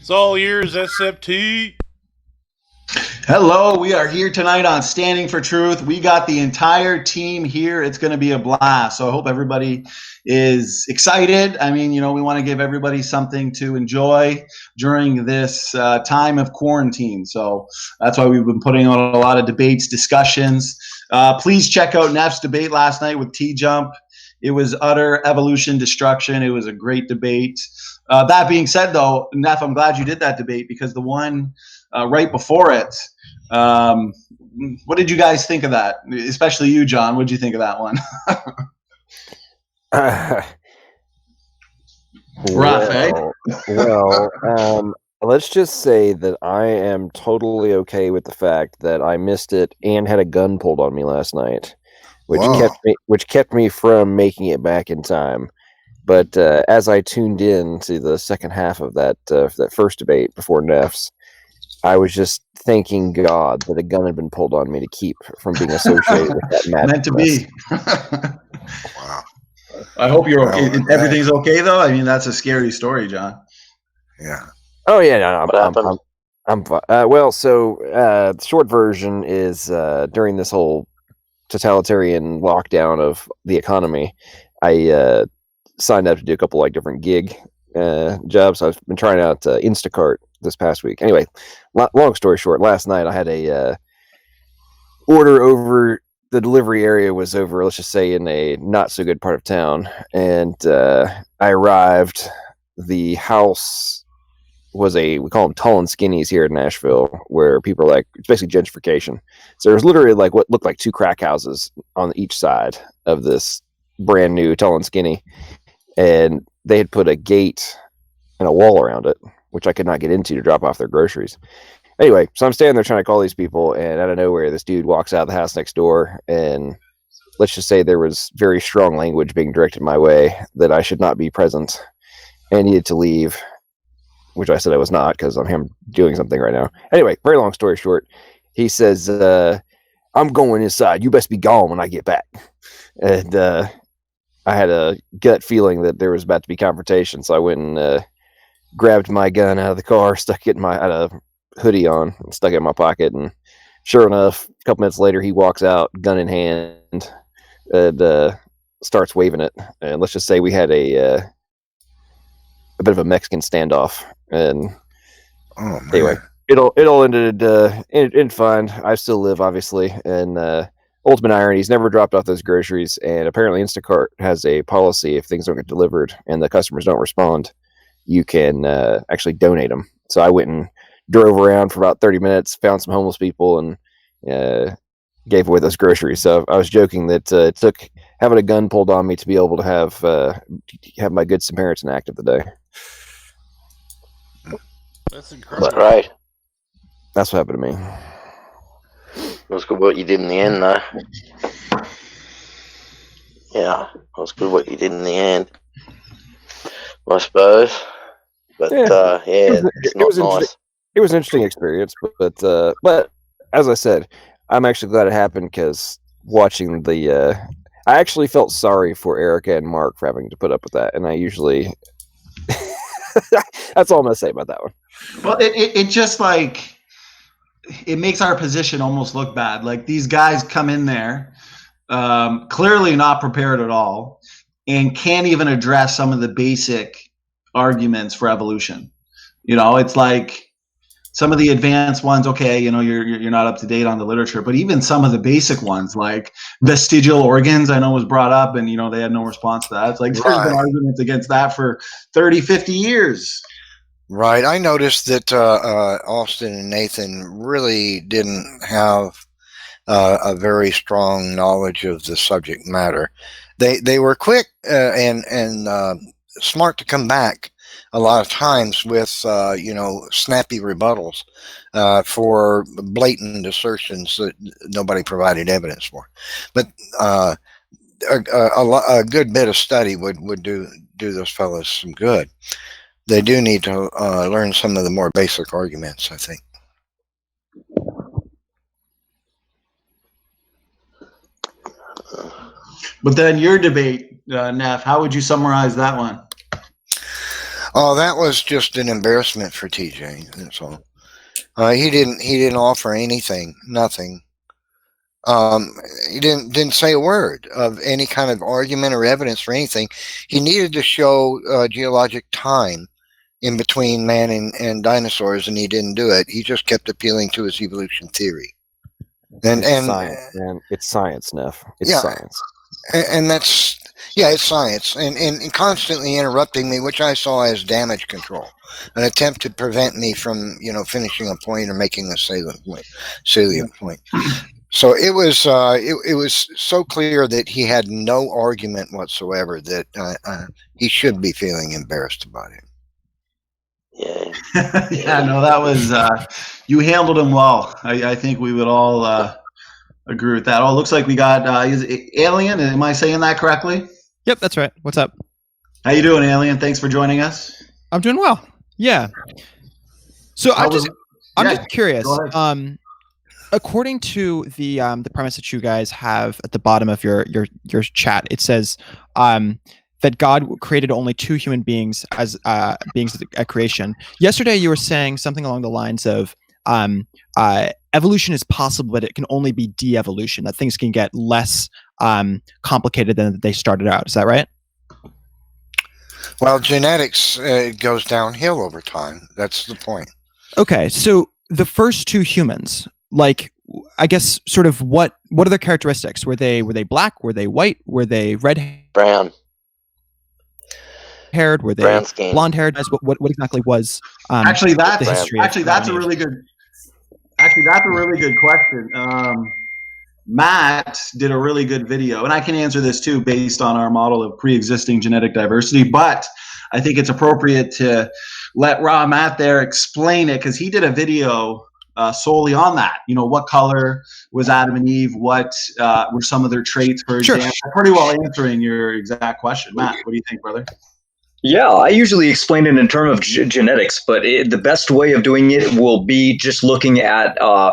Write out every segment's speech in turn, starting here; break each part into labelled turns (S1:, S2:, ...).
S1: It's all yours, SFT. Hello, we are here tonight on Standing for Truth. We got the entire team here. It's going to be a blast. So I hope everybody is excited. I mean, we want to give everybody something to enjoy during this time of quarantine. So that's why we've been putting on a lot of debates, discussions. Please check out Neff's debate last night with T-Jump. It was utter evolution destruction. It was a great debate. That being said, though, Neff, I'm glad you did that debate because the one right before it, what did you guys think of that? Especially you, John. What did you think of that one? Rough, eh?
S2: Let's just say that I am totally okay with the fact that I missed it and had a gun pulled on me last night, which kept me from making it back in time. But as I tuned in to the second half of that first debate before Neff's, I was just thanking God that a gun had been pulled on me to keep from being associated with that madness.
S1: Meant to be.
S3: Wow.
S1: I hope you're okay. Everything's okay, though? I mean, that's a scary story, John.
S3: Yeah.
S2: Oh, yeah. No, I'm fine. The short version is during this whole totalitarian lockdown of the economy, I signed up to do a couple different gig jobs. I've been trying out Instacart this past week. Anyway, long story short, last night I had a order over. The delivery area was over, let's just say, in a not so good part of town, and I arrived. The house was we call them tall and skinnies here in Nashville, where people are it's basically gentrification. So there's literally what looked like two crack houses on each side of this brand new tall and skinny, and they had put a gate and a wall around it, which I could not get into to drop off their groceries. Anyway, so I'm standing there trying to call these people, and out of nowhere, this dude walks out of the house next door, and let's just say there was very strong language being directed my way that I should not be present and needed to leave, which I said I was not because I'm doing something right now. Anyway, very long story short, he says, I'm going inside. You best be gone when I get back. And I had a gut feeling that there was about to be confrontation, so I went and grabbed my gun out of the car, stuck it I had a hoodie on, and stuck it in my pocket, and sure enough, a couple minutes later, he walks out, gun in hand, and starts waving it. And let's just say we had a bit of a Mexican standoff. And anyway, it all ended in fine. I still live, obviously, and ultimate irony, he's never dropped off those groceries, and apparently Instacart has a policy: if things don't get delivered and the customers don't respond, you can actually donate them. So I went and drove around for about 30 minutes, found some homeless people, and gave away those groceries. So I was joking that it took having a gun pulled on me to be able to have my Good Samaritan act of the day.
S4: That's incredible.
S5: Right.
S2: That's what happened to me.
S5: That's good what you did in the end, though. Yeah, that's good what you did in the end, I suppose. But it's not nice.
S2: It was an interesting experience, but as I said, I'm actually glad it happened because watching I actually felt sorry for Erica and Mark for having to put up with that, and I usually that's all I'm gonna say about that one.
S1: Well, it just it makes our position almost look bad. Like, these guys come in there clearly not prepared at all and can't even address some of the basic arguments for evolution. It's like some of the advanced ones, okay, you're not up to date on the literature, but even some of the basic ones, like vestigial organs, I know was brought up, and they had no response to that. It's like there's been arguments against that for 30, 50 years.
S3: Right. I noticed that Austin and Nathan really didn't have a very strong knowledge of the subject matter. They were quick and smart to come back a lot of times with snappy rebuttals for blatant assertions that nobody provided evidence for. But a good bit of study would do those fellows some good. They do need to learn some of the more basic arguments, I think.
S1: But then your debate, Neff, how would you summarize that one?
S3: Oh, that was just an embarrassment for TJ. That's all. He didn't offer anything, nothing. He didn't say a word of any kind of argument or evidence for anything. He needed to show geologic time in between man and dinosaurs, and he didn't do it. He just kept appealing to his evolution theory.
S2: It's science, man. It's science, Neff. It's science.
S3: And that's, it's science. And constantly interrupting me, which I saw as damage control, an attempt to prevent me from, finishing a point or making a salient point. So it was so clear that he had no argument whatsoever that he should be feeling embarrassed about it.
S5: Yeah.
S1: No, that was you handled him well. I think we would all agree with that. Oh, it looks like we got is it Alien. Am I saying that correctly?
S4: Yep, that's right. What's up?
S1: How you doing, Alien? Thanks for joining us.
S4: I'm doing well. Yeah. So I'm just curious. According to the premise that you guys have at the bottom of your chat, it says that God created only 2 human beings as beings at creation. Yesterday, you were saying something along the lines of evolution is possible, but it can only be de-evolution. That things can get less complicated than they started out. Is that right?
S3: Well, genetics goes downhill over time. That's the point.
S4: Okay, so the first 2 humans, like, I guess, sort of what are their characteristics? Were they black? Were they white? Were they red?
S5: Brown
S4: haired? Were they blonde haired? What exactly was
S1: actually that's
S4: the history?
S1: That's a really good question. Matt did a really good video, and I can answer this too based on our model of pre-existing genetic diversity, but I think it's appropriate to let Matt there explain it, because he did a video solely on that. What color was Adam and Eve? What were some of their traits, for example? Pretty well answering your exact question. Matt, what do you think, brother?
S6: Yeah, I usually explain it in terms of genetics, but the best way of doing it will be just looking at a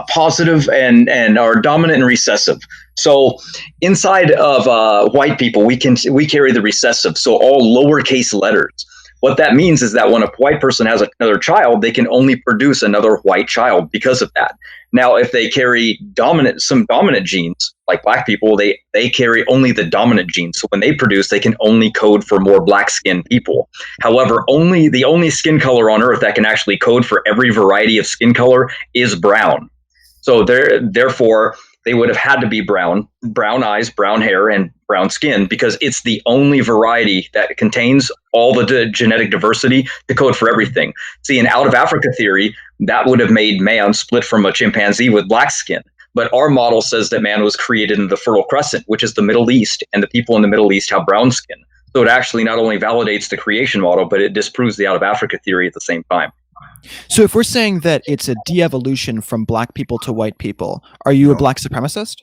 S6: positive and our dominant and recessive. So inside of white people, we carry the recessive, so all lowercase letters. What that means is that when a white person has another child, they can only produce another white child because of that. Now, if they carry some dominant genes, like black people, they carry only the dominant genes. So when they produce, they can only code for more black-skinned people. However, the only skin color on Earth that can actually code for every variety of skin color is brown. So therefore, they would have had to be brown eyes, brown hair, and brown skin, because it's the only variety that contains all the genetic diversity to code for everything. See, in out of Africa theory, that would have made man split from a chimpanzee with black skin. But our model says that man was created in the Fertile Crescent, which is the Middle East, and the people in the Middle East have brown skin. So it actually not only validates the creation model, but it disproves the out of Africa theory at the same time.
S4: So if we're saying that it's a de-evolution from black people to white people, are you a black supremacist?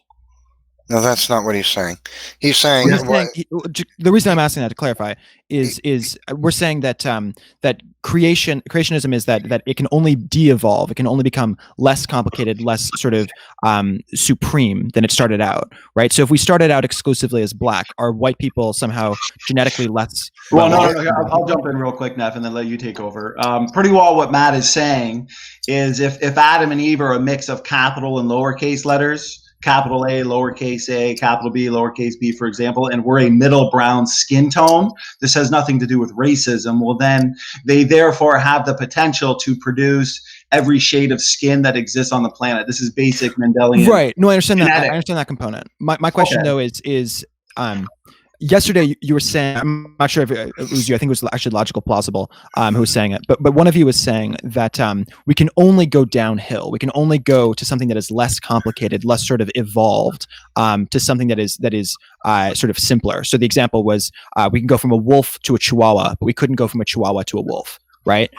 S3: No, that's not what he's saying. He's saying,
S4: the reason I'm asking that, to clarify, is we're saying that that creationism is that it can only de-evolve, it can only become less complicated, less sort of supreme than it started out, right? So if we started out exclusively as black, are white people somehow genetically less?
S1: Well, no, I'll jump in real quick, Neff, and then let you take over. Pretty well what Matt is saying is if Adam and Eve are a mix of capital and lowercase letters, capital A, lowercase a, capital B, lowercase b, for example, and we're a middle brown skin tone, this has nothing to do with racism. Well, then they therefore have the potential to produce every shade of skin that exists on the planet. This is basic Mendelian.
S4: Right. No, I understand that. I understand that component. My question, though, is yesterday you were saying, I'm not sure if it was you, I think it was actually Logical Plausible who was saying it, but one of you was saying that we can only go downhill. We can only go to something that is less complicated, less sort of evolved, to something that is sort of simpler. So the example was we can go from a wolf to a chihuahua, but we couldn't go from a chihuahua to a wolf, right?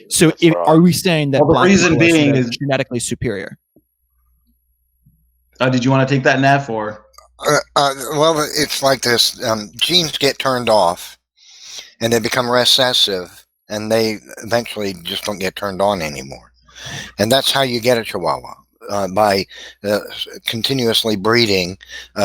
S4: So are we saying that
S1: the reason being is
S4: genetically superior?
S1: Did you want to take that, Neff, or?
S3: Well, it's like this. Genes get turned off, and they become recessive, and they eventually just don't get turned on anymore. And that's how you get a chihuahua. by continuously breeding,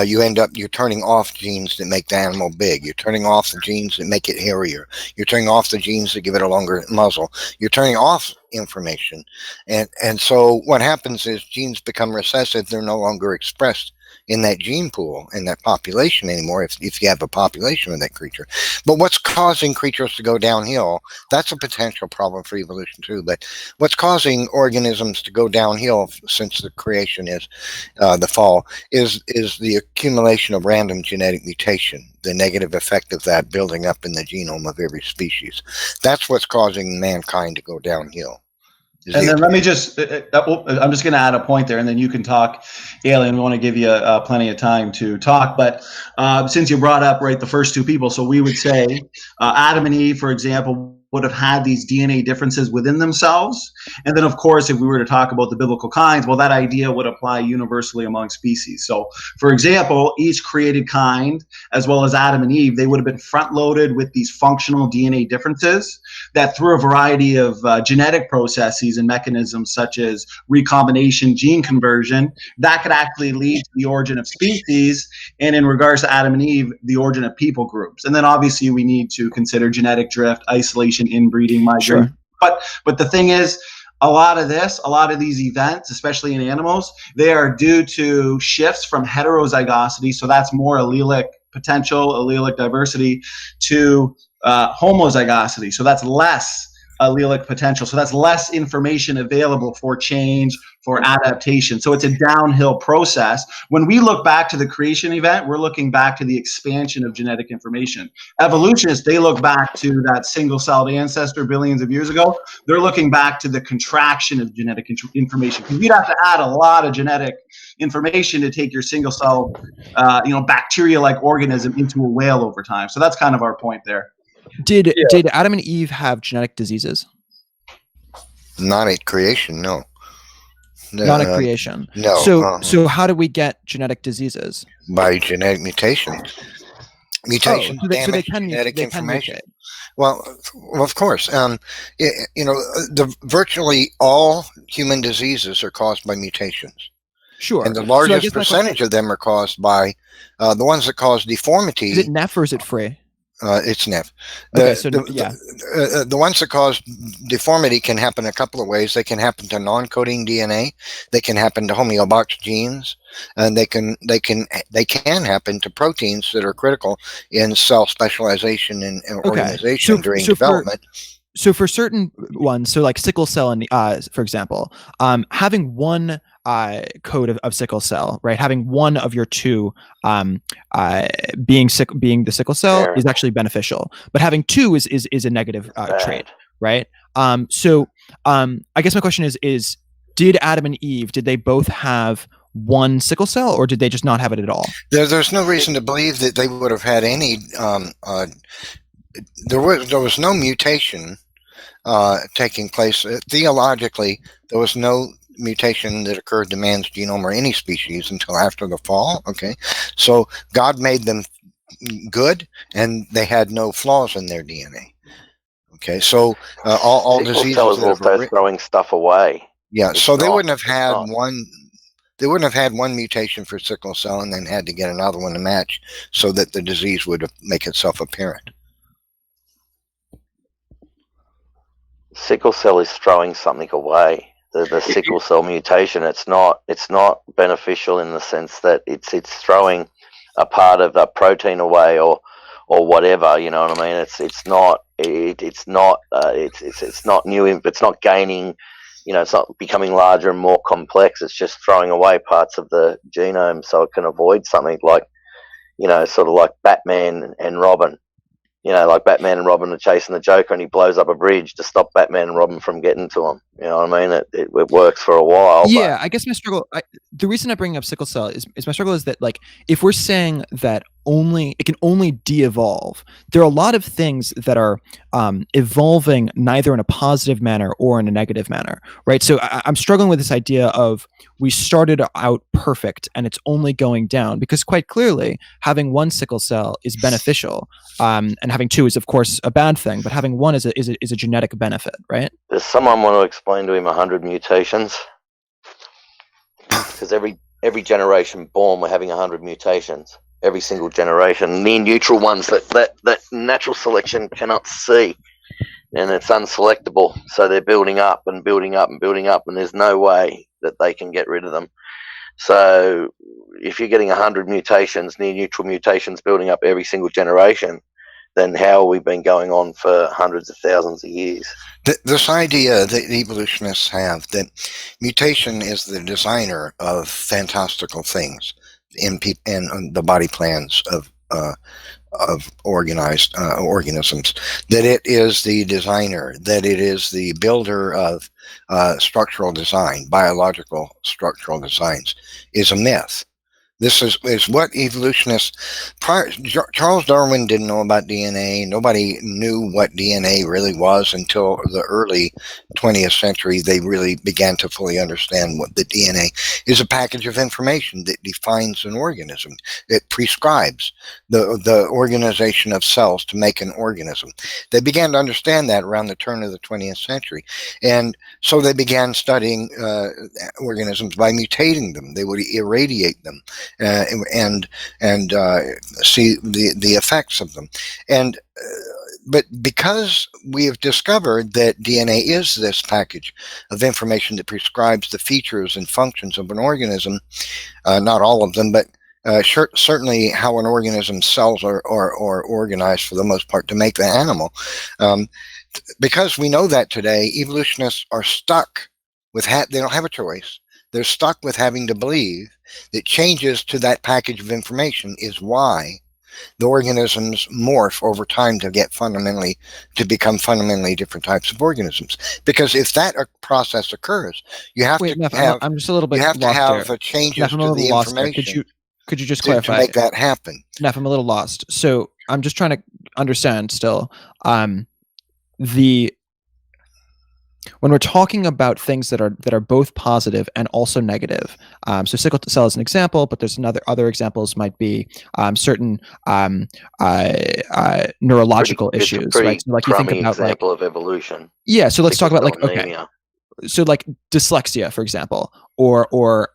S3: you're turning off genes that make the animal big. You're turning off the genes that make it hairier. You're turning off the genes that give it a longer muzzle. You're turning off information. And so what happens is genes become recessive. They're no longer expressed in that gene pool, in that population anymore, if you have a population of that creature. But what's causing creatures to go downhill, that's a potential problem for evolution too, but what's causing organisms to go downhill since the creation is the fall is the accumulation of random genetic mutation, the negative effect of that building up in the genome of every species. That's what's causing mankind to go downhill.
S1: And then let me just, I'm just going to add a point there, and then you can talk, Alien. We want to give you plenty of time to talk. But since you brought up, right, the first two people, so we would say Adam and Eve, for example, would have had these DNA differences within themselves. And then, of course, if we were to talk about the biblical kinds, well, that idea would apply universally among species. So, for example, each created kind, as well as Adam and Eve, they would have been front-loaded with these functional DNA differences that through a variety of genetic processes and mechanisms such as recombination, gene conversion, that could actually lead to the origin of species, and in regards to Adam and Eve, the origin of people groups. And then obviously we need to consider genetic drift, isolation, inbreeding, migration. Sure. But the thing is, a lot of these events, especially in animals, they are due to shifts from heterozygosity, so that's more allelic potential, allelic diversity, to homozygosity, so that's less allelic potential, so that's less information available for change, for adaptation. So it's a downhill process. When we look back to the creation event, we're looking back to the expansion of genetic information. Evolutionists, they look back to that single-celled ancestor billions of years ago. They're looking back to the contraction of genetic information, because you'd have to add a lot of genetic information to take your single-cell, bacteria-like organism into a whale over time. So that's kind of our point there.
S4: Did Adam and Eve have genetic diseases?
S3: Not at creation, no.
S4: Not at creation.
S3: No.
S4: So how do we get genetic diseses?
S3: By genetic mutations. Mutations damage genetic information. Well, of course. Virtually all human diseases are caused by mutations.
S4: Sure.
S3: And the largest percentage of them are caused by the ones that cause deformity.
S4: Is it NEF or is it free?
S3: It's NEF. The ones that cause deformity can happen a couple of ways. They can happen to non-coding DNA. They can happen to homeobox genes, and they can happen to proteins that are critical in cell specialization and organization during development.
S4: So for certain ones, so like sickle cell, and for example, having one code of sickle cell, right? Having one of your two being the sickle cell is actually beneficial, but having two is a negative trait, right? So I guess my question is did Adam and Eve, did they both have one sickle cell, or did they just not have it at all?
S3: There's no reason to believe that they would have had any. There was no mutation taking place. Theologically, there was no mutation that occurred to man's genome or any species until after the fall. Okay, so God made them good, and they had no flaws in their DNA. Okay, so all diseases
S5: also throwing stuff away.
S3: Yeah, so they wouldn't have had one. They wouldn't have had one mutation for sickle cell and then had to get another one to match so that the disease would make itself apparent.
S5: Sickle cell is throwing something away. The sickle cell mutation, it's not beneficial in the sense that it's throwing a part of that protein away or whatever, you know what I mean? It's not new, it's not gaining, it's not becoming larger and more complex. It's just throwing away parts of the genome so it can avoid something like, sort of like Batman and Robin. Like Batman and Robin are chasing the Joker, and he blows up a bridge to stop Batman and Robin from getting to him. You know what I mean? It works for a while.
S4: Yeah, I guess my struggle. The reason I bring up sickle cell is my struggle is that, like, if we're saying that it can only de-evolve, there are a lot of things that are evolving neither in a positive manner or in a negative manner, right? So I'm struggling with this idea of we started out perfect and it's only going down, because quite clearly having one sickle cell is beneficial, and having two is of course a bad thing, but having one is a genetic benefit, right?
S5: Does someone want to explain to him 100 mutations? because every generation born, we're having 100 mutations. Every single generation, near neutral ones that natural selection cannot see, and it's unselectable. So they're building up and building up and building up, and there's no way that they can get rid of them. So if you're getting 100 mutations, near neutral mutations building up every single generation, then how have we been going on for hundreds of thousands of years?
S3: This idea that evolutionists have that mutation is the designer of fantastical things in the body plans of organized organisms, that it is the designer, that it is the builder of structural design, biological structural designs, is a myth. This is what evolutionists. Charles Darwin didn't know about DNA. Nobody knew what DNA really was until the early 20th century. They really began to fully understand what the DNA is. A package of information that defines an organism. It prescribes the organization of cells to make an organism. They began to understand that around the turn of the 20th century, and so they began studying organisms by mutating them. They would irradiate them. And see the effects of them, but because we have discovered that DNA is this package of information that prescribes the features and functions of an organism, not all of them, but certainly how an organism's cells are organized for the most part to make the animal. Because we know that today, evolutionists are stuck with they don't have a choice. They're stuck with having to believe that changes to that package of information is why the organisms morph over time to become fundamentally different types of organisms. Because if that process occurs, you have to have.
S4: I'm just a little bit.
S3: You have
S4: lost
S3: to have
S4: there.
S3: changes to the information.
S4: Could you just clarify
S3: to make that happen?
S4: Neff, I'm a little lost. So I'm just trying to understand still. When we're talking about things that are both positive and also negative, so sickle cell is an example, but there's other examples might be certain neurological issues, right? So like you think about
S5: example of evolution.
S4: Yeah, so let's talk about so like dyslexia, for example, or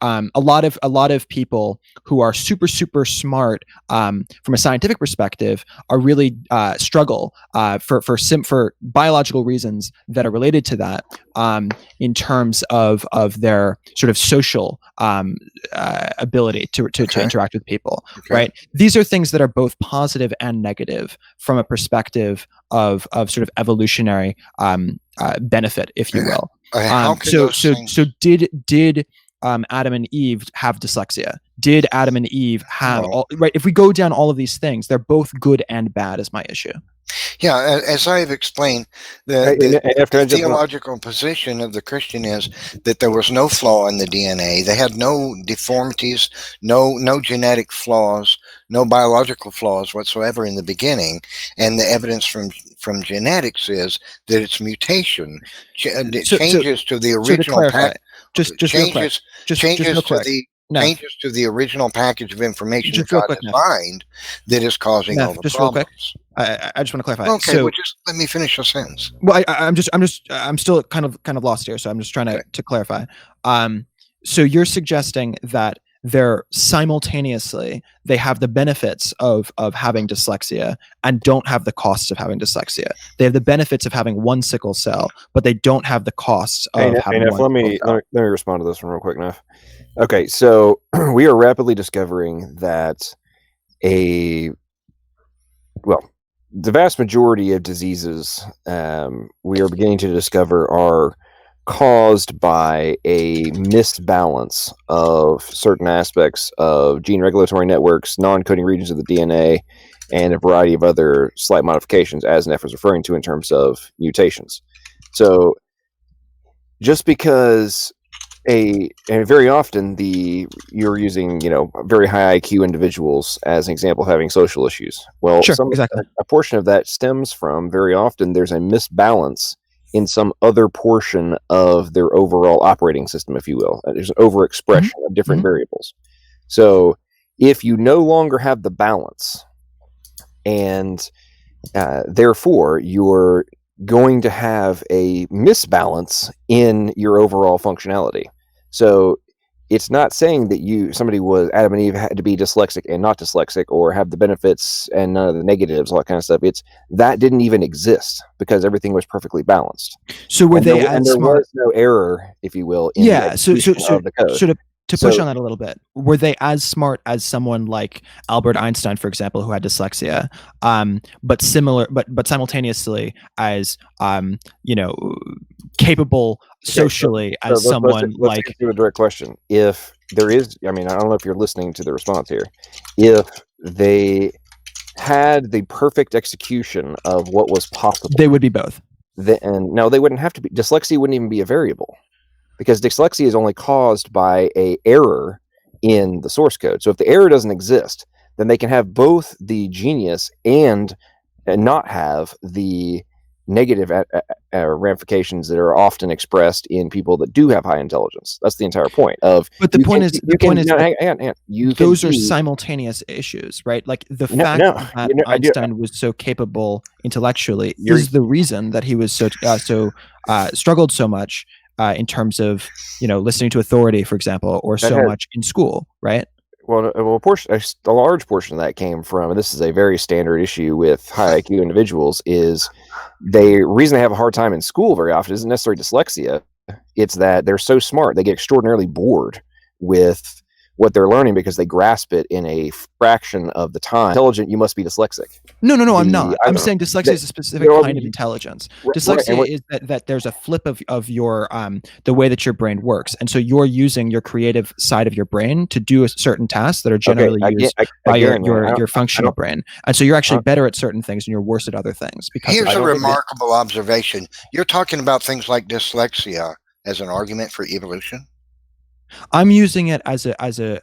S4: a lot of people who are super smart from a scientific perspective are really struggle for biological reasons that are related to that in terms of their sort of social ability to interact with people, right? These are things that are both positive and negative from a perspective of sort of evolutionary benefit, if you will. So did Adam and Eve have dyslexia? Did Adam and Eve have right? If we go down all of these things, they're both good and bad is my issue.
S3: Yeah, as I've explained, the theological position of the Christian is that there was no flaw in the DNA. They had no deformities, no genetic flaws, no biological flaws whatsoever in the beginning. And the evidence from genetics is that it's mutation, changes to the original package. Changes to the original package of information that God designed that is causing all the problems.
S4: I just want to clarify.
S3: Okay, well, just let me finish a sentence.
S4: Well, I'm still kind of lost here, so I'm just trying to clarify. So you're suggesting that they're simultaneously they have the benefits of having dyslexia and don't have the costs of having dyslexia. They have the benefits of having one sickle cell, but they don't have the costs of having one.
S2: Let me respond to this one real quick, Neff. Okay, so we are rapidly discovering that the vast majority of diseases we are beginning to discover are caused by a misbalance of certain aspects of gene regulatory networks, non-coding regions of the DNA, and a variety of other slight modifications, as Neff was referring to in terms of mutations. So just because and very often you're using very high IQ individuals as an example of having social issues. Well, a portion of that stems from very often there's a misbalance in some other portion of their overall operating system, if you will. There's an overexpression of different variables. So if you no longer have the balance, and therefore you're going to have a misbalance in your overall functionality. So it's not saying that somebody was Adam and Eve had to be dyslexic and not dyslexic, or have the benefits and none of the negatives, all that kind of stuff. It's that didn't even exist because everything was perfectly balanced.
S4: So were they as
S2: there
S4: smart?
S2: was no error, if you will.
S4: In to push on that a little bit, were they as smart as someone like Albert Einstein, for example, who had dyslexia, but simultaneously as capable socially as someone like?
S2: Let's do a direct question. If there is, I mean, I don't know if you're listening to the response here. If they had the perfect execution of what was possible,
S4: they would be both.
S2: And no, they wouldn't have to be. Dyslexia wouldn't even be a variable, because dyslexia is only caused by a error in the source code. So if the error doesn't exist, then they can have both the genius and not have the negative ramifications that are often expressed in people that do have high intelligence. That's the entire point of.
S4: But the point is,
S2: hang on.
S4: Those are simultaneous issues, right? Like the fact that Einstein was so capable intellectually is the reason that he was so struggled so much in terms of listening to authority, for example, or much in school, right?
S2: Well, a large portion of that came from, and this is a very standard issue with high IQ individuals, is the reason they have a hard time in school very often isn't necessarily dyslexia. It's that they're so smart, they get extraordinarily bored with what they're learning because they grasp it in a fraction of the time. Intelligent, you must be dyslexic.
S4: No, I'm not. I'm saying dyslexia is a specific kind of intelligence. Dyslexia is that there's a flip of your the way that your brain works, and so you're using your creative side of your brain to do certain tasks that are generally used by your functional brain, and so you're actually better at certain things and you're worse at other things. Because
S3: here's a remarkable observation: you're talking about things like dyslexia as an argument for evolution.
S4: I'm using it as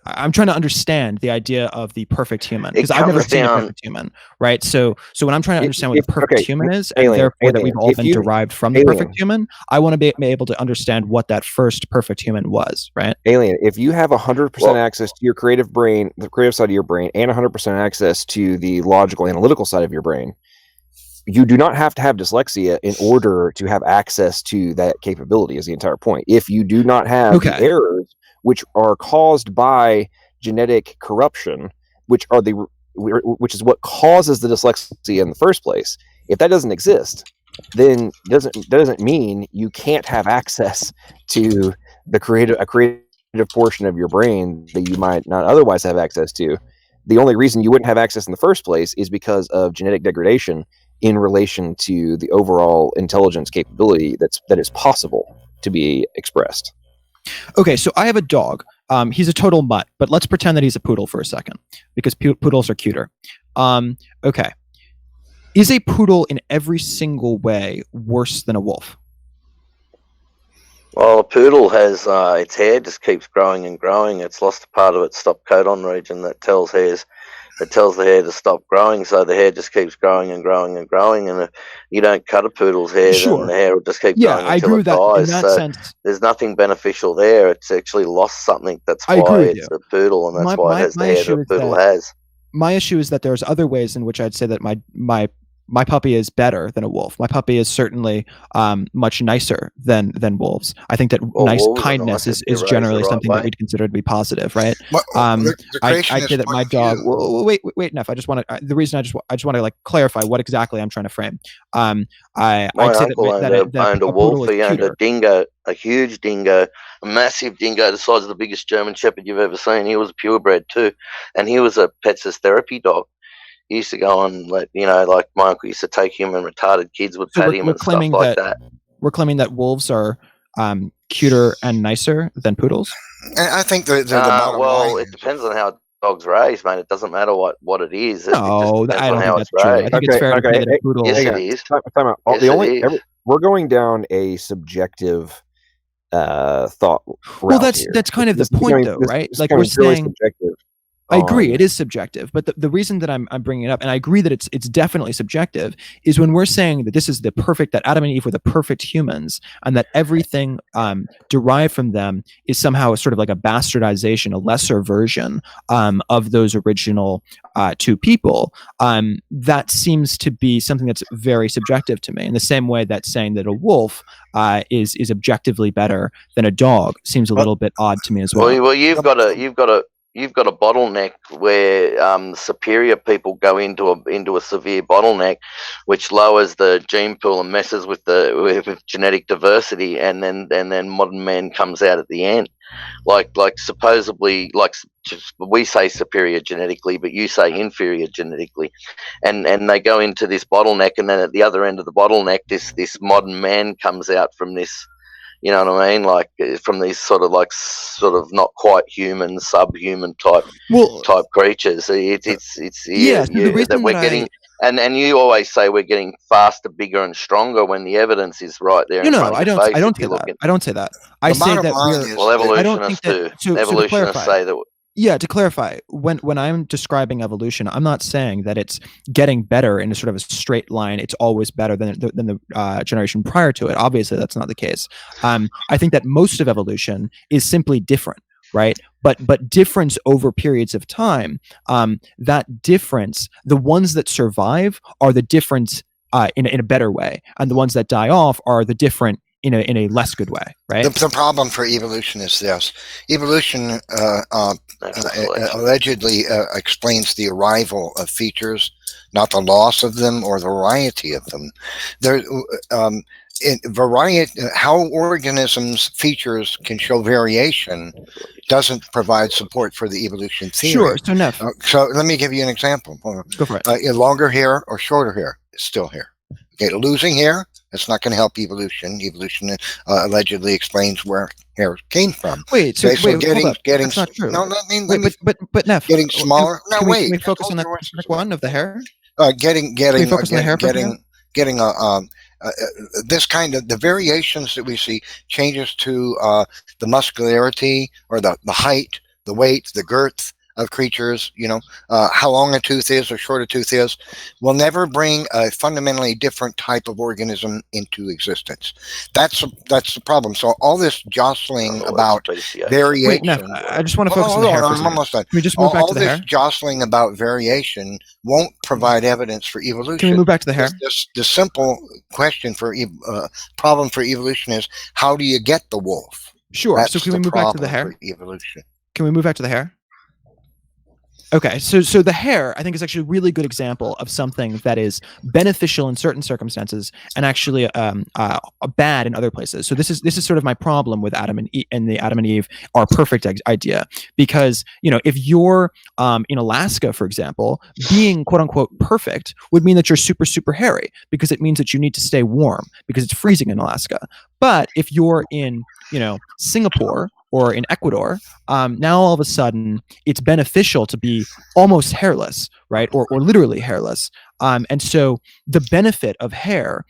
S4: I'm trying to understand the idea of the perfect human, because I've never seen a perfect human, right? So when I'm trying to understand what the perfect human is, and therefore that we've all been derived from the perfect human, I want to be able to understand what that first perfect human was, right?
S2: Alien, if you have 100% access to your creative brain, the creative side of your brain, and 100% access to the logical, analytical side of your brain, you do not have to have dyslexia in order to have access to that capability, is the entire point. If you do not have the errors which are caused by genetic corruption, which is what causes the dyslexia in the first place, if that doesn't exist, then doesn't mean you can't have access to a creative portion of your brain that you might not otherwise have access to. The only reason you wouldn't have access in the first place is because of genetic degradation in relation to the overall intelligence capability that is possible to be expressed.
S4: Okay, so I have a dog. He's a total mutt, but let's pretend that he's a poodle for a second, because poodles are cuter. Okay. Is a poodle in every single way worse than a wolf?
S5: Well, a poodle has its hair just keeps growing and growing. It's lost a part of its stop codon region that tells the hair to stop growing, so the hair just keeps growing and growing and growing. And if you don't cut a poodle's hair, then the hair will just keep growing until it dies. So there's nothing beneficial there. It's actually lost something. That's why it's a poodle, and that's why it has the hair that a poodle has.
S4: My issue is that there's other ways in which I'd say that my puppy is better than a wolf. My puppy is certainly much nicer than wolves. I think that kindness is generally something that we'd consider to be positive, right? I say that my dog. Wait, enough. I just want to. The reason I just want to clarify what exactly I'm trying to frame.
S5: My uncle owned a wolf. He owned a dingo, a huge dingo, a massive dingo, the size of the biggest German Shepherd you've ever seen. He was purebred too, and he was a pets as therapy dog. He used to go on, like my uncle used to take him, and retarded kids would pat him and stuff like that.
S4: We're claiming that wolves are cuter and nicer than poodles?
S3: I think the
S5: it depends on how a dog's raised, mate. It doesn't matter what it is.
S4: No, I don't think that's true. I think it's fair to say that a poodle...
S5: Yes, it is.
S2: Time out. We're going down a subjective thought.
S4: Well, that's kind of the point, though, right? Like we're saying... Subjective. I agree, it is subjective, but the reason that I'm bringing it up, and I agree that it's definitely subjective, is when we're saying that this is that Adam and Eve were the perfect humans, and that everything derived from them is somehow sort of like a bastardization, a lesser version of those original two people. That seems to be something that's very subjective to me. In the same way that saying that a wolf is objectively better than a dog seems a little bit odd to me as well.
S5: Well, you've got a bottleneck where superior people go into a severe bottleneck, which lowers the gene pool and messes with genetic diversity, and then modern man comes out at the end, like supposedly, like we say superior genetically, but you say inferior genetically, and they go into this bottleneck, and then at the other end of the bottleneck, this modern man comes out from this. You know what I mean? Like from these sort of not quite human, subhuman type creatures. It's that we're getting, and you always say we're getting faster, bigger, and stronger when the evidence is right there.
S4: I don't say that. I say that
S5: evolutionists do. Evolutionists say that.
S4: Yeah, to clarify, when I'm describing evolution, I'm not saying that it's getting better in a sort of a straight line. It's always better than the generation prior to it. Obviously, that's not the case. I think that most of evolution is simply different, right? But difference over periods of time. That difference, the ones that survive are the difference in a better way, and the ones that die off are the different in a less good way, right?
S3: The problem for evolution is this: evolution allegedly explains the arrival of features, not the loss of them or the variety of them. There, how organisms' features can show variation doesn't provide support for the evolution theory.
S4: Sure. So Neff.
S3: So let me give you an example.
S4: Go for it.
S3: Longer hair or shorter hair is still hair. Okay, losing hair, that's not going to help evolution. Evolution allegedly explains where hair came from.
S4: Wait, so
S3: getting
S4: that's not true.
S3: No,
S4: but Neff,
S3: getting smaller.
S4: Can we focus on that one of the hair?
S3: Getting this kind of the variations that we see, changes to the muscularity or the height, the weight, the girth of creatures, how long a tooth is or short a tooth is, will never bring a fundamentally different type of organism into existence. That's the problem. So all this jostling about variation.
S4: Wait, no, I just want to focus on the hair.
S3: I'm almost done.
S4: Can we just move back to the hair?
S3: All this jostling about variation won't provide evidence for evolution.
S4: Can we move back to the hair?
S3: The simple question problem for evolution is, how do you get the wolf?
S4: Sure.
S3: That's
S4: so can we move back to the hair?
S3: Evolution.
S4: Can we move back to the hair? Okay, so the hair, I think, is actually a really good example of something that is beneficial in certain circumstances and actually bad in other places. So this is sort of my problem with Adam and Eve, and the Adam and Eve are perfect idea, because if you're in Alaska, for example, being quote unquote perfect would mean that you're super, super hairy, because it means that you need to stay warm because it's freezing in Alaska. But if you're in Singapore or in Ecuador, now all of a sudden it's beneficial to be almost hairless, right? Or literally hairless. And so the benefit of hair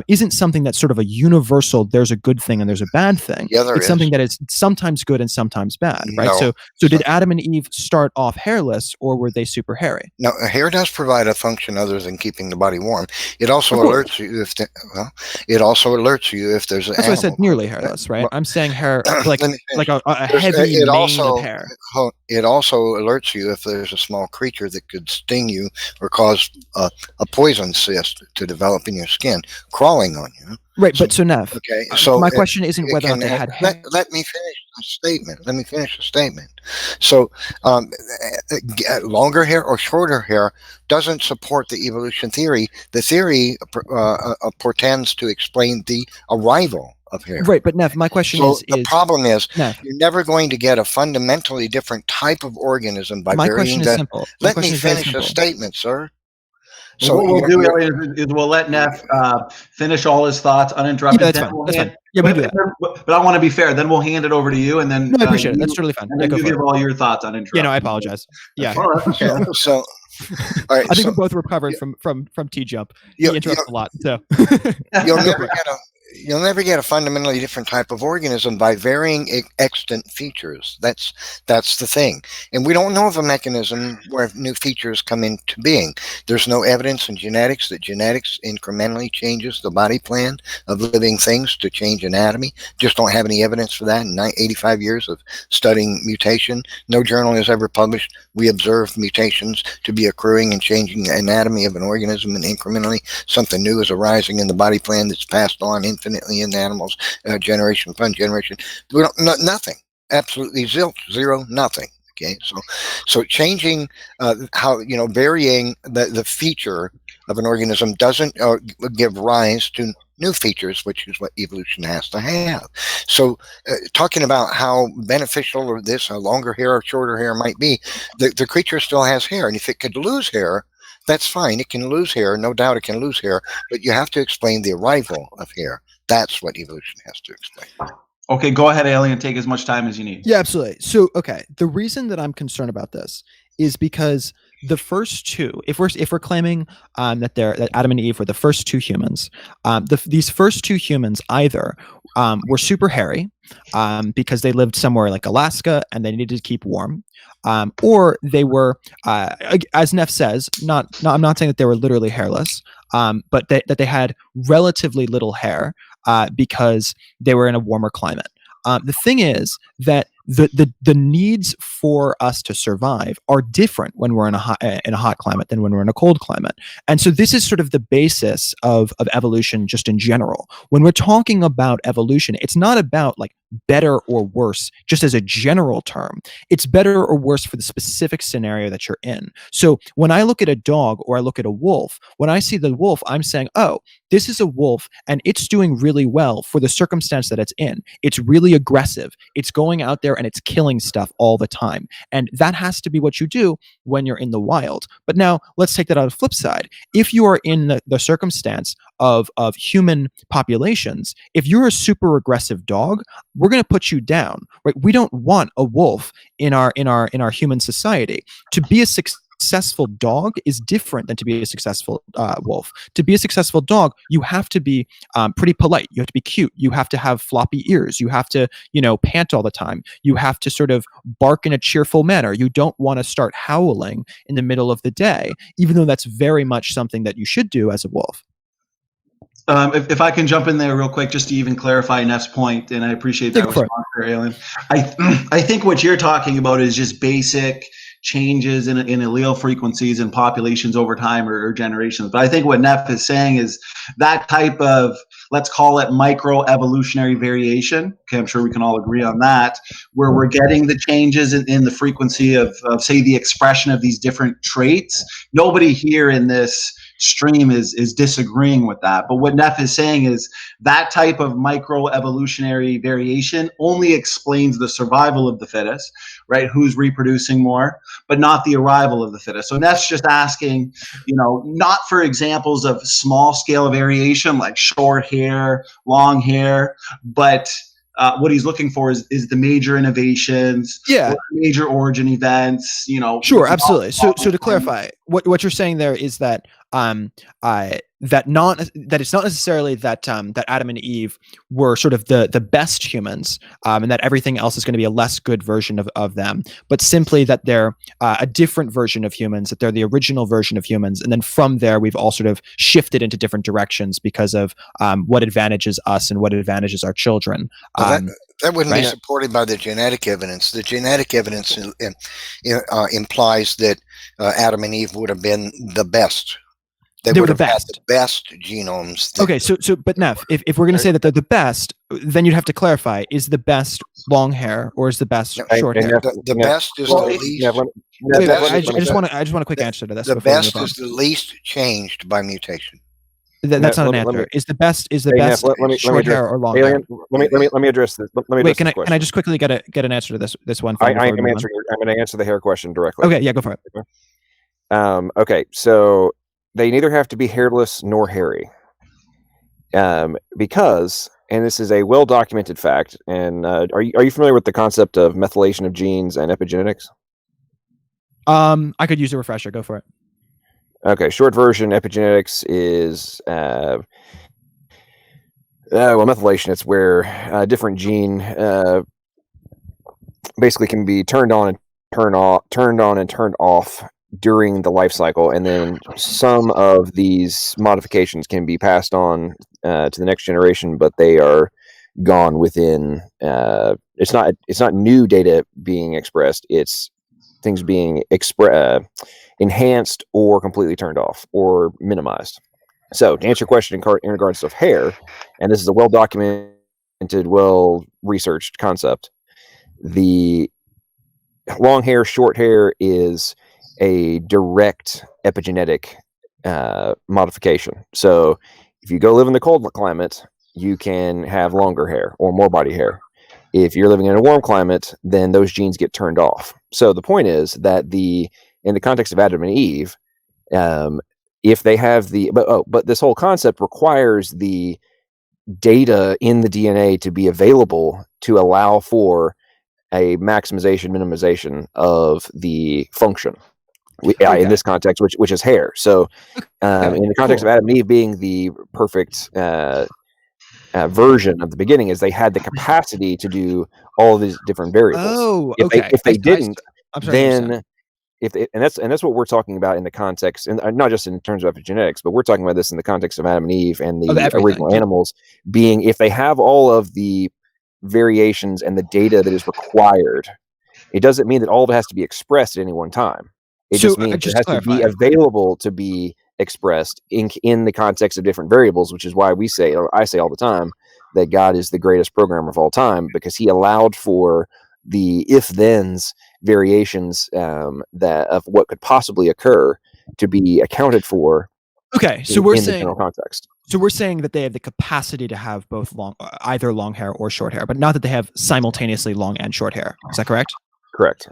S4: isn't something that's sort of a universal, there's a good thing and there's a bad thing.
S3: Yeah,
S4: it's something that is sometimes good and sometimes bad, right?
S3: No.
S4: So did Adam and Eve start off hairless, or were they super hairy?
S3: No, hair does provide a function other than keeping the body warm. It also alerts you if there's an
S4: That's why I said nearly hairless, right? I'm saying hair like a heavy mane of hair.
S3: It also alerts you if there's a small creature that could sting you or cause a poison cyst to develop in your skin, crawling on you.
S4: Right, so Nev,
S3: okay. So
S4: my question isn't whether they had hair.
S3: Let me finish the statement. So, longer hair or shorter hair doesn't support the evolution theory. The theory portends to explain the arrival of hair.
S4: Right, but Nev, my question is
S3: the problem is,
S4: Nev,
S3: you're never going to get a fundamentally different type of organism by
S4: my
S3: varying
S4: question is simple.
S3: Let me finish the statement, sir.
S1: So what we'll do is we'll let Neff finish all his thoughts uninterrupted.
S4: Yeah, that's fine. Yeah, we can do that.
S1: But I want to be fair. Then we'll hand it over to you, and then
S4: I appreciate it. That's totally fine.
S1: And then you give all your thoughts uninterrupted.
S4: Yeah, no, I apologize. Yeah.
S1: Okay.
S3: So, all right.
S4: I think we both recovered from T-Jump. He interrupts a lot. So
S3: you'll you'll never get a fundamentally different type of organism by varying extant features. That's the thing. And we don't know of a mechanism where new features come into being. There's no evidence in genetics that genetics incrementally changes the body plan of living things to change anatomy. Just don't have any evidence for that. In 85 years of studying mutation, no journal has ever published, we observed mutations to be accruing and changing the anatomy of an organism, and incrementally something new is arising in the body plan that's passed on infinitely in animals, generation upon generation. We don't, nothing, absolutely zero, nothing. Okay, so changing how, varying the feature of an organism doesn't give rise to new features, which is what evolution has to have. So talking about how beneficial or this, a longer hair or shorter hair might be, the creature still has hair. And if it could lose hair, that's fine. It can lose hair. No doubt it can lose hair. But you have to explain the arrival of hair. That's what evolution has to explain.
S1: Okay, go ahead, Alien. Take as much time as you need.
S4: Yeah, absolutely. So, okay, the reason that I'm concerned about this is because the first two, if we're claiming that Adam and Eve were the first two humans, these first two humans either were super hairy because they lived somewhere like Alaska and they needed to keep warm, or they were, as Neff says, I'm not saying that they were literally hairless, but that they had relatively little hair because they were in a warmer climate. The thing is that the needs for us to survive are different when we're in a hot climate than when we're in a cold climate. And so this is sort of the basis of evolution just in general. When we're talking about evolution, it's not about like better or worse just as a general term. It's better or worse for the specific scenario that you're in. So when I look at a dog or I look at a wolf, when I see the wolf, I'm saying, oh, this is a wolf and it's doing really well for the circumstance that it's in. It's really aggressive. It's going out there and it's killing stuff all the time. And that has to be what you do when you're in the wild. But now let's take that on the flip side. If you are in the circumstance of human populations, if you're a super aggressive dog, we're going to put you down, right? We don't want a wolf in our human society. To be a successful dog is different than to be a successful wolf. To be a successful dog, you have to be pretty polite. You have to be cute. You have to have floppy ears. You have to, pant all the time. You have to sort of bark in a cheerful manner. You don't want to start howling in the middle of the day, even though that's very much something that you should do as a wolf.
S1: If I can jump in there real quick, just to even clarify Neff's point, and I appreciate that response there, Alien. I think what you're talking about is just basic changes in allele frequencies and populations over time or generations. But I think what Neff is saying is that type of, let's call it microevolutionary variation. Okay, I'm sure we can all agree on that, where we're getting the changes in the frequency of say, the expression of these different traits. Nobody here in this stream is disagreeing with that. But what Neff is saying is that type of microevolutionary variation only explains the survival of the fittest, right? Who's reproducing more, but not the arrival of the fittest. So Neff's just asking, not for examples of small scale variation like short hair, long hair, but what he's looking for is the major innovations, major origin events,
S4: Sure, absolutely. So to clarify, what you're saying there is that that it's not necessarily that Adam and Eve were sort of the best humans, and that everything else is going to be a less good version of them, but simply that they're a different version of humans, that they're the original version of humans, and then from there we've all sort of shifted into different directions because of what advantages us and what advantages our children.
S3: That wouldn't be supported by the genetic evidence. The genetic evidence implies that Adam and Eve would have been the best. They would have had the best genomes.
S4: Okay, but Neff, if we're going to say that they're the best, then you'd have to clarify: is the best long hair or is the best short hair?
S3: The best is the least.
S4: I just want a quick answer to this.
S3: The best is the least changed by mutation.
S4: That's not an answer. Is the best short hair or long hair?
S2: Let me address this.
S4: Wait, can I just quickly get an answer to this one?
S2: I'm going to answer the hair question directly.
S4: Okay, yeah, go for it.
S2: Okay, so they neither have to be hairless nor hairy, because, and this is a well-documented fact. And are you familiar with the concept of methylation of genes and epigenetics?
S4: I could use a refresher. Go for it.
S2: Okay, short version, epigenetics is Well, methylation, it's where a different gene basically can be turned on and turned off during the life cycle, and then some of these modifications can be passed on to the next generation, but they are gone within. It's not new data being expressed; it's things being enhanced or completely turned off or minimized. So, to answer your question in regards to hair, and this is a well-documented, well-researched concept, the long hair, short hair is a direct epigenetic modification. So, if you go live in the cold climate, you can have longer hair or more body hair. If you're living in a warm climate, then those genes get turned off. So, the point is that in the context of Adam and Eve, if they have but this whole concept requires the data in the DNA to be available to allow for a maximization, minimization of the function. In this context, which is hair. So, in the context of Adam and Eve being the perfect version of the beginning, is they had the capacity to do all these different variables. If they didn't, then and that's what we're talking about in the context, and not just in terms of epigenetics, but we're talking about this in the context of Adam and Eve and the original animals being, if they have all of the variations and the data that is required, it doesn't mean that all of it has to be expressed at any one time. It just means it has to be available to be expressed in the context of different variables, which is why I say all the time that God is the greatest programmer of all time, because he allowed for the if-thens variations that of what could possibly occur to be accounted for.
S4: Okay, so we're saying
S2: the general context.
S4: So we're saying that they have the capacity to have both either long hair or short hair, but not that they have simultaneously long and short hair. Is that correct?
S2: Correct.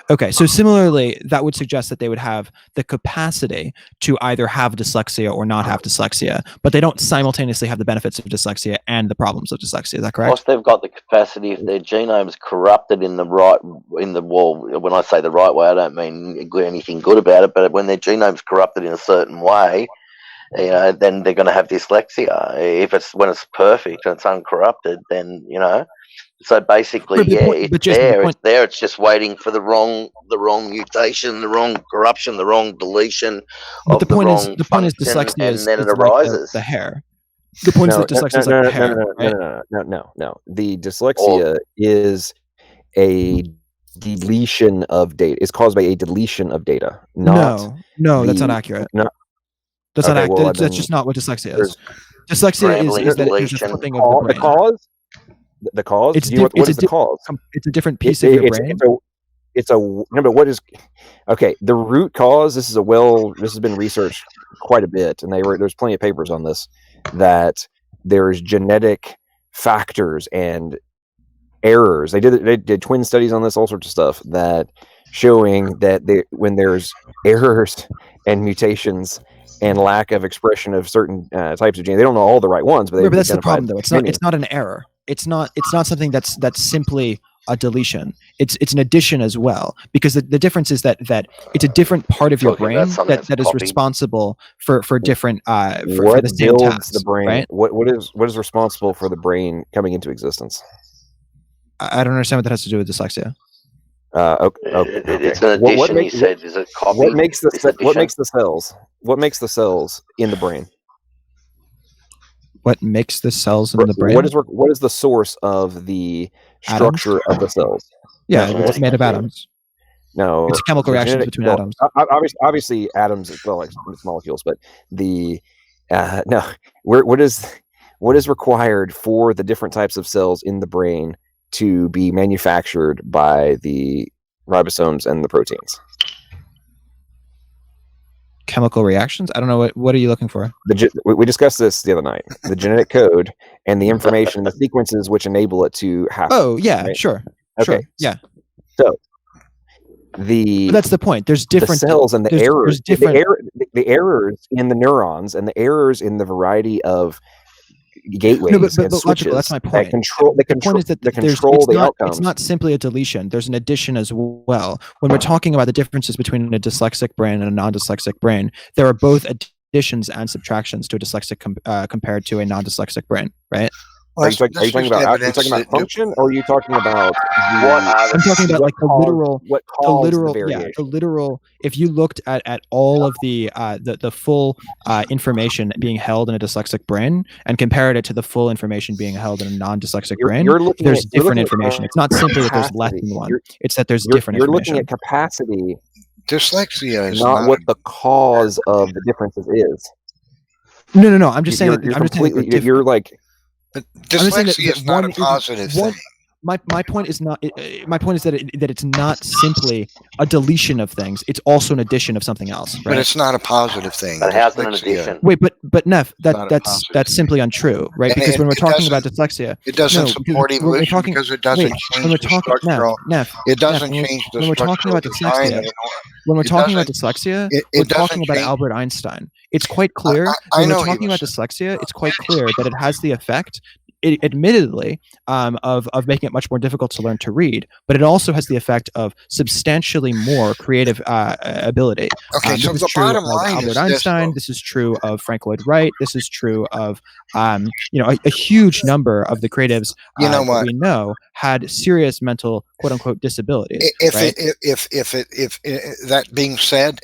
S4: Okay, so similarly, that would suggest that they would have the capacity to either have dyslexia or not have dyslexia, but they don't simultaneously have the benefits of dyslexia and the problems of dyslexia. Is that correct?
S5: Plus, they've got the capacity, if their genome's corrupted when I say the right way, I don't mean anything good about it, but when their genome's corrupted in a certain way, then they're going to have dyslexia. When it's perfect and it's uncorrupted, then So basically, it's there. It's just waiting for the wrong mutation, the wrong corruption, the wrong deletion of the wrong function,
S4: dyslexia
S5: and then it arises.
S4: Like the hair. The point is that dyslexia is like the hair.
S2: No. The dyslexia is a deletion of data. It's caused by a deletion of data.
S4: No, that's not accurate.
S2: No,
S4: that's not accurate. Well, that's just not what dyslexia is. Dyslexia is that there's a flipping of the brain.
S2: The cause?
S4: What is the cause? It's a different piece of your brain.
S2: But what is the root cause? This has been researched quite a bit, and there's plenty of papers on this, that there's genetic factors and errors. They did twin studies on this, all sorts of stuff, that showing that when there's errors and mutations and lack of expression of certain types of genes, they don't know all the right ones, but
S4: that's the problem, though. It's not an error. It's not something that's simply a deletion. It's an addition as well, because the difference is that it's a different part of your brain that is responsible for different for the same tasks.
S2: The brain,
S4: right?
S2: What is responsible for the brain coming into existence?
S4: I don't understand what that has to do with dyslexia.
S5: Okay. It's an addition. He said, is a copy.
S2: What makes the cells? What makes the cells in the brain?
S4: What makes the cells in the brain?
S2: What is the source of the structure of the cells?
S4: Yeah, it's made of atoms.
S2: No,
S4: it's chemical reactions between atoms.
S2: Obviously, atoms as well, like molecules, but what is required for the different types of cells in the brain to be manufactured by the ribosomes and the proteins?
S4: Chemical reactions? I don't know. What are you looking for?
S2: We discussed this the other night. The genetic code and the information, the sequences which enable it to happen.
S4: Oh yeah, right? Sure.
S2: Okay.
S4: Sure. Yeah.
S2: So
S4: but that's the point. There's different
S2: cells and the errors. The errors in the neurons and the errors in the variety of gateways and switches.
S4: That's my point.
S2: The point is that the outcomes.
S4: It's not simply a deletion. There's an addition as well. When we're talking about the differences between a dyslexic brain and a non-dyslexic brain, there are both additions and subtractions to a dyslexic compared to a non-dyslexic brain, right?
S3: Well,
S2: are you talking about function, or are you talking about
S4: I'm talking about like the literal,
S2: variation?
S4: the literal. If you looked at all of the full information being held in a dyslexic brain and compared it to the full information being held in a non-dyslexic brain, there's different information. It's not simply that there's less than one; it's that there's different information.
S2: You're looking at capacity.
S3: Dyslexia is
S2: not what the cause of the differences is.
S4: No. I'm just saying. I'm just saying
S3: you're like. But dyslexia is not a positive thing.
S4: My point is not. My point is that it's not simply a deletion of things. It's also an addition of something else. Right?
S3: But it's not a positive thing.
S5: But how's an addition?
S4: Wait, but Neff, that's simply untrue, right? Because when we're talking about dyslexia,
S3: it doesn't support evolution because it doesn't change the structural. It doesn't change the structural design.
S4: When we're talking about dyslexia, we're talking about Albert Einstein. It's quite clear when we're talking about dyslexia. It's quite clear that it has the effect, admittedly, of making it much more difficult to learn to read, but it also has the effect of substantially more creative ability.
S3: Okay, so the bottom line
S4: is Albert Einstein. This is true of Frank Lloyd Wright. This is true of a huge number of the creatives that we know had serious mental quote unquote disabilities.
S3: If that being said,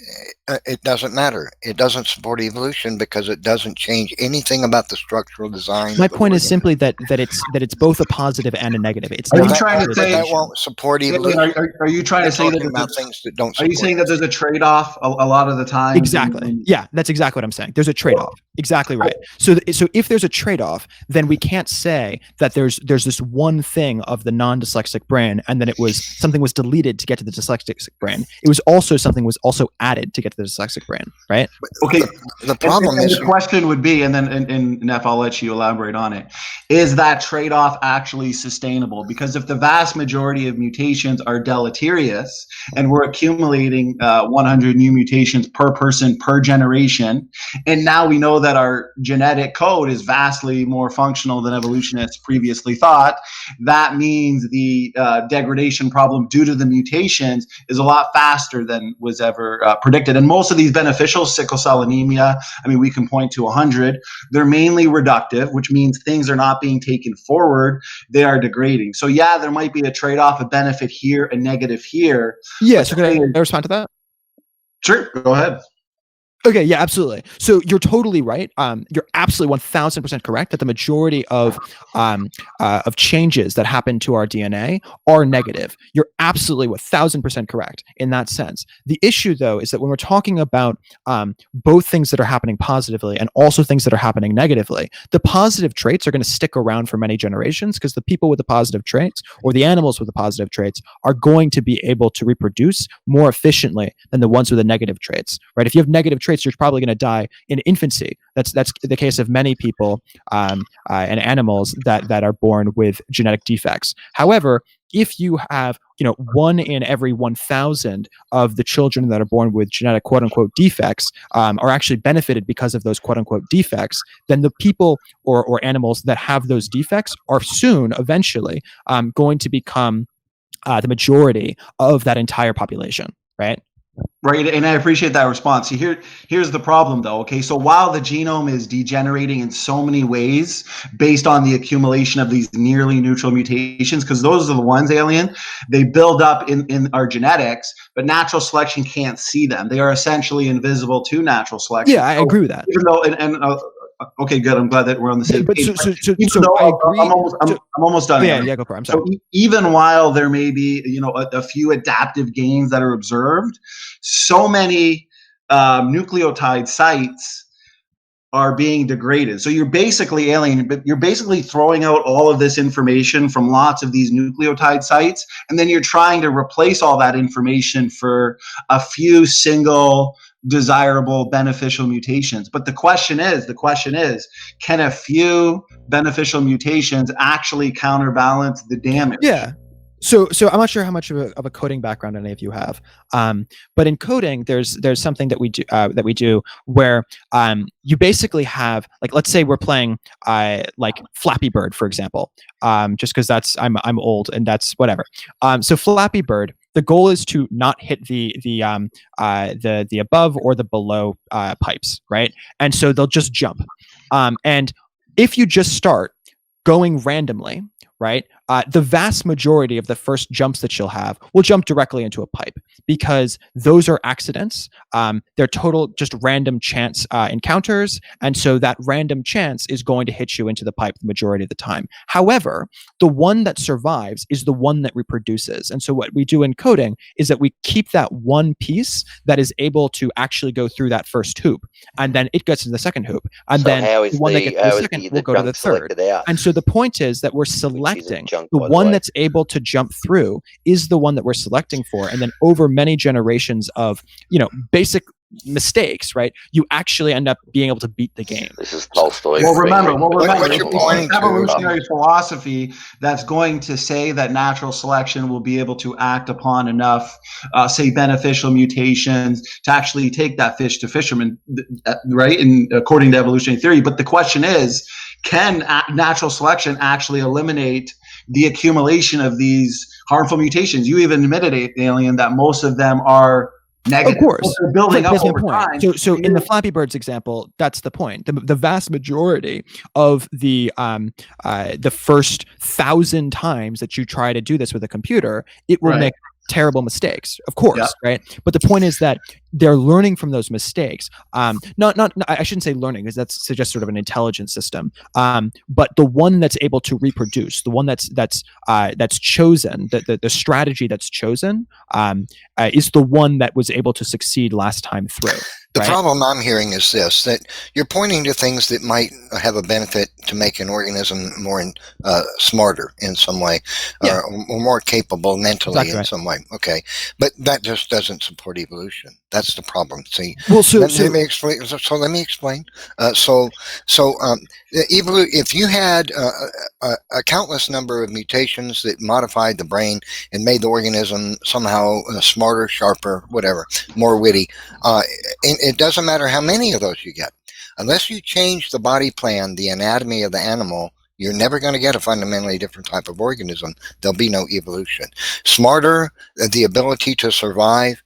S3: it doesn't matter. It doesn't support evolution because it doesn't change anything about the structural design.
S4: My point is simply that it's both a positive and a negative. It's
S1: are you trying to say
S3: that won't support evolution?
S1: Are you trying to say that
S3: about things that don't?
S1: Are you saying that there's a trade-off a lot of the time?
S4: Exactly. Yeah, that's exactly what I'm saying. There's a trade-off. Exactly right. So if there's a trade-off, then we can't say that there's this one thing of the non-dyslexic brain, and then something was deleted to get to the dyslexic brain. It was also something was also added to get to the dyslexic brain, right?
S1: Okay.
S3: The problem is
S1: the question would be, and then Neff, I'll let you elaborate on it. Is that trade-off actually sustainable? Because if the vast majority of mutations are deleterious, and we're accumulating 100 new mutations per person per generation, and now we know that our genetic code is vastly more functional than evolutionists previously thought, that means the degradation problem due to the mutations is a lot faster than was ever predicted. And most of these beneficial, sickle cell anemia, I mean, we can point to 100, they're mainly reductive, which means things are not being taken forward, they are degrading. So yeah, there might be a trade-off, a benefit here, a negative here.
S4: Yeah, so can I respond to that?
S1: Sure, go ahead.
S4: Okay, yeah, absolutely. So you're totally right. You're absolutely 1000% correct that the majority of changes that happen to our DNA are negative. You're absolutely 1000% correct in that sense. The issue, though, is that when we're talking about both things that are happening positively and also things that are happening negatively, the positive traits are going to stick around for many generations because the people with the positive traits or the animals with the positive traits are going to be able to reproduce more efficiently than the ones with the negative traits, right? If you have negative traits, you're probably going to die in infancy. That's the case of many people and animals that are born with genetic defects. However, if you have 1 in every 1,000 of the children that are born with genetic quote unquote defects are actually benefited because of those quote unquote defects, then the people or animals that have those defects are soon, eventually, going to become the majority of that entire population, right?
S1: Right, and I appreciate that response. See, here's the problem, though. Okay, so while the genome is degenerating in so many ways based on the accumulation of these nearly neutral mutations, because those are the ones, Alien, they build up in our genetics, but natural selection can't see them. They are essentially invisible to natural selection.
S4: Yeah, I agree with that.
S1: Even though, okay, good. I'm glad that we're on the same page.
S4: So I agree.
S1: I'm almost done.
S4: Yeah, go for it. I'm sorry.
S1: So even while there may be, a few adaptive gains that are observed, so many nucleotide sites are being degraded. So you're basically throwing out all of this information from lots of these nucleotide sites, and then you're trying to replace all that information for a few single desirable beneficial mutations. But the question is, can a few beneficial mutations actually counterbalance the damage?
S4: Yeah. So I'm not sure how much of a coding background any of you have, but in coding, there's something that we do where you basically have, like, let's say we're playing like Flappy Bird, for example, just because I'm old and that's whatever. So Flappy Bird, The goal is to not hit the above or the below pipes, right? And so they'll just jump. And if you just start going randomly, right, the vast majority of the first jumps that you'll have will jump directly into a pipe, because those are accidents. They're total just random chance encounters, and so that random chance is going to hit you into the pipe the majority of the time. However, the one that survives is the one that reproduces. And so what we do in coding is that we keep that one piece that is able to actually go through that first hoop, and then it gets to the second hoop, and
S5: So
S4: then
S5: how is
S4: the one that gets to the
S5: how is
S4: second will go to the third.
S5: selected out?
S4: And so the point is that we're selecting
S5: junk,
S4: the
S5: by the
S4: one
S5: way.
S4: that's able to jump through is the one that we're selecting for. And then over many generations of, basic mistakes, right, you actually end up being able to beat the game.
S5: This is Tolstoy.
S1: Well, remember,
S3: What you're pointing
S1: it's
S3: to,
S1: evolutionary philosophy that's going to say that natural selection will be able to act upon enough, say, beneficial mutations to actually take that fish to fisherman, right? And according to evolutionary theory. But the question is, can natural selection actually eliminate the accumulation of these harmful mutations? You even admitted, Alien, that most of them are negative.
S4: Of course,
S1: they're building up over time.
S4: So in the Flappy Birds example, that's the point. The vast majority of the first 1,000 times that you try to do this with a computer, it will make terrible mistakes, of course, right? But the point is that they're learning from those mistakes. Not I shouldn't say learning, because that suggests sort of an intelligent system. But the one that's able to reproduce, the one that's chosen, the strategy that's chosen, is the one that was able to succeed last time through.
S3: The problem I'm hearing is this, that you're pointing to things that might have a benefit to make an organism more smarter in some way, or more capable mentally in some way. Okay. But that just doesn't support evolution. That's the problem. See,
S4: well,
S3: let me explain. If you had a countless number of mutations that modified the brain and made the organism somehow smarter, sharper, whatever, more witty, it doesn't matter how many of those you get. Unless you change the body plan, the anatomy of the animal, you're never going to get a fundamentally different type of organism. There'll be no evolution. Smarter, the ability to survive,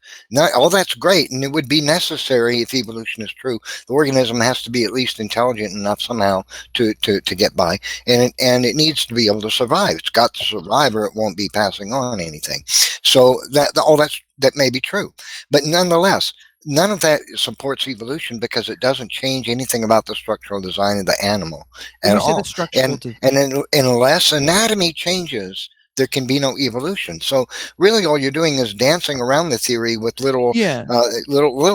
S3: all that's great, and it would be necessary if evolution is true. The organism has to be at least intelligent enough somehow to get by, and it needs to be able to survive. It's got to survive, or it won't be passing on anything. So that may be true, but nonetheless, none of that supports evolution, because it doesn't change anything about the structural design of the animal at all. And unless anatomy changes, there can be no evolution. So really all you're doing is dancing around the theory with little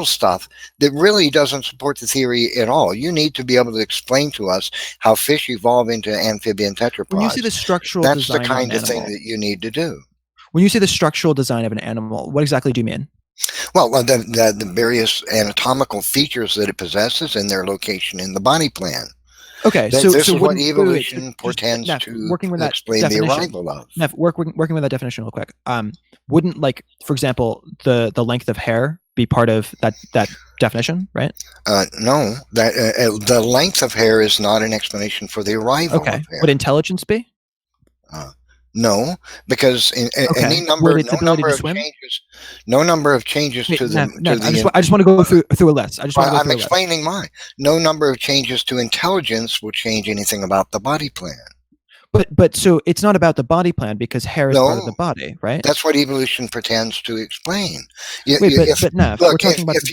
S3: stuff that really doesn't support the theory at all. You need to be able to explain to us how fish evolve into amphibian tetrapods.
S4: When you see the structural
S3: that's
S4: design
S3: the kind
S4: of
S3: of thing that you need to do.
S4: When you say the structural design of an animal, what exactly do you mean?
S3: Well, the various anatomical features that it possesses and their location in the body plan.
S4: Okay,
S3: this is what evolution portends to explain the arrival of.
S4: Neff, working with that definition real quick. Wouldn't, like, for example, the length of hair be part of that definition, right?
S3: No, the length of hair is not an explanation for the arrival of hair.
S4: Would intelligence be?
S3: No, because any number, no number of changes to the.
S4: I just want to go through a list.
S3: I'm explaining mine. No number of changes to intelligence will change anything about the body plan.
S4: But so it's not about the body plan, because hair is part of the body, right?
S3: That's what evolution pretends to explain.
S4: If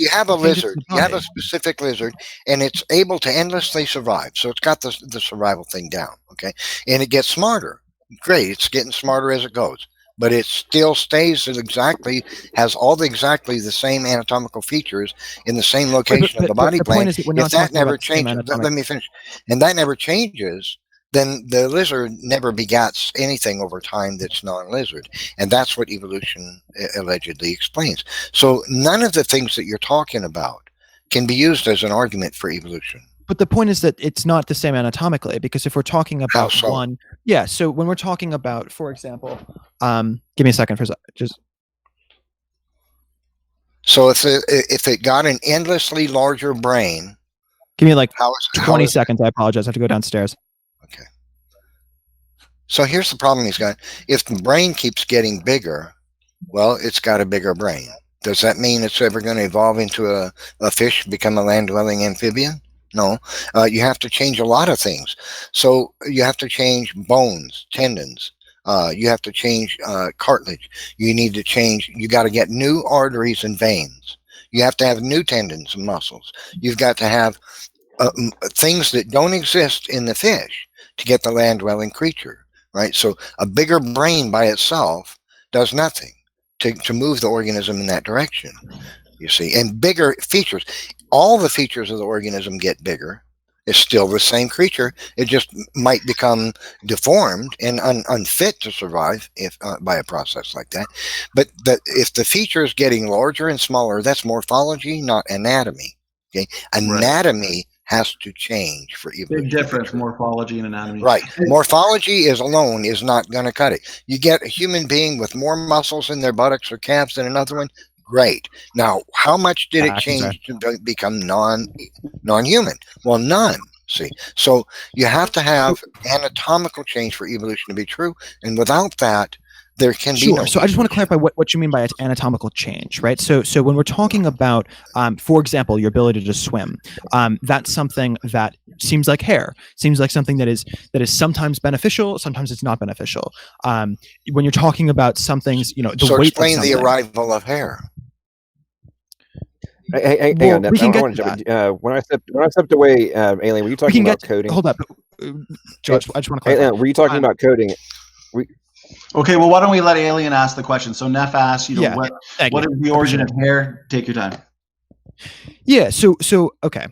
S3: you have a lizard, you have a specific lizard, and it's able to endlessly survive, so it's got the survival thing down, okay, and it gets smarter. Great, it's getting smarter as it goes, but it still stays has exactly the same anatomical features in the same location of the body plan. If that never changes, let me finish. And that never changes, then the lizard never begats anything over time that's non-lizard, and that's what evolution allegedly explains. So none of the things that you're talking about can be used as an argument for evolution.
S4: But the point is that it's not the same anatomically, because if we're talking about so when we're talking about, for example, give me a second
S3: So if it got an endlessly larger brain,
S4: give me like 20 seconds. I apologize. I have to go downstairs.
S3: Okay. So here's the problem he's got. If the brain keeps getting bigger, Well, it's got a bigger brain. Does that mean it's ever going to evolve into a fish, become a land-dwelling amphibian? No. You have to change a lot of things. So you have to change bones, tendons. You have to change cartilage. You need to change, you got to get new arteries and veins. You have to have new tendons and muscles. You've got to have things that don't exist in the fish to get the land-dwelling creature, right? So a bigger brain by itself does nothing to move the organism in that direction, you see. And bigger features, all the features of the organism get bigger. It's still the same creature. It just might become deformed and unfit to survive if by a process like that. But if the feature is getting larger and smaller, that's morphology, not anatomy. Okay, anatomy has to change for evolution.
S1: Big difference, morphology and anatomy.
S3: Right. Morphology alone is not going to cut it. You get a human being with more muscles in their buttocks or calves than another one. Great. Now, how much did it change to become non-human? Well, none. See, so you have to have anatomical change for evolution to be true, and without that, there can be no.
S4: So I just want to clarify what you mean by anatomical change, right? So when we're talking about, for example, your ability to swim, that's something that seems like hair, seems like something that is sometimes beneficial, sometimes it's not beneficial. When you're talking about something, you know, the
S3: so
S4: weight.
S3: Explain the arrival of hair.
S2: Hang on. When I stepped away, Alien, were you talking about coding?
S4: Hold up, George. I just want to clarify.
S2: Were you talking about coding?
S1: Okay, well, why don't we let Alien ask the question? So Neff asked, what is the origin of hair? Take your time.
S4: Yeah, so okay.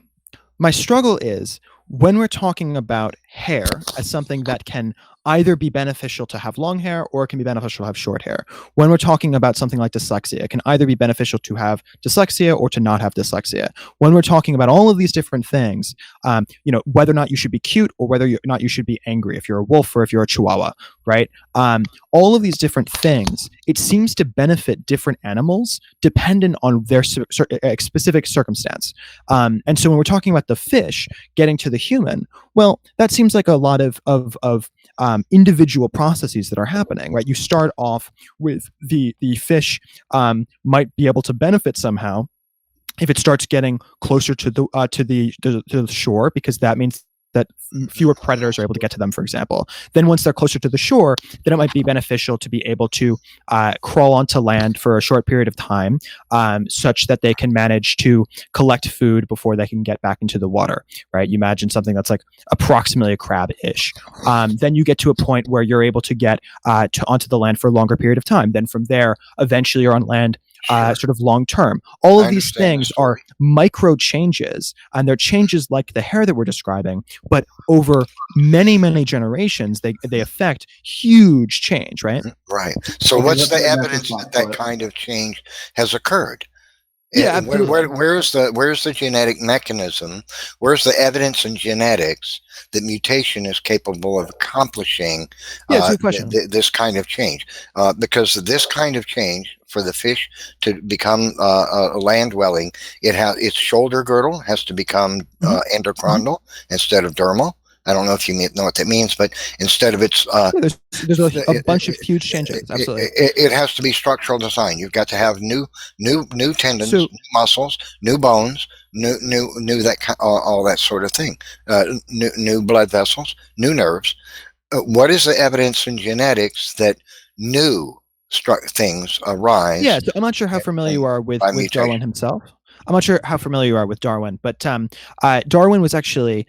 S4: My struggle is when we're talking about hair as something that can either be beneficial to have long hair or it can be beneficial to have short hair. When we're talking about something like dyslexia, it can either be beneficial to have dyslexia or to not have dyslexia. When we're talking about all of these different things, whether or not you should be cute or whether or not you should be angry, if you're a wolf or if you're a chihuahua, right? All of these different things, it seems to benefit different animals dependent on their specific circumstance. And so when we're talking about the fish getting to the human, well, that seems like a lot of individual processes that are happening, right? You start off with the fish might be able to benefit somehow if it starts getting closer to the shore, because that means that fewer predators are able to get to them, for example. Then once they're closer to the shore, then it might be beneficial to be able to crawl onto land for a short period of time, such that they can manage to collect food before they can get back into the water, right? You imagine something that's like approximately a crab-ish. Then you get to a point where you're able to get onto the land for a longer period of time. Then from there, eventually you're on land sort of long term. All of these things are micro changes, and they're changes like the hair that we're describing, but over many, many generations, they affect huge change, right?
S3: Right. So what's the evidence that kind of change has occurred?
S4: Yeah,
S3: where's the genetic mechanism? Where's the evidence in genetics that mutation is capable of accomplishing this kind of change? Because this kind of change for the fish to become a land dwelling, its shoulder girdle has to become endochondral instead of dermal. I don't know if you know what that means, but instead of its
S4: there's a bunch of huge changes. Absolutely,
S3: it has to be structural design. You've got to have new tendons, new muscles, new bones, new all that sort of thing. New blood vessels, new nerves. What is the evidence in genetics that new things arise?
S4: Yeah, so I'm not sure how familiar you are with Darwin himself. I'm not sure how familiar you are with Darwin, but Darwin was actually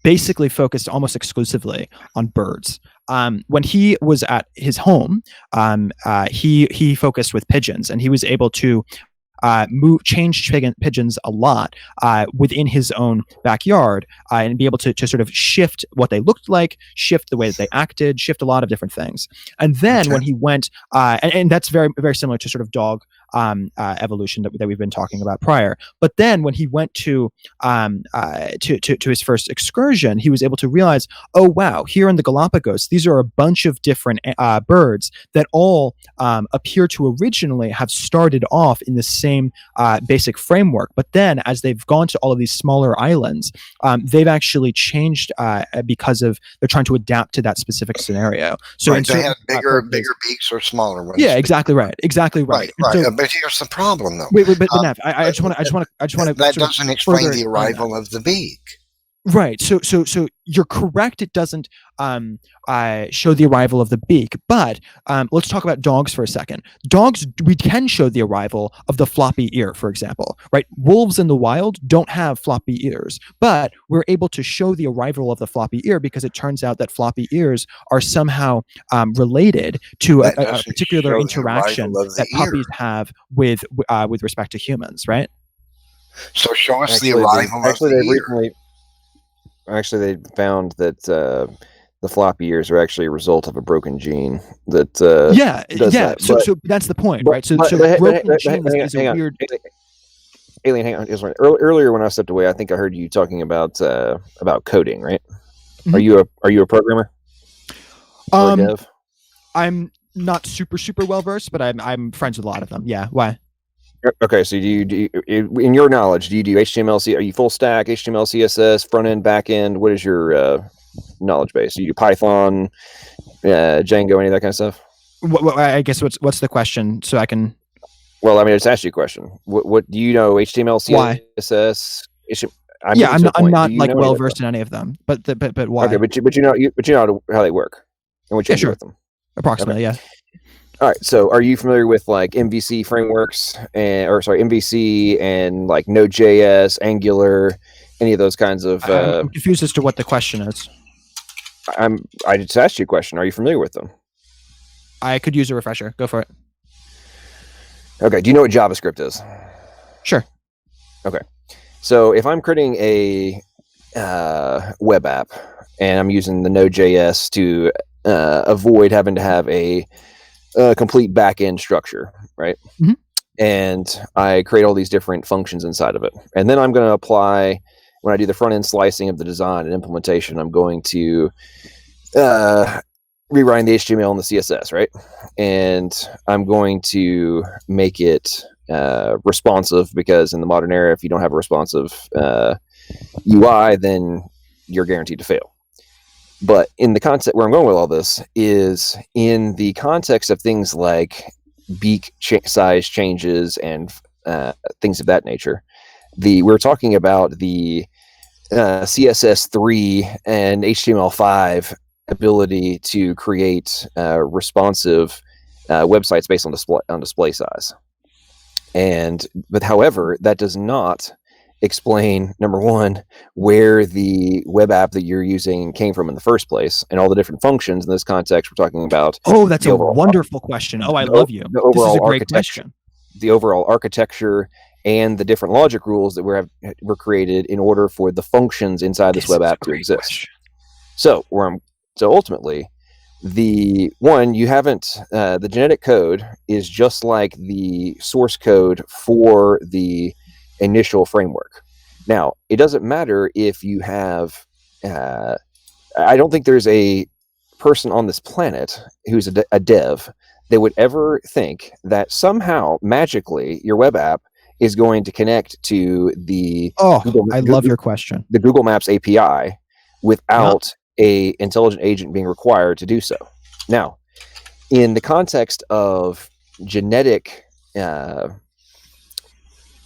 S4: basically focused almost exclusively on birds. When he was at his home, he focused with pigeons, and he was able to change pigeons a lot within his own backyard, and be able to sort of shift what they looked like, shift the way that they acted, shift a lot of different things. And then when he went, and that's very, very similar to sort of dog evolution that we've been talking about prior. But then when he went to his first excursion, he was able to realize, oh wow, here in the Galapagos, these are a bunch of different birds that all appear to originally have started off in the same basic framework. But then as they've gone to all of these smaller islands, they've actually changed because of they're trying to adapt to that specific scenario. So
S3: right, they have bigger beaks or smaller ones.
S4: Yeah, exactly right. Right.
S3: So, but here's the problem, though.
S4: Wait, but Nev, I just want to.
S3: That doesn't explain the arrival of the beak.
S4: Right. So you're correct. It doesn't show the arrival of the beak. But let's talk about dogs for a second. Dogs, we can show the arrival of the floppy ear, for example. Right. Wolves in the wild don't have floppy ears, but we're able to show the arrival of the floppy ear because it turns out that floppy ears are somehow related to a particular interaction that puppies have with respect to humans. Right.
S3: So show us the arrival of the ear.
S2: Actually, they found that the floppy ears are actually a result of a broken gene. That That.
S4: So that's the point, right? So broken gene is a weird.
S2: Alien, hang on. Earlier, when I stepped away, I think I heard you talking about coding, right? Mm-hmm. Are you a programmer? Or a dev?
S4: I'm not super well versed, but I'm friends with a lot of them. Yeah. Why?
S2: Okay, so do you in your knowledge, do you do HTML? Are you full stack, HTML, CSS, front end, back end? What is your knowledge base? Do you do Python, Django, any of that kind of stuff?
S4: I guess what's the question, so I can.
S2: Well, I mean, it's asked you a question. What do you know? HTML, CSS?
S4: I'm not like well versed in any of them, but why?
S2: Okay, but you know how they work and what you do with them.
S4: Approximately,
S2: okay. Yeah. All right. So, are you familiar with like MVC frameworks MVC and like Node.js, Angular, any of those kinds of?
S4: I'm confused as to what the question is.
S2: I just asked you a question. Are you familiar with them?
S4: I could use a refresher. Go for it.
S2: Okay. Do you know what JavaScript is?
S4: Sure.
S2: Okay. So, if I'm creating a web app and I'm using the Node.js to avoid having to have a complete back-end structure, right?
S4: Mm-hmm.
S2: And I create all these different functions inside of it. And then I'm going to apply, when I do the front-end slicing of the design and implementation, I'm going to rewrite the HTML and the CSS, right? And I'm going to make it responsive, because in the modern era, if you don't have a responsive UI, then you're guaranteed to fail. But in the concept where I'm going with all this is in the context of things like beak size changes and things of that nature. We're talking about the CSS3 and HTML5 ability to create responsive websites based on display size. But however, that does not explain, number one, where the web app that you're using came from in the first place, and all the different functions. In this context, we're talking about.
S4: Oh, that's a wonderful question. Oh, I love you. This is a great question.
S2: The overall architecture and the different logic rules that were created in order for the functions inside this web app to exist. So ultimately, you haven't the genetic code is just like the source code for the initial framework. Now, it doesn't matter if you have I don't think there's a person on this planet who's a dev that would ever think that somehow magically your web app is going to connect to the
S4: love your question,
S2: the Google Maps API without a intelligent agent being required to do so. Now, in the context of genetic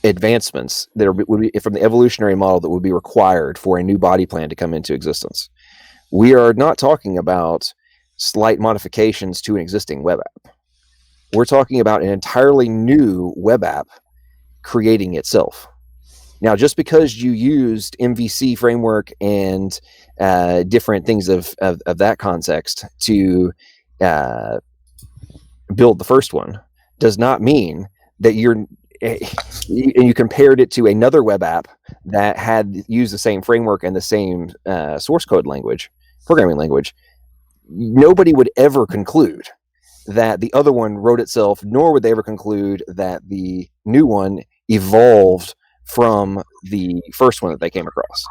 S2: advancements that would be from the evolutionary model that would be required for a new body plan to come into existence, we are not talking about slight modifications to an existing web app. We're talking about an entirely new web app creating itself. Now, just because you used MVC framework and different things of that context to build the first one does not mean that you compared it to another web app that had used the same framework and the same source code language, programming language. Nobody would ever conclude that the other one wrote itself, nor would they ever conclude that the new one evolved from the first one that they came across.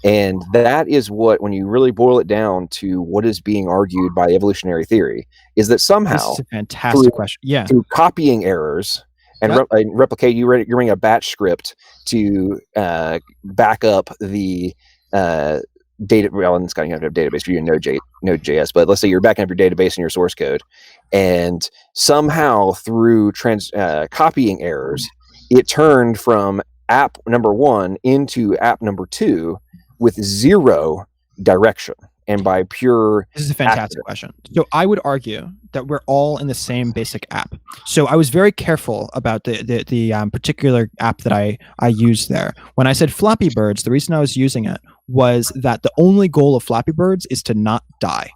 S2: And that is what, when you really boil it down to what is being argued by evolutionary theory, is that somehow,
S4: this is a fantastic question. Yeah,
S2: through copying errors and replicate, you're running a batch script to back up the data. Well, in this kind of database, you're using Node.js, but let's say you're backing up your database and your source code, and somehow through copying errors, it turned from app number 1 into app number 2 with 0 direction, and by pure.
S4: This is a fantastic question. So I would argue that we're all in the same basic app. So I was very careful about the particular app that I used there. When I said Flappy Birds, the reason I was using it was that the only goal of Flappy Birds is to not die.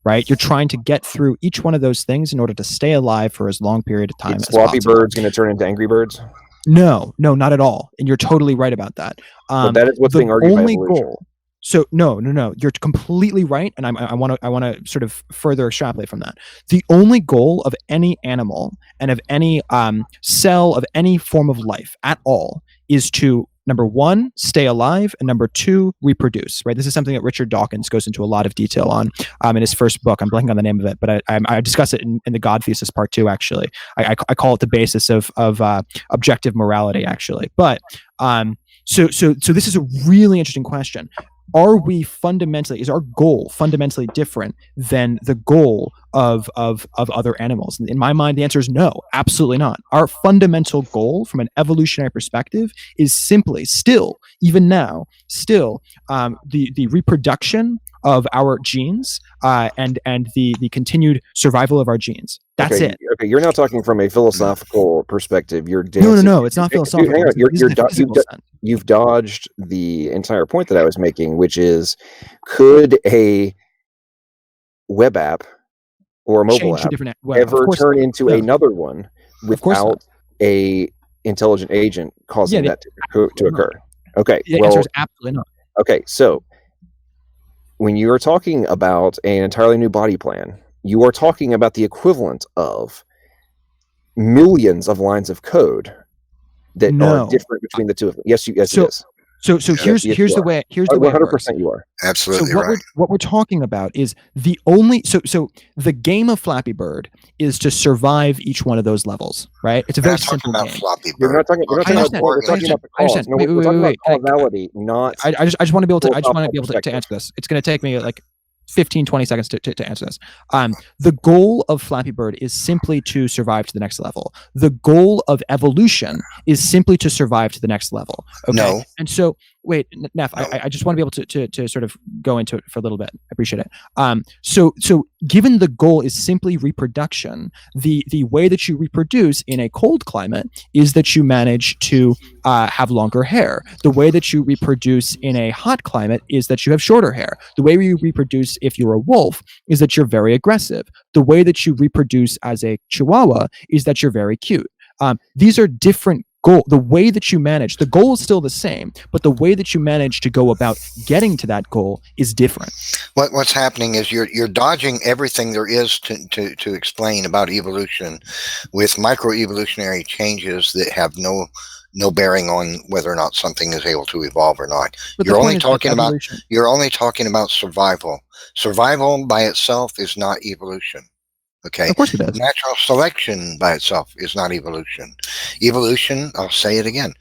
S4: Right? You're trying to get through each one of those things in order to stay alive for as long period of time as possible.
S2: Flappy Birds going to turn into Angry Birds?
S4: No, not at all. And you're totally right about that.
S2: But that is what's being argued by evolution.
S4: Goal. So no. You're completely right, and I want to sort of further extrapolate from that. The only goal of any animal and of any cell of any form of life at all is to, number 1, stay alive, and number 2, reproduce. Right. This is something that Richard Dawkins goes into a lot of detail on in his first book. I'm blanking on the name of it, but I discuss it in the God Thesis Part 2. Actually, I call it the basis of objective morality. Actually, but so this is a really interesting question. Is our goal fundamentally different than the goal of other animals? In my mind, the answer is no, absolutely not. Our fundamental goal from an evolutionary perspective is simply even now, the reproduction of our genes and the continued survival of our genes. That's it.
S2: Okay, you're now talking from a philosophical perspective.
S4: No, it's not philosophical.
S2: You've dodged the entire point that I was making, which is, could a web app or a mobile app ever turn into another one without a intelligent agent causing that to occur? Okay,
S4: the answer is absolutely not.
S2: Okay, so when you are talking about an entirely new body plan, you are talking about the equivalent of millions of lines of code that are different between the two of them. Yes, it is.
S4: So here's the way. Here's the way.
S2: 100% you are
S3: absolutely
S4: so
S3: right.
S4: What we're talking about is the only. So the game of Flappy Bird is to survive each one of those levels, right? It's a very simple game.
S3: Flappy Bird.
S2: We're not talking about the cause. No, we're talking about causality, not.
S4: I just want to be able to. I just want to be able to answer this. It's going to take me like 15-20 seconds to answer this. The goal of Flappy Bird is simply to survive to the next level. The goal of evolution is simply to survive to the next level. Okay?
S3: No.
S4: And so, wait, Neff, no. I just want to be able to sort of go into it for a little bit. I appreciate it. So given the goal is simply reproduction, the way that you reproduce in a cold climate is that you manage to have longer hair. The way that you reproduce in a hot climate is that you have shorter hair. The way you reproduce if you're a wolf is that you're very aggressive. The way that you reproduce as a chihuahua is that you're very cute. These are different goals. The way that you manage, the goal is still the same, but the way that you manage to go about getting to that goal is different.
S3: What's happening is you're dodging everything there is to explain about evolution with microevolutionary changes that have no bearing on whether or not something is able to evolve or not. You're only talking about survival. Survival by itself is not evolution. Okay.
S4: Of course it is.
S3: Natural selection by itself is not evolution. Evolution, I'll say it again,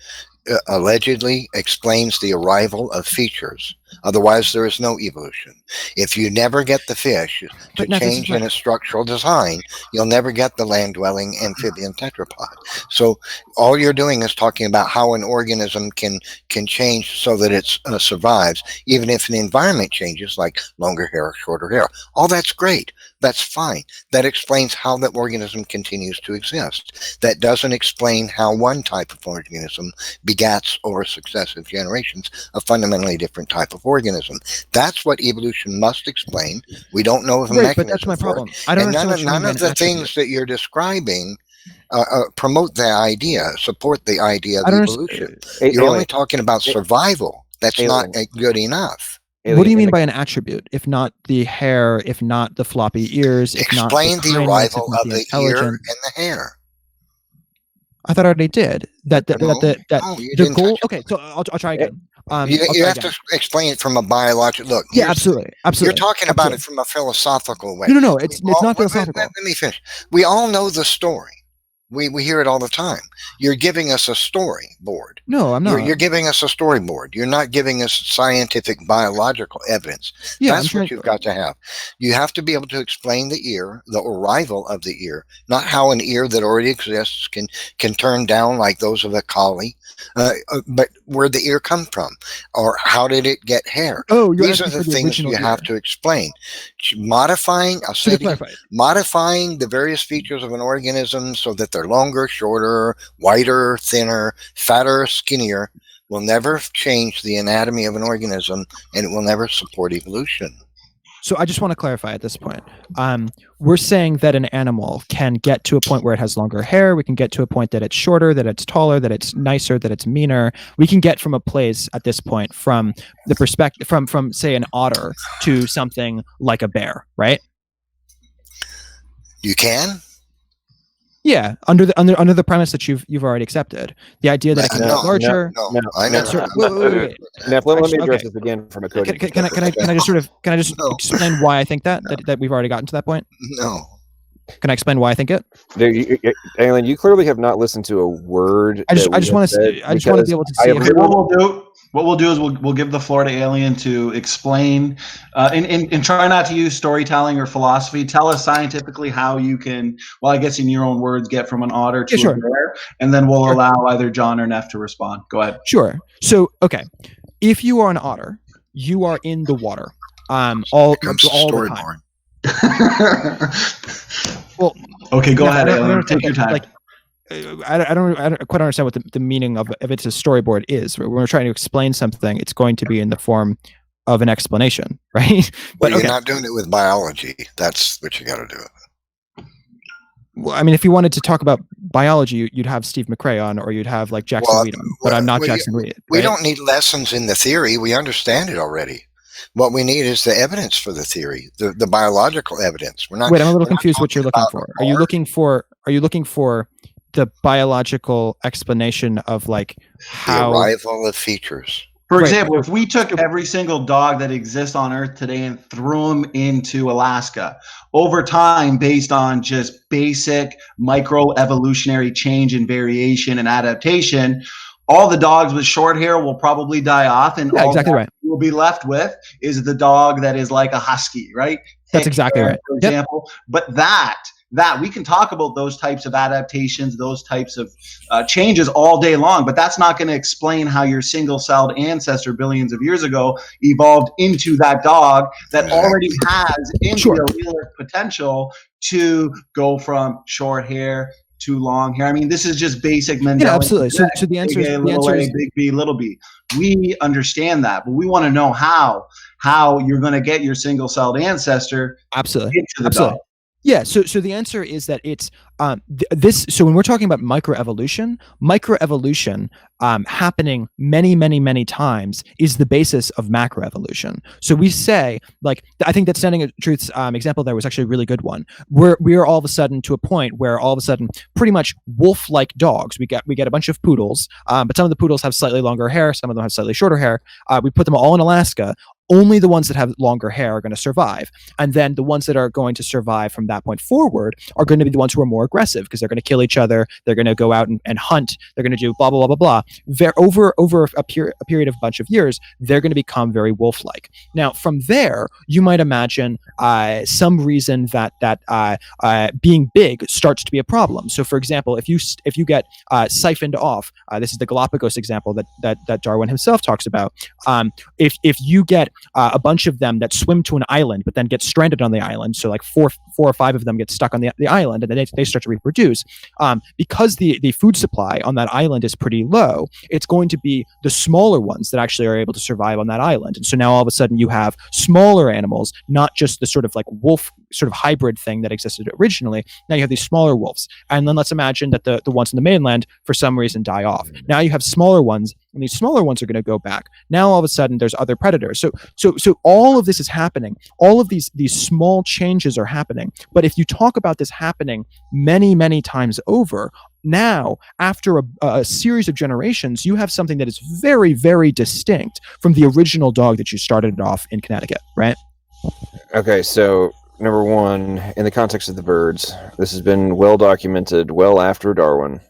S3: allegedly explains the arrival of features. Otherwise, there is no evolution. If you never get the fish to change in its structural design, you'll never get the land-dwelling amphibian tetrapod. So all you're doing is talking about how an organism can change so that it survives, even if an environment changes, like longer hair or shorter hair. All that's great. That's fine. That explains how the organism continues to exist. That doesn't explain how one type of organism begats over successive generations a fundamentally different type of organism. That's what evolution must explain. We don't know of a mechanism.
S4: But that's my problem.
S3: I don't understand none of the things that you're describing promote the idea, support the idea of evolution. You're only talking about survival. That's not good enough.
S4: What do you mean by an attribute? If not the hair, if not the floppy ears, if
S3: explain
S4: not
S3: the arrival of the ear and the hair.
S4: I thought I already did. The goal. Okay, so I'll try again.
S3: You have to explain it from a biological look.
S4: Yeah, absolutely.
S3: You're talking about it from a philosophical way.
S4: No. It's not philosophical.
S3: Let me finish. We all know the story. We hear it all the time. You're giving us a storyboard.
S4: No, I'm not.
S3: You're giving us a storyboard. You're not giving us scientific biological evidence.
S4: Yeah,
S3: that's what you've got to have. You have to be able to explain the ear, the arrival of the ear, not how an ear that already exists can turn down like those of a collie, but where the ear come from, or how did it get hair?
S4: Oh,
S3: these are the things you have to explain. Modifying the various features of an organism so that they're longer, shorter, whiter, thinner, fatter, skinnier will never change the anatomy of an organism, and it will never support evolution.
S4: So I just want to clarify at this point. We're saying that an animal can get to a point where it has longer hair. We can get to a point that it's shorter, that it's taller, that it's nicer, that it's meaner. We can get from a place at this point from the perspective from say an otter to something like a bear, right?
S3: You can?
S4: Yeah, under the premise that you've already accepted, the idea that it can get larger.
S3: No, I know.
S4: Wait.
S2: Let me address this again from a coding.
S4: Can I just explain why I think that we've already gotten to that point?
S3: No.
S4: Can I explain why I think it?
S2: Alan, you clearly have not listened to a word.
S4: I just want to be able to see.
S1: What we'll do is we'll give the floor to Alien to explain and try not to use storytelling or philosophy. Tell us scientifically how you can, well, I guess in your own words, get from an otter to a bear, and then we'll allow either John or Neff to respond. Go ahead.
S4: Sure. So, okay, if you are an otter, you are in the water all the time. Well,
S1: okay, go ahead, Alien. Take your time.
S4: I don't quite understand what the meaning of if it's a storyboard is. When we're trying to explain something, it's going to be in the form of an explanation, right?
S3: But you're not doing it with biology. That's what you got to do.
S4: Well, I mean, if you wanted to talk about biology, you'd have Steve McRae on, or you'd have like Jackson Reed on. But I'm not Jackson Reed. Right?
S3: We don't need lessons in the theory. We understand it already. What we need is the evidence for the theory, the biological evidence. We're not.
S4: Wait, I'm a little confused. What you're looking for? Are you looking for the biological explanation of like how
S3: the arrival of features?
S1: For example, if we took every single dog that exists on Earth today and threw them into Alaska, over time, based on just basic microevolutionary change and variation and adaptation, all the dogs with short hair will probably die off, and all
S4: exactly right.
S1: we'll be left with is the dog that is like a husky, right?
S4: That's exactly right.
S1: For example, but that we can talk about those types of adaptations, those types of changes all day long, but that's not going to explain how your single-celled ancestor billions of years ago evolved into that dog that already has allelic potential to go from short hair to long hair. I mean, this is just basic mentality.
S4: Yeah, absolutely. So the answer is
S1: big B, little b. We understand that, but we want to know how you're going to get your single-celled ancestor into the dog.
S4: Yeah, so the answer is that it's this. So when we're talking about microevolution happening many times is the basis of macroevolution. So we say, like, I think that Standing at Truth's example there was actually a really good one. We are all of a sudden to a point where all of a sudden pretty much wolf-like dogs. We get a bunch of poodles, but some of the poodles have slightly longer hair, some of them have slightly shorter hair. We put them all in Alaska. Only the ones that have longer hair are going to survive. And then the ones that are going to survive from that point forward are going to be the ones who are more aggressive because they're going to kill each other. They're going to go out and hunt. They're going to do blah, blah, blah, blah, blah. Over a period of a bunch of years, they're going to become very wolf-like. Now, from there, you might imagine some reason that being big starts to be a problem. So, for example, if you get siphoned off, this is the Galapagos example that Darwin himself talks about. If you get a bunch of them that swim to an island, but then get stranded on the island. So like four or five of them get stuck on the island, and then they start to reproduce. Because the food supply on that island is pretty low, it's going to be the smaller ones that actually are able to survive on that island. And so now all of a sudden you have smaller animals, not just the sort of like wolf sort of hybrid thing that existed originally. Now you have these smaller wolves. And then let's imagine that the ones in the mainland for some reason die off. Now you have smaller ones and these smaller ones are going to go back. Now all of a sudden there's other predators. So all of this is happening. All of these small changes are happening. But if you talk about this happening many times over, now after a series of generations, you have something that is very distinct from the original dog that you started off in Connecticut, right?
S2: Okay, so number one, in the context of the birds, this has been well documented well after Darwin,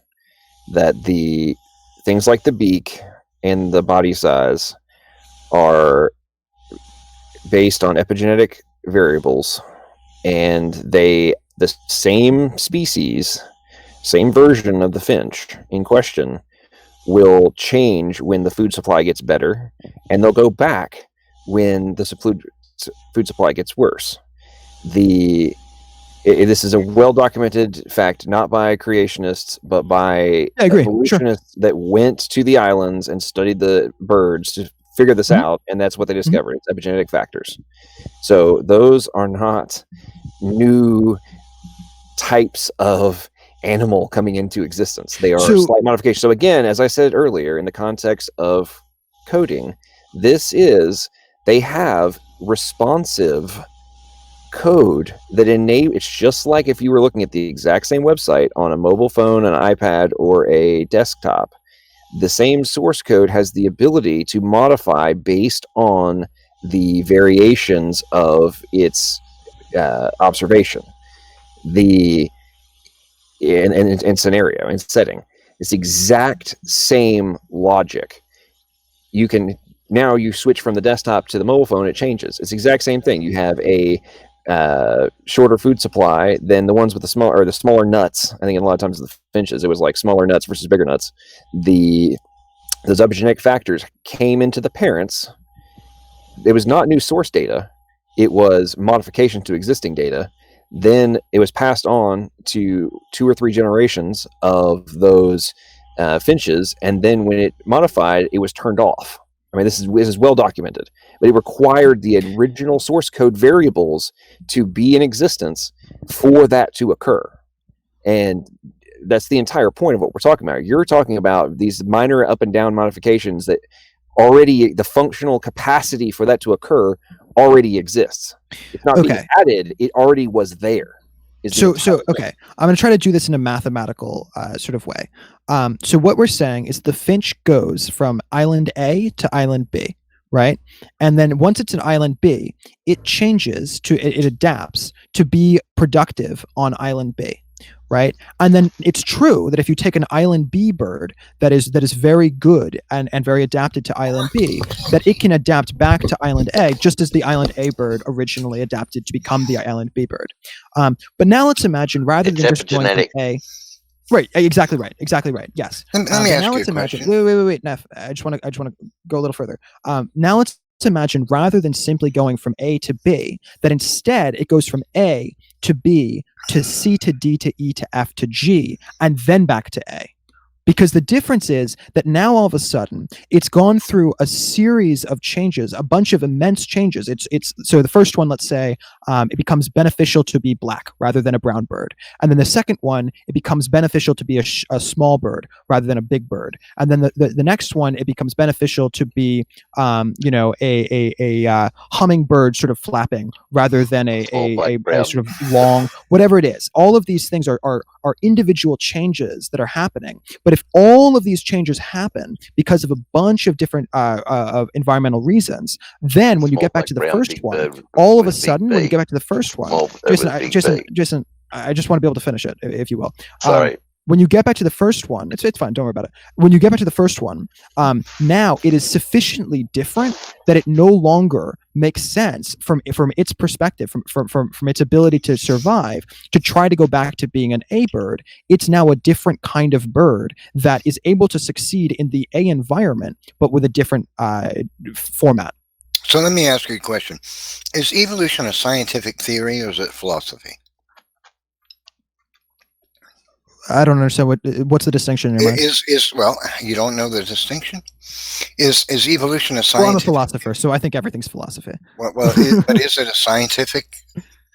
S2: that the things like the beak and the body size are based on epigenetic variables, and the same species, same version of the finch in question, will change when the food supply gets better, and they'll go back when the food supply gets worse. This is a well-documented fact, not by creationists, but by evolutionists that went to the islands and studied the birds to figure this out, and that's what they discovered. It's epigenetic factors. So those are not new types of animal coming into existence. They are slight modifications. So again, as I said earlier, in the context of coding, they have responsive code that it's just like if you were looking at the exact same website on a mobile phone, an iPad, or a desktop. The same source code has the ability to modify based on the variations of its observation, and scenario and setting. It's the exact same logic. Now you switch from the desktop to the mobile phone, it changes. It's the exact same thing. You have a shorter food supply than the ones with the smaller nuts. I think a lot of times the finches, it was like smaller nuts versus bigger nuts. Those epigenetic factors came into the parents. It was not new source data. It was modification to existing data. Then it was passed on to 2 or 3 generations of those finches, and then when it modified, it was turned off. I mean, this is well documented, but it required the original source code variables to be in existence for that to occur. And that's the entire point of what we're talking about. You're talking about these minor up and down modifications that already, the functional capacity for that to occur already exists. It's not being added, it already was there.
S4: So okay, I'm going to try to do this in a mathematical sort of way. So what we're saying is the finch goes from island A to island B, right? And then once it's in island B, it adapts to be productive on island B, right? And then it's true that if you take an island B bird that is very good and very adapted to island B, that it can adapt back to island A, just as the island A bird originally adapted to become the island B bird. But now let's imagine, rather than just going from A, right? Exactly right. Yes.
S3: Let me ask you a question.
S4: Wait, Neff. I just want to go a little further. Now let's imagine, rather than simply going from A to B, that instead it goes from A to B to C to D to E to F to G, and then back to A. Because the difference is that now all of a sudden it's gone through a series of changes, a bunch of immense changes. So the first one, let's say, it becomes beneficial to be black rather than a brown bird, and then the second one, it becomes beneficial to be a small bird rather than a big bird, and then the next one, it becomes beneficial to be a hummingbird sort of flapping rather than a sort of long, whatever it is. All of these things are individual changes that are happening, but if all of these changes happen because of a bunch of different of environmental reasons, then when you get back to the first one, all of a sudden, when you get back to the first one, Jason, I just want to be able to finish it, if you will.
S5: Sorry.
S4: When you get back to the first one, it's fine. Don't worry about it. When you get back to the first one, now it is sufficiently different that it no longer makes sense from its perspective, from its ability to survive, to try to go back to being an A bird. It's now a different kind of bird that is able to succeed in the A environment, but with a different format.
S3: So let me ask you a question. Is evolution a scientific theory, or is it philosophy?
S4: I don't understand what's the distinction in your mind?
S3: Well, you don't know the distinction? Is evolution a scientific?
S4: Well, I'm a philosopher, so I think everything's philosophy.
S3: But is it a scientific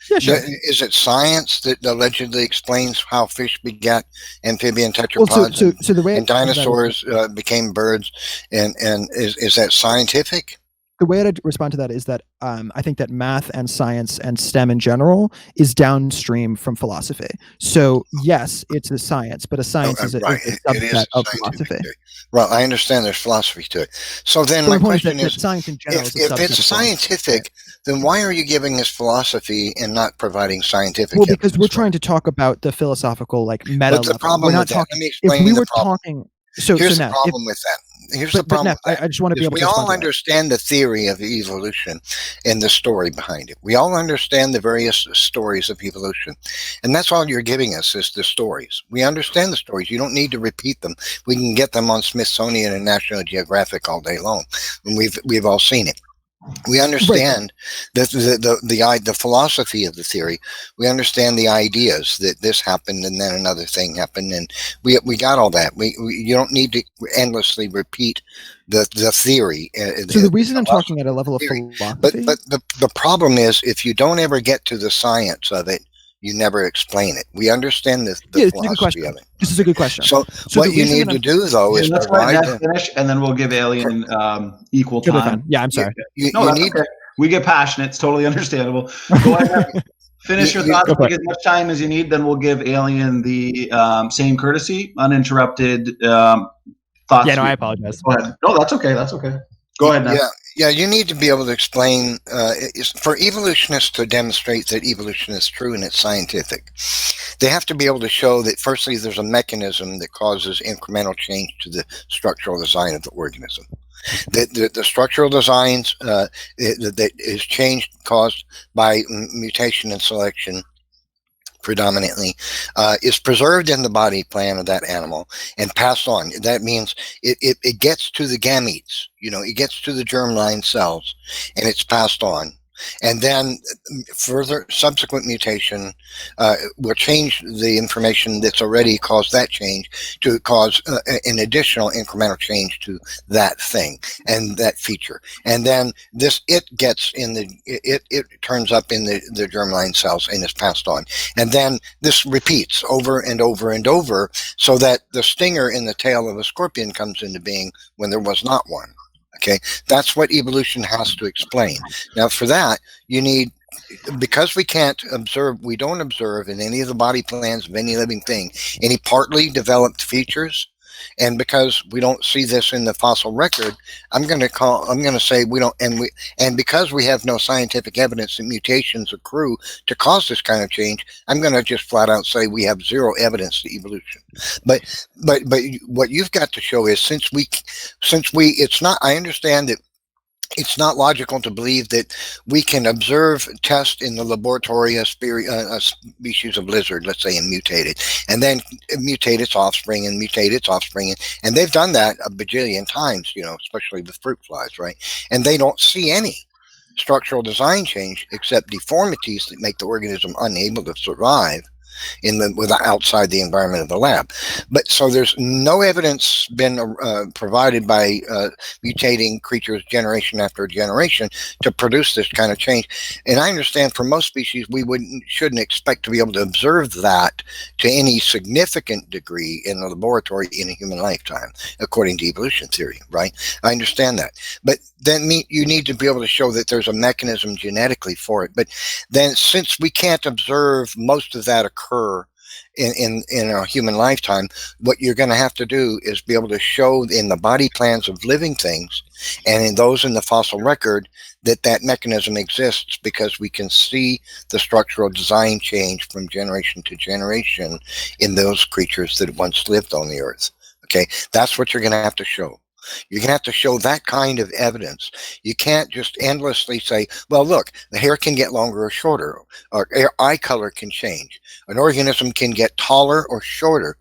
S4: Yeah, sure.
S3: Is it science that allegedly explains how fish begat amphibian tetrapods
S4: so the way
S3: and dinosaurs became birds? And is that scientific?
S4: The way I'd respond to that is that I think that math and science and STEM in general is downstream from philosophy. So yes, it's a science, but a science is a subset of philosophy.
S3: Well, I understand there's philosophy to it. So then my question is,
S4: science in general
S3: if it's scientific, then why are you giving us philosophy and not providing scientific evidence?
S4: Because we're trying to talk about the philosophical, like, meta
S3: What's the
S4: level.
S3: problem with that? Let me explain the problem. Here's the problem with that. Here's the problem.
S4: I just want to be able to.
S3: We all understand the theory of evolution and the story behind it. We all understand the various stories of evolution, and that's all you're giving us is the stories. We understand the stories. You don't need to repeat them. We can get them on Smithsonian and National Geographic all day long, and we've all seen it. We understand the philosophy of the theory. We understand the ideas that this happened and then another thing happened, and we got all that. You don't need to endlessly repeat the theory.
S4: So the reason I'm talking at a level of philosophy,
S3: but the problem is if you don't ever get to the science of it, you never explain it. We understand the philosophy of it.
S4: This is a good question.
S3: So what you need to do, though, is provide.
S1: Finish, and then we'll give Alien equal time.
S4: Yeah, I'm sorry.
S1: We get passionate. It's totally understandable. Go ahead. Finish your thoughts. Take as much time as you need. Then we'll give Alien the same courtesy, uninterrupted thoughts.
S4: Yeah, no, I apologize.
S1: Go ahead. No, that's okay. That's okay. Go ahead now.
S3: Yeah, you need to be able to explain, for evolutionists to demonstrate that evolution is true and it's scientific, they have to be able to show that, firstly, there's a mechanism that causes incremental change to the structural design of the organism. That the structural designs that is changed, caused by mutation and selection, predominantly, is preserved in the body plan of that animal and passed on. That means it gets to the gametes, it gets to the germline cells, and it's passed on. And then further subsequent mutation will change the information that's already caused that change to cause an additional incremental change to that thing and that feature. And then it turns up in the germline cells and is passed on. And then this repeats over and over and over, so that the stinger in the tail of a scorpion comes into being when there was not one. Okay, that's what evolution has to explain. Now, for that, you need, because we don't observe in any of the body plans of any living thing any partly developed features, and because we don't see this in the fossil record, I'm going to say we don't, and because we have no scientific evidence that mutations accrue to cause this kind of change, I'm going to just flat out say we have zero evidence to evolution. But what you've got to show is it's not, I understand that it's not logical to believe that we can test in the laboratory a species of lizard, let's say, and mutate it, and then mutate its offspring and mutate its offspring. And they've done that a bajillion times, especially with fruit flies, right? And they don't see any structural design change except deformities that make the organism unable to survive outside the environment of the lab. But so there's no evidence been provided by mutating creatures generation after generation to produce this kind of change. And I understand for most species we shouldn't expect to be able to observe that to any significant degree in the laboratory in a human lifetime, according to evolution theory, right? I understand that. But then you need to be able to show that there's a mechanism genetically for it. But then, since we can't observe most of that occur in a human lifetime, what you're going to have to do is be able to show in the body plans of living things and in those in the fossil record that mechanism exists, because we can see the structural design change from generation to generation in those creatures that once lived on the earth. Okay, that's what you're going to have to show. You're going to have to show that kind of evidence. You can't just endlessly say, well, look, the hair can get longer or shorter, or eye color can change. An organism can get taller or shorter.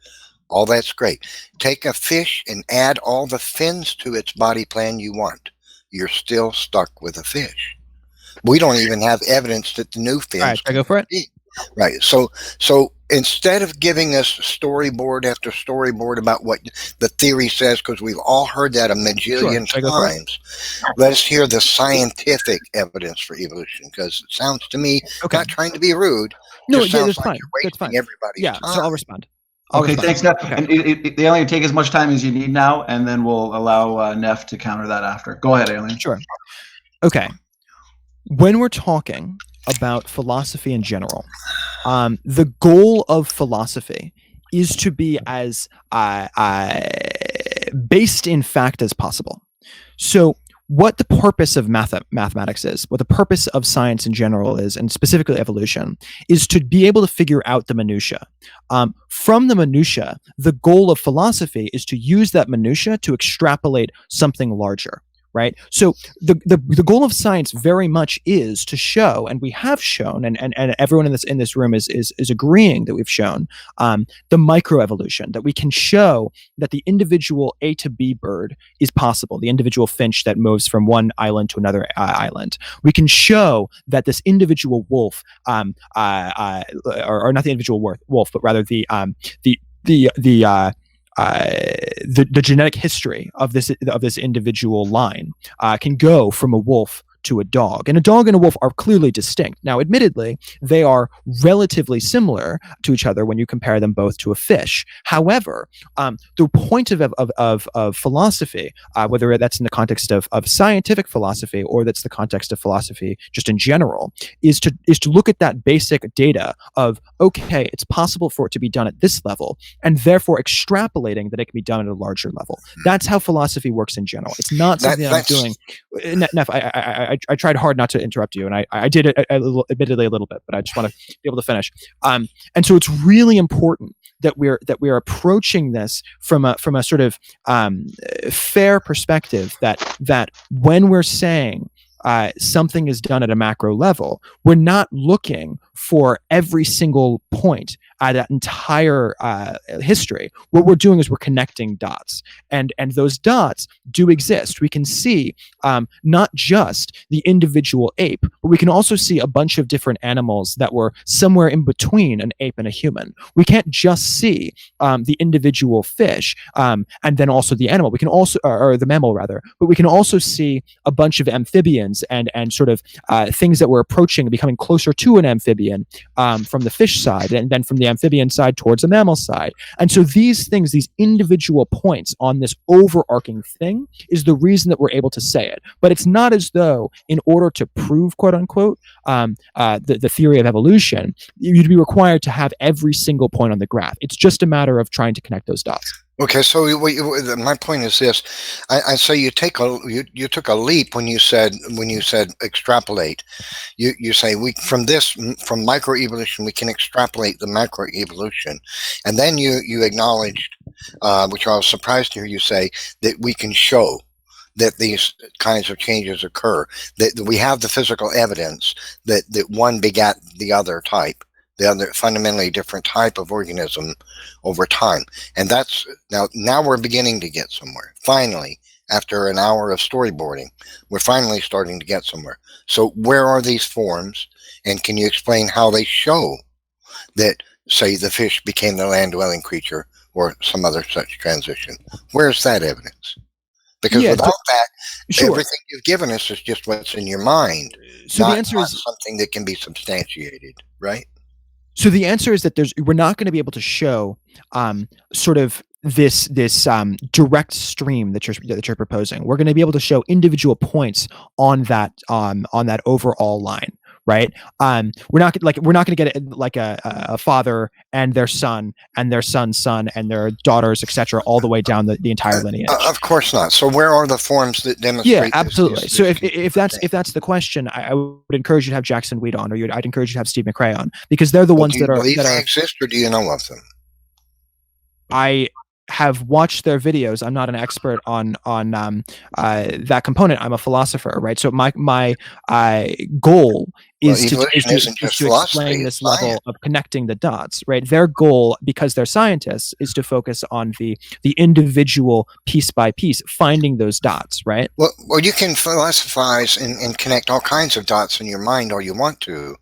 S3: All that's great. Take a fish and add all the fins to its body plan you want. You're still stuck with a fish. We don't even have evidence that the new fins.
S4: All right, should I go for it?
S3: Right. So instead of giving us storyboard after storyboard about what the theory says, because we've all heard that a majillion times, let us hear the scientific evidence for evolution, because it sounds to me, not trying to be rude,
S4: no,
S3: just sounds
S4: that's
S3: like
S4: fine.
S3: you're wasting everybody's time.
S4: So I'll respond.
S1: Okay, thanks, Neff. Okay. And they only take as much time as you need now, and then we'll allow Neff to counter that after. Go ahead, Alien.
S4: Sure. Okay. When we're talking about philosophy in general, the goal of philosophy is to be as based in fact as possible. So what the purpose of mathematics is, what the purpose of science in general is, and specifically evolution, is to be able to figure out the minutia. From the minutia, the goal of philosophy is to use that minutia to extrapolate something larger. Right. So the goal of science very much is to show, and we have shown, and everyone in this room is agreeing that we've shown the microevolution, that we can show that the individual A to B bird is possible, the individual finch that moves from one island to another island. We can show that this individual wolf, or not the individual wolf, but rather the genetic history of this individual line can go from a wolf to a dog. And a dog and a wolf are clearly distinct. Now, admittedly, they are relatively similar to each other when you compare them both to a fish. However, the point of philosophy, whether that's in the context of scientific philosophy or that's the context of philosophy just in general, is to look at that basic data of, okay, it's possible for it to be done at this level, and therefore extrapolating that it can be done at a larger level. That's how philosophy works in general. It's not something that I'm doing. Neff, I tried hard not to interrupt you, and I did it admittedly a little bit, but I just want to be able to finish. And so it's really important that we're approaching this from a sort of fair perspective, that when we're saying something is done at a macro level, we're not looking for every single point at that entire history. What we're doing is we're connecting dots, and those dots do exist. We can see not just the individual ape, but we can also see a bunch of different animals that were somewhere in between an ape and a human. We can't just see the individual fish and then also the animal. We can also, or the mammal rather, but we can also see a bunch of amphibians and sort of things that were approaching, becoming closer to an amphibian from the fish side, and then from the amphibian side towards the mammal side. And so these things, these individual points on this overarching thing, is the reason that we're able to say it. But it's not as though, in order to prove, quote unquote, the theory of evolution, you'd be required to have every single point on the graph. It's just a matter of trying to connect those dots.
S3: Okay, so my point is this: I say you took a leap when you said extrapolate. You say from microevolution we can extrapolate the macroevolution, and then you acknowledged, which I was surprised to hear you say, that we can show that these kinds of changes occur, that we have the physical evidence that one begat the other type, the other fundamentally different type of organism over time. And that's now we're beginning to get somewhere. Finally, after an hour of storyboarding, we're finally starting to get somewhere. So where are these forms, and can you explain how they show that, say, the fish became the land-dwelling creature or some other such transition? Where's that evidence? Because without that, everything you've given us is just what's in your mind. So the answer is something that can be substantiated, right?
S4: So the answer is that we're not going to be able to show sort of this direct stream that you're proposing. We're going to be able to show individual points on that overall line, right? We're not going to get it like a father and their son and their son's son and their daughters, etc., all the way down the entire lineage.
S3: Of course not. So where are the forms that demonstrate?
S4: Yeah, absolutely. So if that's the question, I would encourage you to have Jackson Weed on, or I'd encourage you to have Steve McRae on, because they're the ones that are.
S3: Do you believe they exist, or do you know of them?
S4: I have watched their videos. I'm not an expert on that component. I'm a philosopher, right? So my goal is to explain this level of connecting the dots, right? Their goal, because they're scientists, is to focus on the individual piece by piece, finding those dots, right?
S3: Well, you can philosophize and connect all kinds of dots in your mind all you want to,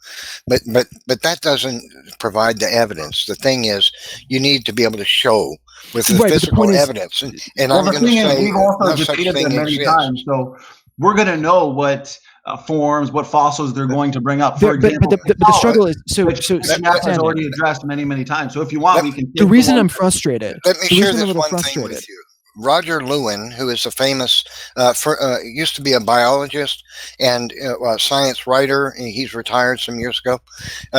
S3: but that doesn't provide the evidence. The thing is, you need to be able to show with the physical evidence. And I'm going to say,
S1: we've also debated them many times, so we're going to know what forms, what fossils they're going to bring up. For example,
S4: but the struggle is
S1: Snap has already addressed many times. So if you want, we can.
S4: The reason I'm frustrated.
S3: Let me share this one thing with you. Roger Lewin, who is a famous, used to be a biologist and science writer. He's retired some years ago.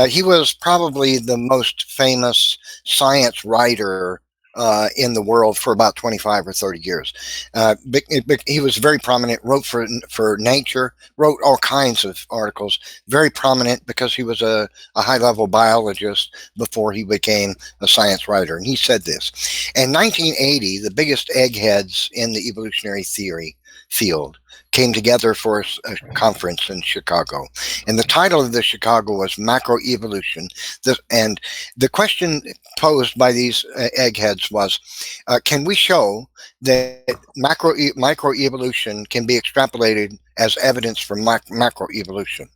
S3: He was probably the most famous science writer in the world for about 25 or 30 years. He was very prominent, wrote for Nature, wrote all kinds of articles, very prominent because he was a high-level biologist before he became a science writer. And he said this: in 1980, the biggest eggheads in the evolutionary theory field came together for a conference in Chicago. And the title of the Chicago was Macroevolution. And the question posed by these eggheads was, can we show that microevolution can be extrapolated as evidence for macroevolution?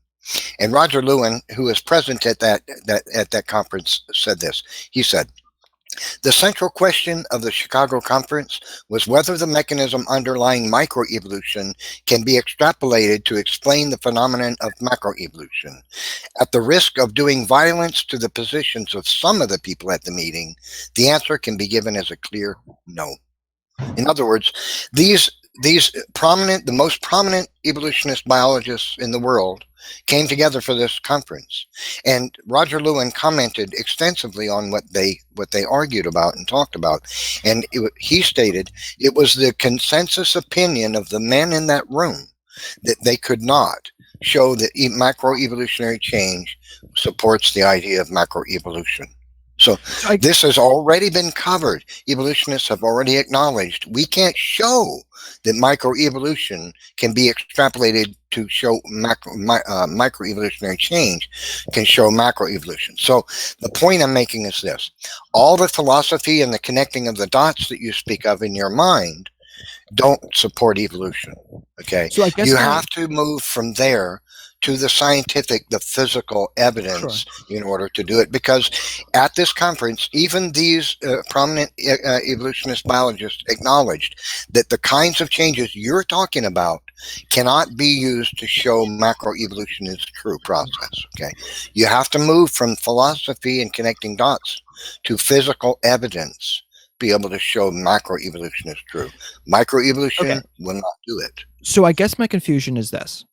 S3: And Roger Lewin, who was present at that conference, said this. He said, the central question of the Chicago conference was whether the mechanism underlying microevolution can be extrapolated to explain the phenomenon of macroevolution. At the risk of doing violence to the positions of some of the people at the meeting, the answer can be given as a clear no. In other words, the most prominent evolutionist biologists in the world came together for this conference, and Roger Lewin commented extensively on what they argued about and talked about, and he stated it was the consensus opinion of the men in that room that they could not show that macroevolutionary change supports the idea of macroevolution. So this has already been covered. Evolutionists have already acknowledged we can't show that microevolution can be extrapolated to show microevolutionary change can show macroevolution. So the point I'm making is this: all the philosophy and the connecting of the dots that you speak of in your mind don't support evolution. Okay, so I guess you have to move from there to the scientific, the physical evidence in order to do it. Because at this conference, even these prominent evolutionist biologists acknowledged that the kinds of changes you're talking about cannot be used to show macroevolution is a true process. Okay, you have to move from philosophy and connecting dots to physical evidence, be able to show macroevolution is true. Microevolution will not do it.
S4: So I guess my confusion is this.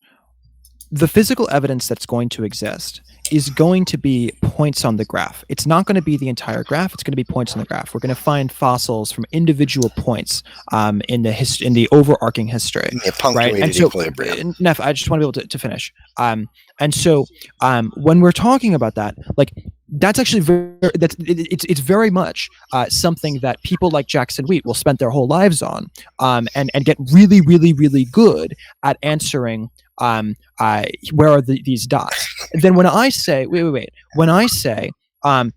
S4: The physical evidence that's going to exist is going to be points on the graph. It's not going to be the entire graph. It's going to be points on the graph. We're going to find fossils from individual points in the overarching history, right? And so, Neff, I just want to be able to finish. And so, when we're talking about that, like, that's actually it's very much something that people like Jackson Wheat will spend their whole lives on, and get really, really, really good at answering. Where are these dots? And then when I say, when I say,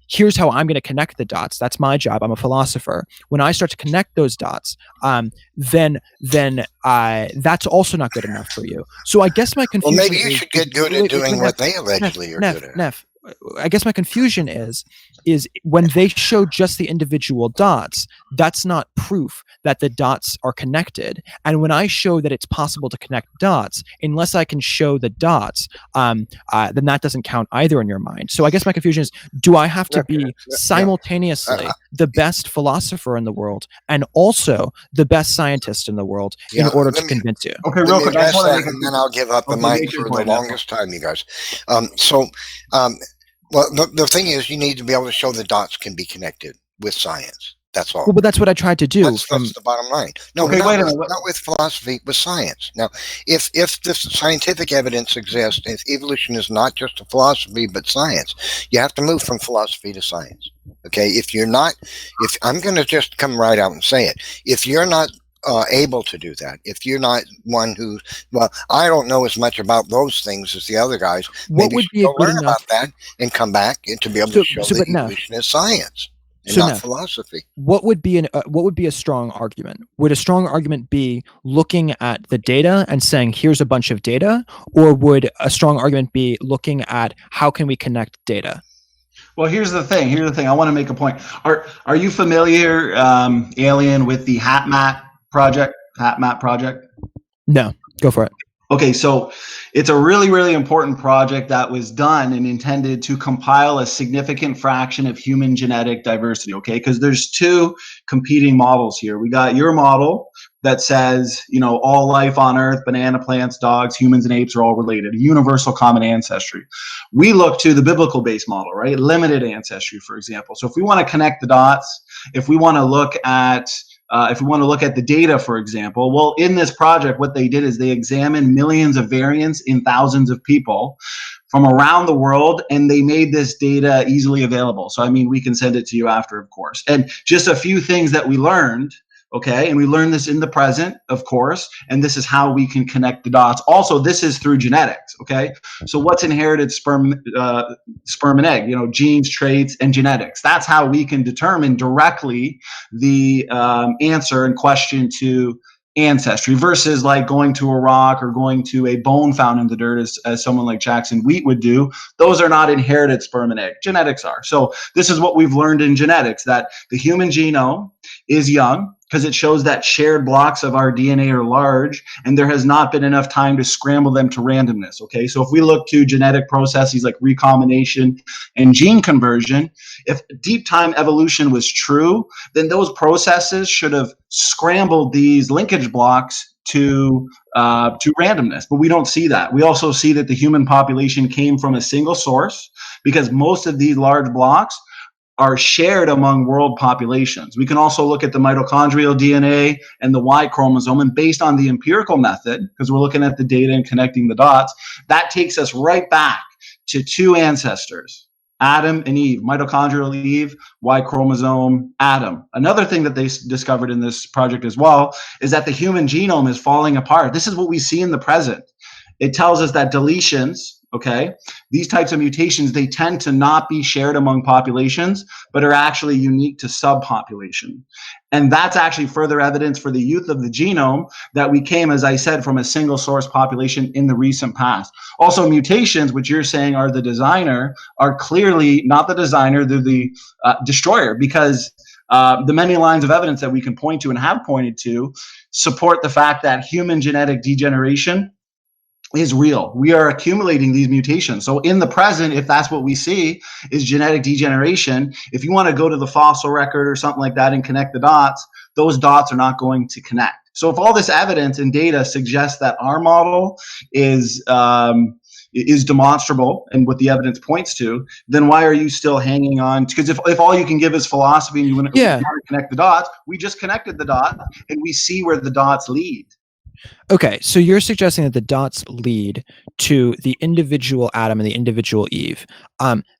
S4: here's how I'm going to connect the dots, that's my job. I'm a philosopher. When I start to connect those dots, then that's also not good enough for you. So I guess my confusion.
S3: Well, maybe you should get good at doing what they allegedly are good at.
S4: Neff, I guess my confusion is when they show just the individual dots, that's not proof that the dots are connected. And when I show that it's possible to connect dots, unless I can show the dots, then that doesn't count either in your mind. So I guess my confusion is, do I have to be simultaneously the best philosopher in the world and also the best scientist in the world in order to convince you?
S1: Okay, real quick.
S3: And then I'll give up the mic for the longest time, you guys. Well, the thing is, you need to be able to show the dots can be connected with science. That's all.
S4: Well, but that's what I tried to do.
S3: That's the bottom line. No,
S1: okay,
S3: not with philosophy, with science. Now, if this scientific evidence exists, if evolution is not just a philosophy but science, you have to move from philosophy to science. Okay, if I'm going to just come right out and say it, if you're not able to do that, if you're not one who, well, I don't know as much about those things as the other guys.
S4: What would be
S3: go learn about that and come back and to be able to show that evolution is science. And not philosophy.
S4: What would be a strong argument? Would a strong argument be looking at the data and saying, here's a bunch of data? Or would a strong argument be looking at how can we connect data?
S1: Well, here's the thing. I want to make a point. Are you familiar, Alien, with the HapMap project?
S4: No, go for it.
S1: Okay, so it's a really, really important project that was done and intended to compile a significant fraction of human genetic diversity, okay? Because there's two competing models here. We got your model that says, all life on Earth, banana plants, dogs, humans, and apes are all related, a universal common ancestry. We look to the biblical-based model, right? Limited ancestry, for example. So if we want to connect the dots, if we want to look at the data, for example, well, in this project, what they did is they examined millions of variants in thousands of people from around the world, and they made this data easily available. So, we can send it to you after, of course. And just a few things that we learned, okay, and we learned this in the present, of course, and this is how we can connect the dots. Also, this is through genetics, okay? So what's inherited sperm and egg, genes, traits, and genetics. That's how we can determine directly the answer and question to ancestry versus like going to a rock or going to a bone found in the dirt as someone like Jackson Wheat would do. Those are not inherited sperm and egg. Genetics are. So this is what we've learned in genetics, that the human genome is young because it shows that shared blocks of our DNA are large and there has not been enough time to scramble them to randomness. Okay, so if we look to genetic processes like recombination and gene conversion, if deep time evolution was true, then those processes should have scrambled these linkage blocks to randomness, but we don't see that. We also see that the human population came from a single source because most of these large blocks are shared among world populations. We can also look at the mitochondrial DNA and the Y chromosome, and based on the empirical method, because we're looking at the data and connecting the dots, that takes us right back to two ancestors, Adam and Eve, mitochondrial Eve, Y chromosome, Adam. Another thing that they discovered in this project as well is that the human genome is falling apart. This is what we see in the present. It tells us that deletions, okay, these types of mutations, they tend to not be shared among populations, but are actually unique to subpopulation. And that's actually further evidence for the youth of the genome that we came, as I said, from a single source population in the recent past. Also, mutations, which you're saying are the designer, are clearly not the designer, they're the destroyer, because the many lines of evidence that we can point to and have pointed to support the fact that human genetic degeneration is real. We are accumulating these mutations. So in the present, if that's what we see is genetic degeneration, if you want to go to the fossil record or something like that and connect the dots, those dots are not going to connect. So if all this evidence and data suggests that our model is demonstrable and what the evidence points to, then why are you still hanging on? Because if all you can give is philosophy and you want to connect the dots, we just connected the dots and we see where the dots lead.
S4: Okay, so you're suggesting that the dots lead to the individual Adam and the individual Eve.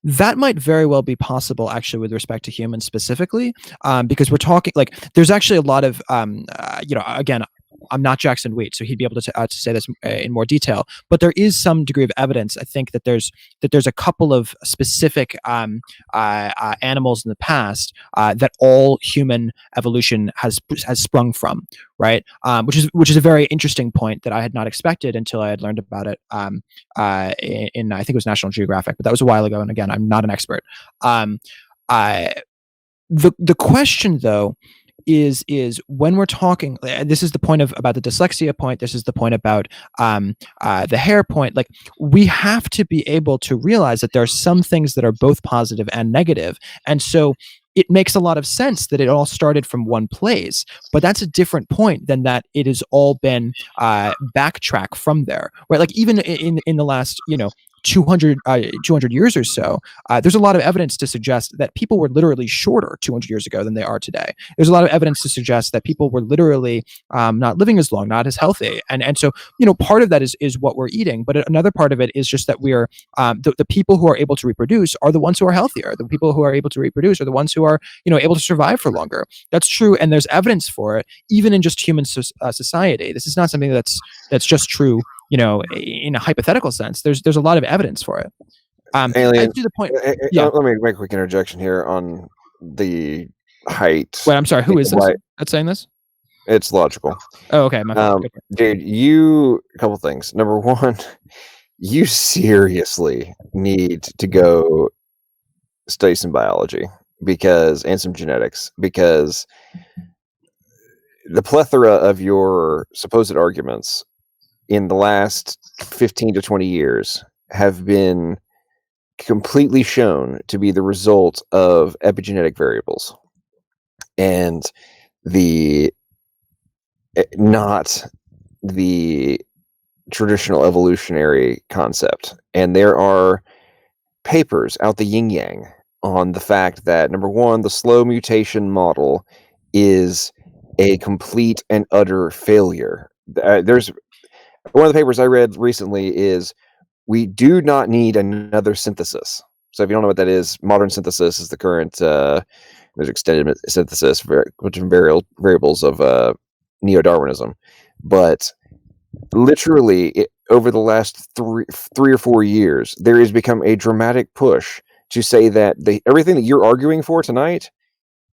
S4: That might very well be possible, actually, with respect to humans specifically, because we're talking there's actually a lot of again, I'm not Jackson Wheat, so he'd be able to say this in more detail. But there is some degree of evidence, I think, that there's a couple of specific animals in the past that all human evolution has sprung from, right? Which is a very interesting point that I had not expected until I had learned about it in I think it was National Geographic, but that was a while ago. And again, I'm not an expert. The question though is when we're talking, this is the point about the dyslexia point, this is the point about the hair point, we have to be able to realize that there are some things that are both positive and negative. And so it makes a lot of sense that it all started from one place, but that's a different point than that it has all been backtrack from there, right? Even in the last, 200 years or so, there's a lot of evidence to suggest that people were literally shorter 200 years ago than they are today. There's a lot of evidence to suggest that people were literally not living as long, not as healthy, and so part of that is what we're eating, but another part of it is just that we're the people who are able to reproduce are the ones who are healthier. The people who are able to reproduce are the ones who are able to survive for longer. That's true, and there's evidence for it even in just human society. This is not something that's just true in a hypothetical sense. There's a lot of evidence for it.
S2: Alien,
S4: to the point.
S2: Yeah. Let me make a quick interjection here on the height.
S4: Wait, I'm sorry. Who is this that's saying this?
S2: It's logical.
S4: Oh, okay. My fault.
S2: Dude, a couple things. Number one, you seriously need to go study some biology and some genetics, because the plethora of your supposed arguments in the last 15 to 20 years have been completely shown to be the result of epigenetic variables and not the traditional evolutionary concept. And there are papers out the yin yang on the fact that, number one, the slow mutation model is a complete and utter failure. There's one of the papers I read recently is, we do not need another synthesis. So if you don't know what that is, modern synthesis is the current, there's extended synthesis, different variables of neo-Darwinism. But literally, over the last three or 4 years, there has become a dramatic push to say that everything that you're arguing for tonight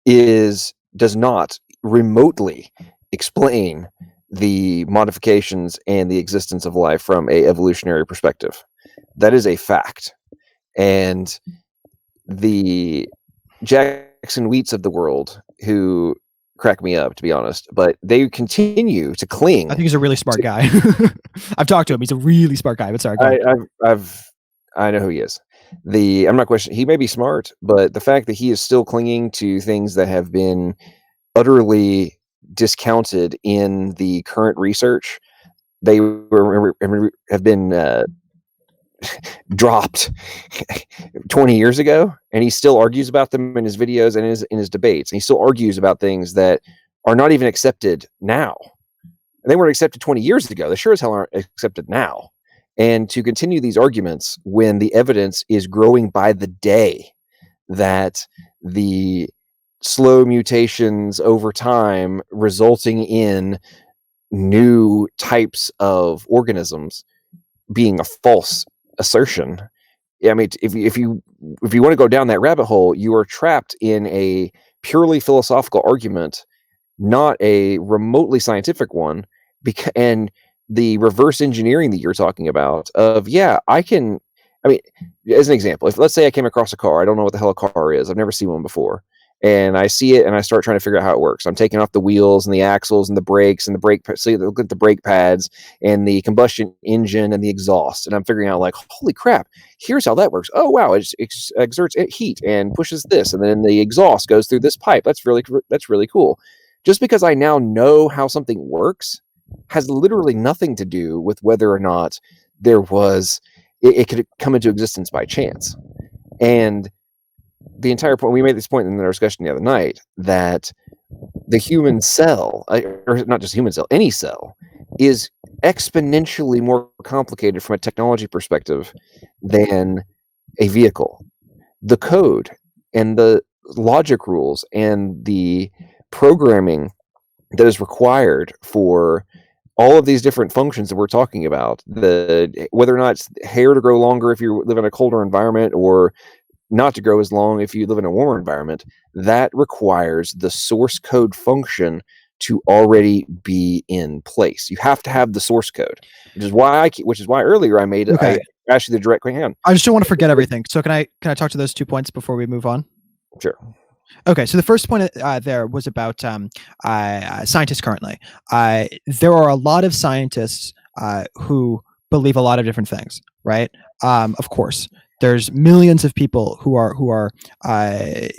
S2: does not remotely explain the modifications and the existence of life from a evolutionary perspective. That is a fact. And the Jackson Wheats of the world, who crack me up, to be honest, but they continue to cling.
S4: I think he's a really smart guy. I've talked to him. He's a really smart guy, but sorry.
S2: I know who he is. I'm not questioning. He may be smart, but the fact that he is still clinging to things that have been utterly discounted in the current research, they have been dropped 20 years ago, and he still argues about them in his videos and in his debates. And he still argues about things that are not even accepted now. And they weren't accepted 20 years ago. They sure as hell aren't accepted now. And to continue these arguments when the evidence is growing by the day that the slow mutations over time resulting in new types of organisms being a false assertion. I mean, if you want to go down that rabbit hole, you are trapped in a purely philosophical argument, not a remotely scientific one. And the reverse engineering that you're talking about of, as an example, let's say I came across a car, I don't know what the hell a car is, I've never seen one before, and I see it and I start trying to figure out how it works. I'm taking off the wheels and the axles and the brakes and look at the brake pads and the combustion engine and the exhaust, and I'm figuring out, like, holy crap, here's how that works. Oh wow, it exerts heat and pushes this, and then the exhaust goes through this pipe. That's really cool. Just because I now know how something works has literally nothing to do with whether or not it could come into existence by chance. And the entire point, we made this point in our discussion the other night, that the human cell, or not just human cell, any cell, is exponentially more complicated from a technology perspective than a vehicle. The code and the logic rules and the programming that is required for all of these different functions that we're talking about, whether or not it's hair to grow longer if you live in a colder environment, or not to grow as long if you live in a warmer environment, that requires the source code function to already be in place. You have to have the source code, which is why earlier I made it.
S4: Okay.
S2: I asked you the direct question.
S4: I just don't want to forget everything. So can I talk to those 2 points before we move on?
S2: Sure.
S4: Okay, so the first point there was about scientists currently. There are a lot of scientists who believe a lot of different things, right? Of course, there's millions of people who are in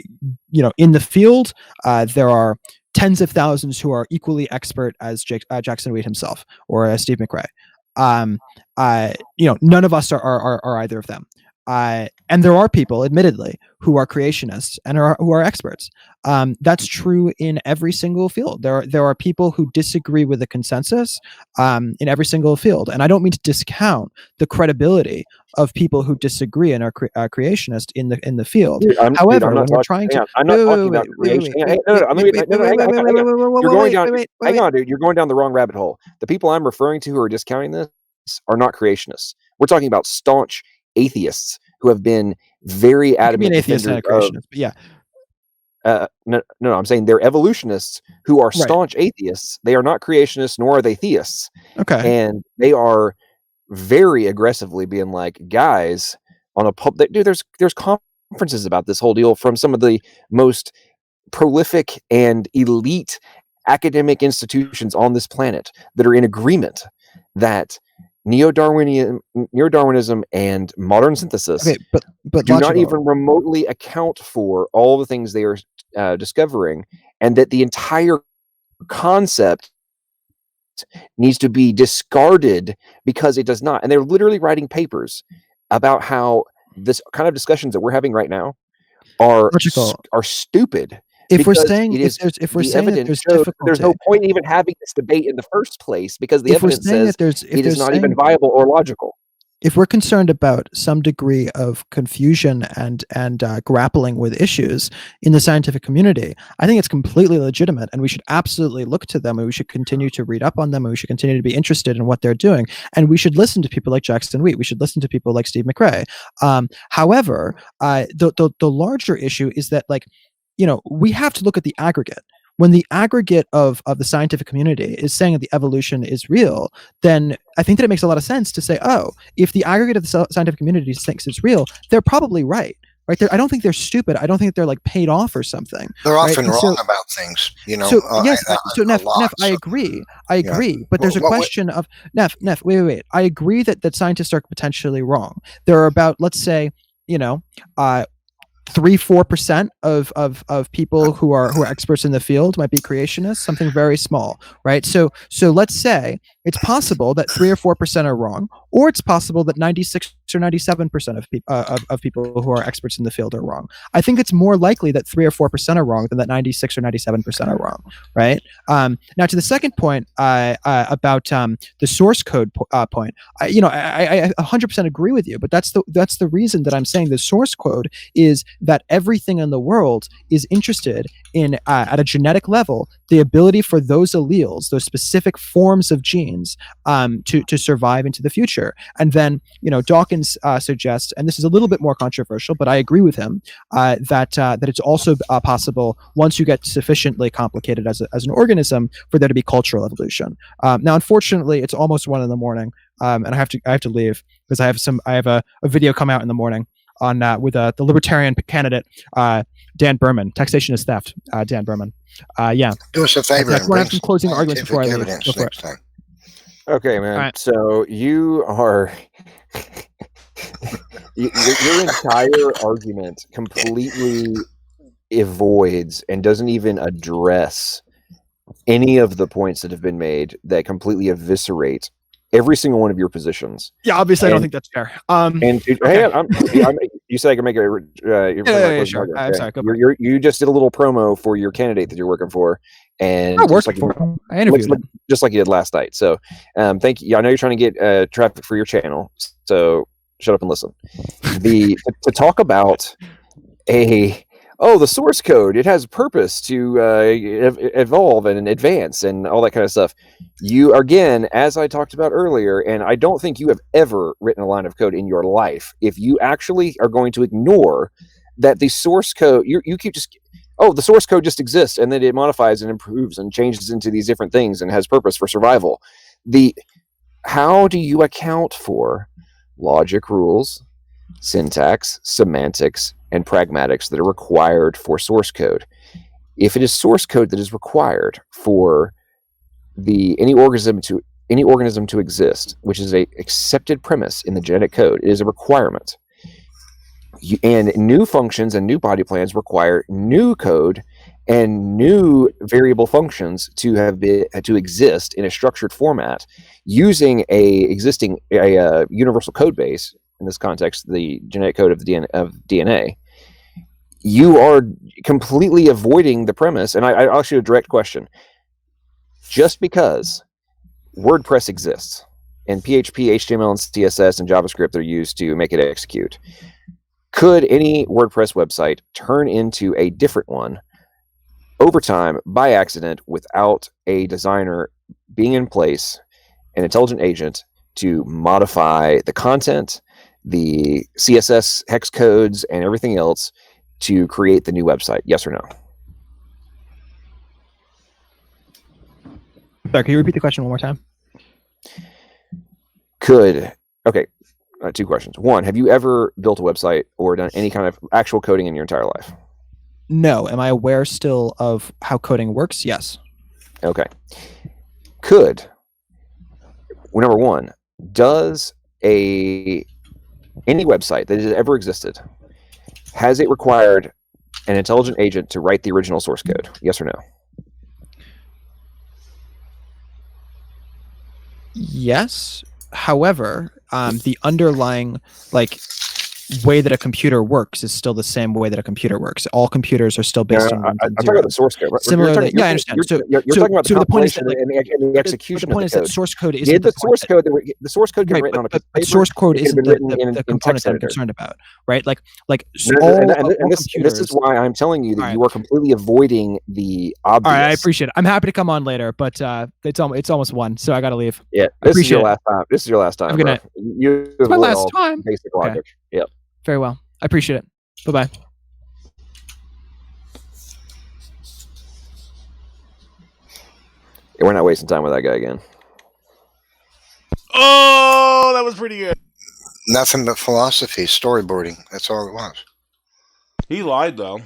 S4: the field. There are tens of thousands who are equally expert as Jackson Wheat himself or as Steve McRae. none of us are either of them. And there are people, admittedly, who are creationists and who are experts. That's true in every single field. There are people who disagree with the consensus in every single field, and I don't mean to discount the credibility of people who disagree and are creationist in the field. However, when we're trying to,
S2: I'm not talking about creation. Hang on, dude. You're going down the wrong rabbit hole. The people I'm referring to who are discounting this are not creationists. We're talking about staunch atheists who have been very adamant.
S4: Atheists and creationists, but yeah.
S2: No, I'm saying they're evolutionists who are staunch atheists. They are not creationists, nor are they theists.
S4: Okay.
S2: And they are very aggressively being like, guys, on a dude, there's conferences about this whole deal from some of the most prolific and elite academic institutions on this planet that are in agreement that neo-Darwinism and modern synthesis
S4: but
S2: do not even remotely account for all the things they are discovering, and that the entire concept needs to be discarded because it does not. And they're literally writing papers about how this kind of discussions that we're having right now are stupid.
S4: If we're saying that there's difficulty,
S2: there's no point in even having this debate in the first place because the evidence says it is not even viable or logical.
S4: If we're concerned about some degree of confusion and grappling with issues in the scientific community, I think it's completely legitimate, and we should absolutely look to them, and we should continue to read up on them, and we should continue to be interested in what they're doing, and we should listen to people like Jackson Wheat. We should listen to people like Steve McRae. However, the larger issue is that, like, we have to look at the aggregate. When the aggregate of the scientific community is saying that the evolution is real, then I think that it makes a lot of sense to say, oh, if the aggregate of the scientific community thinks it's real, they're probably right. Right? I don't think they're stupid. I don't think that they're like paid off or something.
S3: They're often wrong about things,
S4: So yes, Neff, I agree. But there's a question of Neff. Wait. I agree that scientists are potentially wrong. There are about, let's say, 3-4% of people who are experts in the field might be creationists, something very small, right? So let's say it's possible that 3 or 4% are wrong, or it's possible that 96 or 97% of people who are experts in the field are wrong. I think it's more likely that 3 or 4% are wrong than that 96 or 97% are wrong, right? Now, to the second point about the source code point, I 100% agree with you, but that's the reason that I'm saying the source code is that everything in the world is interested in, at a genetic level, the ability for those alleles, those specific forms of genes, to survive into the future. And then, Dawkins suggests, and this is a little bit more controversial, but I agree with him, that it's also possible, once you get sufficiently complicated as an organism, for there to be cultural evolution. Now, unfortunately, it's almost 1 a.m, and I have to leave because I have a video come out in the morning on with the libertarian candidate Dan Berman. Taxation is theft. Dan Berman. Yeah.
S3: Do us a favor.
S4: I want to have some closing arguments before I leave.
S3: Next time.
S2: Okay, man. Right. So you are your entire argument completely avoids and doesn't even address any of the points that have been made that completely eviscerate every single one of your positions.
S4: Yeah, obviously, I don't think that's fair.
S2: You said I can make a.
S4: Sure. I'm sorry.
S2: You just did a little promo for your candidate that you're working for, and
S4: I interviewed him.
S2: Just like you did last night. So, thank you. I know you're trying to get traffic for your channel, so shut up and listen. To talk about the source code, it has a purpose to evolve and advance and all that kind of stuff. You, again, as I talked about earlier, and I don't think you have ever written a line of code in your life, if you actually are going to ignore that the source code, you keep just, the source code just exists, and then it modifies and improves and changes into these different things and has purpose for survival. How do you account for logic rules, syntax, semantics, and pragmatics that are required for source code? If it is source code that is required for any organism to exist, which is a accepted premise in the genetic code, it is a requirement. And new functions and new body plans require new code and new variable functions to exist in a structured format using a universal code base, in this context the genetic code of DNA, you are completely avoiding the premise. And I'll ask you a direct question. Just because WordPress exists and PHP, HTML, and CSS and JavaScript are used to make it execute, could any WordPress website turn into a different one over time by accident without a designer being in place, an intelligent agent to modify the content, the CSS hex codes, and everything else to create the new website? Yes or no?
S4: Sorry, can you repeat the question one more time?
S2: Okay, two questions. One, have you ever built a website or done any kind of actual coding in your entire life?
S4: No. Am I aware still of how coding works? Yes.
S2: Okay. Number one, does any website that has ever existed, has it required an intelligent agent to write the original source code? Yes or no?
S4: Yes. However, the underlying way that a computer works is still the same way that a computer works. All computers are still based on
S2: I'm talking about the source code.
S4: Similarly, I understand.
S2: You're talking about the compilation and the execution.
S4: The point is that source code is
S2: the source code. The source code can be written on a piece of paper.
S4: Source code isn't the component that I'm concerned about, right?
S2: This is why I'm telling you that you are completely avoiding the obvious.
S4: All right, I appreciate it. I'm happy to come on later, but it's almost 1, so I got to leave.
S2: Yeah, this is your last time. This is your last time.
S4: I'm gonna. It's my last time.
S2: Basic logic. Yep.
S4: Very well. I appreciate it. Bye-bye.
S2: Yeah, we're not wasting time with that guy again.
S7: Oh, that was pretty good.
S3: Nothing but philosophy, storyboarding. That's all it was.
S7: He lied, though.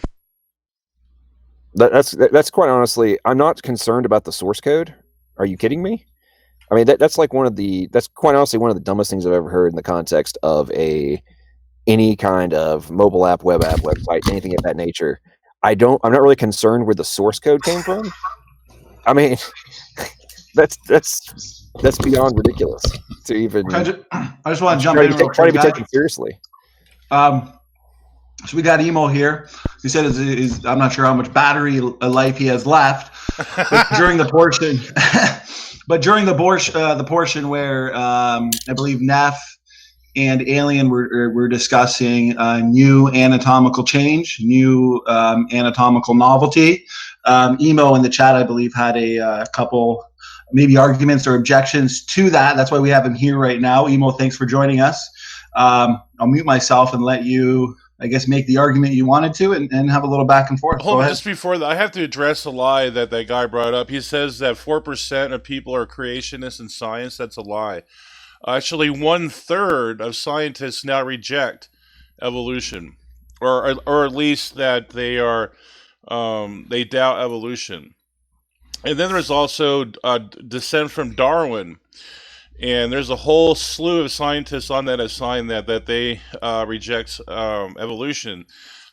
S2: That's quite honestly, I'm not concerned about the source code. Are you kidding me? I mean, that's quite honestly one of the dumbest things I've ever heard in the context of any kind of mobile app, web app, website, anything of that nature. I'm not really concerned where the source code came from. I mean, that's beyond ridiculous to even.
S1: I just want to jump in.
S2: Try to be taken seriously.
S1: So we got Emo here. He said I'm not sure how much battery life he has left, but during the portion, the portion where I believe Neff and Alien were discussing new anatomical change, new anatomical novelty. Emo in the chat, I believe, had a couple maybe arguments or objections to that. That's why we have him here right now. Emo, thanks for joining us. I'll mute myself and let you, I guess, make the argument you wanted to and have a little back and forth.
S7: Hold on, just before that, I have to address a lie that guy brought up. He says that 4% of people are creationists in science. That's a lie. Actually, 1/3 of scientists now reject evolution, or at least that they doubt evolution. And then there's also descent from Darwin, and there's a whole slew of scientists on that assign that they reject evolution.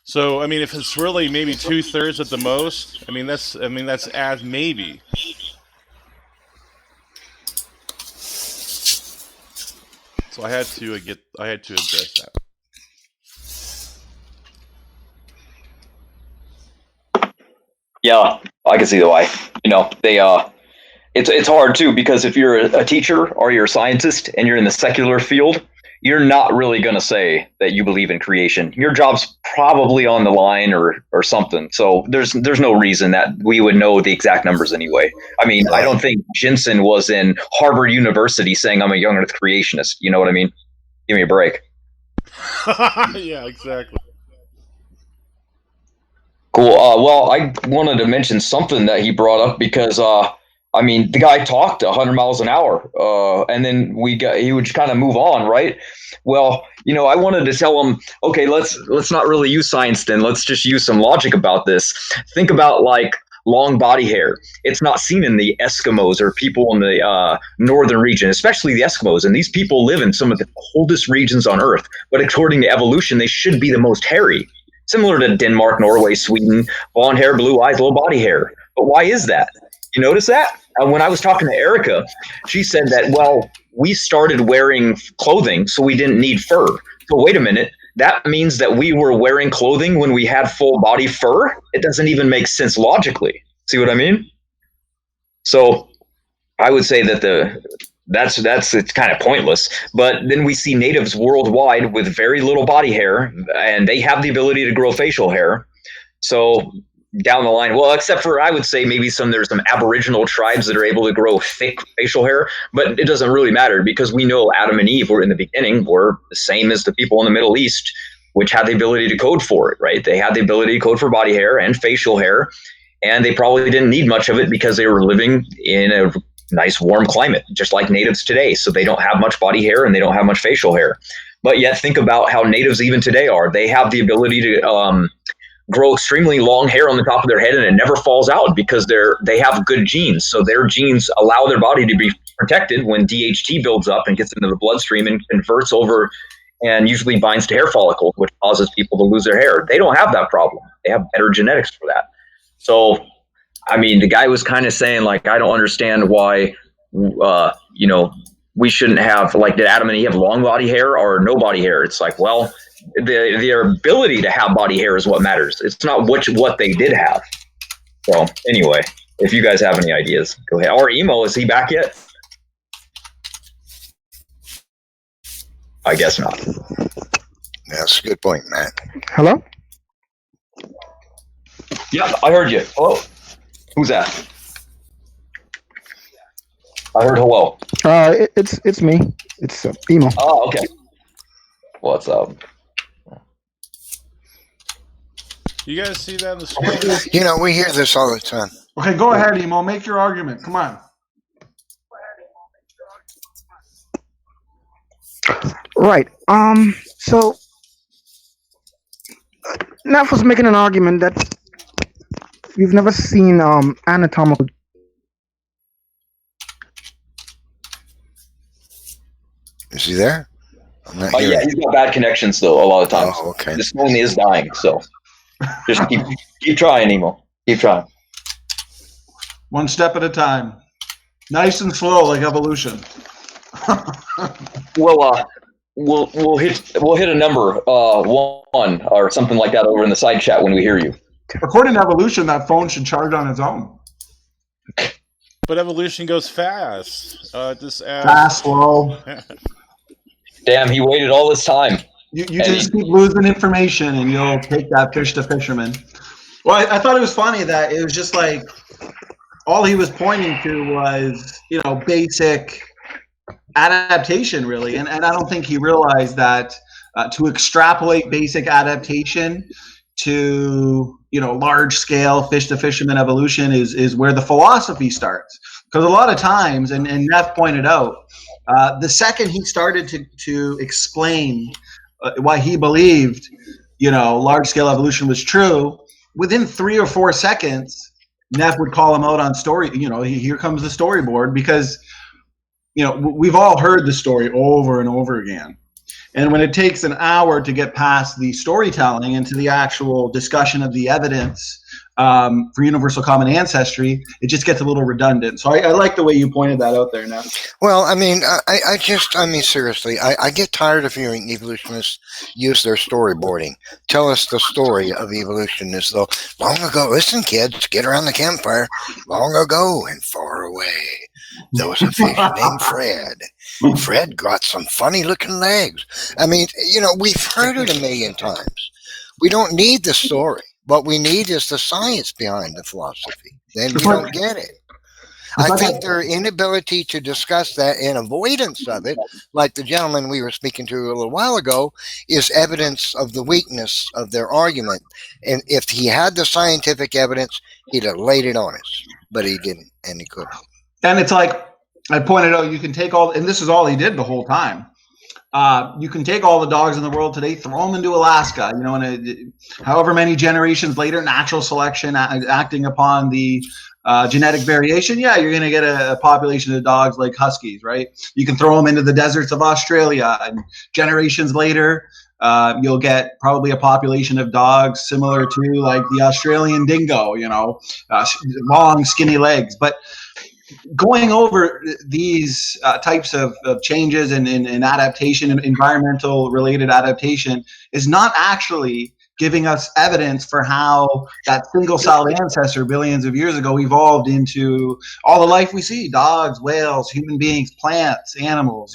S7: So I mean, if it's really maybe 2/3 at the most, that's as maybe. So I had to address that.
S6: Yeah, I can see the why. It's hard too, because if you're a teacher or you're a scientist and you're in the secular field, you're not really going to say that you believe in creation. Your job's probably on the line or something. So there's no reason that we would know the exact numbers anyway. I mean, I don't think Jensen was in Harvard University saying I'm a young Earth creationist. You know what I mean? Give me a break.
S7: Yeah, exactly.
S6: Cool. Well, I wanted to mention something that he brought up because the guy talked 100 miles an hour, and then he would kind of move on, right? Well, I wanted to tell him, okay, let's not really use science then. Let's just use some logic about this. Think about long body hair. It's not seen in the Eskimos or people in the northern region, especially the Eskimos. And these people live in some of the coldest regions on Earth. But according to evolution, they should be the most hairy. similar to Denmark, Norway, Sweden, blonde hair, blue eyes, low body hair. But why is that? You notice that? When I was talking to Erica, she said that, well, we started wearing clothing, so we didn't need fur. So wait a minute. That means that we were wearing clothing when we had full body fur? It doesn't even make sense logically. See what I mean? So I would say that it's kind of pointless. But then we see natives worldwide with very little body hair, and they have the ability to grow facial hair. So down the line, well, except for, I would say maybe there's some Aboriginal tribes that are able to grow thick facial hair, but it doesn't really matter because we know Adam and Eve were in the beginning were the same as the people in the Middle East, which had the ability to code for it, right? They had the ability to code for body hair and facial hair, and they probably didn't need much of it because they were living in a nice warm climate, just like natives today. So they don't have much body hair and they don't have much facial hair. But yet think about how natives even today are. They have the ability to grow extremely long hair on the top of their head, and it never falls out because they have good genes. So their genes allow their body to be protected when DHT builds up and gets into the bloodstream and converts over and usually binds to hair follicles, which causes people to lose their hair. They don't have that problem. They have better genetics for that. So, I mean, the guy was kind of saying, like, I don't understand why, we shouldn't have, like, did Adam and Eve have long body hair or no body hair? It's like, well, their ability to have body hair is what matters. It's not what they did have. So anyway, if you guys have any ideas, go ahead. Or Emo, is he back yet? I guess not.
S3: That's a good point, Matt.
S8: Hello?
S6: Yeah, I heard you. Hello. Who's that? I heard hello.
S8: It's me. It's Emo.
S6: Oh, okay. What's up?
S7: You guys see that in the screen?
S3: You know, we hear this all the time.
S1: Okay, go ahead, Emo. Make your argument. Come on.
S8: Right. So Neff was making an argument that you've never seen anatomical.
S3: Is he there? I'm not
S6: Oh, yeah, he's got bad connections though. A lot of times.
S3: Oh, okay.
S6: This phone is dying, so just keep trying, Emo. Keep trying.
S1: One step at a time. Nice and slow, like evolution.
S6: We'll hit a number 1 or something like that over in the side chat when we hear you.
S1: According to evolution, that phone should charge on its own.
S7: But evolution goes fast.
S1: Fast, slow.
S6: Damn, he waited all this time.
S1: You just keep losing information, and you'll take that fish to fisherman. Well, I thought it was funny that it was just like all he was pointing to was, basic adaptation, really. And I don't think he realized that to extrapolate basic adaptation to, large scale fish to fisherman evolution is where the philosophy starts. Because a lot of times, and Neff pointed out, the second he started to explain why he believed, large scale evolution was true, within 3 or 4 seconds, Neff would call him out on story. Here comes the storyboard, because we've all heard the story over and over again. And when it takes an hour to get past the storytelling into the actual discussion of the evidence for universal common ancestry, it just gets a little redundant. So I like the way you pointed that out there, Neff.
S3: Well, I mean, seriously, I get tired of hearing evolutionists use their storyboarding. Tell us the story of evolution as though, long ago, listen, kids, get around the campfire, long ago and far away, there was a fish named Fred. Fred got some funny looking legs. I mean, we've heard it a million times. We don't need the story. What we need is the science behind the philosophy. Then we don't get it. I think their inability to discuss that and avoidance of it, like the gentleman we were speaking to a little while ago, is evidence of the weakness of their argument. And if he had the scientific evidence, he'd have laid it on us. But he didn't, and he couldn't.
S1: And it's like I pointed out, you can take all, and this is all he did the whole time. You can take all the dogs in the world today, throw them into Alaska, and however many generations later, natural selection acting upon the genetic variation, you're going to get a population of dogs like huskies, right? You can throw them into the deserts of Australia, and generations later, you'll get probably a population of dogs similar to like the Australian dingo, long, skinny legs. But going over these types of changes in adaptation and environmental related adaptation is not actually giving us evidence for how that single-celled ancestor billions of years ago evolved into all the life we see: dogs, whales, human beings, plants, animals.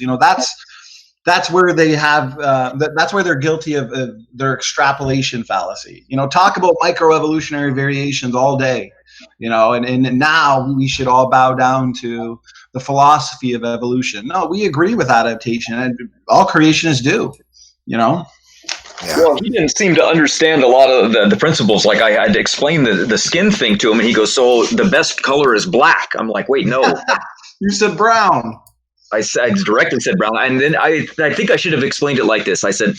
S1: That's where they have that's where they're guilty of their extrapolation fallacy. Talk about microevolutionary variations all day. And now we should all bow down to the philosophy of evolution. No, we agree with adaptation, and all creationists do.
S6: Yeah. Well, he didn't seem to understand a lot of the principles. Like I had to explain the skin thing to him, and he goes, "So the best color is black." I'm like, "Wait, no."
S1: You said brown.
S6: I directly said brown, and then I think I should have explained it like this. I said,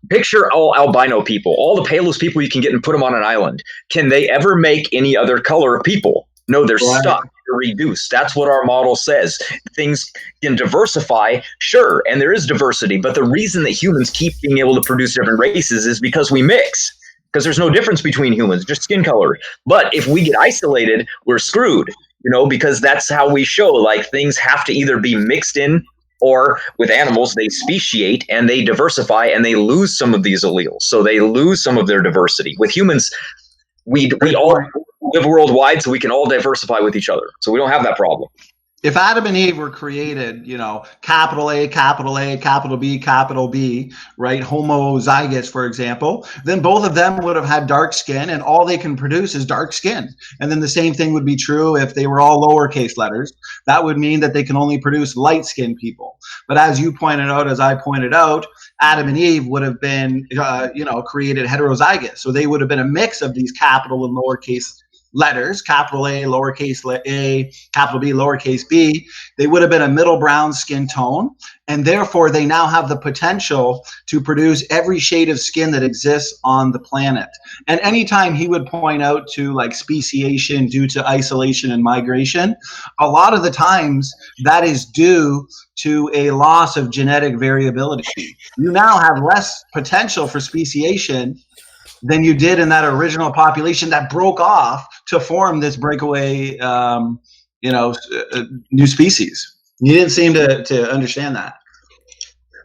S6: picture all albino people, all the palest people you can get, and put them on an island. Can they ever make any other color of people? No, they're stuck. They're reduced. That's what our model says. Things can diversify, sure, and there is diversity, but the reason that humans keep being able to produce different races is because we mix. Because there's no difference between humans, just skin color. But if we get isolated, we're screwed. Because that's how we show, like, things have to either be mixed in, or with animals, they speciate and they diversify and they lose some of these alleles. So they lose some of their diversity. With humans, we all live worldwide, so we can all diversify with each other. So we don't have that problem.
S1: If Adam and Eve were created, capital A, capital A, capital B, right, homozygous, for example, then both of them would have had dark skin, and all they can produce is dark skin. And then the same thing would be true if they were all lowercase letters. That would mean that they can only produce light-skinned people. But as you pointed out, as I pointed out, Adam and Eve would have been, created heterozygous. So they would have been a mix of these capital and lowercase letters, capital A, lowercase a, capital B, lowercase b. They would have been a middle brown skin tone, and therefore they now have the potential to produce every shade of skin that exists on the planet. And anytime he would point out to like speciation due to isolation and migration, a lot of the times that is due to a loss of genetic variability. You now have less potential for speciation than you did in that original population that broke off to form this breakaway, new species. You didn't seem to understand that.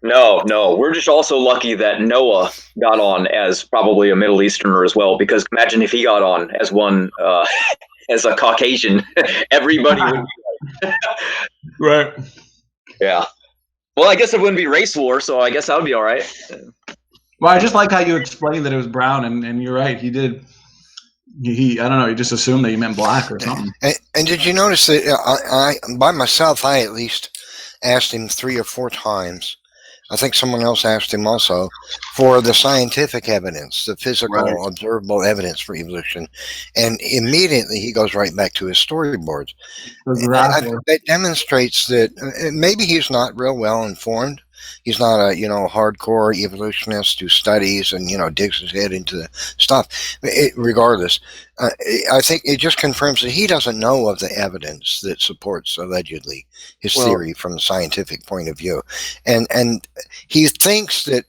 S6: No, we're just also lucky that Noah got on as probably a Middle Easterner as well, because imagine if he got on as one, as a Caucasian, everybody would be like,
S1: right.
S6: Yeah. Well, I guess it wouldn't be race war, so I guess that would be all right.
S1: Well, I just like how you explained that it was brown, and you're right. He did. I don't know. He just assumed that you meant black or something.
S3: And did you notice that I by myself, I at least asked him 3 or 4 times. I think someone else asked him also for the scientific evidence, the physical, observable evidence for evolution. And immediately he goes right back to his storyboards.
S1: Exactly.
S3: That demonstrates that maybe he's not real well informed. He's not a, hardcore evolutionist who studies and, digs his head into the stuff. Regardless, I think it just confirms that he doesn't know of the evidence that supports, allegedly, his theory from the scientific point of view. And he thinks that,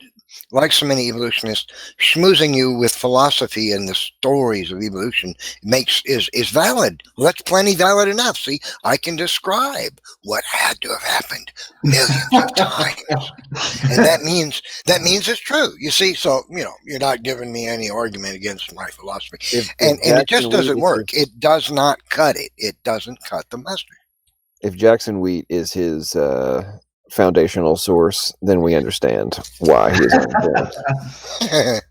S3: like so many evolutionists, schmoozing you with philosophy and the stories of evolution is valid. Well, that's plenty valid enough. See, I can describe what had to have happened millions of times, and that means it's true. You see, so you're not giving me any argument against my philosophy, and it just doesn't work. It does not cut it. It doesn't cut the mustard.
S2: If Jackson Wheat is his foundational source, then we understand why he's on the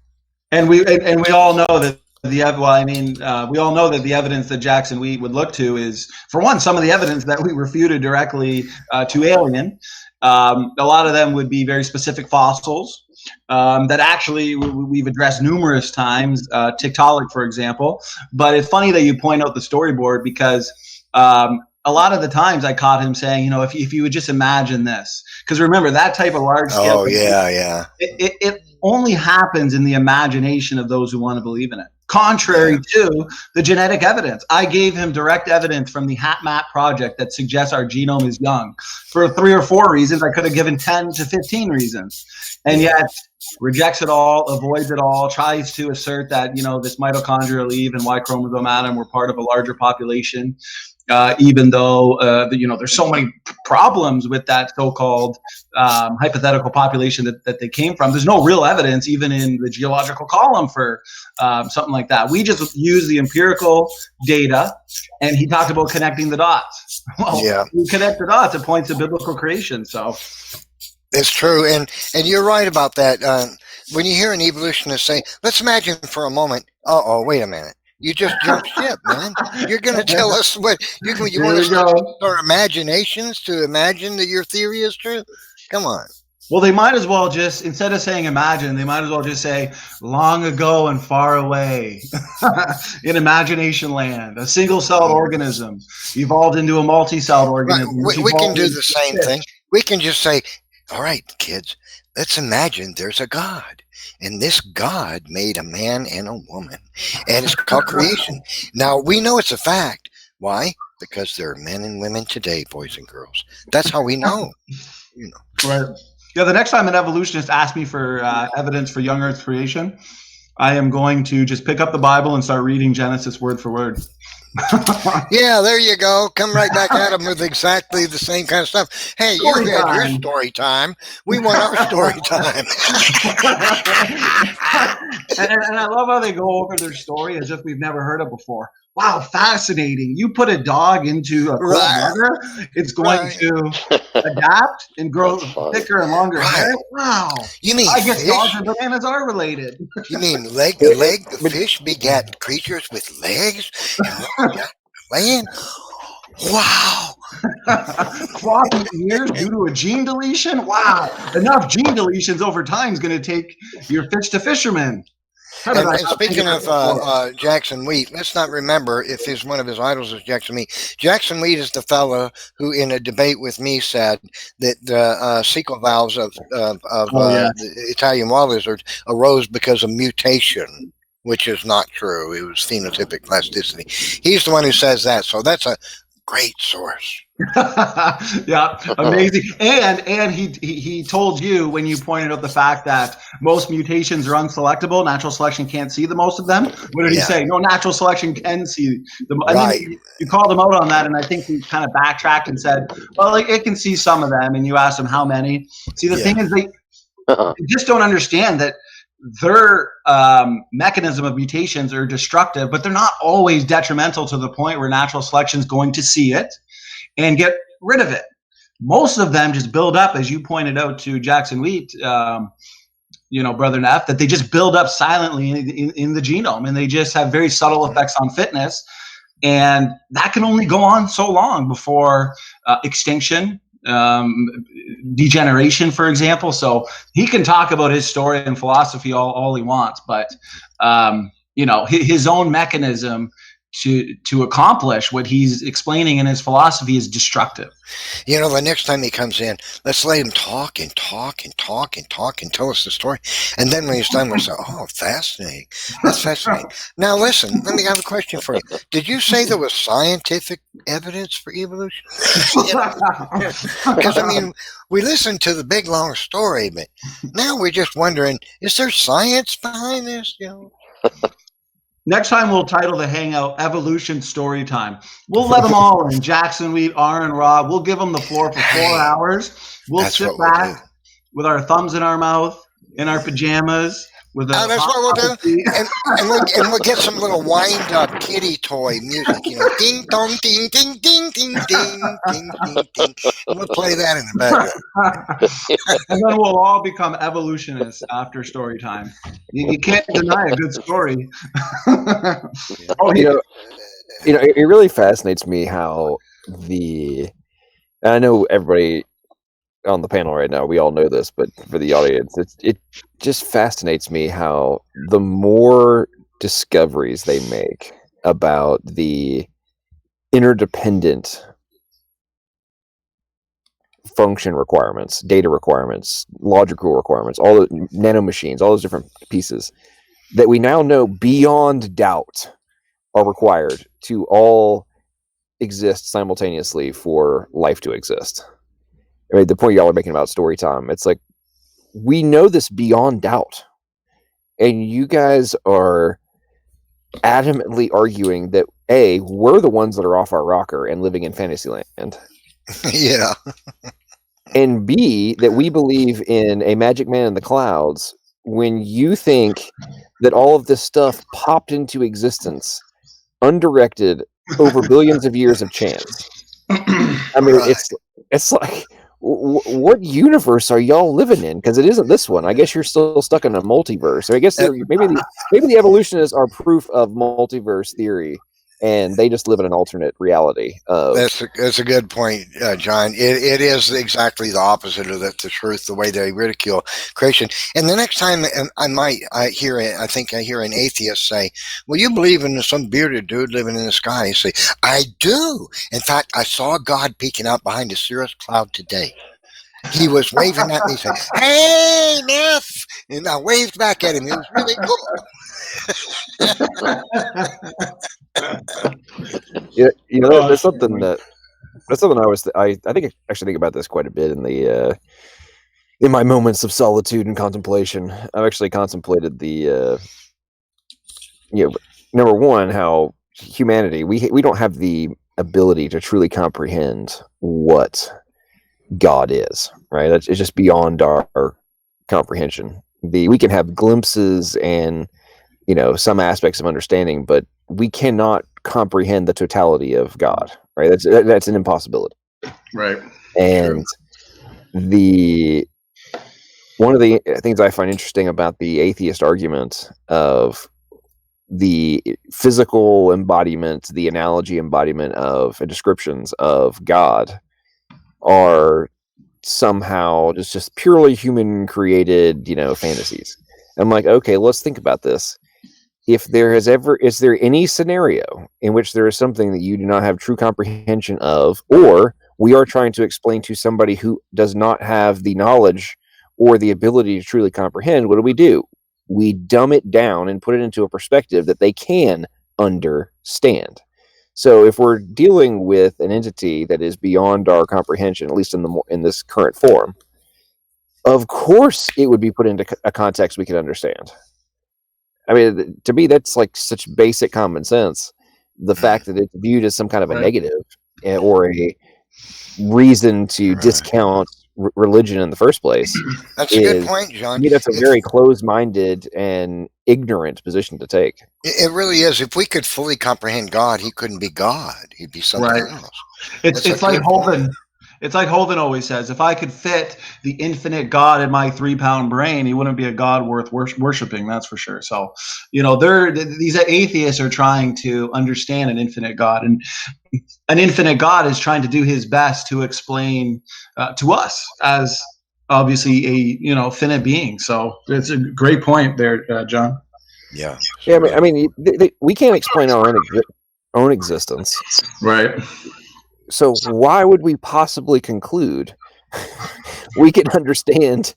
S1: and we all know that we all know that the evidence that Jackson Wheat would look to is, for one, some of the evidence that we refuted directly to Alien. A lot of them would be very specific fossils that actually we've addressed numerous times, Tiktaalik, for example. But it's funny that you point out the storyboard, because a lot of the times I caught him saying, if you would just imagine this, because remember, that type of large scale.
S3: Oh, yeah.
S1: It only happens in the imagination of those who want to believe in it. contrary to the genetic evidence. I gave him direct evidence from the HapMap project that suggests our genome is young for 3 or 4 reasons. I could have given 10 to 15 reasons, and yet rejects it all, avoids it all, tries to assert that, you know, this mitochondrial Eve and Y chromosome atom were part of a larger population. Even though, you know, there's so many problems with that so-called hypothetical population that they came from. There's no real evidence, even in the geological column, for something like that. We just use the empirical data, and he talked about connecting the dots. Well, we connect the dots, it points to biblical creation, so...
S3: It's true, and you're right about that. When you hear an evolutionist say, let's imagine for a moment, wait a minute. You just jumped ship, man. You're going to tell us what you want us to use our imaginations to imagine that your theory is true? Come on.
S1: Well, they might as well just, instead of saying imagine, they might as well just say long ago and far away in imagination land, a single-celled organism evolved into a multi-celled organism.
S3: Right. We can do the same thing. We can just say, all right, kids, let's imagine there's a God, and this God made a man and a woman, and it's called creation. Now, we know it's a fact. Why? Because there are men and women today, boys and girls. That's how we know. You know.
S1: Right. Yeah, the next time an evolutionist asks me for evidence for young Earth creation, I am going to just pick up the Bible and start reading Genesis word for word.
S3: Yeah, there you go. Come right back at them with exactly the same kind of stuff. Hey, you had your story time. We want our story time.
S1: and I love how they go over their story as if we've never heard it before. Wow, fascinating. You put a dog into a cold weather, it's going to adapt and grow thicker and longer hair. Wow.
S3: You mean
S1: I guess
S3: fish?
S1: dogs and bananas are related.
S3: You mean leg fish begat creatures with legs? Laying? Wow.
S1: Cloth ears due to a gene deletion? Wow. Enough gene deletions over time is going to take your fish to fisherman.
S3: And speaking of Jackson Wheat, let's not remember if one of his idols is Jackson Wheat. Jackson Wheat is the fellow who, in a debate with me, said that the cecal valves of the Italian wild lizard arose because of mutation, which is not true. It was phenotypic plasticity. He's the one who says that, so that's a great source.
S1: Yeah, amazing. And he told you, when you pointed out the fact that most mutations are unselectable, natural selection can't see the most of them. What did he say? No, natural selection can see them.
S3: Right.
S1: You called him out on that, and I think he kind of backtracked and said, well, it can see some of them, and you asked him how many. See, the thing is, they just don't understand that their mechanism of mutations are destructive, but they're not always detrimental to the point where natural selection is going to see it and get rid of it. Most of them just build up, as you pointed out to Jackson Wheat, you know, Brother Neff, that they just build up silently in the genome, and they just have very subtle effects on fitness. And that can only go on so long before extinction, degeneration, for example. So he can talk about his story and philosophy all he wants, but you know, his own mechanism to accomplish what he's explaining in his philosophy is destructive.
S3: You know, the next time he comes in, let's let him talk and talk and talk and talk and tell us the story. And then when he's done, we'll say, oh, fascinating. That's fascinating. Now, listen, let me have a question for you. Did you say there was scientific evidence for evolution? Because, I mean, we listened to the big, long story, but now we're just wondering, is there science behind this? You know?
S1: Next time we'll title the hangout Evolution Story Time. We'll let them all in. Jackson Wheat, Aaron, Rob. We'll give them the floor for 4 hours. We'll sit back with our thumbs in our mouth, in our pajamas.
S3: That's what we'll do. And we'll get some little wind-up kitty toy music, you know, ding dong, ding ding ding ding ding ding ding ding. And we'll play that in the background.
S1: And then we'll all become evolutionists after story time. You can't deny a good story.
S2: You know, it really fascinates me how I know everybody on the panel right now, we all know this, but for the audience, it just fascinates me how the more discoveries they make about the interdependent function requirements, data requirements, logical requirements, all the nanomachines, all those different pieces, that we now know beyond doubt are required to all exist simultaneously for life to exist. I mean, the point y'all are making about story time, it's like, we know this beyond doubt. And you guys are adamantly arguing that A, we're the ones that are off our rocker and living in Fantasyland.
S3: Yeah.
S2: And B, that we believe in a magic man in the clouds when you think that all of this stuff popped into existence undirected over billions of years of chance. I mean,
S3: Right.
S2: it's like, what universe are y'all living in? Because it isn't this one. I guess you're still stuck in a multiverse. So I guess maybe the evolutionists are proof of multiverse theory, and they just live in an alternate reality.
S3: That's a good point, John. It is exactly the opposite of the truth, the way they ridicule creation. And the next time I hear an atheist say, well, you believe in some bearded dude living in the sky. You say, I do. In fact, I saw God peeking out behind a cirrus cloud today. He was waving at me saying, hey, Neff! And I waved back at him. It was really cool.
S2: Yeah, that's something I think I actually think about this quite a bit in my moments of solitude and contemplation. I've actually contemplated the number one, how humanity, we don't have the ability to truly comprehend what God is, right? It's just beyond our comprehension. We can have glimpses and some aspects of understanding, but we cannot comprehend the totality of God, right? That's an impossibility,
S1: right?
S2: And one of the things I find interesting about the atheist argument of the physical embodiment, the analogy embodiment of descriptions of God are somehow just purely human created, fantasies. I'm like, okay, let's think about this. If there is there any scenario in which there is something that you do not have true comprehension of, or we are trying to explain to somebody who does not have the knowledge or the ability to truly comprehend, what do? We dumb it down and put it into a perspective that they can understand. So if we're dealing with an entity that is beyond our comprehension, at least in this current form, of course it would be put into a context we can understand. I mean, to me, that's like such basic common sense. The fact that it's viewed as some kind of a negative or a reason to discount religion in the first place.
S3: That's a good point, John.
S2: To me, that's a very closed-minded and ignorant position to take.
S3: It really is. If we could fully comprehend God, he couldn't be God. He'd be something else.
S1: It's like Holden. It's like Holden always says, if I could fit the infinite God in my 3-pound brain, he wouldn't be a God worth worshiping, that's for sure. So, these atheists are trying to understand an infinite God, and an infinite God is trying to do his best to explain to us as obviously a finite being. So it's a great point there, John.
S3: Yeah.
S2: Yeah. I mean, we can't explain our own existence,
S1: right?
S2: So why would we possibly conclude we can understand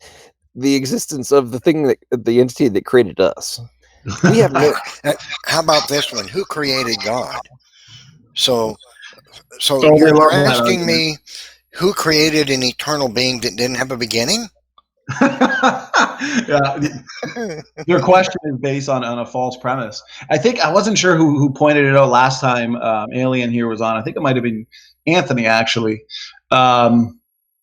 S2: the existence of the entity that created us? We have no.
S3: How about this one? Who created God? So you're asking me who created an eternal being that didn't have a beginning?
S1: Yeah. Your question is based on a false premise. I wasn't sure who pointed it out last time Alien here was on. I think it might have been Anthony, actually.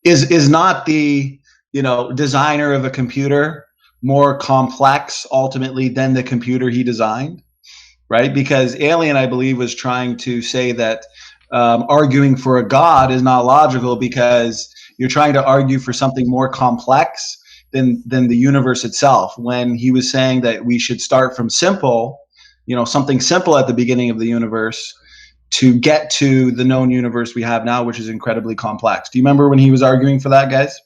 S1: Is not the designer of a computer more complex ultimately than the computer he designed, right? Because Alien, I believe, was trying to say that arguing for a God is not logical because you're trying to argue for something more complex than the universe itself, when he was saying that we should start from simple, something simple at the beginning of the universe to get to the known universe we have now, which is incredibly complex. Do you remember when he was arguing for that, guys?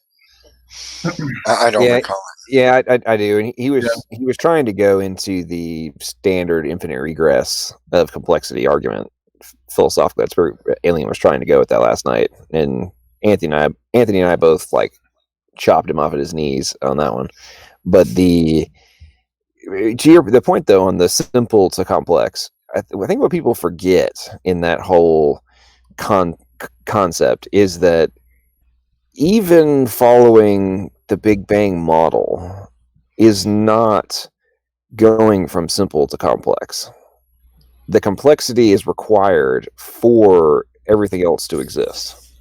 S3: I don't recall it.
S2: Yeah, I do. And he was trying to go into the standard infinite regress of complexity argument philosophically. That's where Alien was trying to go with that last night. And Anthony and I both chopped him off at his knees on that one. But the point, though, on the simple to complex, I think what people forget in that whole concept is that even following the Big Bang model is not going from simple to complex. The complexity is required for everything else to exist.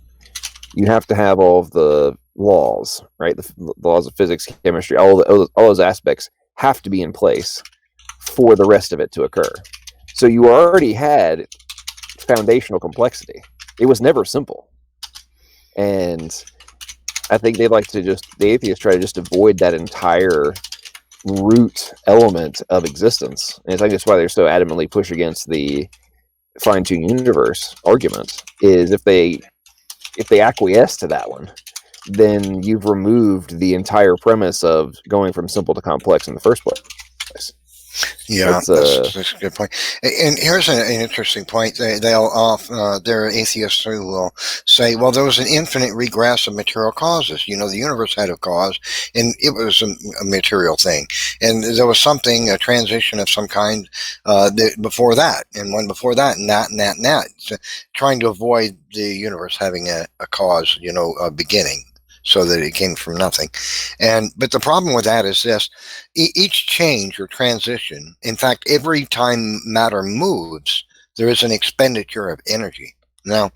S2: You have to have all of the laws, right? The laws of physics, chemistry, all those aspects have to be in place for the rest of it to occur. So you already had foundational complexity. It was never simple. And I think the atheists try to just avoid that entire root element of existence. And I think that's why they're so adamantly push against the fine-tuned universe argument, is if they acquiesce to that one, then you've removed the entire premise of going from simple to complex in the first place.
S3: Yeah, that's a good point. And here's an interesting point. There are atheists who will say, well, there was an infinite regress of material causes. The universe had a cause, and it was a material thing. And there was something, a transition of some kind before that, and one before that, and that, and that, and that. So, trying to avoid the universe having a cause, a beginning, so that it came from nothing. But the problem with that is this: each change or transition, in fact, every time matter moves, there is an expenditure of energy. Now,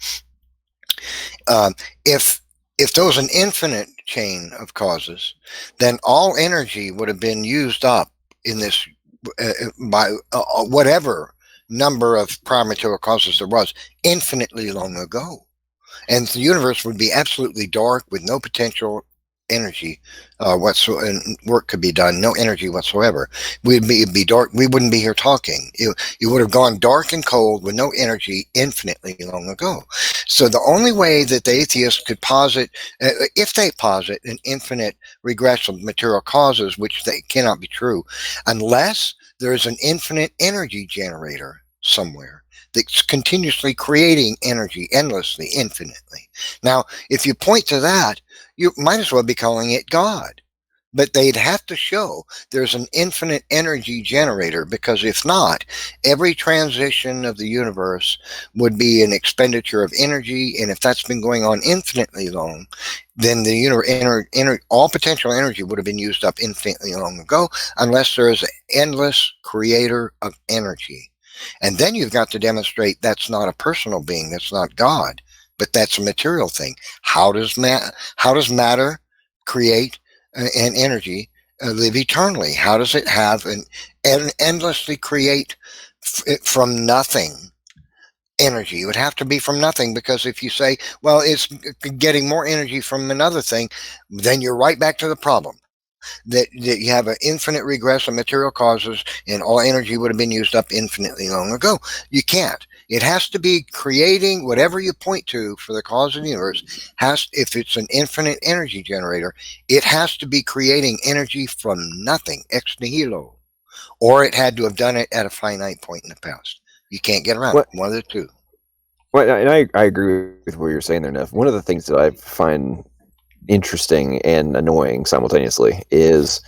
S3: if there was an infinite chain of causes, then all energy would have been used up in this by whatever number of prior material causes there was infinitely long ago. And the universe would be absolutely dark with no potential energy whatsoever, and work could be done, no energy whatsoever. It'd be dark. We wouldn't be here talking. It would have gone dark and cold with no energy infinitely long ago. So the only way that the atheists could posit, if they posit an infinite regress of material causes, which they cannot be true, unless there is an infinite energy generator somewhere that's continuously creating energy endlessly, infinitely. Now, if you point to that, you might as well be calling it God. But they'd have to show there's an infinite energy generator, because if not, every transition of the universe would be an expenditure of energy, and if that's been going on infinitely long, then the all potential energy would have been used up infinitely long ago, unless there is an endless creator of energy. And then you've got to demonstrate that's not a personal being, that's not God, but that's a material thing. How does matter create and energy live eternally? How does it have an endlessly create from nothing energy? It would have to be from nothing, because if you say, well, it's getting more energy from another thing, then you're right back to the problem. That you have an infinite regress of material causes, and all energy would have been used up infinitely long ago. You can't. It has to be creating whatever you point to for the cause of the universe. If it's an infinite energy generator, it has to be creating energy from nothing, ex nihilo, or it had to have done it at a finite point in the past. You can't get around it. One of the two.
S2: Well, and I agree with what you're saying there, Neff. One of the things that I find interesting and annoying simultaneously is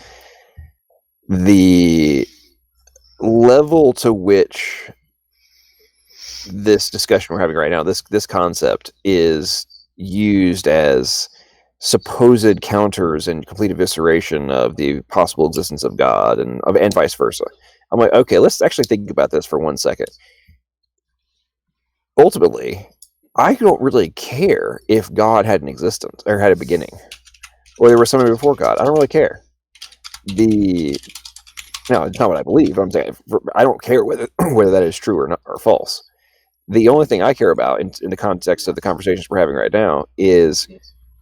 S2: the level to which this discussion we're having right now, this concept, is used as supposed counters and complete evisceration of the possible existence of God and vice versa. I'm like, okay, let's actually think about this for 1 second. Ultimately, I don't really care if God had an existence or had a beginning, or there was somebody before God. I don't really care. No, it's not what I believe. I'm saying I don't care whether that is true or not, or false. The only thing I care about in the context of the conversations we're having right now is,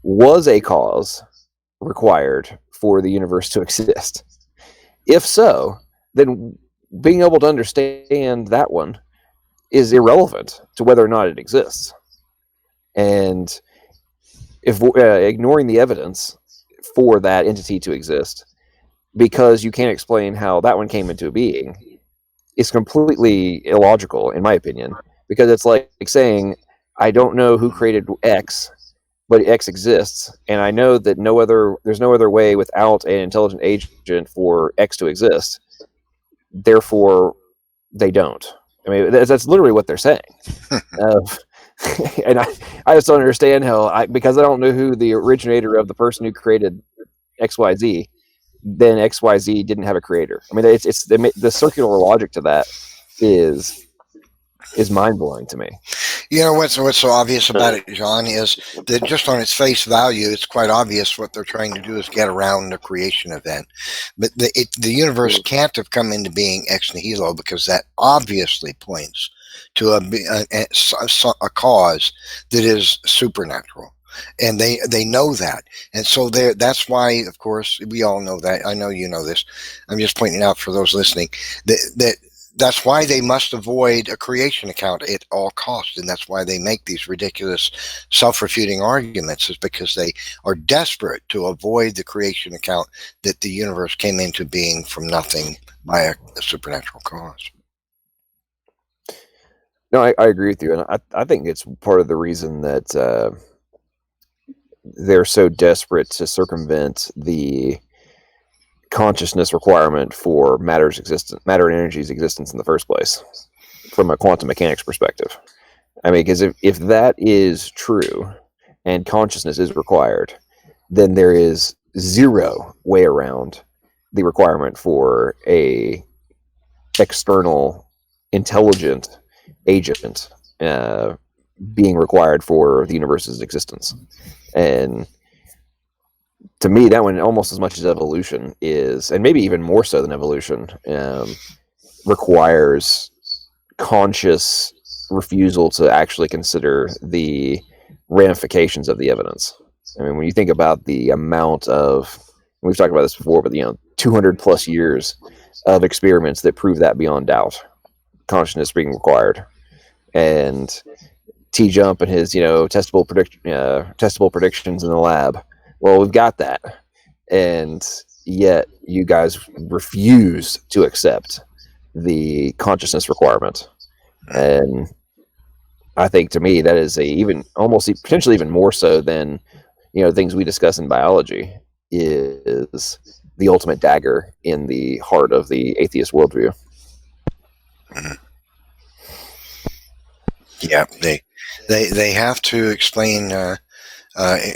S2: was a cause required for the universe to exist? If so, then being able to understand that one is irrelevant to whether or not it exists. And if ignoring the evidence for that entity to exist because you can't explain how that one came into being is completely illogical, in my opinion, because it's like saying, I don't know who created X, but X exists, and I know that there's no other way without an intelligent agent for X to exist. therefore they don't. I mean, that's literally what they're saying. And I just don't understand how, because I don't know who the originator of the person who created XYZ, then XYZ didn't have a creator. I mean, it's the circular logic to that is mind-blowing to me.
S3: You know what's so obvious about it, John, is that just on its face value, it's quite obvious what they're trying to do is get around the creation event. But the universe can't have come into being ex nihilo, because that obviously points to a cause that is supernatural. And they know that. And so that's why, of course, we all know that. I know you know this. I'm just pointing out for those listening that's why they must avoid a creation account at all costs, and that's why they make these ridiculous self-refuting arguments, is because they are desperate to avoid the creation account that the universe came into being from nothing by a supernatural cause.
S2: No, I agree with you, and I think it's part of the reason that they're so desperate to circumvent the consciousness requirement for matter and energy's existence in the first place, from a quantum mechanics perspective. I mean, because if that is true and consciousness is required, then there is zero way around the requirement for a external intelligent agent being required for the universe's existence. And to me, that one, almost as much as evolution is, and maybe even more so than evolution, requires conscious refusal to actually consider the ramifications of the evidence. I mean, when you think about the amount of, we've talked about this before, but 200 plus years of experiments that prove that beyond doubt, consciousness being required, and T-Jump and his testable predictions in the lab. Well, we've got that, and yet you guys refuse to accept the consciousness requirement. And I think, to me, that is potentially even more so than things we discuss in biology, is the ultimate dagger in the heart of the atheist worldview.
S3: Yeah, they have to explain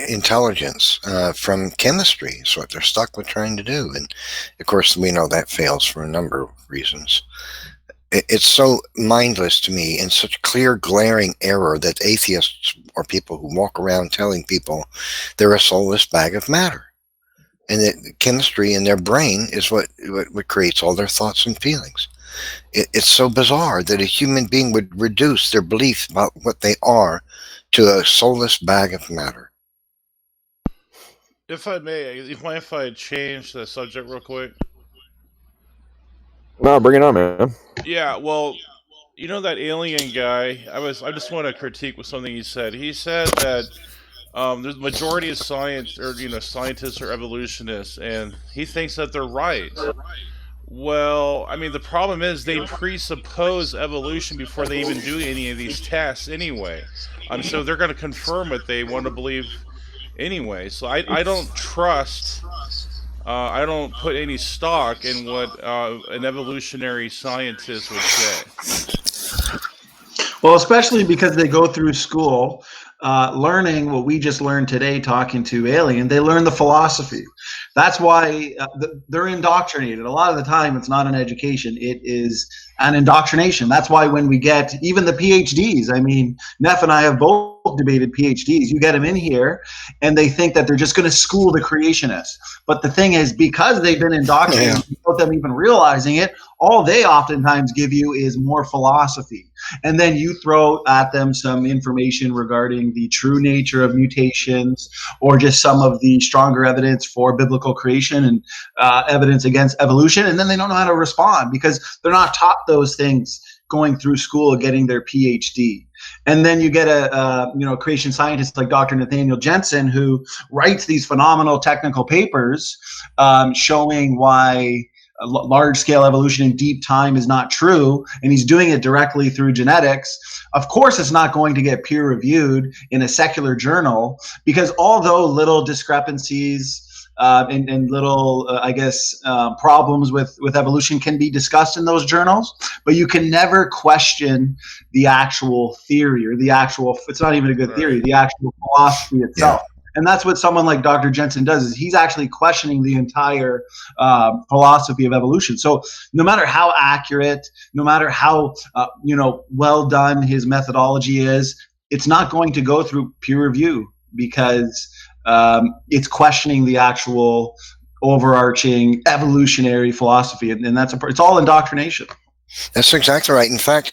S3: intelligence from chemistry. Is what they're stuck with trying to do, and of course we know that fails for a number of reasons. It's so mindless to me, and such clear glaring error, that atheists are people who walk around telling people they're a soulless bag of matter, and that chemistry in their brain is what creates all their thoughts and feelings. It's so bizarre that a human being would reduce their belief about what they are to a soulless bag of matter.
S7: If I may, you mind if I change the subject real quick?
S2: No, bring it on, man.
S7: Yeah, well, that alien guy, I just want to critique with something he said. He said that the majority of scientists are evolutionists, and he thinks that they're right. Well, I mean, the problem is they presuppose evolution before they even do any of these tests anyway. So they're going to confirm what they want to believe anyway. So I don't trust, I don't put any stock in what an evolutionary scientist would say.
S1: Well, especially because they go through school learning what we just learned today talking to Alien. They learn the philosophy. That's why they're indoctrinated. A lot of the time, it's not an education. It is an indoctrination. That's why when we get even the PhDs, I mean, Neff and I have both debated PhDs. You get them in here, and they think that they're just going to school the creationists. But the thing is, because they've been indoctrinated without them even realizing it, all they oftentimes give you is more philosophy. And then you throw at them some information regarding the true nature of mutations, or just some of the stronger evidence for biblical creation and evidence against evolution. And then they don't know how to respond because they're not taught those things going through school, getting their PhD. And then you get a creation scientist like Dr. Nathaniel Jensen, who writes these phenomenal technical papers showing why large-scale evolution in deep time is not true, and he's doing it directly through genetics. Of course, it's not going to get peer-reviewed in a secular journal, because although little discrepancies and little, problems with evolution can be discussed in those journals, but you can never question the actual theory or the actual, it's not even a good theory, the actual philosophy itself. Yeah. And that's what someone like Dr. Jensen does, is he's actually questioning the entire philosophy of evolution. So no matter how accurate, no matter how well done his methodology is, it's not going to go through peer review, because it's questioning the actual overarching evolutionary philosophy, and it's all indoctrination.
S3: That's exactly right. In fact,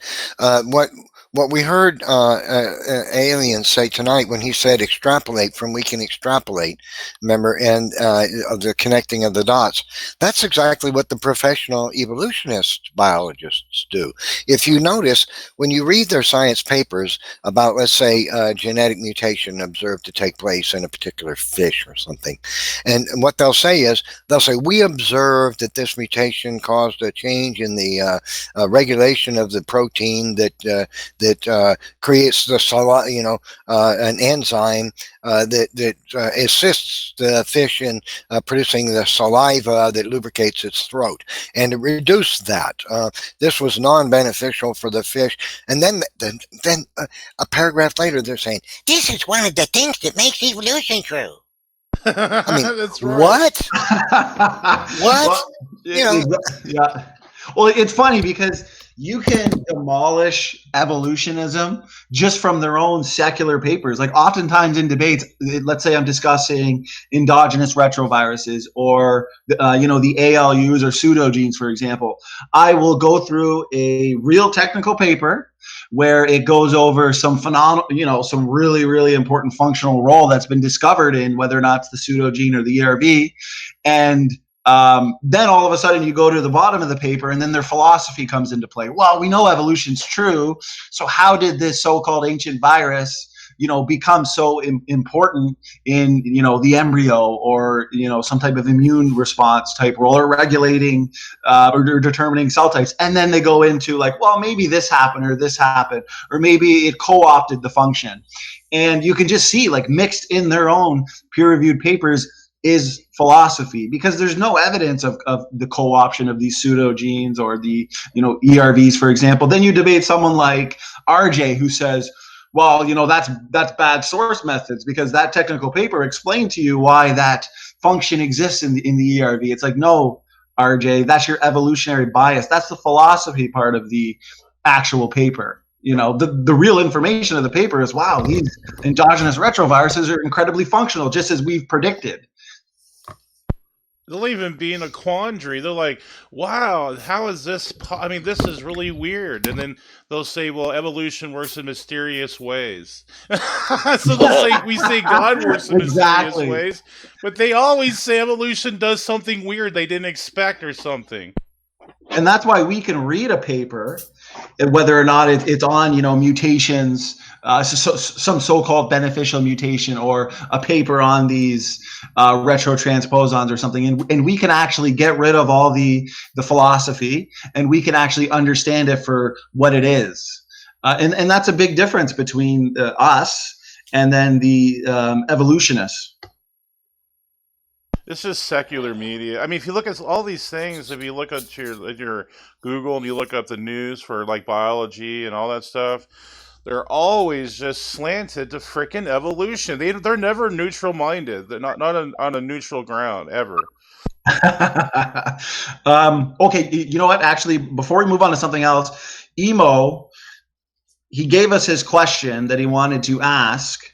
S3: what we heard Alien say tonight when he said extrapolate from we can extrapolate, remember, and of the connecting of the dots, that's exactly what the professional evolutionist biologists do. If you notice, when you read their science papers about, let's say, genetic mutation observed to take place in a particular fish or something, and what they'll say is, we observed that this mutation caused a change in the regulation of the protein that creates the an enzyme that assists the fish in producing the saliva that lubricates its throat, and to reduce that, this was non-beneficial for the fish. And then a paragraph later, they're saying this is one of the things that makes evolution true. I mean, that's right. What? What?
S1: Well, yeah. Well, it's funny because you can demolish evolutionism just from their own secular papers. Like oftentimes in debates, let's say I'm discussing endogenous retroviruses or the ALUs or pseudogenes, for example. I will go through a real technical paper where it goes over some phenomenal, some really, really important functional role that's been discovered in whether or not it's the pseudogene or the ERV, and then all of a sudden you go to the bottom of the paper and then their philosophy comes into play. Well, we know evolution's true, so how did this so-called ancient virus, become so important in, the embryo or, some type of immune response type role, or regulating or determining cell types? And then they go into like, well, maybe this happened or maybe it co-opted the function. And you can just see, like, mixed in their own peer-reviewed papers is philosophy, because there's no evidence of the co-option of these pseudogenes or the ERVs, for example. Then you debate someone like RJ who says, well, that's bad source methods, because that technical paper explained to you why that function exists in the ERV. It's like, no, RJ, that's your evolutionary bias. That's the philosophy part of the actual paper. The real information of the paper is, wow, these endogenous retroviruses are incredibly functional, just as we've predicted.
S7: They'll even be in a quandary. They're like, wow, how is this? This is really weird. And then they'll say, well, evolution works in mysterious ways. So they'll say, we say God works in mysterious ways, but they always say evolution does something weird they didn't expect or something.
S1: And that's why we can read a paper, whether or not it's on, mutations, some so-called beneficial mutation, or a paper on these retrotransposons or something, and we can actually get rid of all the philosophy, and we can actually understand it for what it is. And that's a big difference between us and then the evolutionists.
S7: This is secular media. If you look at all these things, if you look at your Google and you look up the news for like biology and all that stuff, they're always just slanted to frickin' evolution. They're never neutral minded. They're not on a neutral ground ever.
S1: Okay, you know what? Actually, before we move on to something else, Emo, he gave us his question that he wanted to ask.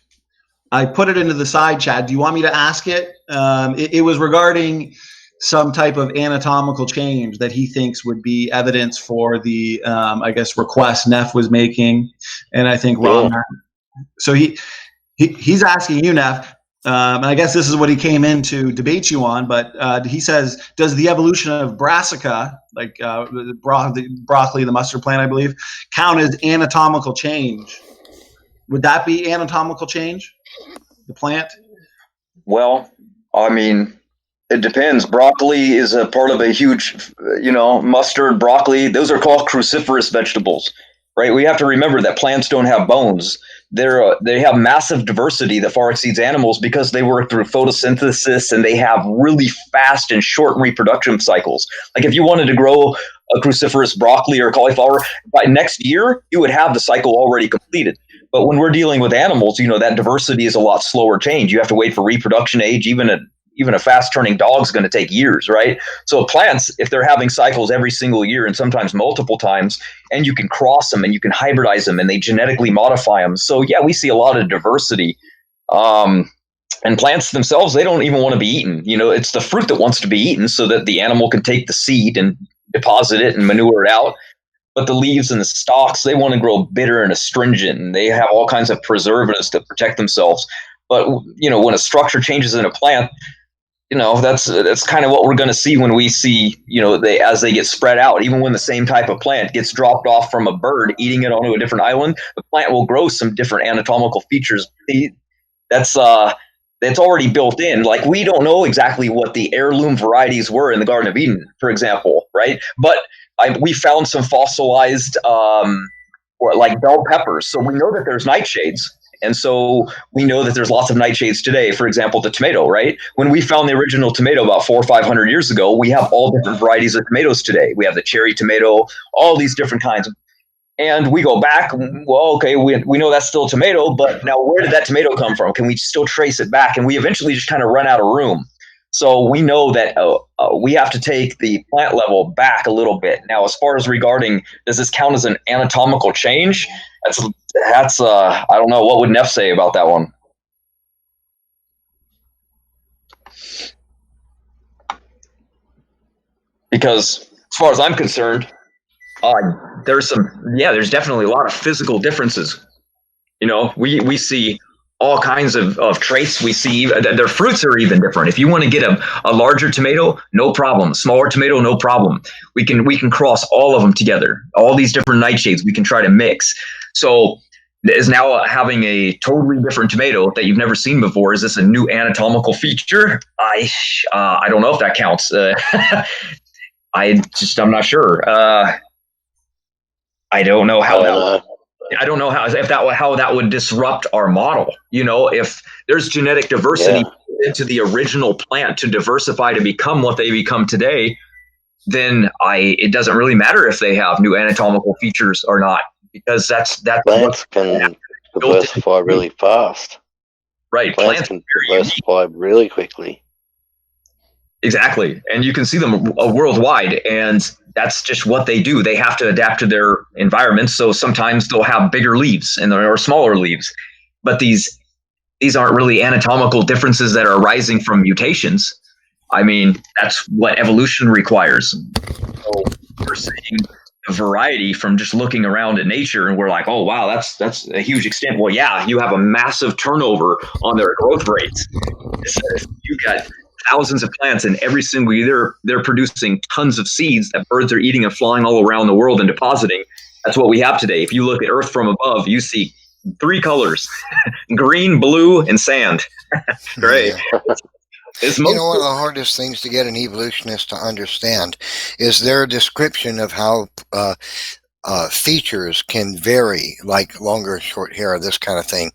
S1: I put it into the side chat. Do you want me to ask it? It was regarding some type of anatomical change that he thinks would be evidence for the, request Neff was making, and I think Ron. So he's asking you, Neff, and I guess this is what he came in to debate you on. But he says, does the evolution of brassica, like the broccoli, the mustard plant, I believe, count as anatomical change? Would that be anatomical change? The plant?
S6: Well, it depends. Broccoli is a part of a huge, mustard, broccoli. Those are called cruciferous vegetables. right? We have to remember that plants don't have bones. They have massive diversity that far exceeds animals because they work through photosynthesis and they have really fast and short reproduction cycles. Like if you wanted to grow a cruciferous broccoli or cauliflower, by next year, you would have the cycle already completed. But when we're dealing with animals, that diversity is a lot slower change. You have to wait for reproduction age. Even a fast-turning dog is going to take years, right? So plants, if they're having cycles every single year and sometimes multiple times, and you can cross them and you can hybridize them and they genetically modify them. So yeah, we see a lot of diversity. And plants themselves, they don't even want to be eaten. It's the fruit that wants to be eaten so that the animal can take the seed and deposit it and manure it out. But the leaves and the stalks, they want to grow bitter and astringent, and they have all kinds of preservatives to protect themselves. But when a structure changes in a plant, that's kind of what we're going to see when we see, as they get spread out. Even when the same type of plant gets dropped off from a bird eating it onto a different island, the plant will grow some different anatomical features. That's already built in. Like, we don't know exactly what the heirloom varieties were in the Garden of Eden, for example, right? But we found some fossilized, like bell peppers. So we know that there's nightshades. And so we know that there's lots of nightshades today. For example, the tomato, right? When we found the original tomato about 400 or 500 years ago, we have all different varieties of tomatoes today. We have the cherry tomato, all these different kinds. And we go back, well, okay, we know that's still a tomato, but now where did that tomato come from? Can we still trace it back? And we eventually just kind of run out of room. So we know that we have to take the plant level back a little bit. Now, as far as regarding, does this count as an anatomical change? That's I don't know. What would Neff say about that one? Because as far as I'm concerned, there's definitely a lot of physical differences. We see all kinds of traits. We see their fruits are even different. If you want to get a larger tomato, no problem. Smaller tomato, no problem. We can cross all of them together. All these different nightshades we can try to mix. So is now having a totally different tomato that you've never seen before. Is this a new anatomical feature? I don't know if that counts. I'm not sure. I don't know how how that would disrupt our model. If there's genetic diversity into the original plant to diversify to become what they become today, then it doesn't really matter if they have new anatomical features or not, because that's
S5: plants can diversify really fast.
S6: Right,
S5: plants can diversify really quickly.
S6: Exactly, and you can see them worldwide, and that's just what they do. They have to adapt to their environment, so sometimes they'll have bigger leaves or smaller leaves. But these aren't really anatomical differences that are arising from mutations. I mean, that's what evolution requires. So we're seeing a variety from just looking around at nature, and we're like, oh wow, that's a huge extent. Well, yeah, you have a massive turnover on their growth rates. You got thousands of plants, and every single year they're producing tons of seeds that birds are eating and flying all around the world and depositing. That's what we have today. If you look at Earth from above, you see 3 colors: green, blue, and sand. Great.
S3: One of the hardest things to get an evolutionist to understand is their description of how features can vary, like longer, short hair, this kind of thing,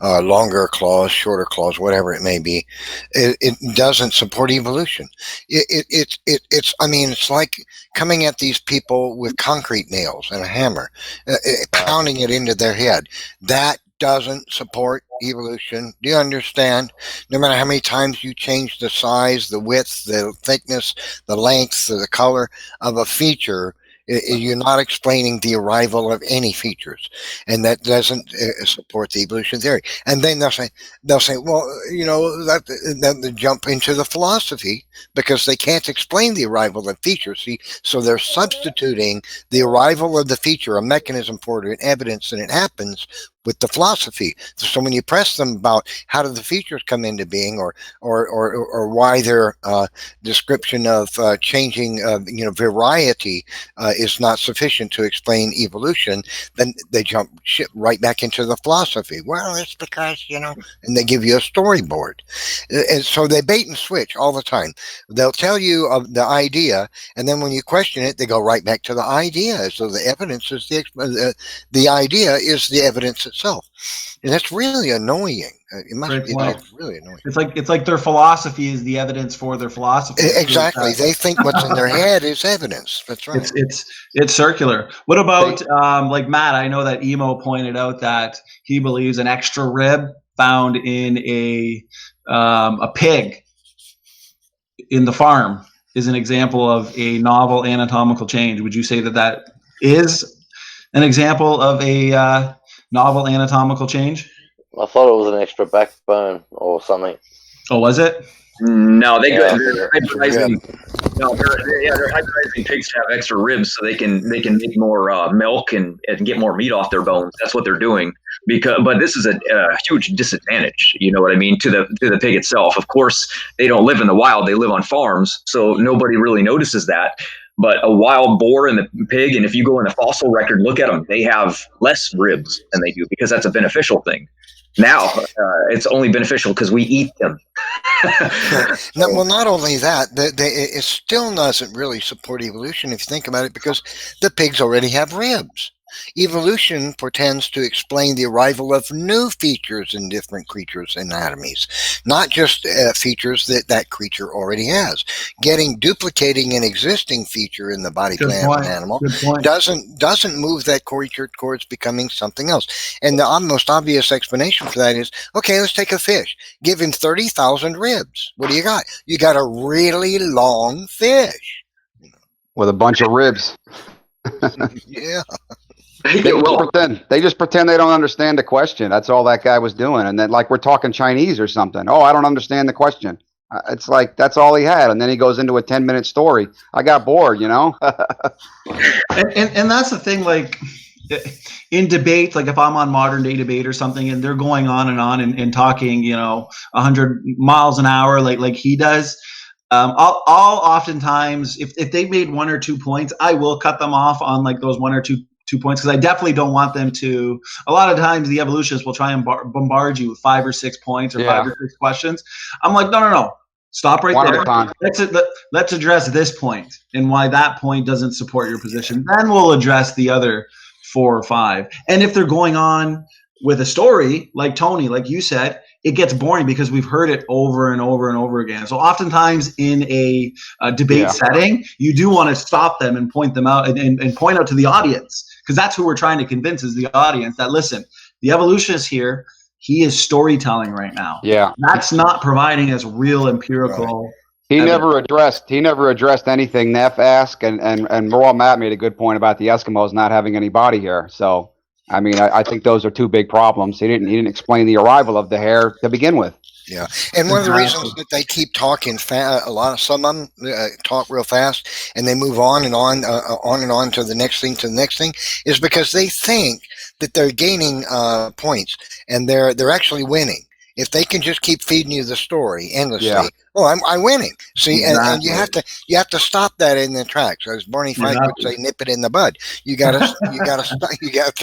S3: longer claws, shorter claws, whatever it may be. It doesn't support evolution. It's like coming at these people with concrete nails and a hammer, pounding it into their head. That doesn't support evolution. Do you understand? No matter how many times you change the size, the width, the thickness, the length, the color of a feature, you're not explaining the arrival of any features, and that doesn't support the evolution theory. And then they'll say, well, then they jump into the philosophy because they can't explain the arrival of features. See, so they're substituting the arrival of the feature, a mechanism for it, an evidence that it happens, with the philosophy. So when you press them about how do the features come into being, or why their description of changing, variety is not sufficient to explain evolution, then they jump right back into the philosophy. Well, it's because, and they give you a storyboard. And so they bait and switch all the time. They'll tell you of the idea, and then when you question it, they go right back to the idea. So the evidence is the idea is the evidence itself, and that's really annoying. It's really annoying.
S1: It's like their philosophy is the evidence for their philosophy.
S3: Exactly. They think what's in their head is evidence. That's right.
S1: It's circular. What about like Matt? I know that Emo pointed out that he believes an extra rib found in a pig in the farm is an example of a novel anatomical change. Would you say that is an example of a novel anatomical change?
S5: I thought it was an extra backbone or something.
S1: Oh, was it?
S6: No, they're hybridizing. No, they're hybridizing pigs to have extra ribs so they can make more milk and get more meat off their bones. That's what they're doing. But this is a huge disadvantage. You know what I mean, to the pig itself. Of course, they don't live in the wild; they live on farms, so nobody really notices that. But a wild boar and the pig, and if you go in the fossil record, look at them, they have less ribs than they do because that's a beneficial thing. Now, it's only beneficial because we eat them.
S3: No, well, not only that, it still doesn't really support evolution if you think about it, because the pigs already have ribs. Evolution pretends to explain the arrival of new features in different creatures' anatomies, not just features that creature already has. Duplicating an existing feature in the body plan of an animal doesn't move that creature towards becoming something else. And the most obvious explanation for that is, okay, let's take a fish. Give him 30,000 ribs. What do you got? You got a really long fish
S9: with a bunch of ribs.
S3: Yeah.
S9: They just pretend they don't understand the question. That's all that guy was doing. And then, like, we're talking Chinese or something. Oh, I don't understand the question. It's like that's all he had. And then he goes into a 10-minute story. I got bored, and
S1: that's the thing. Like in debates, like if I'm on modern day debate or something, and they're going on and talking, 100 miles an hour, like he does. I'll oftentimes, if they made one or two points, I will cut them off on like those one or two points, because I definitely don't want them to. A lot of times the evolutionists will try and bombard you with 5 or 6 points or 5 or 6 questions. I'm like, no. Stop right there. Let's address this point and why that point doesn't support your position. Then we'll address the other 4 or 5. And if they're going on with a story, like Tony, like you said, it gets boring because we've heard it over and over and over again. So oftentimes in a debate setting, you do want to stop them and point them out and point out to the audience, because that's who we're trying to convince, is the audience, that listen, the evolutionist here, he is storytelling right now.
S9: Yeah.
S1: That's not providing us real empirical.
S9: He never addressed anything Neff asked, and Raw Matt made a good point about the Eskimos not having any body hair. So I mean, I think those are 2 big problems. He didn't explain the arrival of the hair to begin with.
S3: Yeah, and one of the reasons that they keep talking some of them talk real fast, and they move on and on to the next thing, is because they think that they're gaining points, and they're actually winning. If they can just keep feeding you the story endlessly, I'm winning. See, and you have to stop that in the tracks. As Barney Frank would say, nip it in the bud. You gotta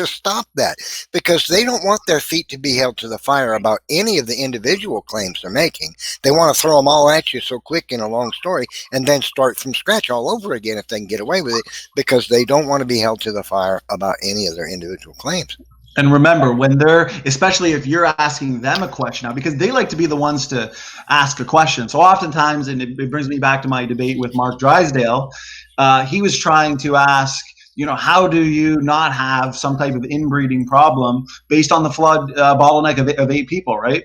S3: stop that, because they don't want their feet to be held to the fire about any of the individual claims they're making. They want to throw them all at you so quick in a long story, and then start from scratch all over again if they can get away with it, because they don't want to be held to the fire about any of their individual claims.
S1: And remember, especially if you're asking them a question now, because they like to be the ones to ask a question. So oftentimes, and it brings me back to my debate with Mark Drysdale, he was trying to ask, how do you not have some type of inbreeding problem based on the flood bottleneck of 8 people, right?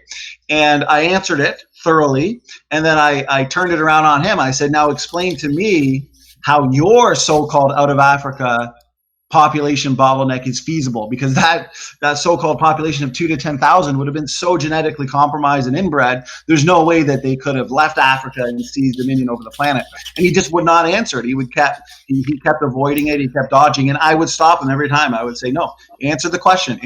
S1: And I answered it thoroughly, and then I turned it around on him. I said, now explain to me how your so-called out of Africa population bottleneck is feasible, because that so-called population of 2 to 10,000 would have been so genetically compromised and inbred, there's no way that they could have left Africa and seized dominion over the planet. And he just would not answer it. He kept avoiding it. He kept dodging, and I would stop him every time. I would say, no, answer the question.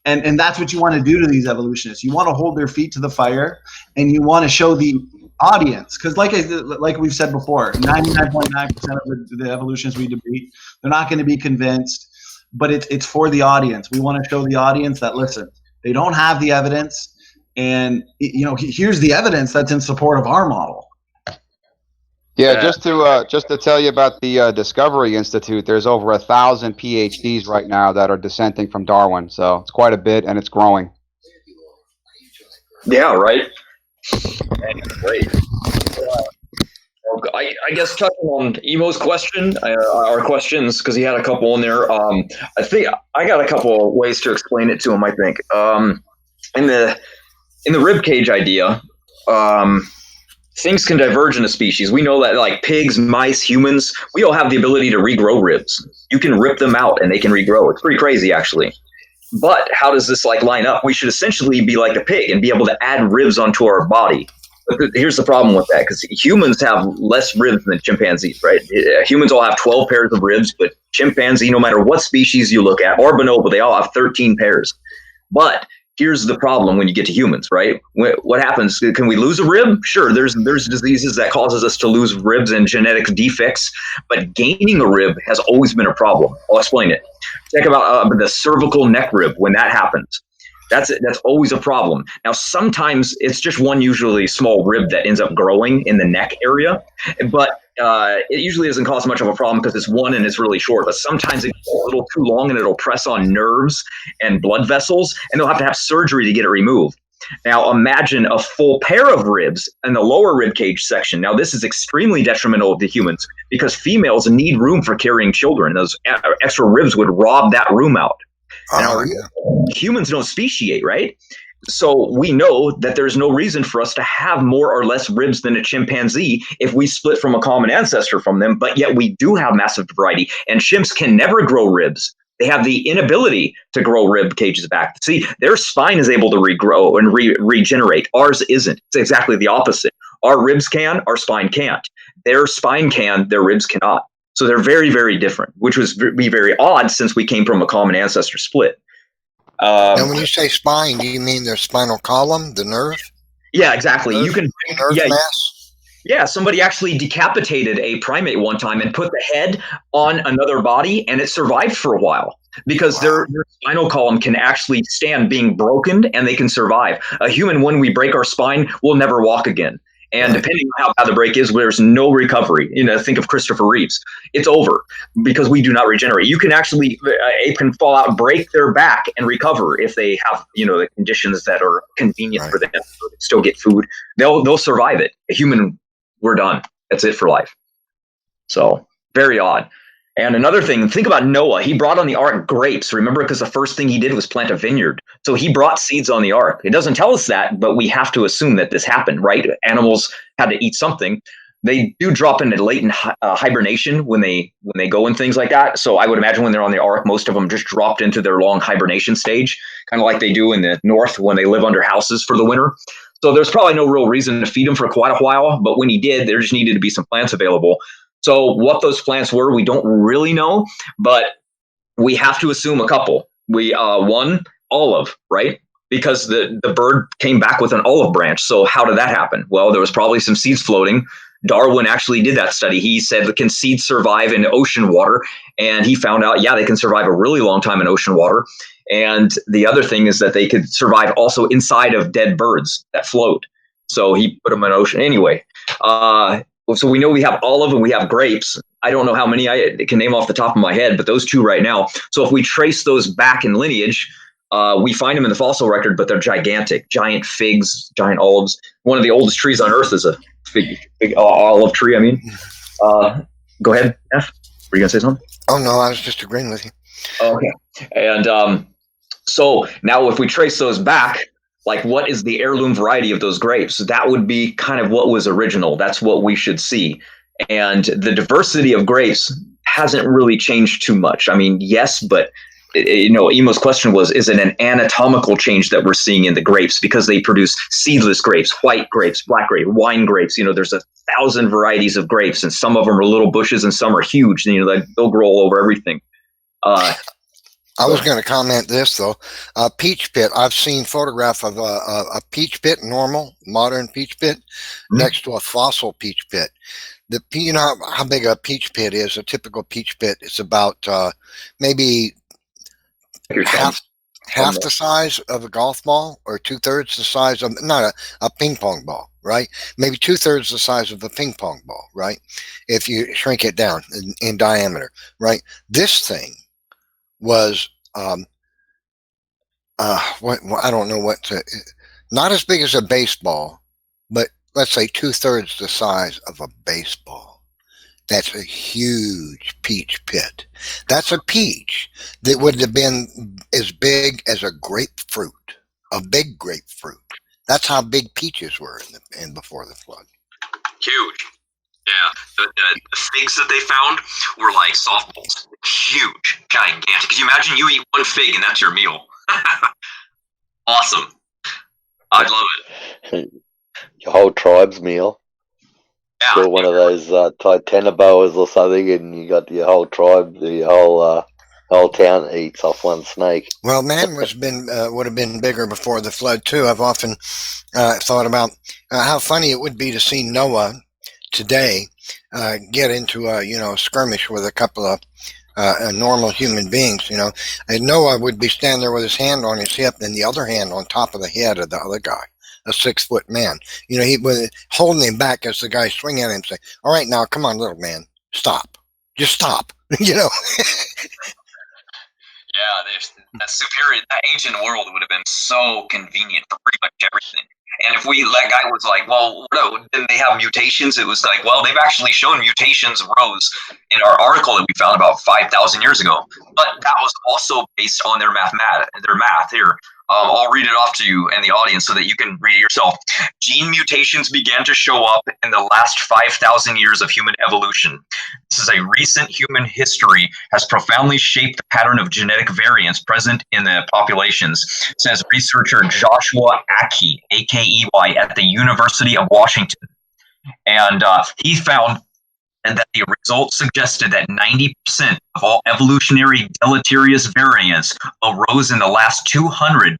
S1: And that's what you want to do to these evolutionists. You want to hold their feet to the fire, and you want to show the audience, because like we've said before, 99.9% of the evolutionists we debate, they're not going to be convinced, but it's for the audience. We want to show the audience that, listen, they don't have the evidence, and here's the evidence that's in support of our model.
S9: Yeah, just to tell you about the Discovery Institute, there's over 1,000 PhDs right now that are dissenting from Darwin, so it's quite a bit, and it's growing.
S6: Yeah, right. Great. I guess touching on Emo's question, our questions, because he had a couple in there. I think I got a couple of ways to explain it to him. I think in the ribcage idea, things can diverge in a species. We know that, like pigs, mice, humans, we all have the ability to regrow ribs. You can rip them out and they can regrow. It's pretty crazy, actually. But how does this line up? We should essentially be like a pig and be able to add ribs onto our body. But here's the problem with that, because humans have less ribs than chimpanzees, right? Humans all have 12 pairs of ribs, but chimpanzee, no matter what species you look at, or bonobo, they all have 13 pairs. But here's the problem when you get to humans, right? What happens? Can we lose a rib? Sure, there's diseases that causes us to lose ribs and genetic defects, but gaining a rib has always been a problem. I'll explain it. Check about the cervical neck rib. When that happens, that's always a problem. Now, sometimes it's just one usually small rib that ends up growing in the neck area, but it usually doesn't cause much of a problem because it's one and it's really short. But sometimes it's a little too long and it'll press on nerves and blood vessels, and they'll have surgery to get it removed. Now, imagine a full pair of ribs in the lower rib cage section. Now, this is extremely detrimental to humans because females need room for carrying children. Those extra ribs would rob that room out. Now, humans don't speciate, right? So we know that there's no reason for us to have more or less ribs than a chimpanzee if we split from a common ancestor from them, but yet we do have massive variety. And chimps can never grow ribs. They have the inability to grow rib cages back. See, their spine is able to regrow and regenerate. Ours isn't. It's exactly the opposite. Our ribs can, our spine can't. Their spine can, their ribs cannot. So they're very, very different, which would be very odd since we came from a common ancestor split.
S3: And when you say spine, do you mean their spinal column, the nerve?
S6: Yeah, exactly.
S3: Nerve,
S6: you can
S3: nerve mass?
S6: Yeah, somebody actually decapitated a primate one time and put the head on another body, and it survived for a while because their spinal column can actually stand being broken, and they can survive. A human, when we break our spine, will never walk again. And depending on how bad the break is, there's no recovery. Think of Christopher Reeves. It's over because we do not regenerate. You can actually, ape can fall out, break their back, and recover if they have, the conditions that are convenient for them. So they still get food. They'll survive it. A human, we're done. That's it for life. So very odd. And another thing, think about Noah. He brought on the ark grapes, remember, because the first thing he did was plant a vineyard. So he brought seeds on the ark. It doesn't tell us that, but we have to assume that this happened, right? Animals had to eat something. They do drop into latent hibernation when they go and things like that. So I would imagine when they're on the ark, most of them just dropped into their long hibernation stage, kind of like they do in the north when they live under houses for the winter. So there's probably no real reason to feed them for quite a while, but when he did, there just needed to be some plants available. So what those plants were, we don't really know, but we have to assume a couple. One, olive, right? Because the bird came back with an olive branch. So how did that happen? Well, there was probably some seeds floating. Darwin actually did that study. He said, can seeds survive in ocean water? And he found out, yeah, they can survive a really long time in ocean water. And the other thing is that they could survive also inside of dead birds that float. So he put them in ocean. Anyway, so we know we have olive and we have grapes. I don't know how many I can name off the top of my head, but those two right now. So if we trace those back in lineage, we find them in the fossil record, but they're gigantic, giant figs, giant olives. One of the oldest trees on Earth is a big olive tree. I mean, go ahead, F. Were you gonna say something?
S3: Oh no, I was just agreeing with you.
S6: Okay, and so now if we trace those back, like what is the heirloom variety of those grapes? That would be kind of what was original. That's what we should see. And the diversity of grapes hasn't really changed too much. I mean, yes, but Emo's question was, is it an anatomical change that we're seeing in the grapes because they produce seedless grapes, white grapes, black grapes, wine grapes? There's 1,000 varieties of grapes, and some of them are little bushes and some are huge. They'll grow all over everything.
S3: I was going to comment this though. Peach pit. I've seen photograph of a peach pit, normal, modern peach pit, next to a fossil peach pit. You know how big a peach pit is? A typical peach pit is about maybe half the size of a golf ball, or 2/3 the size of, not a ping pong ball, right? Maybe 2/3 the size of a ping pong ball, right? If you shrink it down in diameter, right? This thing was I don't know not as big as a baseball, but let's say 2/3 the size of a baseball. That's a huge peach pit. That's a peach that would have been as big as a grapefruit, a big grapefruit. That's how big peaches were in before the flood.
S10: Huge. Yeah, the figs that they found were like softballs. Huge, gigantic. Could you imagine you eat one fig and that's your meal? Awesome. I'd love it.
S5: Your whole tribe's meal.
S10: Yeah.
S5: Still one of those Titanoboas or something, and you got your whole tribe, the whole town eats off one snake.
S3: Well, man would have been bigger before the flood too. I've often thought about how funny it would be to see Noah today get into a skirmish with a couple of normal human beings, and Noah would be standing there with his hand on his hip and the other hand on top of the head of the other guy, a 6-foot man. He was holding him back as the guy swinging at him, saying, "All right, now come on, little man, stop, just stop."
S10: Yeah, that superior, that ancient world would have been so convenient for pretty much everything. And if that guy was like, well, no, didn't they have mutations? It was like, well, they've actually shown mutations arose in our article that we found about 5,000 years ago. But that was also based on their math here. I'll read it off to you and the audience so that you can read it yourself. Gene mutations began to show up in the last 5,000 years of human evolution. This is a recent human history has profoundly shaped the pattern of genetic variants present in the populations, says researcher Joshua Akey, A-K-E-Y, at the University of Washington. And he found that the results suggested that 90% of all evolutionary deleterious variants arose in the last 400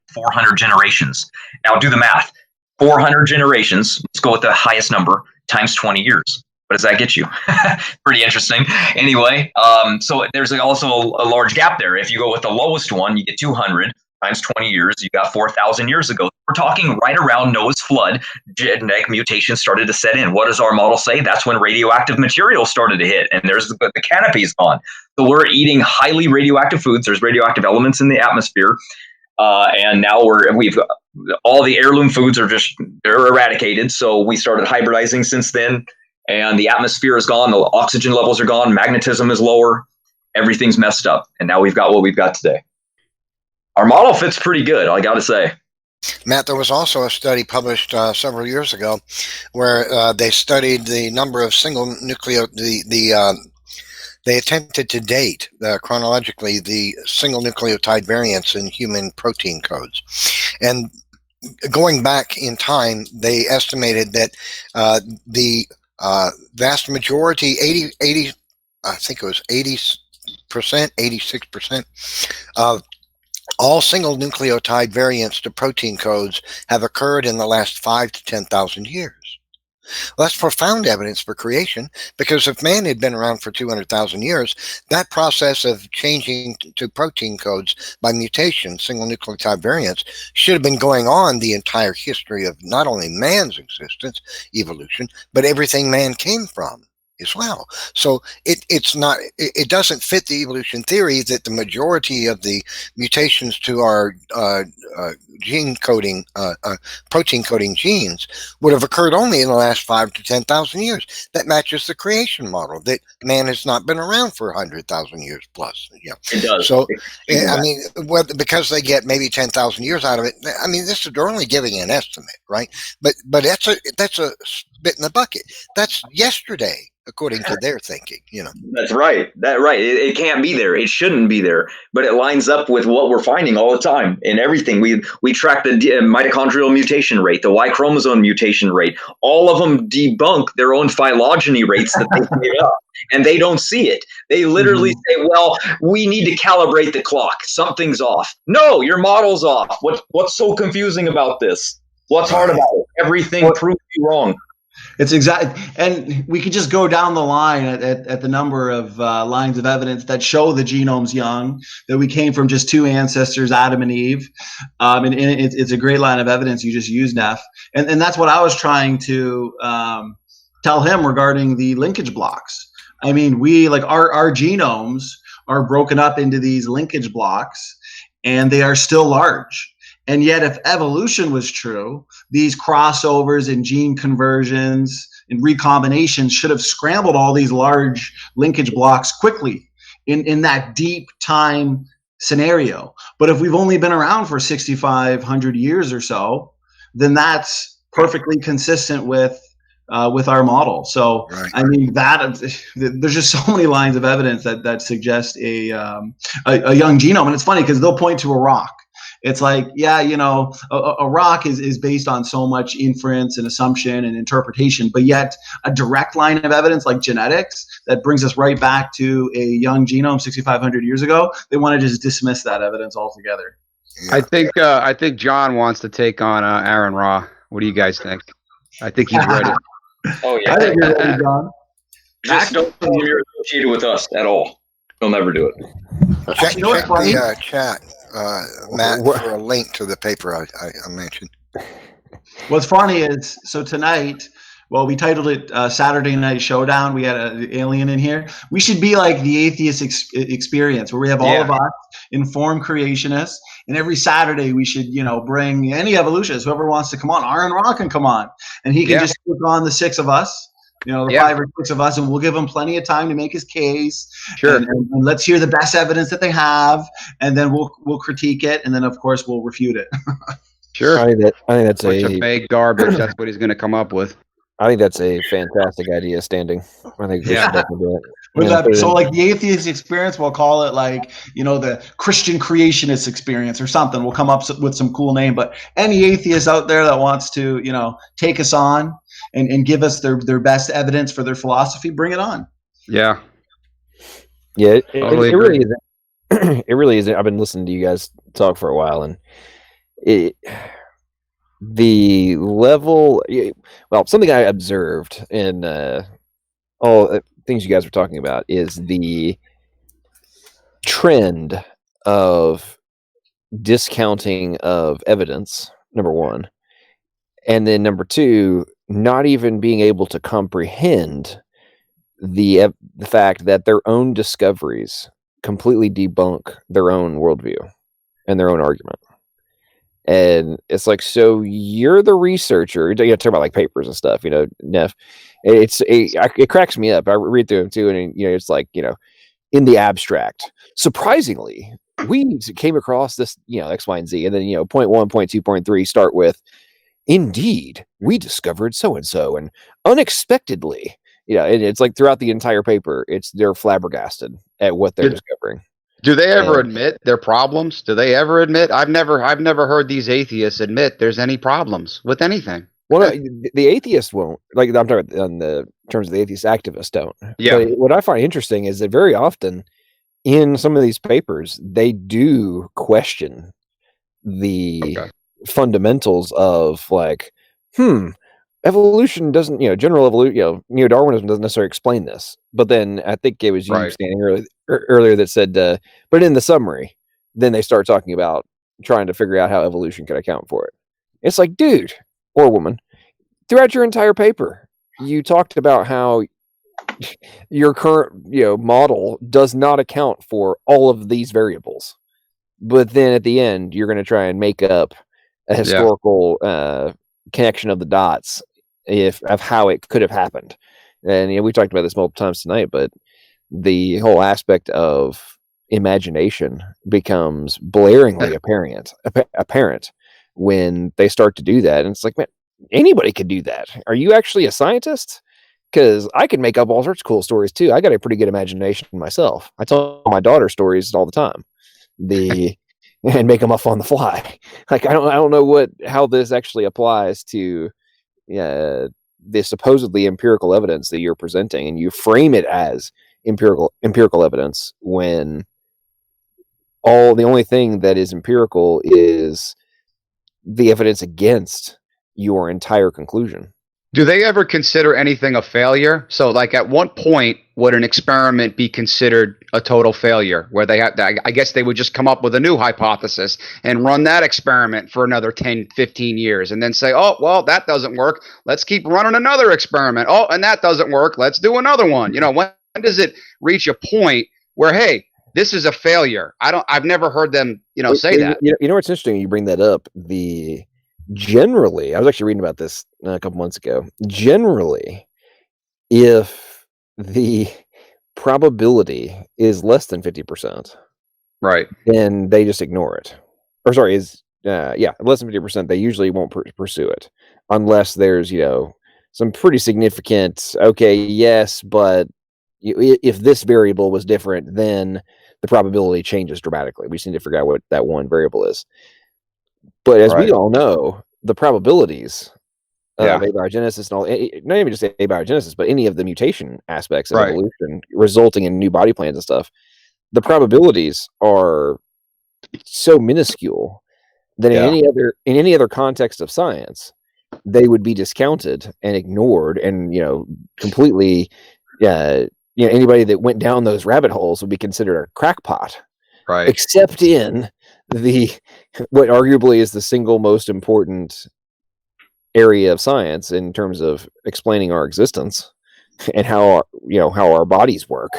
S10: generations. Now do the math. 400 generations, let's go with the highest number, times 20 years. What does that get you? Pretty interesting. Anyway, so there's also a large gap there. If you go with the lowest one, you get 200 times 20 years. You got 4,000 years ago. We're talking right around Noah's flood, genetic mutation started to set in. What does our model say? That's when radioactive material started to hit, and there's the canopy's gone. So we're eating highly radioactive foods. There's radioactive elements in the atmosphere, and now we've all the heirloom foods they're eradicated. So we started hybridizing since then, and the atmosphere is gone. The oxygen levels are gone. Magnetism is lower. Everything's messed up, and now we've got what we've got today. Our model fits pretty good, I got to say.
S3: Matt, there was also a study published several years ago where they studied the number of single they attempted to date chronologically the single nucleotide variants in human protein codes. And going back in time, they estimated that the vast majority, 80, I think it was 80%, 86% of all single nucleotide variants to protein codes have occurred in the last 5,000 to 10,000 years. Well, that's profound evidence for creation, because if man had been around for 200,000 years, that process of changing to protein codes by mutation, single nucleotide variants, should have been going on the entire history of not only man's existence, evolution, but everything man came from as well. So it doesn't fit the evolution theory that the majority of the mutations to our gene coding, protein coding genes would have occurred only in the last 5,000 to 10,000 years. That matches the creation model that man has not been around for 100,000 years plus. Yeah,
S10: it does.
S3: So I mean, because they get maybe 10,000 years out of it. I mean, they're only giving an estimate, right? But that's a bit in the bucket. That's yesterday, according to their thinking.
S6: That's right. It can't be there. It shouldn't be there. But it lines up with what we're finding all the time in everything. We track the mitochondrial mutation rate, the Y chromosome mutation rate. All of them debunk their own phylogeny rates that they made up, and they don't see it. They literally say, "Well, we need to calibrate the clock. Something's off." No, your model's off. What's so confusing about this? What's hard about it? Everything proves you wrong.
S1: It's exact, and we could just go down the line at the number of lines of evidence that show the genome's young, that we came from just two ancestors, Adam and Eve, and it's a great line of evidence you just used, Neff, and that's what I was trying to tell him regarding the linkage blocks. I mean, our genomes are broken up into these linkage blocks, and they are still large. And yet, if evolution was true, these crossovers and gene conversions and recombinations should have scrambled all these large linkage blocks quickly in that deep time scenario. But if we've only been around for 6,500 years or so, then that's perfectly consistent with our model. So, right. I mean, there's just so many lines of evidence that suggest a young genome. And it's funny because they'll point to a rock. It's like, yeah, a rock is based on so much inference and assumption and interpretation, but yet a direct line of evidence like genetics that brings us right back to a young genome 6,500 years ago, they want to just dismiss that evidence altogether.
S9: Yeah. I think John wants to take on Aaron Ra. What do you guys think? I think he's ready.
S6: Oh, yeah.
S1: I think you're ready, John.
S6: Just don't think you're associated with us at all. He'll never do it.
S3: Check the chat. Matt, for a link to the paper I mentioned.
S1: What's funny is, so tonight, well, we titled it Saturday Night Showdown. We had an alien in here. We should be like the Atheist experience, where we have all of us informed creationists, and every Saturday we should, bring any evolutionists, whoever wants to come on. Aaron Ra can come on, and he can just click on the six of us. The 5 or 6 of us, and we'll give him plenty of time to make his case.
S9: Sure.
S1: And let's hear the best evidence that they have, and then we'll critique it, and then of course we'll refute it.
S9: Sure.
S2: I think that's
S9: a vague garbage. That's what he's going to come up with.
S2: I think that's a fantastic idea. Standing. I think we should definitely do it.
S1: So like the Atheist experience, we'll call it like, the Christian Creationist experience or something. We'll come up with some cool name. But any atheist out there that wants to, take us on and give us their best evidence for their philosophy, bring it on.
S9: Yeah.
S2: Yeah, it really is. It really is. I've been listening to you guys talk for a while, and the level, something I observed in all things you guys were talking about is the trend of discounting of evidence, number one, and then number two, not even being able to comprehend the fact that their own discoveries completely debunk their own worldview and their own argument. And it's like, so you're the researcher. You talk about like papers and stuff, Neff. It cracks me up. I read through them too, and it's like, in the abstract, surprisingly, we came across this, X, Y, and Z, and then point 1, point 2, point 3 start with, indeed, we discovered so and so, and unexpectedly, and it's like throughout the entire paper, they're flabbergasted at what they're discovering.
S9: Do they ever admit their problems? Do they ever admit? I've never heard these atheists admit there's any problems with anything.
S2: Well, the atheists won't. Like, I'm talking about on the terms of the atheist activists don't.
S9: Yeah.
S2: But what I find interesting is that very often in some of these papers, they do question the fundamentals of like, evolution doesn't, general evolution, neo-Darwinism doesn't necessarily explain this. But then I think it was you standing earlier that said, but in the summary, then they start talking about trying to figure out how evolution can account for it. It's like, dude or woman, throughout your entire paper, you talked about how your current, model does not account for all of these variables. But then at the end, you're going to try and make up a historical connection of the dots of how it could have happened. And we talked about this multiple times tonight, but the whole aspect of imagination becomes blaringly apparent when they start to do that. And it's like, man, anybody could do that. Are you actually a scientist? Because I can make up all sorts of cool stories too. I got a pretty good imagination myself. I tell my daughter stories all the time, and make them up on the fly. Like I don't know how this actually applies to the supposedly empirical evidence that you're presenting, and you frame it as empirical evidence when the only thing that is empirical is the evidence against your entire conclusion.
S9: Do they ever consider anything a failure? So, like, at what point would an experiment be considered a total failure? Where I guess they would just come up with a new hypothesis and run that experiment for another 10, 15 years and then say, oh, well, that doesn't work. Let's keep running another experiment. Oh, and that doesn't work. Let's do another one. When does it reach a point where, hey, this is a failure? I've never heard them, say that.
S2: You know what's interesting? You bring that up. Generally, I was actually reading about this a couple months ago. Generally, if the probability is less than 50%,
S9: right,
S2: then they just ignore it. Or sorry, less than 50%, they usually won't pursue it unless there's some pretty significant. Okay, yes, but if this variable was different, then the probability changes dramatically. We just need to figure out what that one variable is. But as we all know, the probabilities of abiogenesis and all, not even just abiogenesis, but any of the mutation aspects of evolution resulting in new body plans and stuff, the probabilities are so minuscule that in any other context of science, they would be discounted and ignored, and completely. Anybody that went down those rabbit holes would be considered a crackpot,
S9: right?
S2: Except in what arguably is the single most important area of science in terms of explaining our existence and how our bodies work.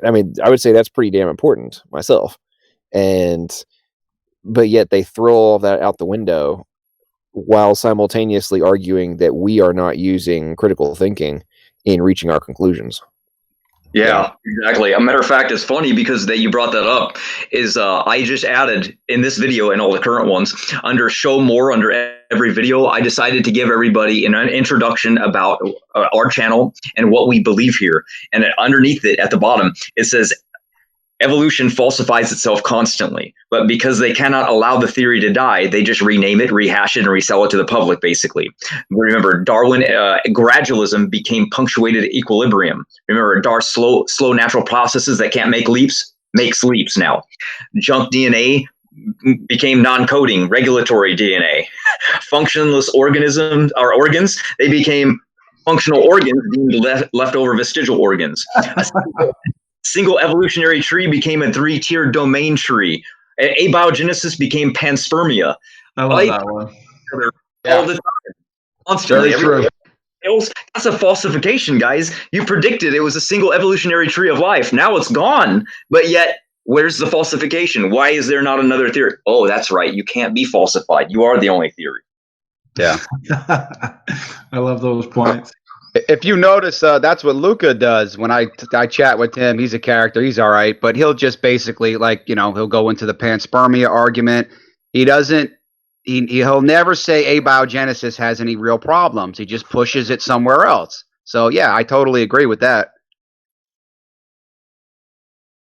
S2: I mean, I would say that's pretty damn important myself. But yet they throw all that out the window while simultaneously arguing that we are not using critical thinking in reaching our conclusions.
S6: Yeah, exactly. A matter of fact, it's funny because that you brought that up is I just added in this video and all the current ones under show more under every video. I decided to give everybody an introduction about our channel and what we believe here. And underneath it at the bottom, it says evolution falsifies itself constantly, but because they cannot allow the theory to die, they just rename it, rehash it, and resell it to the public, basically. Remember, Darwin, gradualism became punctuated equilibrium. Remember, slow natural processes that can't make leaps, makes leaps now. Junk DNA became non-coding, regulatory DNA. Functionless organisms, or organs, they became functional organs, being leftover vestigial organs. Single evolutionary tree became a 3-tiered domain tree. Abiogenesis became panspermia.
S1: I love that one.
S6: All the time. Constantly. Very true. That's a falsification, guys. You predicted it was a single evolutionary tree of life. Now it's gone. But yet, where's the falsification? Why is there not another theory? Oh, that's right. You can't be falsified. You are the only theory.
S9: Yeah.
S1: I love those points.
S9: If you notice, that's what Luca does when I chat with him. He's a character. He's all right. But he'll just basically, he'll go into the panspermia argument. He doesn't – he'll never say abiogenesis has any real problems. He just pushes it somewhere else. So, yeah, I totally agree with that.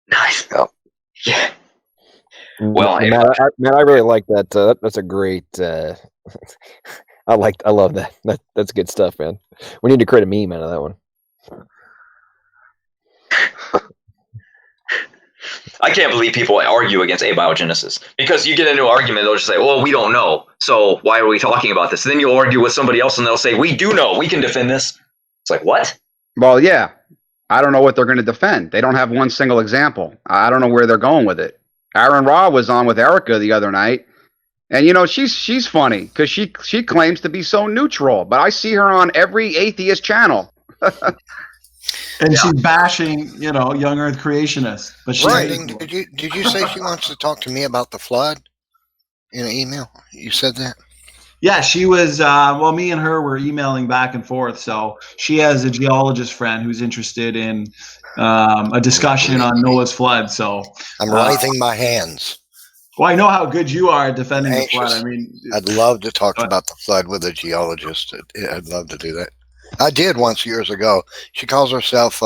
S6: Nice. Yeah.
S2: Well, Matt, I really like that. That's a great I love that. That's good stuff, man. We need to create a meme out of that one.
S6: I can't believe people argue against abiogenesis, because you get into an argument, they'll just say, well, we don't know, so why are we talking about this? And then you'll argue with somebody else and they'll say, we do know, we can defend this. It's like, what?
S9: Well, yeah. I don't know what they're going to defend. They don't have one single example. I don't know where they're going with it. Aaron Ra was on with Erica the other night. And, she's funny because she claims to be so neutral, but I see her on every atheist channel.
S1: And she's bashing, Young Earth Creationists. But
S3: Did you say she wants to talk to me about the flood in an email? You said that?
S1: Yeah, she was, me and her were emailing back and forth. So she has a geologist friend who's interested in a discussion on Noah's flood. So
S3: I'm writhing my hands.
S1: Well, I know how good you are at defending the flood. I mean,
S3: I'd love to talk about the flood with a geologist. I'd love to do that. I did once years ago. She calls herself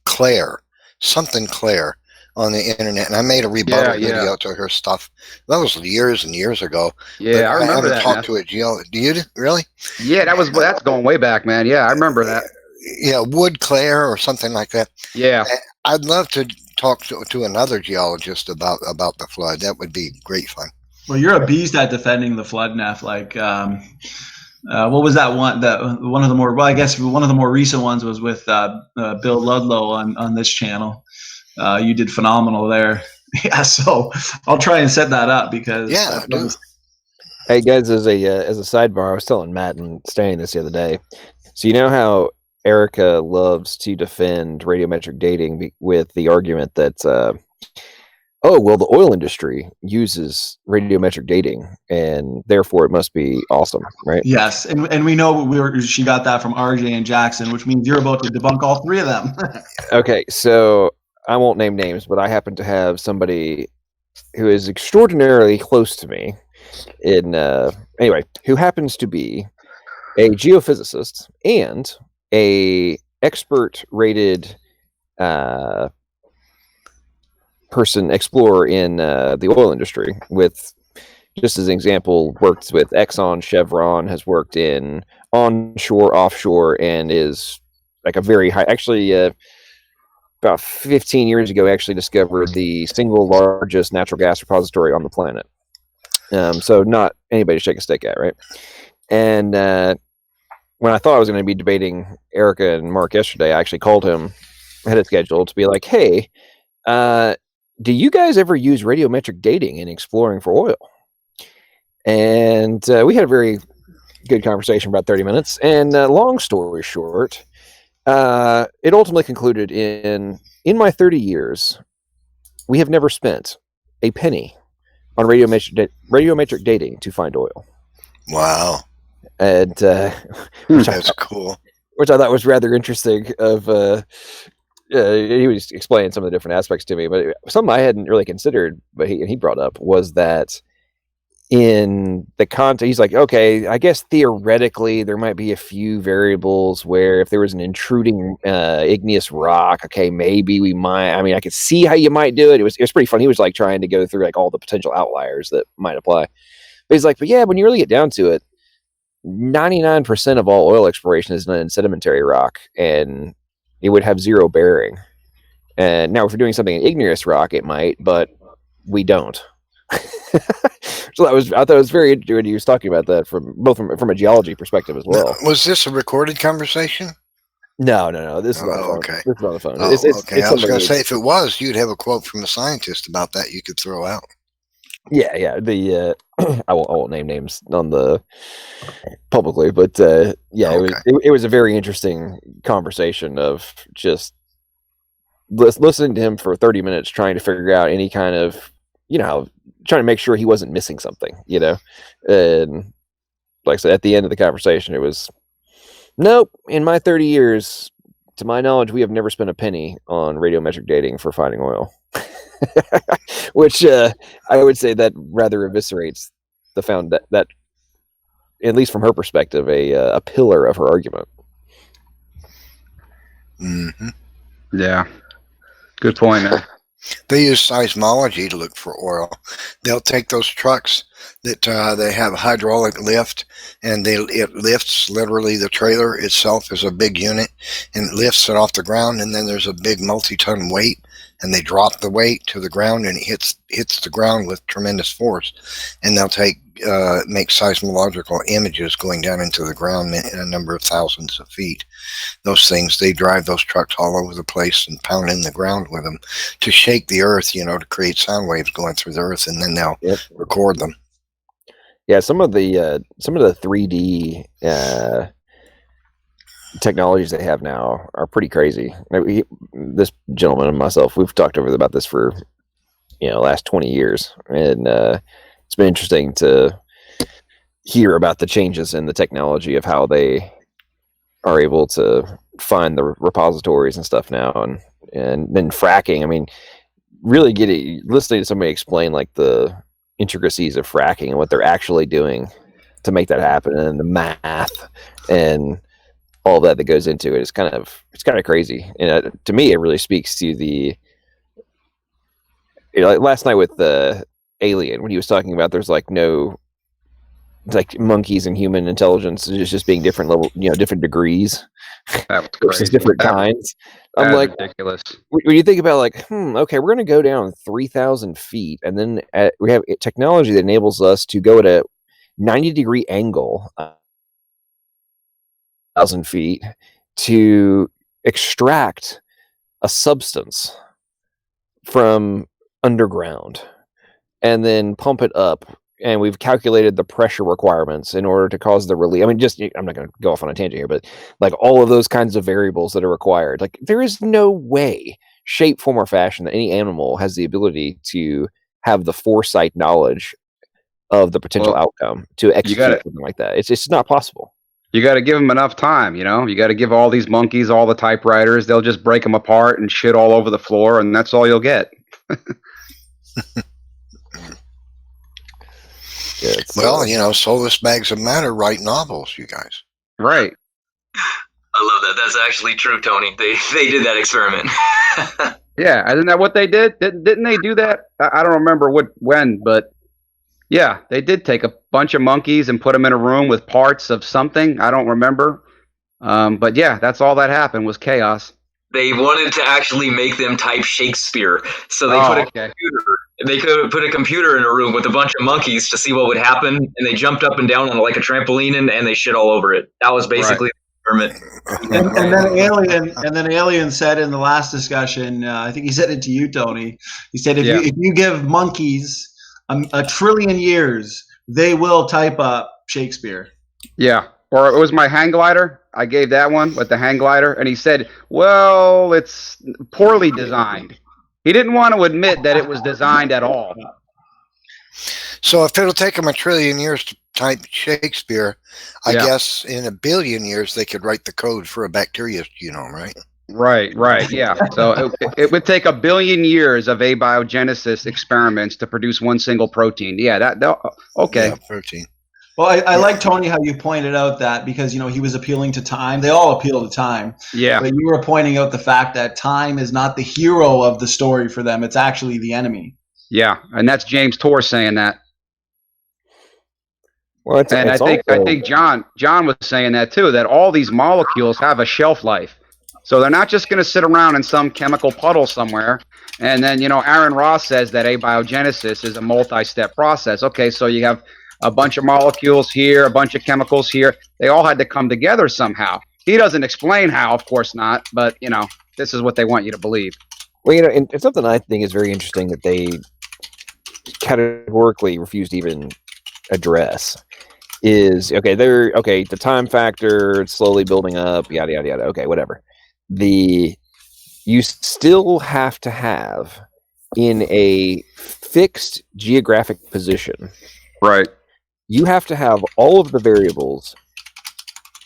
S3: Claire, something Claire, on the internet, and I made a rebuttal video to her stuff. That was years and years ago.
S9: Yeah, I remember that.
S3: Talked to a geologist. Do you really?
S9: Yeah, that's going way back, man. Yeah, I remember that.
S3: Yeah, Wood Claire or something like that.
S9: Yeah,
S3: I'd love to talk to another geologist about the flood. That would be great fun.
S1: Well, you're a beast at defending the flood, Neff. Like, what was that one? One of the more, well, I guess one of the more recent ones was with Bill Ludlow on this channel. You did phenomenal there. Yeah, so I'll try and set that up because.
S3: Yeah.
S2: Hey guys, as a sidebar, I was telling Matt and Stanley this the other day. So you know how Erica loves to defend radiometric dating with the argument that, oh, well, the oil industry uses radiometric dating, and therefore it must be awesome, right?
S1: Yes, and we know she got that from RJ and Jackson, which means you're about to debunk all three of them.
S2: Okay, so I won't name names, but I happen to have somebody who is extraordinarily close to me anyway, who happens to be a geophysicist and a expert rated explorer in the oil industry, with, just as an example, worked with Exxon, Chevron, has worked in onshore, offshore, and is like a very high, actually about 15 years ago actually discovered the single largest natural gas repository on the planet. So not anybody to shake a stick at, right? And when I thought I was going to be debating Erica and Mark yesterday, I actually called him ahead of schedule to be like, hey, do you guys ever use radiometric dating in exploring for oil? And we had a very good conversation, about 30 minutes. And long story short, it ultimately concluded in my 30 years, we have never spent a penny on radiometric dating to find oil.
S3: Wow.
S2: And
S3: that's cool.
S2: Which I thought was rather interesting. He was explaining some of the different aspects to me, but something I hadn't really considered, but he brought up, was that in the context, he's like, okay, I guess theoretically there might be a few variables where if there was an intruding igneous rock, okay, maybe we might, I mean, I could see how you might do it. It was pretty fun. He was like trying to go through like all the potential outliers that might apply. But he's like, but yeah, when you really get down to it, 99% of all oil exploration is in sedimentary rock, and it would have zero bearing. And now if we're doing something in igneous rock, it might, but we don't. So I thought it was very interesting when he was talking about that from a geology perspective as well.
S3: Was this a recorded conversation?
S2: No. This is not on
S3: okay.
S2: This is on the phone.
S3: Oh, okay. I was going to say, if it was, you'd have a quote from a scientist about that you could throw out.
S2: Yeah. The I won't name names on the publicly, but yeah, okay. It was a very interesting conversation of just listening to him for 30 minutes, trying to figure out any kind of, trying to make sure he wasn't missing something, and like I said, at the end of the conversation, it was, nope, in my 30 years, to my knowledge, we have never spent a penny on radiometric dating for finding oil. Which I would say that rather eviscerates the that at least from her perspective, a pillar of her argument.
S3: Mm-hmm.
S9: Yeah, good point, man.
S3: They use seismology to look for oil. They'll take those trucks that they have hydraulic lift, and it lifts, literally the trailer itself is a big unit, and it lifts it off the ground, and then there's a big multi-ton weight, and they drop the weight to the ground, and it hits the ground with tremendous force, and they'll make seismological images going down into the ground in a number of thousands of feet. Those things, they drive those trucks all over the place and pound in the ground with them to shake the earth, to create sound waves going through the earth, and then they'll record them.
S2: Yeah, some of the 3D technologies they have now are pretty crazy. This gentleman and myself, we've talked about this for last 20 years, and it's been interesting to hear about the changes in the technology of how they are able to find the repositories and stuff now, and then fracking. I mean, really listening to somebody explain like the intricacies of fracking and what they're actually doing to make that happen, and the math and all that goes into it, it's kind of crazy. And to me, it really speaks to the, like last night with the Alien, when he was talking about there's like no, like monkeys and human intelligence is just being different level, different degrees versus different kinds. I'm like, ridiculous. When you think about like, okay, we're going to go down 3,000 feet, and then we have technology that enables us to go at a 90-degree angle, 1,000 feet, to extract a substance from underground and then pump it up. And we've calculated the pressure requirements in order to cause the release. I mean, I'm not going to go off on a tangent here, but like all of those kinds of variables that are required, like there is no way, shape, form, or fashion that any animal has the ability to have the foresight knowledge of the potential outcome to execute something like that. It's just not possible.
S9: You got to give them enough time, you got to give all these monkeys all the typewriters. They'll just break them apart and shit all over the floor, and that's all you'll get.
S3: Well, soulless bags of matter write novels, you guys.
S9: Right.
S10: I love that. That's actually true, Tony. They did that experiment.
S9: Yeah, isn't that what they did? Didn't they do that? I don't remember when, but yeah, they did take a bunch of monkeys and put them in a room with parts of something. I don't remember. But yeah, that's all that happened was chaos.
S10: They wanted to actually make them type Shakespeare, so they put a computer in a room with a bunch of monkeys to see what would happen, and they jumped up and down on like a trampoline and they shit all over it. That was basically the experiment.
S1: And then Alien said in the last discussion, I think he said it to you, Tony. He said if you give monkeys a trillion years, they will type up Shakespeare.
S9: Yeah. Or it was my hang glider. I gave that one with the hang glider, and he said, well, it's poorly designed. He didn't want to admit that it was designed at all.
S3: So if it'll take them a trillion years to type Shakespeare, I guess in a billion years they could write the code for a bacteria's genome, right?
S9: Right, yeah. So it would take a billion years of abiogenesis experiments to produce one single protein. Yeah, okay.
S3: Yeah, protein.
S1: Well, I like, Tony, how you pointed out that because, he was appealing to time. They all appeal to time.
S9: Yeah.
S1: But you were pointing out the fact that time is not the hero of the story for them. It's actually the enemy.
S9: Yeah, and that's James Tour saying that.
S2: Well,
S9: I think John was saying that too, that all these molecules have a shelf life. So they're not just going to sit around in some chemical puddle somewhere. And then, Aaron Ross says that abiogenesis is a multi-step process. Okay, so you have a bunch of molecules here, a bunch of chemicals here. They all had to come together somehow. He doesn't explain how, of course not, but, this is what they want you to believe.
S2: Well, and something I think is very interesting that they categorically refuse to even address is, the time factor, it's slowly building up, yada, yada, yada. Okay, whatever. You still have to have in a fixed geographic position.
S9: Right.
S2: You have to have all of the variables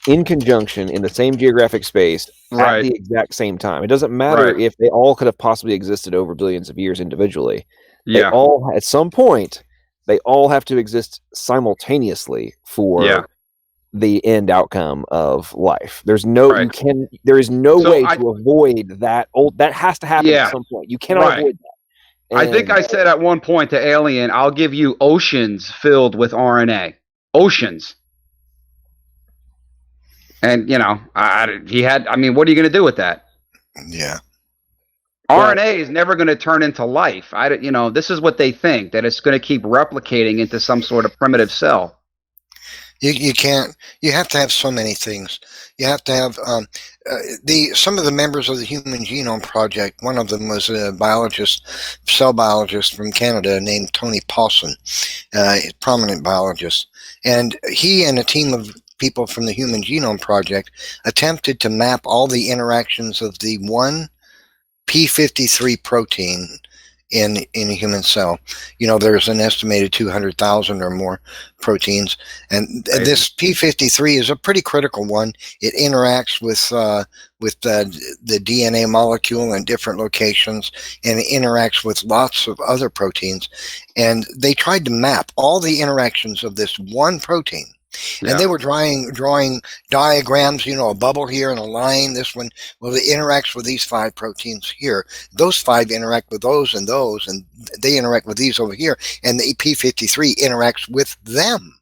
S2: in conjunction in the same geographic space at the exact same time. It doesn't matter if they all could have possibly existed over billions of years individually. Yeah. They all, at some point, they all have to exist simultaneously for the end outcome of life. There's no there is no way to avoid that. That has to happen at some point. You cannot avoid that.
S9: I think I said at one point to Alien, I'll give you oceans filled with RNA. Oceans. And, what are you going to do with that?
S3: Yeah.
S9: RNA is never going to turn into life. This is what they think, that it's going to keep replicating into some sort of primitive cell.
S3: You can't. You have to have so many things. You have to have some of the members of the Human Genome Project. One of them was a cell biologist from Canada named Tony Paulson, a prominent biologist, and he and a team of people from the Human Genome Project attempted to map all the interactions of the one P53 protein in a human cell. There's an estimated 200,000 or more proteins, and this P53 is a pretty critical one. It interacts with the DNA molecule in different locations, and it interacts with lots of other proteins. And they tried to map all the interactions of this one protein. And they were drawing diagrams, a bubble here and a line. This one, well, it interacts with these 5 proteins here. Those 5 interact with those, and they interact with these over here. And the P53 interacts with them.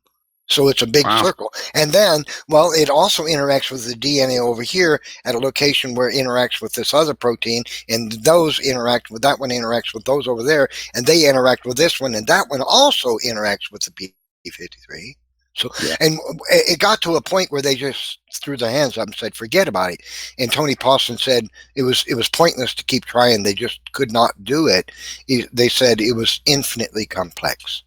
S3: So it's a big circle. And then, well, it also interacts with the DNA over here at a location where it interacts with this other protein, and those interact with that one, interacts with those over there, and they interact with this one, and that one also interacts with the P53. So, and it got to a point where they just threw their hands up and said, forget about it. And Tony Paulson said it was pointless to keep trying. They just could not do it. They said it was infinitely complex.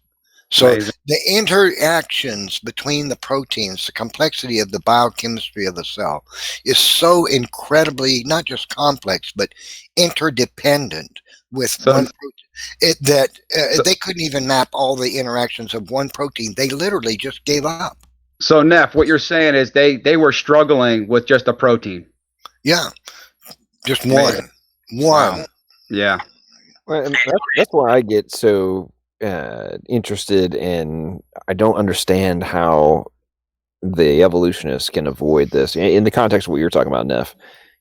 S3: So the interactions between the proteins, the complexity of the biochemistry of the cell is so incredibly not just complex, but interdependent with one protein that they couldn't even map all the interactions of one protein. They literally just gave up.
S9: So, Neff, what you're saying is they were struggling with just a protein.
S3: Yeah, just one. Wow.
S9: Yeah.
S2: Well, and that's why I get so interested in. I don't understand how the evolutionists can avoid this in the context of what you're talking about, Neff,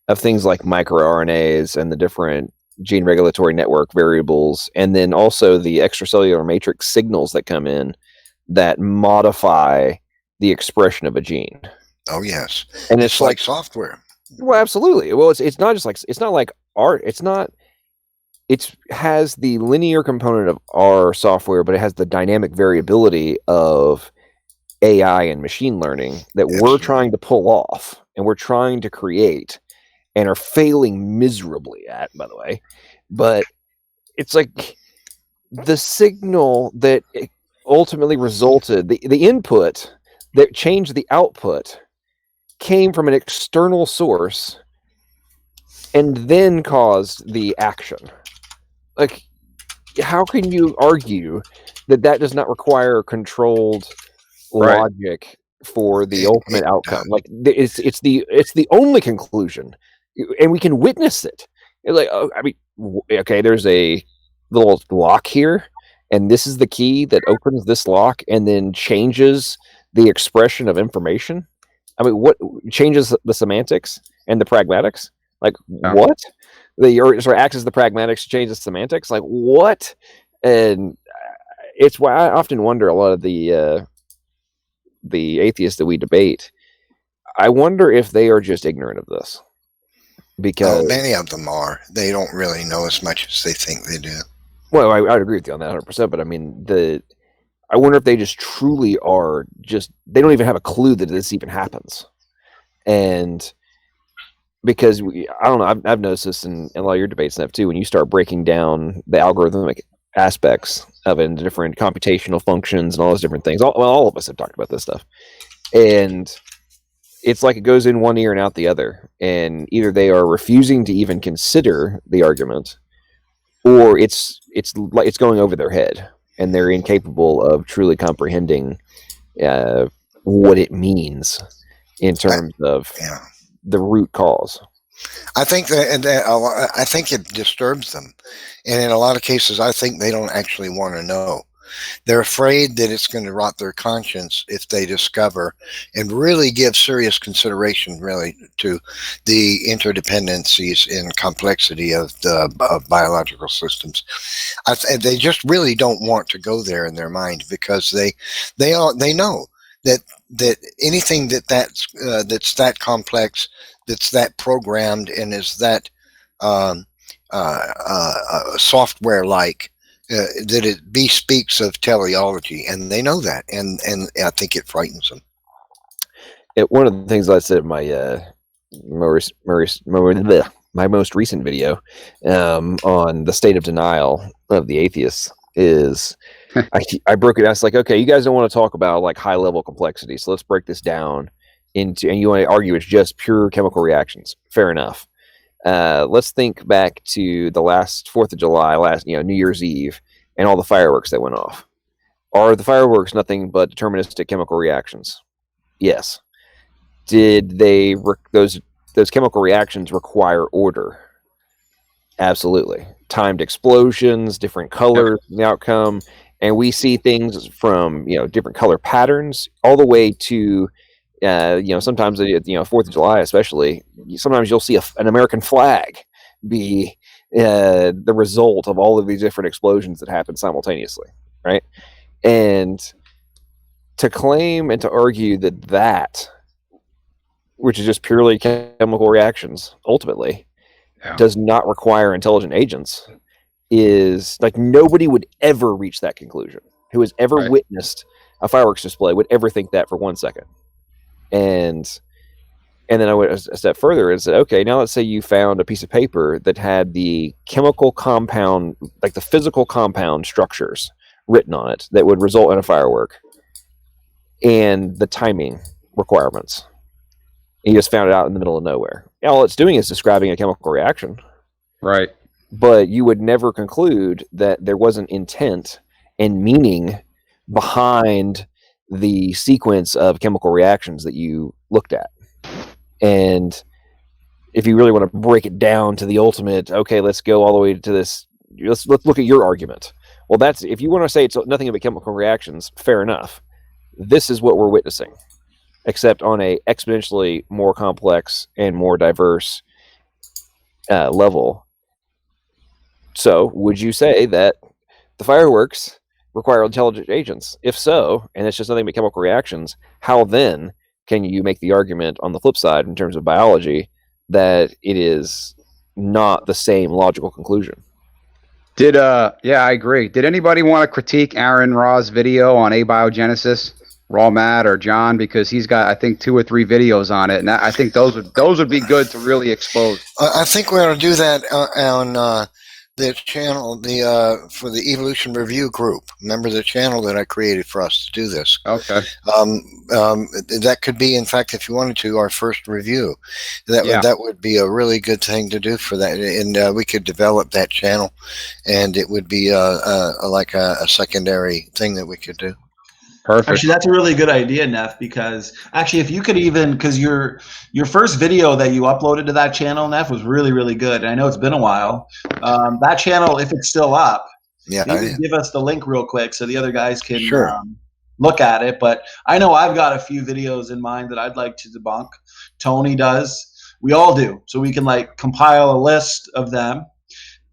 S2: of things like microRNAs and the different gene regulatory network variables, and then also the extracellular matrix signals that come in that modify the expression of a gene.
S3: Oh yes,
S2: and it's
S3: like software.
S2: Well, absolutely. Well, it's not just like, it's not like art. It has the linear component of our software, but it has the dynamic variability of AI and machine learning that we're trying to pull off and we're trying to create and are failing miserably at, by the way. But it's like the signal that ultimately resulted, the input that changed the output came from an external source and then caused the action. Like, how can you argue that does not require controlled logic for the ultimate outcome? Like, it's the only conclusion, and we can witness it. Like, I mean, okay, there's a little lock here, and this is the key that opens this lock and then changes the expression of information. I mean, what changes the semantics and the pragmatics? Like, what? Or acts as the pragmatics to change the semantics? Like, what? And it's why I often wonder, a lot of the atheists that we debate, I wonder if they are just ignorant of this. Because
S3: many of them are. They don't really know as much as they think they do.
S2: Well, I would agree with you on that 100%, but I mean, I wonder if they just truly are they don't even have a clue that this even happens. And because I don't know, I've noticed this in a lot of your debates, Neff, too, when you start breaking down the algorithmic aspects of it into different computational functions and all those different things. All of us have talked about this stuff. And it's like it goes in one ear and out the other. And either they are refusing to even consider the argument, or it's going over their head, and they're incapable of truly comprehending what it means in terms of the root cause.
S3: I think I think it disturbs them, and in a lot of cases, I think they don't actually want to know. They're afraid that it's going to rot their conscience if they discover and really give serious consideration, really, to the interdependencies and complexity of biological systems. They just really don't want to go there in their mind, because they know that anything that's that complex, that's that programmed, and is that software like, that it bespeaks of teleology, and they know that, and I think it frightens them.
S2: One of the things I said in my my most recent video on the state of denial of the atheists is I broke it down. It's like, okay, you guys don't want to talk about like high level complexity, so let's break this down into, and you want to argue it's just pure chemical reactions. Fair enough. Let's think back to the last 4th of July, New Year's Eve, and all the fireworks that went off. Are the fireworks nothing but deterministic chemical reactions? Yes. Did those chemical reactions require order? Absolutely. Timed explosions, different colors, the outcome, and we see things from different color patterns all the way to sometimes 4th of July especially. Sometimes you'll see an American flag be the result of all of these different explosions that happen simultaneously, right? And to claim and to argue that which is just purely chemical reactions, ultimately, does not require intelligent agents, is like nobody would ever reach that conclusion. Who has ever witnessed a fireworks display would ever think that for 1 second. And then I went a step further and said, okay, now let's say you found a piece of paper that had the chemical compound, like the physical compound structures written on it that would result in a firework, and the timing requirements. And you just found it out in the middle of nowhere. All it's doing is describing a chemical reaction.
S9: Right.
S2: But you would never conclude that there wasn't intent and meaning behind the sequence of chemical reactions that you looked at. And if you really want to break it down to the ultimate, okay, let's go all the way to this. Let's look at your argument. Well, that's, if you want to say it's nothing but chemical reactions, fair enough. This is what we're witnessing, except on a exponentially more complex and more diverse level. So, would you say that the fireworks require intelligent agents? If so, and it's just nothing but chemical reactions, how then can you make the argument on the flip side in terms of biology that it is not the same logical conclusion?
S9: Yeah, I agree. Did anybody want to critique Aaron Ra's video on abiogenesis? Raw Matt or John, because he's got, I think, 2 or 3 videos on it, and I think those would be good to really expose.
S3: I think we ought to do that on the channel, for the Evolution Review group. Remember the channel that I created for us to do this?
S9: Okay.
S3: That could be, in fact, if you wanted to, our first review. That would be a really good thing to do for that, and we could develop that channel, and it would be like a secondary thing that we could do.
S9: Perfect.
S1: Actually, that's a really good idea, Neff, because actually, if you could even, because your first video that you uploaded to that channel, Neff, was really, really good. And I know it's been a while. That channel, if it's still up, maybe give us the link real quick so the other guys can look at it. But I know I've got a few videos in mind that I'd like to debunk. Tony does. We all do. So we can like compile a list of them,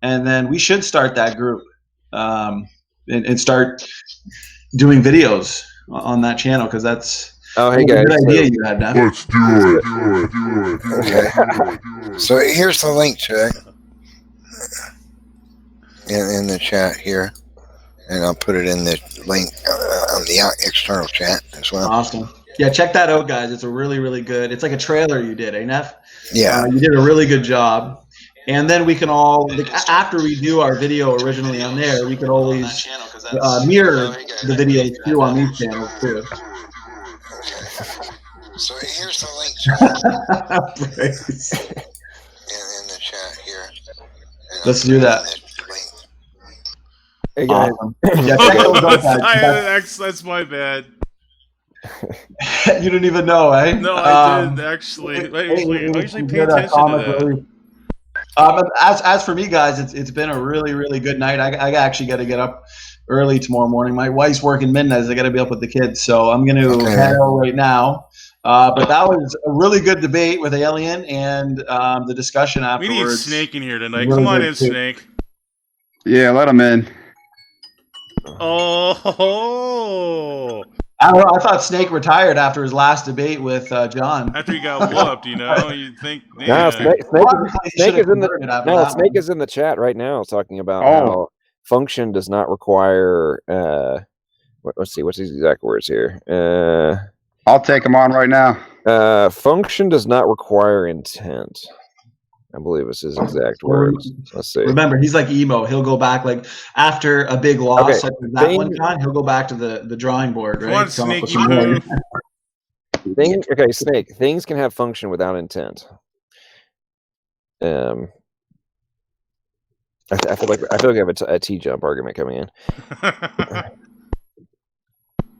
S1: and then we should start that group and start doing videos on that channel, because that's
S2: hey guys,
S1: a good idea you had now.
S11: Let's do it.
S3: So here's the link to it in the chat here, and I'll put it in the link on the external chat as well.
S1: Awesome. Yeah, check that out, guys. It's a really, really good. It's like a trailer you did, Neff?
S3: Yeah.
S1: You did a really good job. And then we can all, like, after we do our video originally on there, we can always mirror the videos too on these channels too.
S3: So here's the link in the chat here.
S1: Let's do that.
S2: Hey guys.
S1: Yeah, check those out, guys.
S7: That's my bad.
S1: You didn't even know, eh?
S7: No, I did actually. I usually pay attention to that.
S1: As for me, guys, it's been a really, really good night. I actually got to get up early tomorrow morning. My wife's working midnight. I got to be up with the kids, so I'm going to head out right now. But that was a really good debate with Alien, and the discussion afterwards.
S7: We need Snake in here tonight. Come on in, Snake.
S9: Yeah, let him in.
S7: Oh.
S1: I don't know, I thought Snake retired after his last debate with John.
S7: After he got whooped, you'd think.
S2: No, Snake is in the chat right now, talking about how function does not require. Let's see, what's his exact words here?
S9: I'll take him on right now.
S2: Function does not require intent. I believe it's his exact words. Let's see.
S1: Remember, he's like emo. He'll go back, like, after a big loss, like that one time, he'll go back to the drawing board, right?
S7: Come on, Snake,
S2: Snake. Things can have function without intent. I feel like I have a T-jump argument coming in.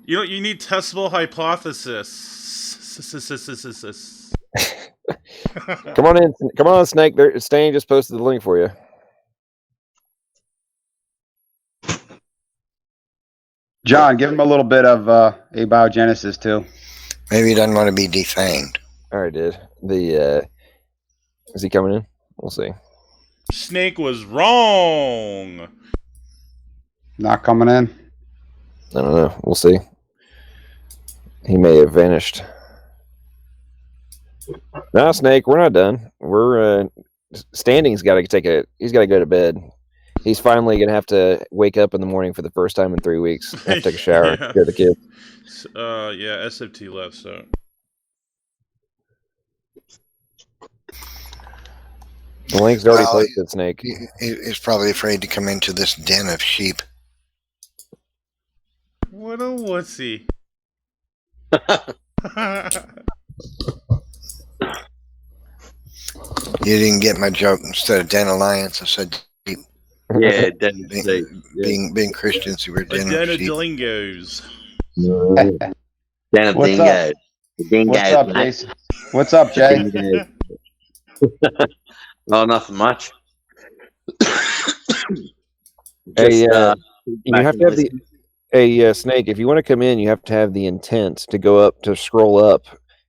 S7: You need testable hypothesis.
S2: Come on, Snake. Stain just posted the link for you.
S9: John, give him a little bit of abiogenesis too.
S3: Maybe he doesn't want to be defanged.
S2: I already did. Is he coming in? We'll see.
S7: Snake was wrong.
S9: Not coming in.
S2: I don't know. We'll see. He may have vanished. No, Snake, we're not done. We're Standing's got to he's got to go to bed. He's finally gonna have to wake up in the morning for the first time in 3 weeks. Have to take a shower.
S7: Yeah.
S2: Go to the kid.
S7: Yeah, SFT left, so.
S2: The link's already posted, Snake.
S3: He's probably afraid to come into this den of sheep.
S7: What a wussy.
S3: You didn't get my joke. Instead of den alliance, I said sheep.
S5: Yeah,
S3: being Christians who were den of sheep.
S7: Dingos.
S5: Den of
S9: What's
S5: dingoes.
S9: What's up, Jason? What's up, Jay?
S5: Oh, nothing much.
S2: You have to have Snake. If you want to come in, you have to have the intent to scroll up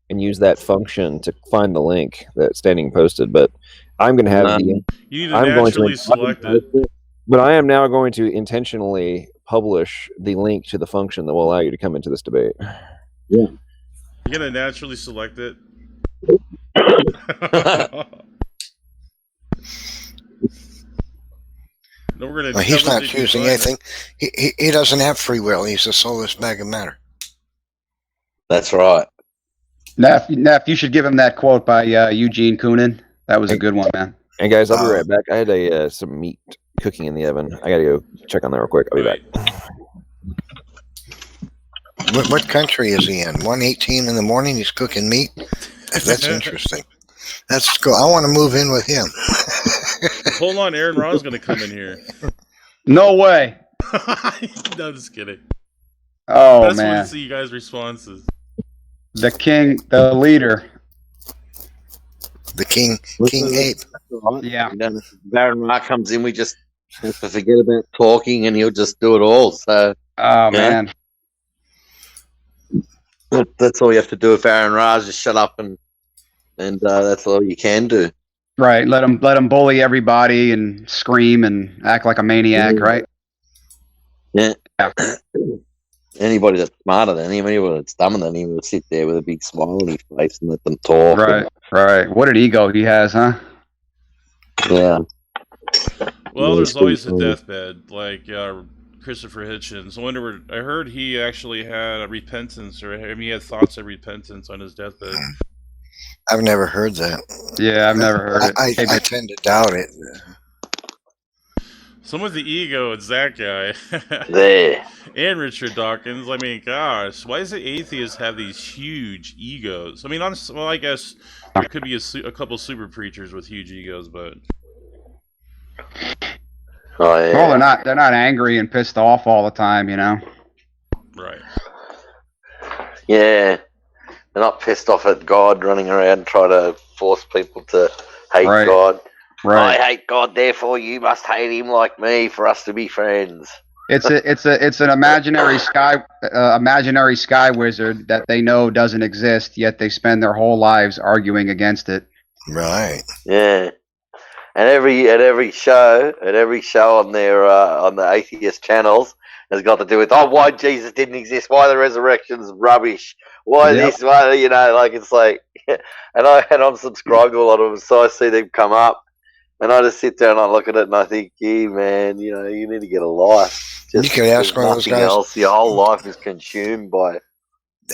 S2: and use that function to find the link that Standing posted. But I'm going to have
S7: you need to naturally select it.
S2: But I am now going to intentionally publish the link to the function that will allow you to come into this debate.
S5: Yeah.
S7: You're going to naturally select it. No,
S3: he's not choosing anything. He doesn't have free will. He's a soulless bag of matter.
S5: That's right.
S9: Neff, you should give him that quote by Eugene Koonin. That was a good one, man.
S2: And guys, I'll be right back. I had some meat cooking in the oven. I got to go check on that real quick. I'll be back.
S3: What country is he in? 1:18 in the morning, he's cooking meat? That's interesting. That's cool. I want to move in with him.
S7: Hold on, Aaron Ron's going to come in here.
S9: No way.
S7: No, I'm just kidding.
S9: Oh,
S7: I just
S9: man.
S7: want to see you guys' responses.
S9: The king, the leader.
S3: The king ape.
S9: Yeah.
S5: And then Baron Ra comes in, we just have to forget about talking and he'll just do it all. So,
S9: man.
S5: That's all you have to do with Baron Ra, is just shut up and that's all you can do.
S9: Right. Let him bully everybody and scream and act like a maniac, right?
S5: Yeah. Anybody that's smarter than him, anybody that's dumber than him, will sit there with a big smile on his face and let them talk.
S9: Right. What an ego he has, huh?
S5: Yeah.
S7: Well, there's always a deathbed, like Christopher Hitchens. I heard he actually had a repentance, or he had thoughts of repentance on his deathbed.
S3: I've never heard that.
S9: Yeah, I've never heard it.
S3: I tend to doubt it.
S7: Some of the ego, it's that guy.
S5: There.
S7: And Richard Dawkins. I mean, gosh, why does the atheists have these huge egos? I mean, I guess there could be a couple super preachers with huge egos, but
S5: oh yeah.
S9: Well, they're not angry and pissed off all the time, you know.
S7: Right.
S5: Yeah. They're not pissed off at God running around trying to force people to hate God.
S9: Right.
S5: I hate God, therefore you must hate him like me for us to be friends.
S9: It's an imaginary sky wizard that they know doesn't exist, yet they spend their whole lives arguing against it.
S3: Right.
S5: Yeah. And every show on their on the atheist channels has got to do with why Jesus didn't exist, why the resurrection's rubbish, why this, why it's like, and I'm subscribed to a lot of them, so I see them come up. And I just sit there and I look at it and I think, yeah, man, you need to get a life.
S3: You could ask one of those guys.
S5: Else. Your whole life is consumed by it.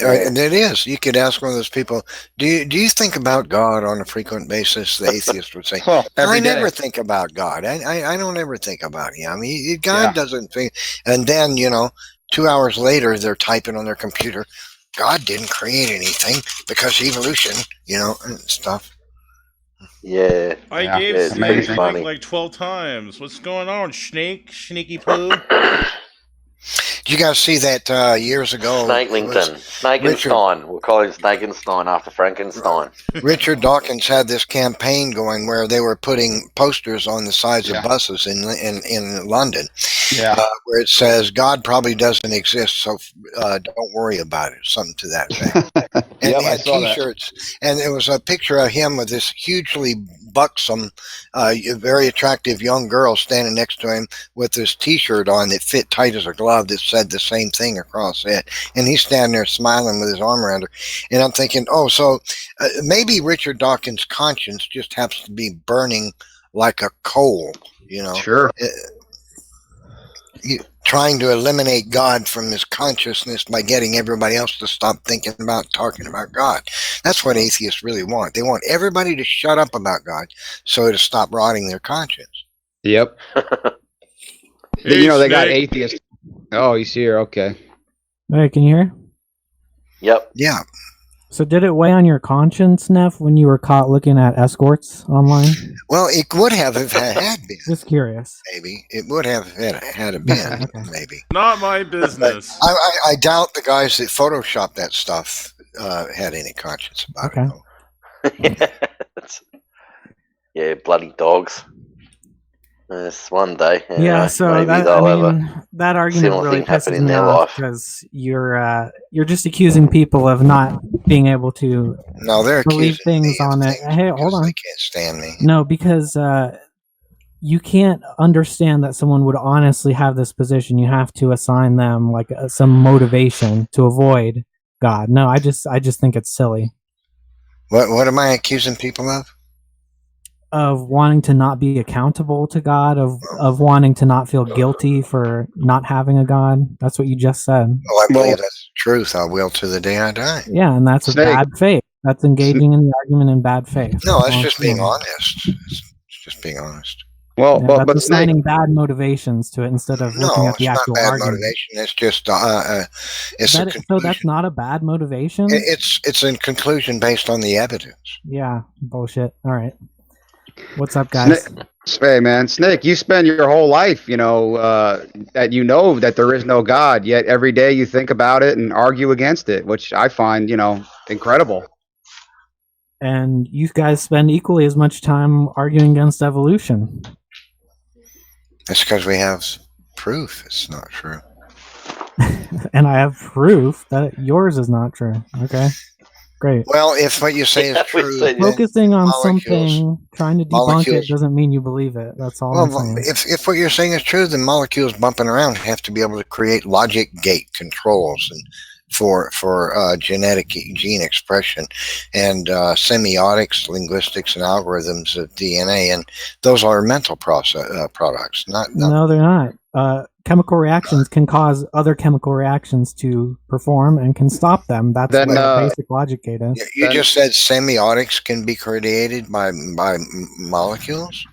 S3: And it is. You could ask one of those people, do you think about God on a frequent basis? The atheist would say, I never think about God. I don't ever think about him. I mean, God doesn't think. And then, 2 hours later, they're typing on their computer, God didn't create anything because evolution, and stuff.
S5: Yeah.
S7: I
S9: Yeah,
S7: gave
S5: it's
S7: Snake
S5: pretty funny.
S7: like 12 times. What's going on, Snake? Sneaky poo?
S3: Did you guys see that years ago?
S5: Snakelington. Snakenstein. We'll call him Snakenstein after Frankenstein.
S3: Richard Dawkins had this campaign going where they were putting posters on the sides of buses in London, where it says "God probably doesn't exist, so don't worry about it," something to that effect. And they had T-shirts, and there was a picture of him with this hugely buxom, very attractive young girl standing next to him with this T-shirt on that fit tight as a glove that said the same thing across it, and he's standing there smiling with his arm around her. And I'm thinking, oh, so maybe Richard Dawkins' conscience just happens to be burning like a coal, you know.
S9: Sure.
S3: Trying to eliminate God from his consciousness by getting everybody else to stop thinking about talking about God. That's what atheists really want. They want everybody to shut up about God so to stop rotting their conscience.
S9: Yep.
S7: Hey,
S9: you know, they got
S7: Snake.
S9: atheists. Oh, he's here. Okay.
S11: Hey, can you hear?
S5: Yep.
S3: Yeah.
S11: So did it weigh on your conscience, Neff, when you were caught looking at escorts online?
S3: Well, it would have if it had been.
S11: Just curious.
S3: Maybe. It would have had it been.
S11: Okay.
S3: Maybe.
S7: Not my business.
S3: I doubt the guys that photoshopped that stuff had any conscience about it. Though.
S5: Yeah, bloody dogs. It's one day.
S11: Yeah, so that, that argument really pisses me off because you're just accusing people of not being able to believe things on it. Hey, hold on.
S3: They can't stand me.
S11: No, because you can't understand that someone would honestly have this position. You have to assign them like some motivation to avoid God. No, I just think it's silly.
S3: What am I accusing people of?
S11: Of wanting to not be accountable to God, of wanting to not feel guilty for not having a God. That's what you just said.
S3: Oh, I believe that's the truth. I will to the day I die.
S11: Yeah, and that's a bad faith. That's engaging in the argument in bad faith.
S3: No, it's just being honest. It's just being honest.
S9: Well,
S11: yeah, but assigning bad motivations to it instead of looking at the actual
S3: bad
S11: argument.
S3: Motivation. It's just
S11: So that's not a bad motivation.
S3: It's a conclusion based on the evidence.
S11: Yeah, bullshit. All right. What's up, guys?
S9: Hey, man, Snake, you spend your whole life, that you know that there is no God, yet every day you think about it and argue against it, which I find, incredible.
S11: And you guys spend equally as much time arguing against evolution.
S3: That's because we have proof it's not true.
S11: And I have proof that yours is not true. Okay. Great.
S3: Well, if what you say is true,
S11: focusing on something, trying to debunk it doesn't mean you believe it. That's all I'm saying.
S3: If what you're saying is true, then molecules bumping around have to be able to create logic gate controls and for genetic gene expression and semiotics, linguistics, and algorithms of DNA, and those are mental products.
S11: No, they're not. Chemical reactions can cause other chemical reactions to perform and can stop them. That's what the basic logic gate is.
S3: You just said semiotics can be created by molecules?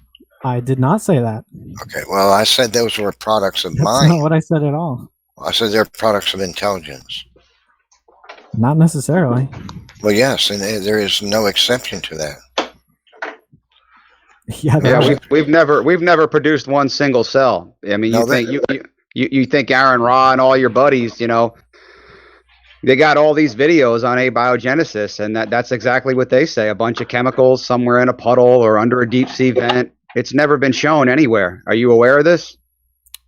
S11: I did not say that.
S3: Okay, well, I said those were products of mind.
S11: That's not what I said at all.
S3: I said they're products of intelligence.
S11: Not necessarily.
S3: Well, yes, and there is no exception to that.
S9: We've never produced one single cell. I mean, you think Aaron Ra and all your buddies, they got all these videos on abiogenesis, and that's exactly what they say. A bunch of chemicals somewhere in a puddle or under a deep sea vent. It's never been shown anywhere. Are you aware of this?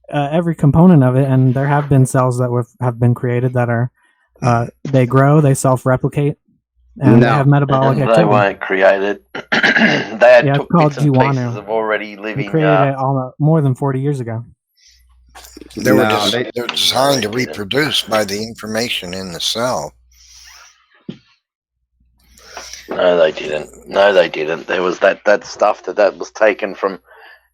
S11: Every component of it, and there have been cells that have been created that are they grow, they self-replicate, and they have metabolic activity.
S5: They weren't created. They had took bits and pieces of already living.
S11: They created it more than 40 years ago.
S3: They're designed to reproduce by the information in the cell.
S5: No, they didn't. There was that stuff that was taken from,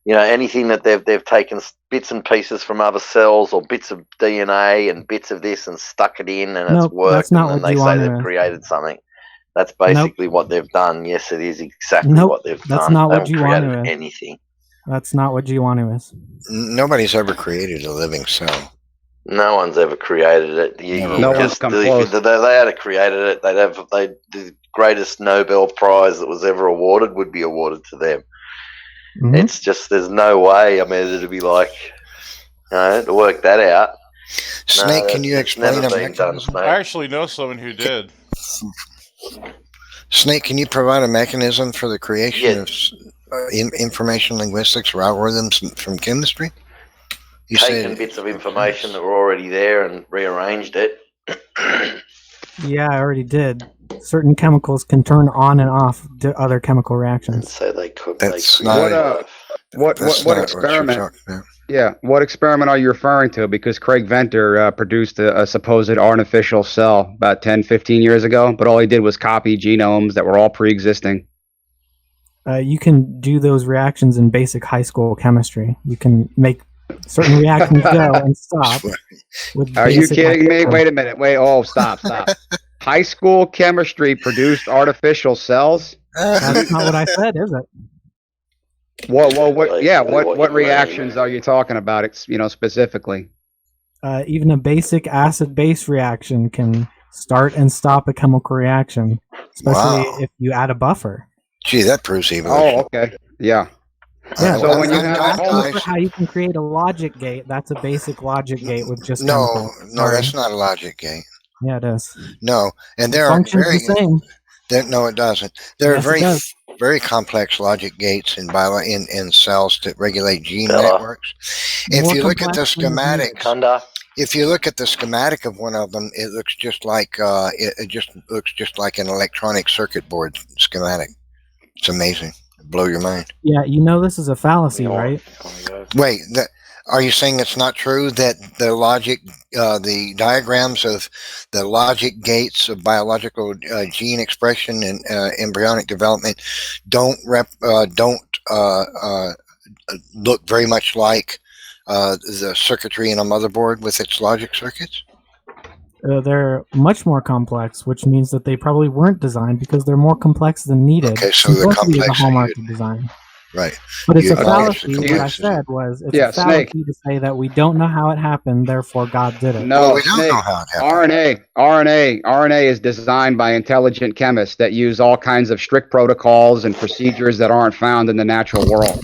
S5: anything that they've taken bits and pieces from other cells or bits of DNA and bits of this and stuck it in, and it's worked.
S11: That's not
S5: and
S11: what
S5: then they say they've
S11: is.
S5: created something. That's basically what they've done. Yes, it is exactly what they've done.
S11: That's not what
S5: they
S11: you
S5: haven't
S11: want
S5: created
S11: to.
S5: anything.
S11: That's not what G1 is.
S3: Nobody's ever created a living cell.
S5: No one's ever created it.
S9: No one's come close.
S5: If they had created it, the greatest Nobel Prize that was ever awarded would be awarded to them.
S11: Mhm.
S5: It's just there's no way. I mean, it'd be like, to work that out.
S3: Snake, can you explain
S5: never
S3: a
S5: been done,
S3: mechanism?
S5: Snake.
S7: I actually know someone who did.
S3: Snake, can you provide a mechanism for the creation of information linguistics or algorithms from chemistry? You
S5: Taken bits of information that were already there and rearranged it.
S11: Yeah, I already did. Certain chemicals can turn on and off other chemical reactions.
S5: So they could.
S3: That's
S9: what experiment? Yeah, what experiment are you referring to? Because Craig Venter produced a supposed artificial cell about 10, 15 years ago, but all he did was copy genomes that were all pre-existing.
S11: You can do those reactions in basic high school chemistry. You can make certain reactions go and stop.
S9: Are you kidding me? Wait a minute. Stop. High school chemistry produced artificial cells?
S11: That's not what I said, is it?
S9: What reactions are you talking about, specifically?
S11: Even a basic acid-base reaction can start and stop a chemical reaction, especially if you add a buffer.
S3: Gee, that proves evolution.
S9: Oh, okay. Yeah.
S11: Yeah,
S9: so when you have
S11: how you can create a logic gate, that's a basic logic gate with just
S3: no, that's not a logic gate.
S11: Yeah, it is.
S3: No, and there
S11: are very
S3: the same. No, it doesn't. There are very complex logic gates in cells that regulate gene networks. If you look at the schematics, if you look at the schematic of one of them, it looks just like an electronic circuit board schematic. It's amazing. Blow your mind.
S11: Yeah, this is a fallacy, right?
S3: Wait, are you saying it's not true that the logic, the diagrams of the logic gates of biological gene expression and embryonic development don't look very much like the circuitry in a motherboard with its logic circuits?
S11: They're much more complex, which means that they probably weren't designed because they're more complex than needed.
S3: Okay, so the complexity
S11: is the hallmark of design.
S3: Right.
S11: But it's a fallacy. What I said was it's a fallacy to say that we don't know how it happened, therefore God did it.
S9: No,
S3: we don't know how it happened. RNA is designed by intelligent chemists that use all kinds of strict protocols and procedures that aren't found in the natural world.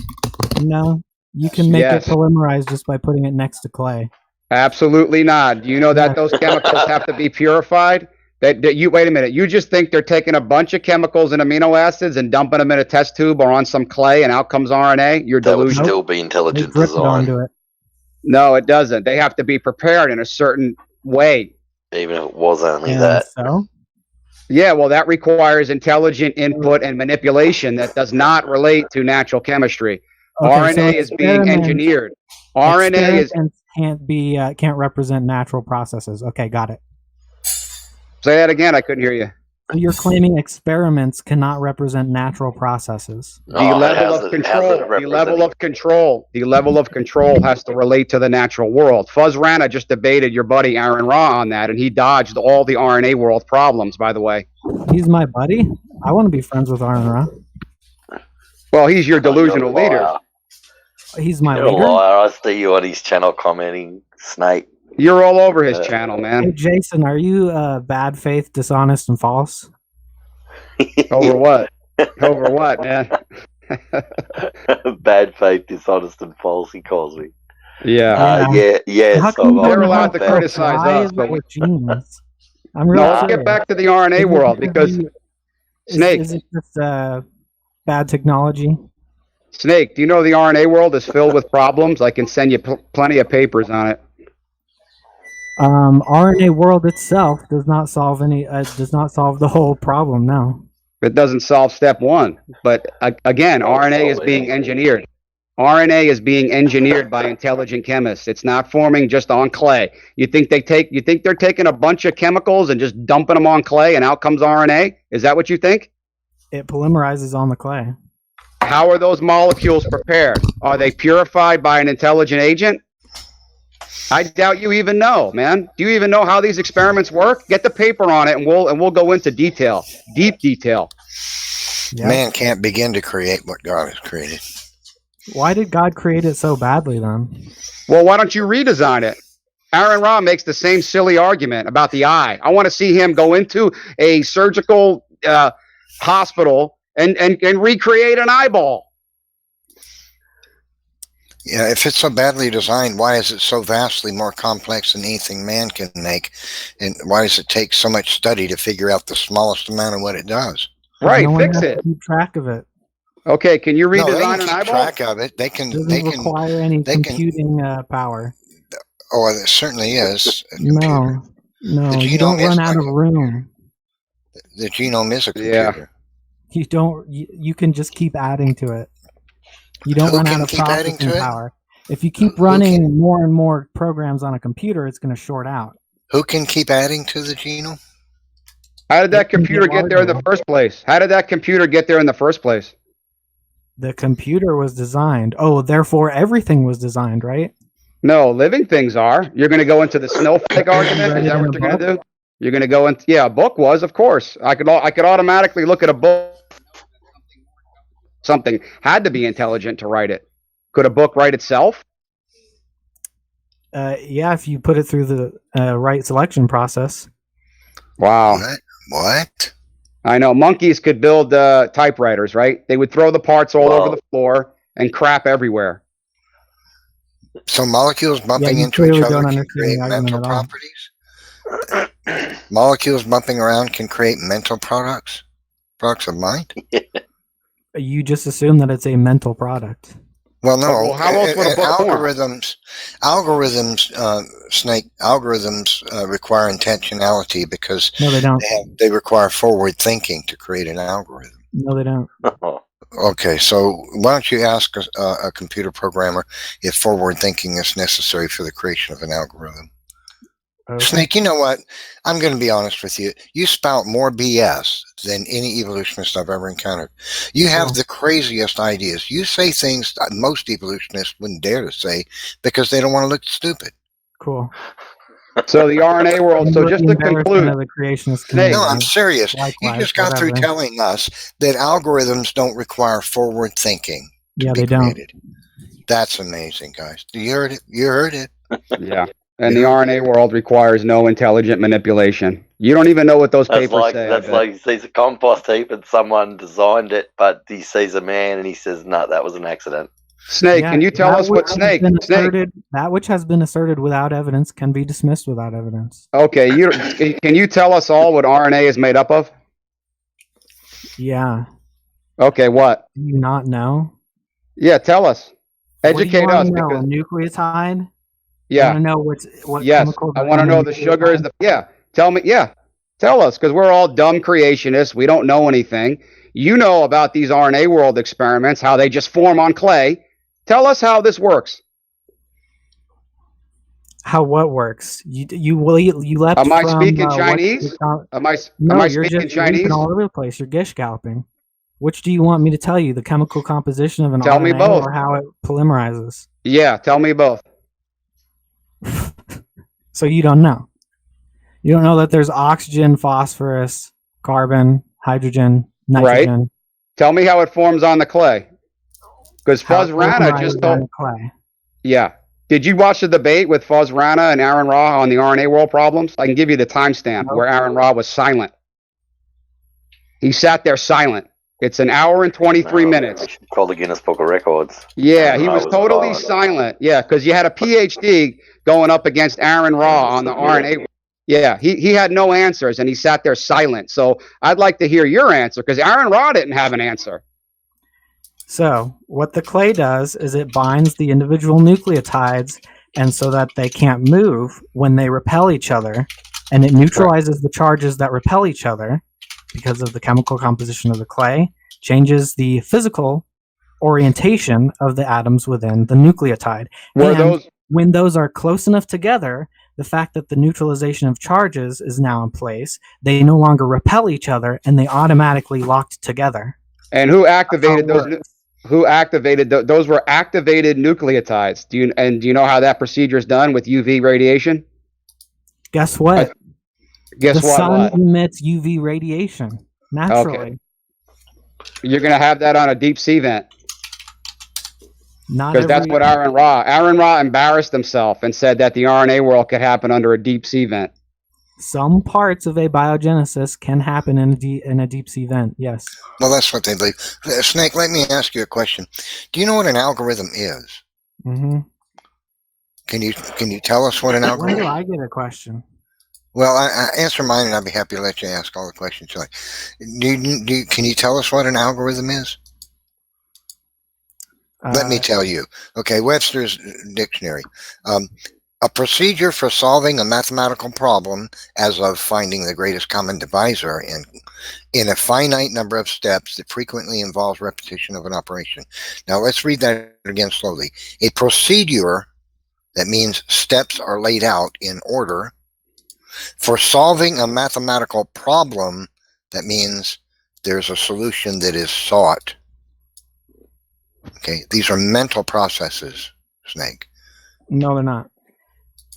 S11: No, you can make it polymerized just by putting it next to clay.
S9: Absolutely not. Do you know that those chemicals have to be purified? Wait a minute. You just think they're taking a bunch of chemicals and amino acids and dumping them in a test tube or on some clay and out comes RNA? You're delusional.
S5: That would still be intelligent design.
S9: No, it doesn't. They have to be prepared in a certain way.
S5: Even if it was only that.
S11: So?
S9: Yeah, well, that requires intelligent input and manipulation that does not relate to natural chemistry. Okay, RNA is being engineered. RNA
S11: can't represent natural processes. Okay, got it.
S9: Say that again. I couldn't hear you.
S11: So you're claiming experiments cannot represent natural processes.
S9: The level of control has to relate to the natural world. Fuzz Rana just debated your buddy Aaron Ra on that, and he dodged all the RNA world problems, by the way.
S11: He's my buddy? I want to be friends with Aaron Ra.
S9: Well, he's your delusional leader.
S11: He's my
S5: leader?
S11: liar.
S5: I see you on his channel commenting, Snake.
S9: You're all over his channel, man.
S11: Hey, Jason, are you bad faith, dishonest, and false?
S9: Over what? Over what, man?
S5: Bad faith, dishonest, and false, he calls me.
S9: Yeah.
S5: Yes.
S9: They're allowed to criticize us. But let's get back to the RNA world because Snake.
S11: Is it just bad technology?
S9: Snake, do you know the RNA world is filled with problems? I can send you plenty of papers on it.
S11: RNA world itself does not solve the whole problem. No,
S9: it doesn't solve step one. But again, RNA is being engineered. RNA is being engineered by intelligent chemists. It's not forming just on clay. You think they're taking a bunch of chemicals and just dumping them on clay and out comes RNA? Is that what you think?
S11: It polymerizes on the clay.
S9: How are those molecules prepared? Are they purified by an intelligent agent? I doubt you even know, man. Do you even know how these experiments work? Get the paper on it, and we'll go into detail, deep detail.
S3: Yeah. Man can't begin to create what God has created.
S11: Why did God create it so badly, then?
S9: Well, why don't you redesign it? Aaron Ra makes the same silly argument about the eye. I want to see him go into a surgical hospital and recreate an eyeball.
S3: Yeah, if it's so badly designed, why is it so vastly more complex than anything man can make? And why does it take so much study to figure out the smallest amount of what it does?
S9: Right,
S11: no
S9: fix
S11: one has
S9: it.
S11: to keep track of it.
S9: Okay, can you redesign
S3: No, they can
S9: an
S3: keep
S9: eyeball?
S3: track of it. They can.
S11: Doesn't
S3: They can.
S11: require any
S3: they can-
S11: computing power.
S3: Oh, it certainly is. A
S11: No,
S3: computer.
S11: no,
S3: The
S11: you don't
S3: genome is
S11: run out of room.
S3: The genome is a
S9: Yeah.
S3: computer.
S11: You don't. You can just keep adding to it. You don't
S3: Who
S11: run
S3: can
S11: out of
S3: keep adding
S11: processing
S3: to it?
S11: power. If you keep
S3: Who
S11: running
S3: can-
S11: more and more programs on a computer, it's going to short out.
S3: Who can keep adding to the genome?
S9: How did that
S11: It can
S9: computer
S11: get
S9: get there in the
S11: larger.
S9: first place? How did that computer get there in the first place?
S11: The computer was designed. Oh, therefore everything was designed, right?
S9: No, living things are. You're going to go into the snowflake argument?
S11: read
S9: Is
S11: it
S9: that
S11: in
S9: what
S11: a
S9: you're going to
S11: book?
S9: do? You're going to go into, yeah, a book was, of course. I could automatically look at a book. Something had to be intelligent to write it. Could a book write itself?
S11: Yeah, if you put it through the right selection process.
S9: Wow.
S3: What?
S9: I know. Monkeys could build typewriters, right? They would throw the parts all over the floor and crap everywhere.
S3: So molecules bumping
S11: you
S3: into each
S11: clearly
S3: other
S11: don't
S3: can
S11: understand
S3: create
S11: the argument
S3: mental
S11: at all.
S3: properties? Molecules bumping around can create mental products? Products of mind?
S11: You just assume that it's a mental product.
S3: Well, no.
S9: Well, how else would a book form?
S3: Algorithms require intentionality because
S11: No, they don't.
S3: they require forward thinking to create an algorithm.
S11: No, they don't.
S3: Okay, so why don't you ask a computer programmer if forward thinking is necessary for the creation of an algorithm?
S11: Okay.
S3: Snake, you know what? I'm going to be honest with you. You spout more BS than any evolutionist I've ever encountered. You have the craziest ideas. You say things that most evolutionists wouldn't dare to say because they don't want to look stupid.
S11: Cool.
S9: So the RNA world, so just to conclude,
S11: the creationist community.
S3: No, I'm serious. You
S11: Likewise,
S3: just got through
S11: whatever.
S3: telling us that algorithms don't require forward thinking.
S11: Yeah, they don't.
S3: Created. That's amazing, guys. You heard it. You heard it.
S9: Yeah. And the RNA world requires no intelligent manipulation. You don't even know what those papers say.
S5: That's like he sees a compost heap and someone designed it, but he sees a man and he says, "No, that was an accident."
S9: Snake, can you tell us what Snake?
S11: That which has been asserted without evidence can be dismissed without evidence.
S9: Okay, can you tell us all what RNA is made up of?
S11: Yeah.
S9: Okay, what?
S11: Do you not know?
S9: Yeah, tell us. Educate us.
S11: A
S9: Because,
S11: nucleotide?
S9: yeah.
S11: I want to know what
S9: yes,
S11: chemicals
S9: I want to know the sugar is the. Yeah, tell me. Yeah, tell us, because we're all dumb creationists. We don't know anything. You know about these RNA world experiments, how they just form on clay. Tell us how this works.
S11: How what works? You left.
S9: Am I
S11: from,
S9: speaking Chinese? Am I
S11: you're
S9: speaking
S11: just
S9: Chinese?
S11: leaping all over the place. You're gish galloping. Which do you want me to tell you? The chemical composition of an
S9: Tell me
S11: RNA
S9: both.
S11: or how it polymerizes?
S9: Yeah, tell me both.
S11: So you don't know. You don't know that there's oxygen, phosphorus, carbon, hydrogen, nitrogen.
S9: Right. Tell me how it forms on the clay. Because Fuzz Rana just told.
S11: Clay.
S9: Yeah. Did you watch the debate with Fuzz Rana and Aaron Ra on the RNA world problems? I can give you the timestamp where Aaron Ra was silent. He sat there silent. It's an hour and 23 minutes.
S5: Call the Guinness Book of Records.
S9: Yeah, he was totally silent. Yeah, because you had a PhD going up against Aaron Ra on the RNA. Yeah, he had no answers, and he sat there silent. So I'd like to hear your answer, because Aaron Ra didn't have an answer.
S11: So what the clay does is it binds the individual nucleotides, and so that they can't move when they repel each other, and it neutralizes the charges that repel each other because of the chemical composition of the clay, changes the physical orientation of the atoms within the nucleotide. When those are close enough together, the fact that the neutralization of charges is now in place, they no longer repel each other, and they automatically locked together.
S9: And who activated those? Who activated those? Were activated nucleotides. Do you know how that procedure is done with UV radiation?
S11: Guess what?
S9: The
S11: sun emits UV radiation naturally.
S9: Okay. You're going to have that on a deep sea vent. Because that's what Aaron Ra embarrassed himself and said that the RNA world could happen under a deep sea vent.
S11: Some parts of abiogenesis can happen in a deep sea vent. Yes.
S3: Well, that's what they believe. Snake, let me ask you a question. Do you know what an algorithm is?
S11: Mm-hmm.
S3: Can you tell us what an algorithm?
S11: When do I get a question?
S3: Well, I answer mine, and I'll be happy to let you ask all the questions you like. Can you tell us what an algorithm is? Let me tell you. Okay, Webster's dictionary. A procedure for solving a mathematical problem, as of finding the greatest common divisor in a finite number of steps that frequently involves repetition of an operation. Now, let's read that again slowly. A procedure, that means steps are laid out in order, for solving a mathematical problem, that means there's a solution that is sought. Okay, these are mental processes, Snake.
S11: No, they're not.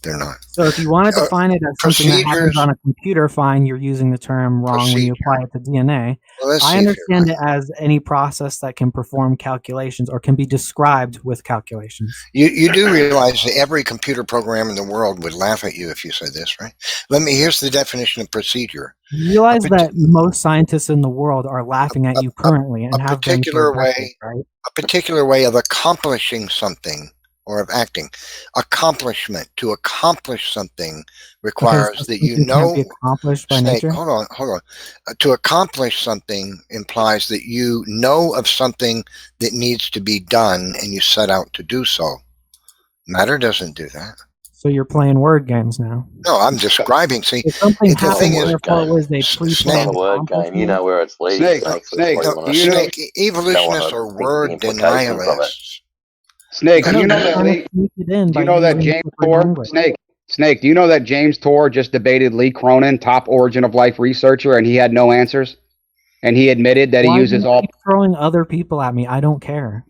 S3: They're not.
S11: So if you want to define it as something that happens on a computer, fine, you're using the term wrong when you apply it to DNA.
S3: Well,
S11: I understand it as any process that can perform calculations or can be described with calculations.
S3: You do realize that every computer program in the world would laugh at you if you said this, right? Here's the definition of procedure.
S11: You realize that most scientists in the world are laughing at you currently and have been for decades, right?
S3: A particular way of accomplishing something or of acting. Accomplishment. To accomplish something requires that you know.
S11: Be accomplished by
S3: Snake,
S11: nature?
S3: hold on. To accomplish something implies that you know of something that needs to be done and you set out to do so. Matter doesn't do that.
S11: So you're playing word games now.
S3: No, I'm describing. See,
S11: if something
S3: the
S11: happened,
S3: thing is,
S11: therefore it was a
S5: Snake, a word game. You know where it's leading.
S3: Snake, evolutionists are word denialists.
S9: Snake, do you know that James Tour? Snake, do you know that James Tour just debated Lee Cronin, top origin of life researcher, and he had no answers? And he admitted that he uses all.
S11: Keep throwing other people at me. I don't care.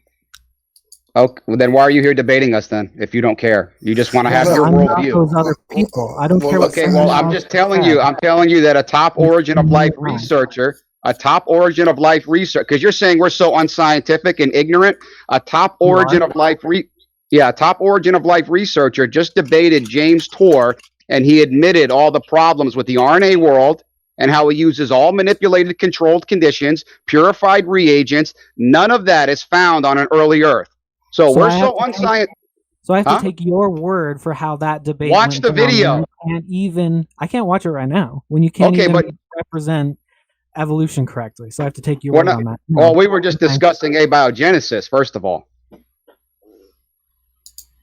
S9: Okay, well, then why are you here debating us then? If you don't care, you just want to have your worldview.
S11: Those other people. I don't care.
S9: Okay, well, I'm just telling you. I'm telling you that a top origin of life researcher. A top origin of life research, because you're saying we're so unscientific and ignorant. A top origin of life researcher just debated James Tour, and he admitted all the problems with the RNA world and how he uses all manipulated, controlled conditions, purified reagents. None of that is found on an early Earth. So we're so unscientific.
S11: So I have to take your word for how that debate.
S9: Watch the video.
S11: I can't watch it right now. When you can't even represent evolution correctly, so I have to take your word on that.
S9: Well, we were just discussing abiogenesis. First of all,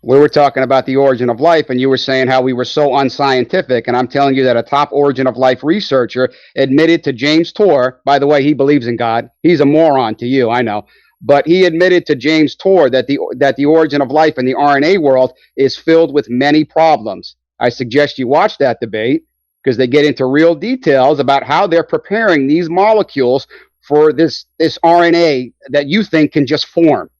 S9: we were talking about the origin of life, and you were saying how we were so unscientific, and I'm telling you that a top origin of life researcher admitted to James Tour. By the way, he believes in God. He's a moron to you, I know, but he admitted to James Tour that the origin of life in the RNA world is filled with many problems. I suggest you watch that debate, because they get into real details about how they're preparing these molecules for this RNA that you think can just form.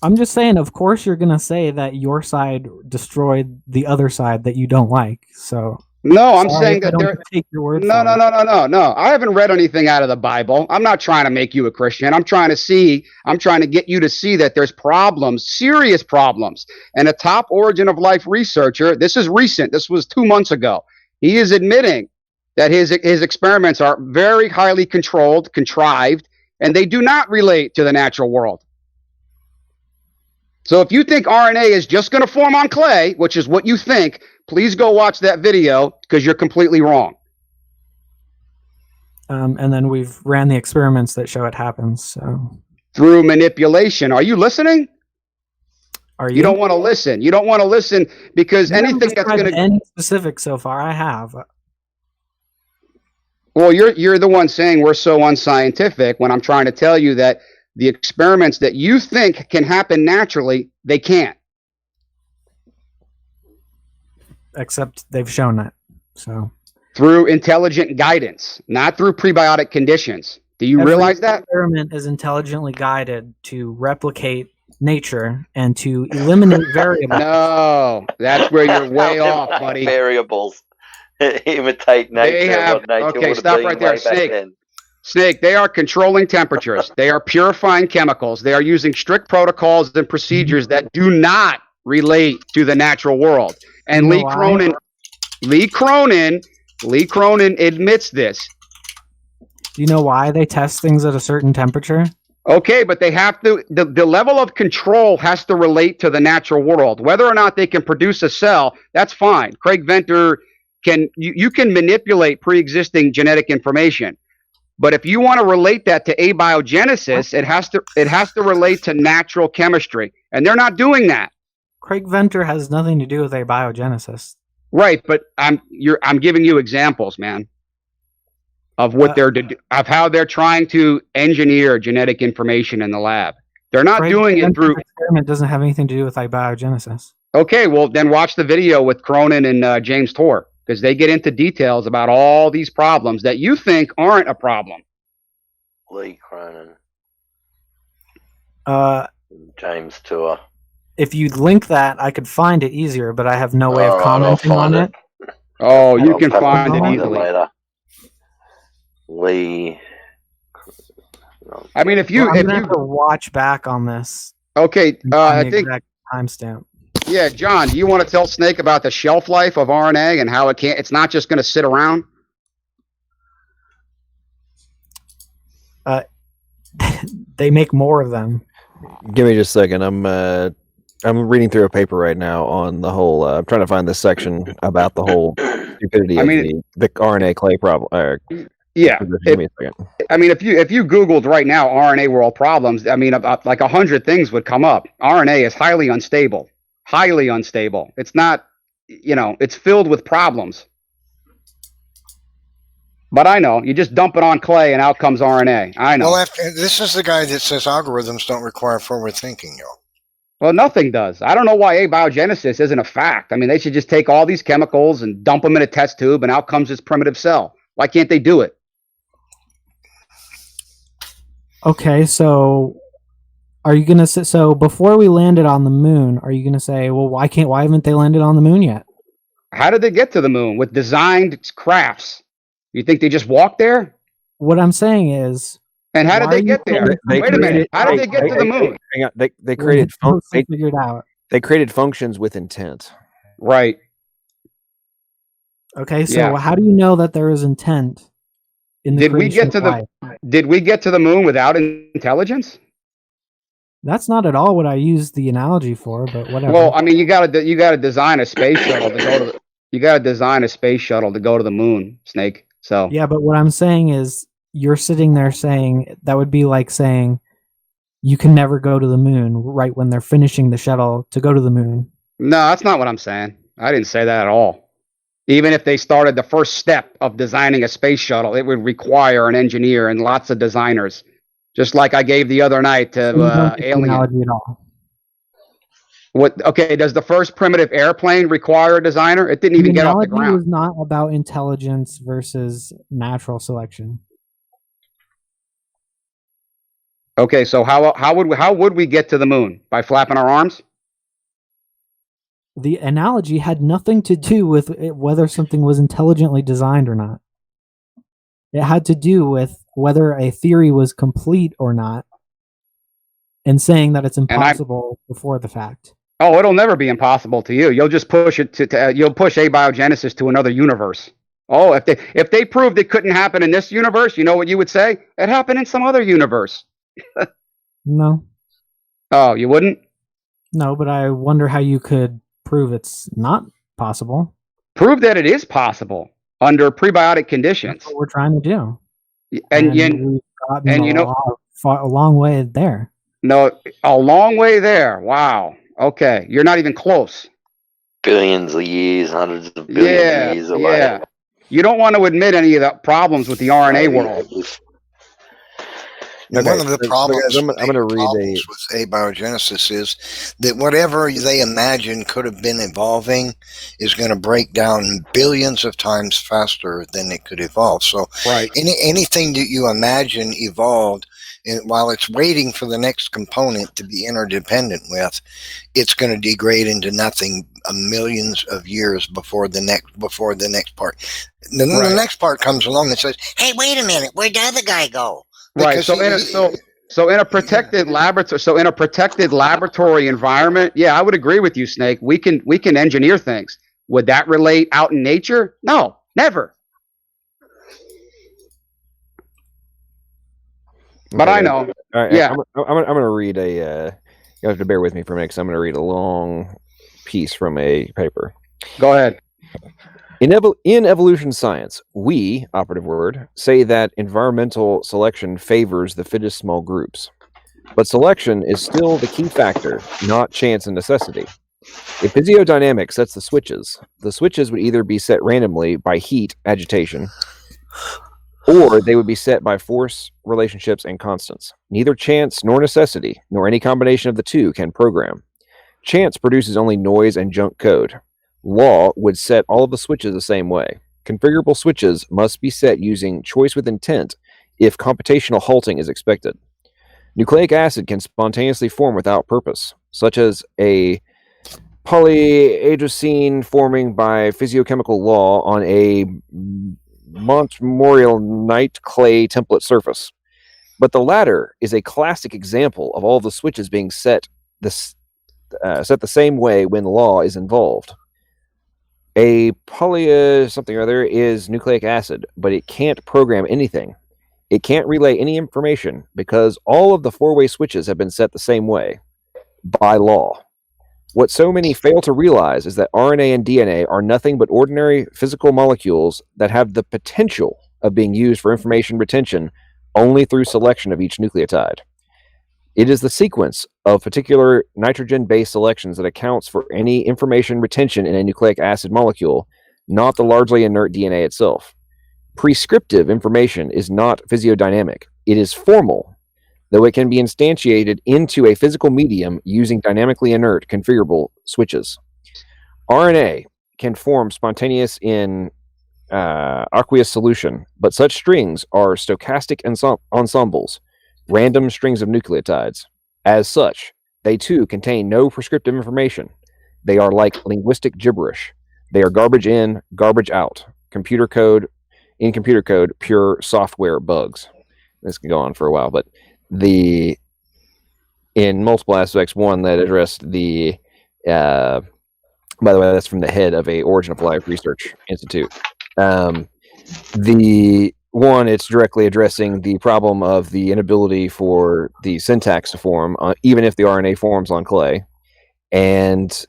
S11: I'm just saying, of course, you're going to say that your side destroyed the other side that you don't like. So
S9: no, I'm saying that
S11: they're take your word.
S9: No. I haven't read anything out of the Bible. I'm not trying to make you a Christian. I'm trying to get you to see that there's problems, serious problems. And a top origin of life researcher, this is recent. This was 2 months ago. He is admitting that his experiments are very highly controlled, contrived, and they do not relate to the natural world. So if you think RNA is just going to form on clay, which is what you think, please go watch that video, because you're completely wrong.
S11: And then we've ran the experiments that show it happens. So
S9: through manipulation. Are you listening?
S11: You
S9: don't want to listen. You don't want to listen because anything that's going to
S11: any specific so far. I have.
S9: Well, you're the one saying we're so unscientific when I'm trying to tell you that the experiments that you think can happen naturally, they can't.
S11: Except they've shown that. So
S9: through intelligent guidance, not through prebiotic conditions. Do you realize that?
S11: Every experiment is intelligently guided to replicate nature and to eliminate variables.
S9: No, that's where you're way off, buddy.
S5: Variables imitate nature.
S9: Okay, stop right there, Snake. Snake, they are controlling temperatures. They are purifying chemicals. They are using strict protocols and procedures that do not relate to the natural world. And Lee Cronin admits this.
S11: Do you know why they test things at a certain temperature?
S9: Okay, but they have to, the level of control has to relate to the natural world. Whether or not they can produce a cell, that's fine. Craig Venter you can manipulate pre-existing genetic information. But if you want to relate that to abiogenesis, it has to relate to natural chemistry. And they're not doing that.
S11: Craig Venter has nothing to do with abiogenesis.
S9: Right, but I'm giving you examples, man, of what of how they're trying to engineer genetic information in the lab. They're not doing it through
S11: experiment. Doesn't have anything to do with abiogenesis.
S9: Okay, well then watch the video with Cronin and James Torr, because they get into details about all these problems that you think aren't a problem.
S5: Lee Cronin.
S11: James
S5: Torr.
S11: If you'd link that, I could find it easier, but I have no way of commenting on it.
S9: Oh, you can find it easily.
S5: Later. Lee.
S9: I mean, if you
S11: have to watch back on this.
S9: Okay, I think
S11: timestamp.
S9: Yeah, John, do you want to tell Snake about the shelf life of RNA and how it's not just going to sit around?
S11: They make more of them.
S2: Give me just a second. I'm reading through a paper right now on the whole. I'm trying to find this section about the whole stupidity of the RNA clay problem.
S9: Yeah.
S2: Give me a second.
S9: I mean, if you Googled right now RNA world problems, I mean, about like 100 things would come up. RNA is highly unstable. Highly unstable. It's not, it's filled with problems. But I know, you just dump it on clay and out comes RNA. I know.
S3: Well, this is the guy that says algorithms don't require forward thinking,
S9: Well, nothing does. I don't know why abiogenesis isn't a fact. I mean, they should just take all these chemicals and dump them in a test tube and out comes this primitive cell. Why can't they do it?
S11: Okay, so are you going to say, so before we landed on the moon, are you going to say, well, why haven't they landed on the moon yet?
S9: How did they get to the moon? With designed crafts. You think they just walked there?
S11: What I'm saying is...
S9: And how did they get there? Wait a minute. How did they get to the moon?
S2: Hang on. They created
S11: figured out.
S2: They created functions with intent.
S9: Right.
S11: Okay, so how do you know that there is intent in the
S9: Did we get to the moon without intelligence?
S11: That's not at all what I used the analogy for, but whatever.
S9: Well, I mean, you got to design a space shuttle to go to the moon, Snake. So
S11: yeah, but what I'm saying is, you're sitting there saying that would be like saying you can never go to the moon right when they're finishing the shuttle to go to the moon.
S9: No, that's not what I'm saying. I didn't say that at all. Even if they started the first step of designing a space shuttle, it would require an engineer and lots of designers. Just like I gave the other night to Alien.
S11: At all.
S9: What? Okay, does the first primitive airplane require a designer? It didn't even get off the ground.
S11: The analogy was not about intelligence versus natural selection.
S9: Okay, so how would we get to the moon? By flapping our arms?
S11: The analogy had nothing to do with whether something was intelligently designed or not. It had to do with whether a theory was complete or not, and saying that it's impossible before the fact.
S9: Oh, it'll never be impossible to you. You'll just push it you'll push abiogenesis to another universe. Oh, if they proved it couldn't happen in this universe, you know what you would say? It happened in some other universe.
S11: No.
S9: Oh, you wouldn't?
S11: No, but I wonder how you could prove it's not possible.
S9: Prove that it is possible under prebiotic conditions.
S11: That's what we're trying to do.
S9: And you know,
S11: a long way there.
S9: No, a long way there. Wow. Okay, you're not even close.
S5: Billions of years, hundreds of billions of years away.
S9: Yeah. You don't want to admit any of the problems with the RNA world.
S3: And one of the problems,
S2: I'm going to read
S3: with abiogenesis is that whatever they imagine could have been evolving is going to break down billions of times faster than it could evolve. So anything that you imagine evolved, and while it's waiting for the next component to be interdependent with, it's going to degrade into nothing millions of years before the next part. Then the next part comes along and says, "Hey, wait a minute, where'd the other guy go?"
S9: Because in a protected laboratory environment, yeah, I would agree with you, Snake. We can engineer things. Would that relate out in nature? No, never. But I know.
S2: All right,
S9: yeah.
S2: I'm going to read you have to bear with me for a minute because I'm going to read a long piece from a paper.
S9: Go ahead.
S2: In evolution science, we, operative word, say that environmental selection favors the fittest small groups. But selection is still the key factor, not chance and necessity. If physiodynamics sets the switches would either be set randomly by heat, agitation, or they would be set by force, relationships, and constants. Neither chance nor necessity, nor any combination of the two, can program. Chance produces only noise and junk code. Law would set all of the switches the same way. Configurable switches must be set using choice with intent if computational halting is expected. Nucleic acid can spontaneously form without purpose, such as a polyhydrocene forming by physiochemical law on a Montmorillonite clay template surface. But the latter is a classic example of all the switches being set the same way when law is involved. A something or other is nucleic acid, but it can't program anything. It can't relay any information because all of the four-way switches have been set the same way, by law. What so many fail to realize is that RNA and DNA are nothing but ordinary physical molecules that have the potential of being used for information retention only through selection of each nucleotide. It is the sequence of particular nitrogen-based selections that accounts for any information retention in a nucleic acid molecule, not the largely inert DNA itself. Prescriptive information is not physiodynamic. It is formal, though it can be instantiated into a physical medium using dynamically inert configurable switches. RNA can form spontaneous in aqueous solution, but such strings are stochastic ensembles, random strings of nucleotides. As such, they too contain no prescriptive information. They are like linguistic gibberish. They are garbage in, garbage out. Computer code, pure software bugs. This can go on for a while, but in multiple aspects, one that addressed the, by the way, that's from the head of a Origin of Life Research Institute. The one, it's directly addressing the problem of the inability for the syntax to form, even if the RNA forms on clay, and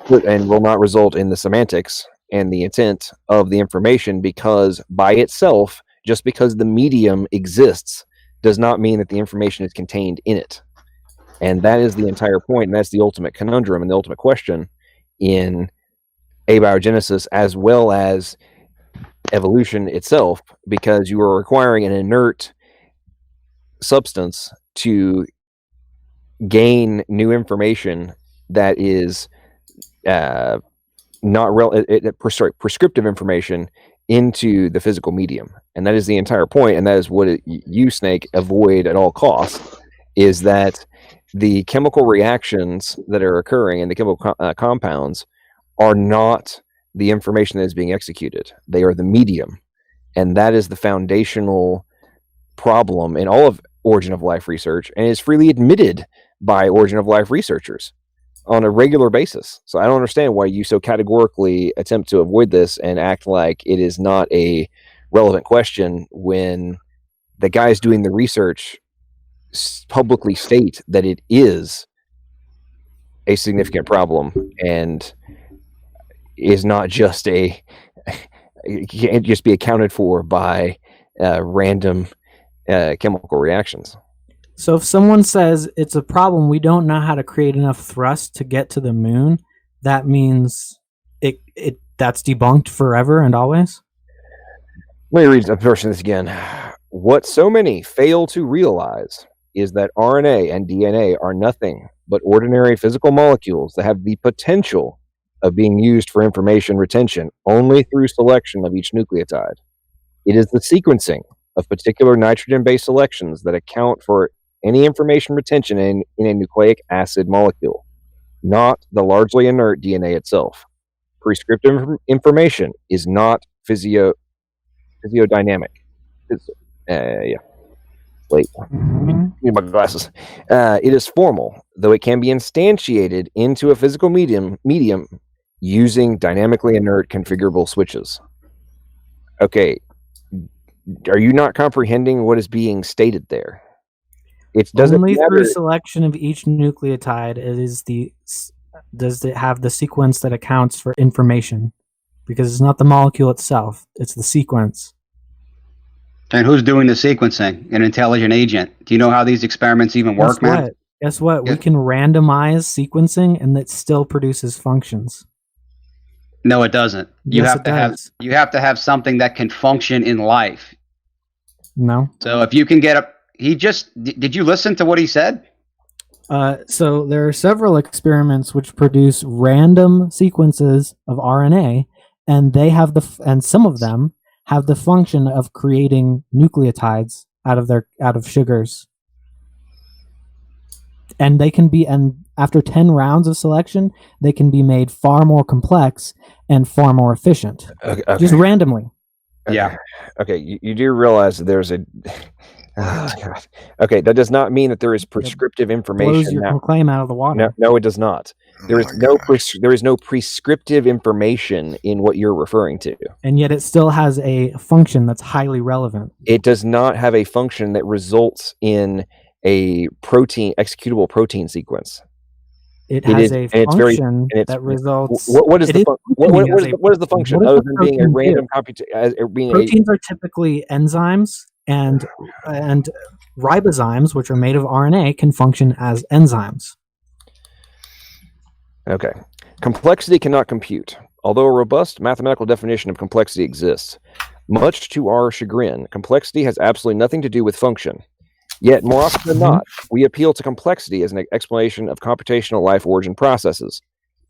S2: will not result in the semantics and the intent of the information, because by itself, just because the medium exists, does not mean that the information is contained in it. And that is the entire point, and that's the ultimate conundrum and the ultimate question in abiogenesis as well as evolution itself, because you are requiring an inert substance to gain new information that is prescriptive information into the physical medium. And that is the entire point, and that is what you, Snake, avoid at all costs, is that the chemical reactions that are occurring and the chemical compounds are not the information that is being executed. They are the medium. And that is the foundational problem in all of Origin of Life research, and is freely admitted by Origin of Life researchers on a regular basis. So I don't understand why you so categorically attempt to avoid this and act like it is not a relevant question when the guys doing the research publicly state that it is a significant problem and is not just it can't just be accounted for by random chemical reactions.
S11: So if someone says it's a problem, we don't know how to create enough thrust to get to the moon, that means that's debunked forever and always?
S2: Let me read a portion of this again. What so many fail to realize is that RNA and DNA are nothing but ordinary physical molecules that have the potential of being used for information retention only through selection of each nucleotide. It is the sequencing of particular nitrogen-based selections that account for any information retention in a nucleic acid molecule, not the largely inert DNA itself. Prescriptive information is not physiodynamic. Wait, need my glasses. It is formal, though it can be instantiated into a physical medium using dynamically inert configurable switches. Okay, are you not comprehending what is being stated there? It doesn't
S11: only
S2: matter.
S11: through selection of each nucleotide does it have the sequence that accounts for information, because it's not the molecule itself, it's the sequence.
S9: And who's doing the sequencing? An intelligent agent. Do you know how these experiments even work, man?
S11: Guess what? We can randomize sequencing, and it still produces functions.
S9: No, it doesn't. You
S11: Yes,
S9: have to have something that can function in life.
S11: No.
S9: So if you can get a, did you listen to what he said?
S11: So there are several experiments which produce random sequences of RNA, and they have and some of them have the function of creating nucleotides out of sugars. And they can be, and after 10 rounds of selection, they can be made far more complex and far more efficient.
S2: Okay.
S11: Just randomly.
S2: Yeah. Okay, you do realize that there's a... Oh, God. Okay, that does not mean that there is prescriptive information.
S11: Blows your claim out of the water.
S2: No, it does not. There is no prescriptive information in what you're referring to.
S11: And yet it still has a function that's highly relevant.
S2: It does not have a function that results in a executable protein sequence.
S11: It has a function that results.
S2: What is the function other than being a random computation?
S11: Proteins are typically enzymes, and ribozymes, which are made of RNA, can function as enzymes.
S2: Okay. Complexity cannot compute. Although a robust mathematical definition of complexity exists, much to our chagrin, complexity has absolutely nothing to do with function. Yet, more often than not, we appeal to complexity as an explanation of computational life origin processes.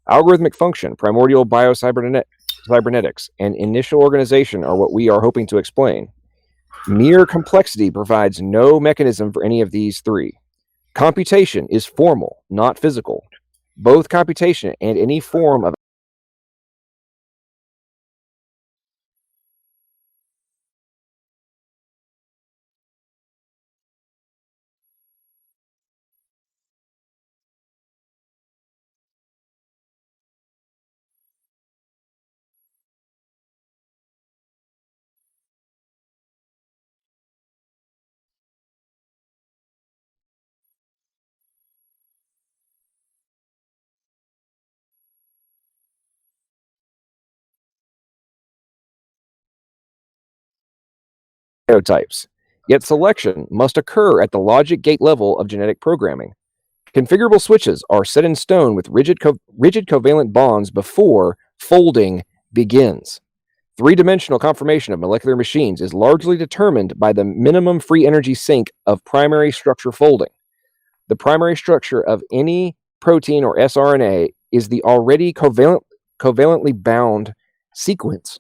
S2: Algorithmic function, primordial biocybernetics, and initial organization are what we are hoping to explain. Mere complexity provides no mechanism for any of these three. Computation is formal, not physical. Both computation and any form of types. Yet selection must occur at the logic gate level of genetic programming. Configurable switches are set in stone with rigid covalent bonds before folding begins. Three-dimensional conformation of molecular machines is largely determined by the minimum free energy sink of primary structure folding. The primary structure of any protein or sRNA is the already covalently bound sequence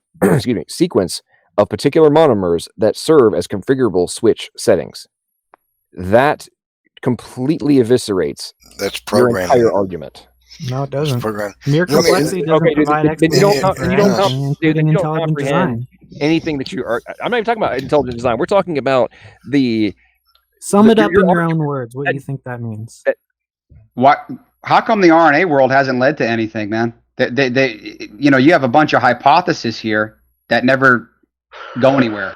S2: of particular monomers that serve as configurable switch settings. That completely eviscerates your entire argument.
S11: No, it doesn't. Mere complexity doesn't provide
S2: including intelligent design. Anything that you are... I'm not even talking about intelligent design. We're talking about the...
S11: Sum it up in your own words. What do you think that means?
S9: How come the RNA world hasn't led to anything, man? You have a bunch of hypotheses here that never go anywhere.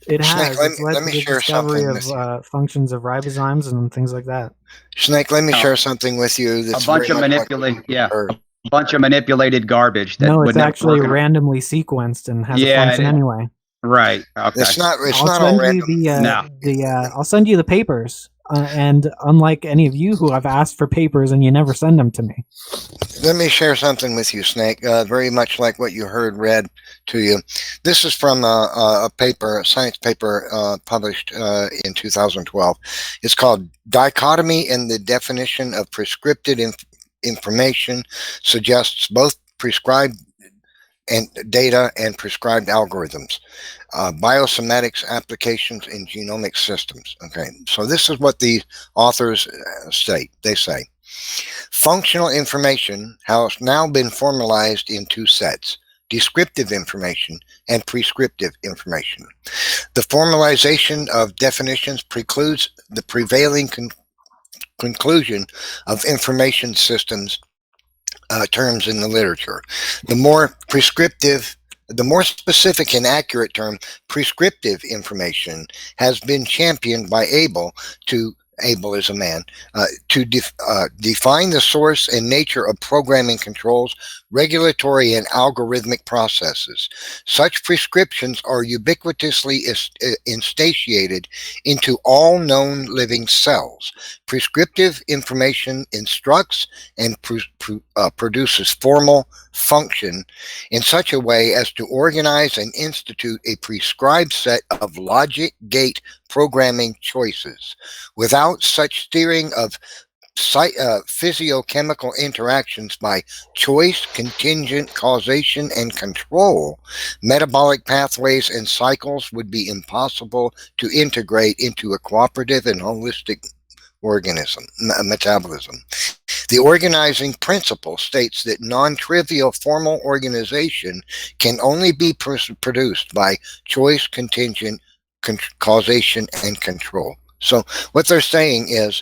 S11: It has.
S3: Snake, let me share something with you.
S11: Functions of ribozymes and things like that.
S3: Snake, let me share something with you. That's
S9: a bunch of manipulated garbage.
S11: It's actually randomly sequenced and has a function anyway.
S9: Right. Okay.
S3: It's not all random.
S11: I'll send you the papers. And unlike any of you who have asked for papers and you never send them to me.
S3: Let me share something with you, Snake. Very much like what you heard read to you. This is from a paper, a science paper published in 2012. It's called Dichotomy in the Definition of Prescriptive Information Suggests Both Prescribed and Data and Prescribed Algorithms. Biosomatics Applications in Genomic Systems. Okay, so this is what the authors state. They say, functional information has now been formalized in two sets: descriptive information and prescriptive information. The formalization of definitions precludes the prevailing conclusion of information systems terms in the literature. The more specific and accurate term, prescriptive information, has been championed by Abel is a man, to define the source and nature of programming controls, regulatory and algorithmic processes. Such prescriptions are ubiquitously instantiated into all known living cells. Prescriptive information instructs and produces formal function in such a way as to organize and institute a prescribed set of logic gate programming choices. Without such steering of physiochemical interactions by choice, contingent, causation, and control, metabolic pathways and cycles would be impossible to integrate into a cooperative and holistic metabolism. The organizing principle states that non-trivial formal organization can only be produced by choice, contingent, causation, and control. So what they're saying is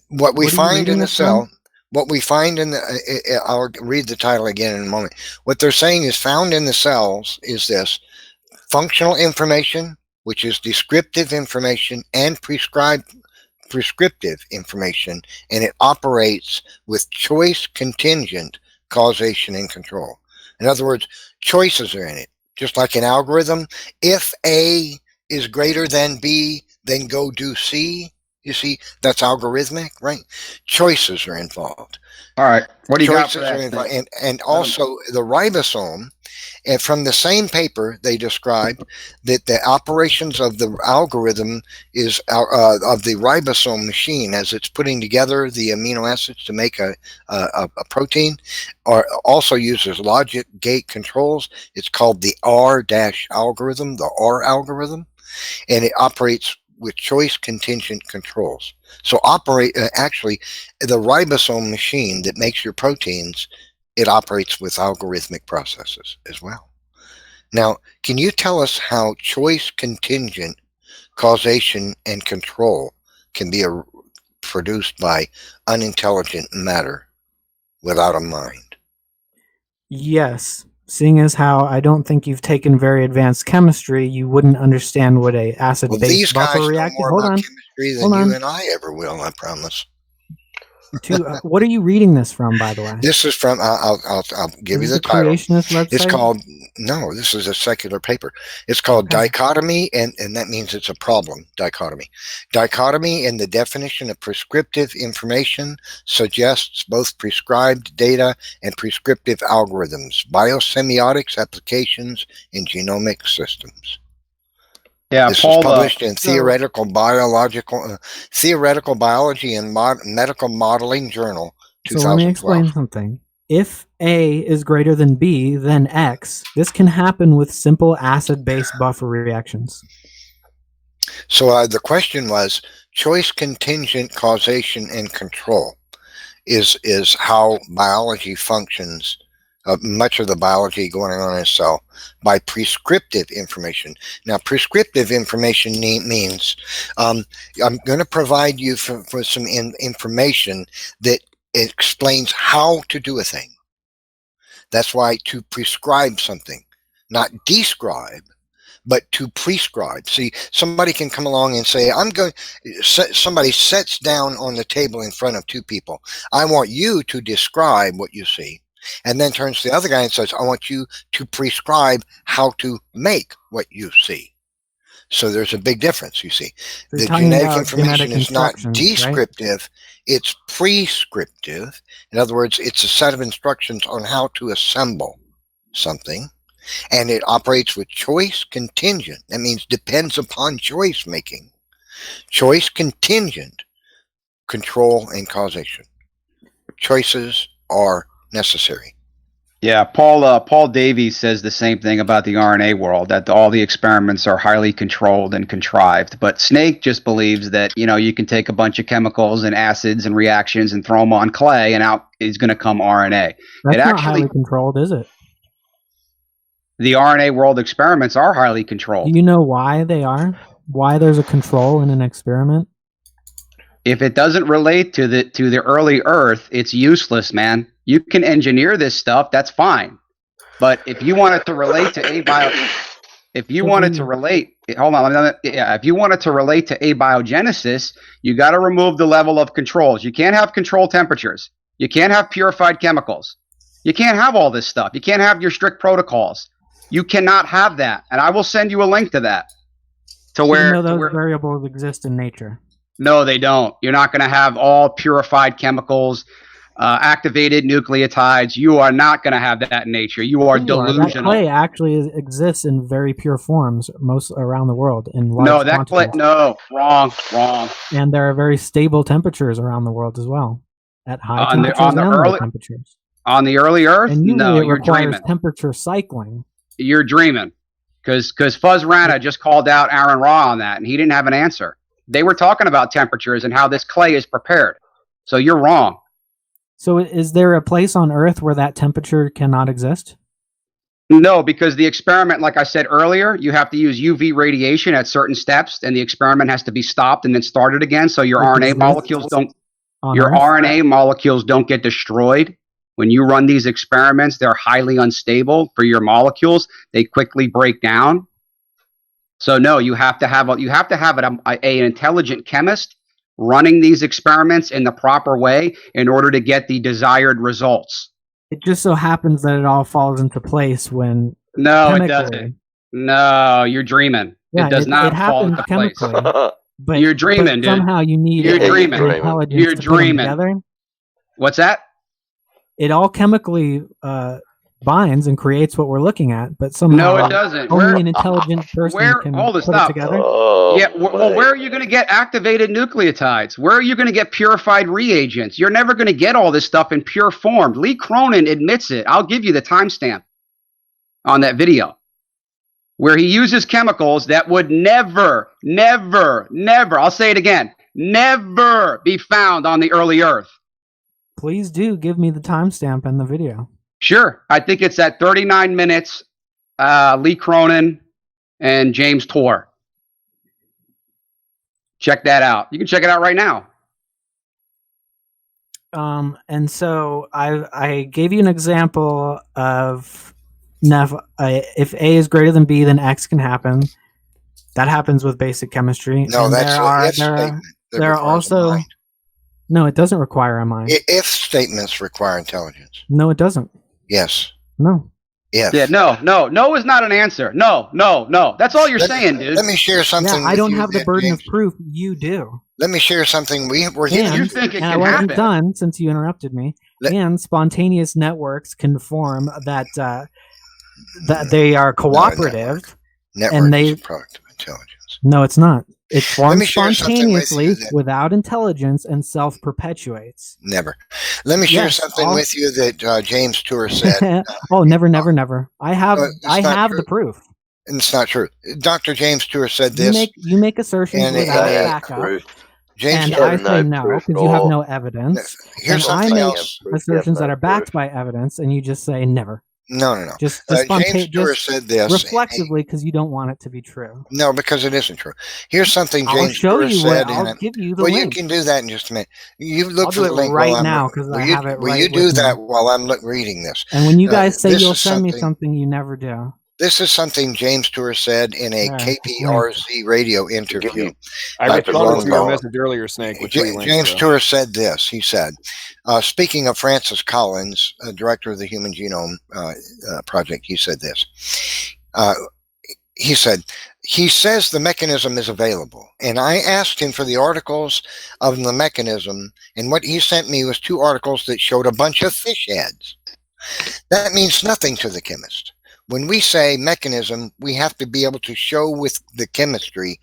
S3: what we find in the cell, what we find in the, I'll read the title again in a moment. What they're saying is found in the cells is this: functional information, which is descriptive information, and prescriptive information, and it operates with choice, contingent, causation, and control. In other words, choices are in it, just like an algorithm. If A is greater than B, then go do C. You see, that's algorithmic, right? Choices are involved.
S9: All right. What do you got
S3: Choices
S9: for that?
S3: are involved, and also the ribosome. And from the same paper, they describe that the operations of the algorithm is of the ribosome machine, as it's putting together the amino acids to make a protein, or also uses logic gate controls. It's called the R-algorithm, the R algorithm, and it operates with choice contingent controls. So actually, the ribosome machine that makes your proteins, it operates with algorithmic processes as well. Now, can you tell us how choice, contingent, causation, and control can be produced by unintelligent matter without a mind?
S11: Yes. Seeing as how I don't think you've taken very advanced chemistry, you wouldn't understand what a acid-base buffer reactor.
S3: Hold on. Chemistry than you and I ever will, I promise.
S11: What are you reading this from, by the way?
S3: This is from, I'll give you the title.
S11: Creationist website?
S3: It's called, no, this is a secular paper. It's called Dichotomy, and that means it's a problem, dichotomy. Dichotomy in the definition of prescriptive information suggests both prescribed data and prescriptive algorithms, biosemiotics applications in genomic systems.
S9: Yeah,
S3: this was published in Theoretical Biology and Medical Modeling Journal, 2012.
S11: So let me explain something. If A is greater than B, then X. This can happen with simple acid-base buffer reactions.
S3: So the question was, choice, contingent, causation, and control is how biology functions. Much of the biology going on in a cell by prescriptive information. Now, prescriptive information means I'm going to provide you for some information that explains how to do a thing. That's why to prescribe something, not describe, but to prescribe. See, somebody can come along and say, somebody sits down on the table in front of two people. I want you to describe what you see. And then turns to the other guy and says, I want you to prescribe how to make what you see. So there's a big difference, you see. The genetic information is not descriptive, right? It's prescriptive. In other words, it's a set of instructions on how to assemble something, and it operates with choice contingent. That means depends upon choice making. Choice contingent control and causation. Choices are necessary.
S9: Yeah, Paul Davies says the same thing about the RNA world, that all the experiments are highly controlled and contrived. But Snake just believes that, you can take a bunch of chemicals and acids and reactions and throw them on clay, and out is going to come RNA.
S11: That's not highly controlled, is it?
S9: The RNA world experiments are highly controlled.
S11: Do you know why they are? Why there's a control in an experiment?
S9: If it doesn't relate to the early Earth, it's useless, man. You can engineer this stuff, that's fine. But if you want it to relate to if you want it to relate to abiogenesis, you got to remove the level of controls. You can't have controlled temperatures. You can't have purified chemicals. You can't have all this stuff. You can't have your strict protocols. You cannot have that. And I will send you a link to that.
S11: Those variables exist in nature.
S9: No, they don't. You're not going to have all purified chemicals, activated nucleotides. You are not going to have that in nature. You are delusional.
S11: That clay actually exists in very pure forms most around the world in large quantities.
S9: Wrong.
S11: And there are very stable temperatures around the world as well, at high temperatures and low temperatures.
S9: On the early Earth,
S11: and
S9: no,
S11: it
S9: you're
S11: requires
S9: dreaming.
S11: Temperature cycling.
S9: You're dreaming, because Fuzz Rana just called out Aaron Ra on that, and he didn't have an answer. They were talking about temperatures and how this clay is prepared. So you're wrong.
S11: So is there a place on Earth where that temperature cannot exist?
S9: No, because the experiment, like I said earlier, you have to use UV radiation at certain steps, and the experiment has to be stopped and then started again. So your RNA molecules don't get destroyed. When you run these experiments, they're highly unstable for your molecules. They quickly break down. So no, you have to have an intelligent chemist running these experiments in the proper way in order to get the desired results.
S11: It just so happens that it all falls into place when
S9: it doesn't. No, you're dreaming.
S11: Yeah,
S9: it does not fall into place.
S11: But
S9: you're dreaming, dude.
S11: Somehow you need intelligence
S9: You're
S11: to
S9: dreaming.
S11: Put them together.
S9: What's that?
S11: It all chemically binds and creates what we're looking at, but somehow
S9: no, it doesn't.
S11: Only an intelligent person can put it together.
S9: Where are you going to get activated nucleotides? Where are you going to get purified reagents? You're never going to get all this stuff in pure form. Lee Cronin admits it. I'll give you the timestamp on that video where he uses chemicals that would never, I'll say it again, never be found on the early Earth.
S11: Please do give me the timestamp and the video.
S9: Sure. I think it's at 39 minutes, Lee Cronin and James Torr. Check that out. You can check it out right now.
S11: And so I gave you an example of if A is greater than B, then X can happen. That happens with basic chemistry.
S3: No,
S11: and
S3: that's
S11: there are also... No, it doesn't require a mind.
S3: If statements require intelligence.
S11: No, it doesn't.
S3: Yes.
S11: No.
S3: Yes.
S9: Yeah, no is not an answer. No. That's all you're saying, dude.
S3: Let me share something.
S11: Yeah, I don't have the burden of proof. You do.
S3: Let me share something. We're
S9: you think it can
S11: I wasn't
S9: happen.
S11: done since you interrupted me. And spontaneous networks conform that they are cooperative.
S3: Network is a product of intelligence.
S11: No, it's not. It forms spontaneously without intelligence and self-perpetuates.
S3: Never. Let me share something with you that James Tour said.
S11: Oh, never. I have the proof.
S3: And it's not true. Dr. James Tour said this.
S11: You make assertions without backup. And I say no, because you have no evidence.
S3: Here's
S11: and
S3: something
S11: I make
S3: else.
S11: assertions that are backed by evidence, and you just say never.
S3: No.
S11: Just
S3: James Tour said this
S11: reflexively because you don't want it to be true.
S3: No, because it isn't true. Here's something James
S11: Tour
S3: said.
S11: I'll give you the
S3: link.
S11: link.
S3: You can do that in just a minute. You look for the link
S11: right now because I have it right.
S3: Will you do that while I'm reading this?
S11: And when you guys say you'll send me something, you never do.
S3: This is something James Tour said in a KPRZ radio interview.
S2: I responded to your message earlier, Snake.
S3: James Tour said this. He said, speaking of Francis Collins, director of the Human Genome Project, he said this. He says the mechanism is available. And I asked him for the articles of the mechanism. And what he sent me was 2 articles that showed a bunch of fish heads. That means nothing to the chemist. When we say mechanism, we have to be able to show with the chemistry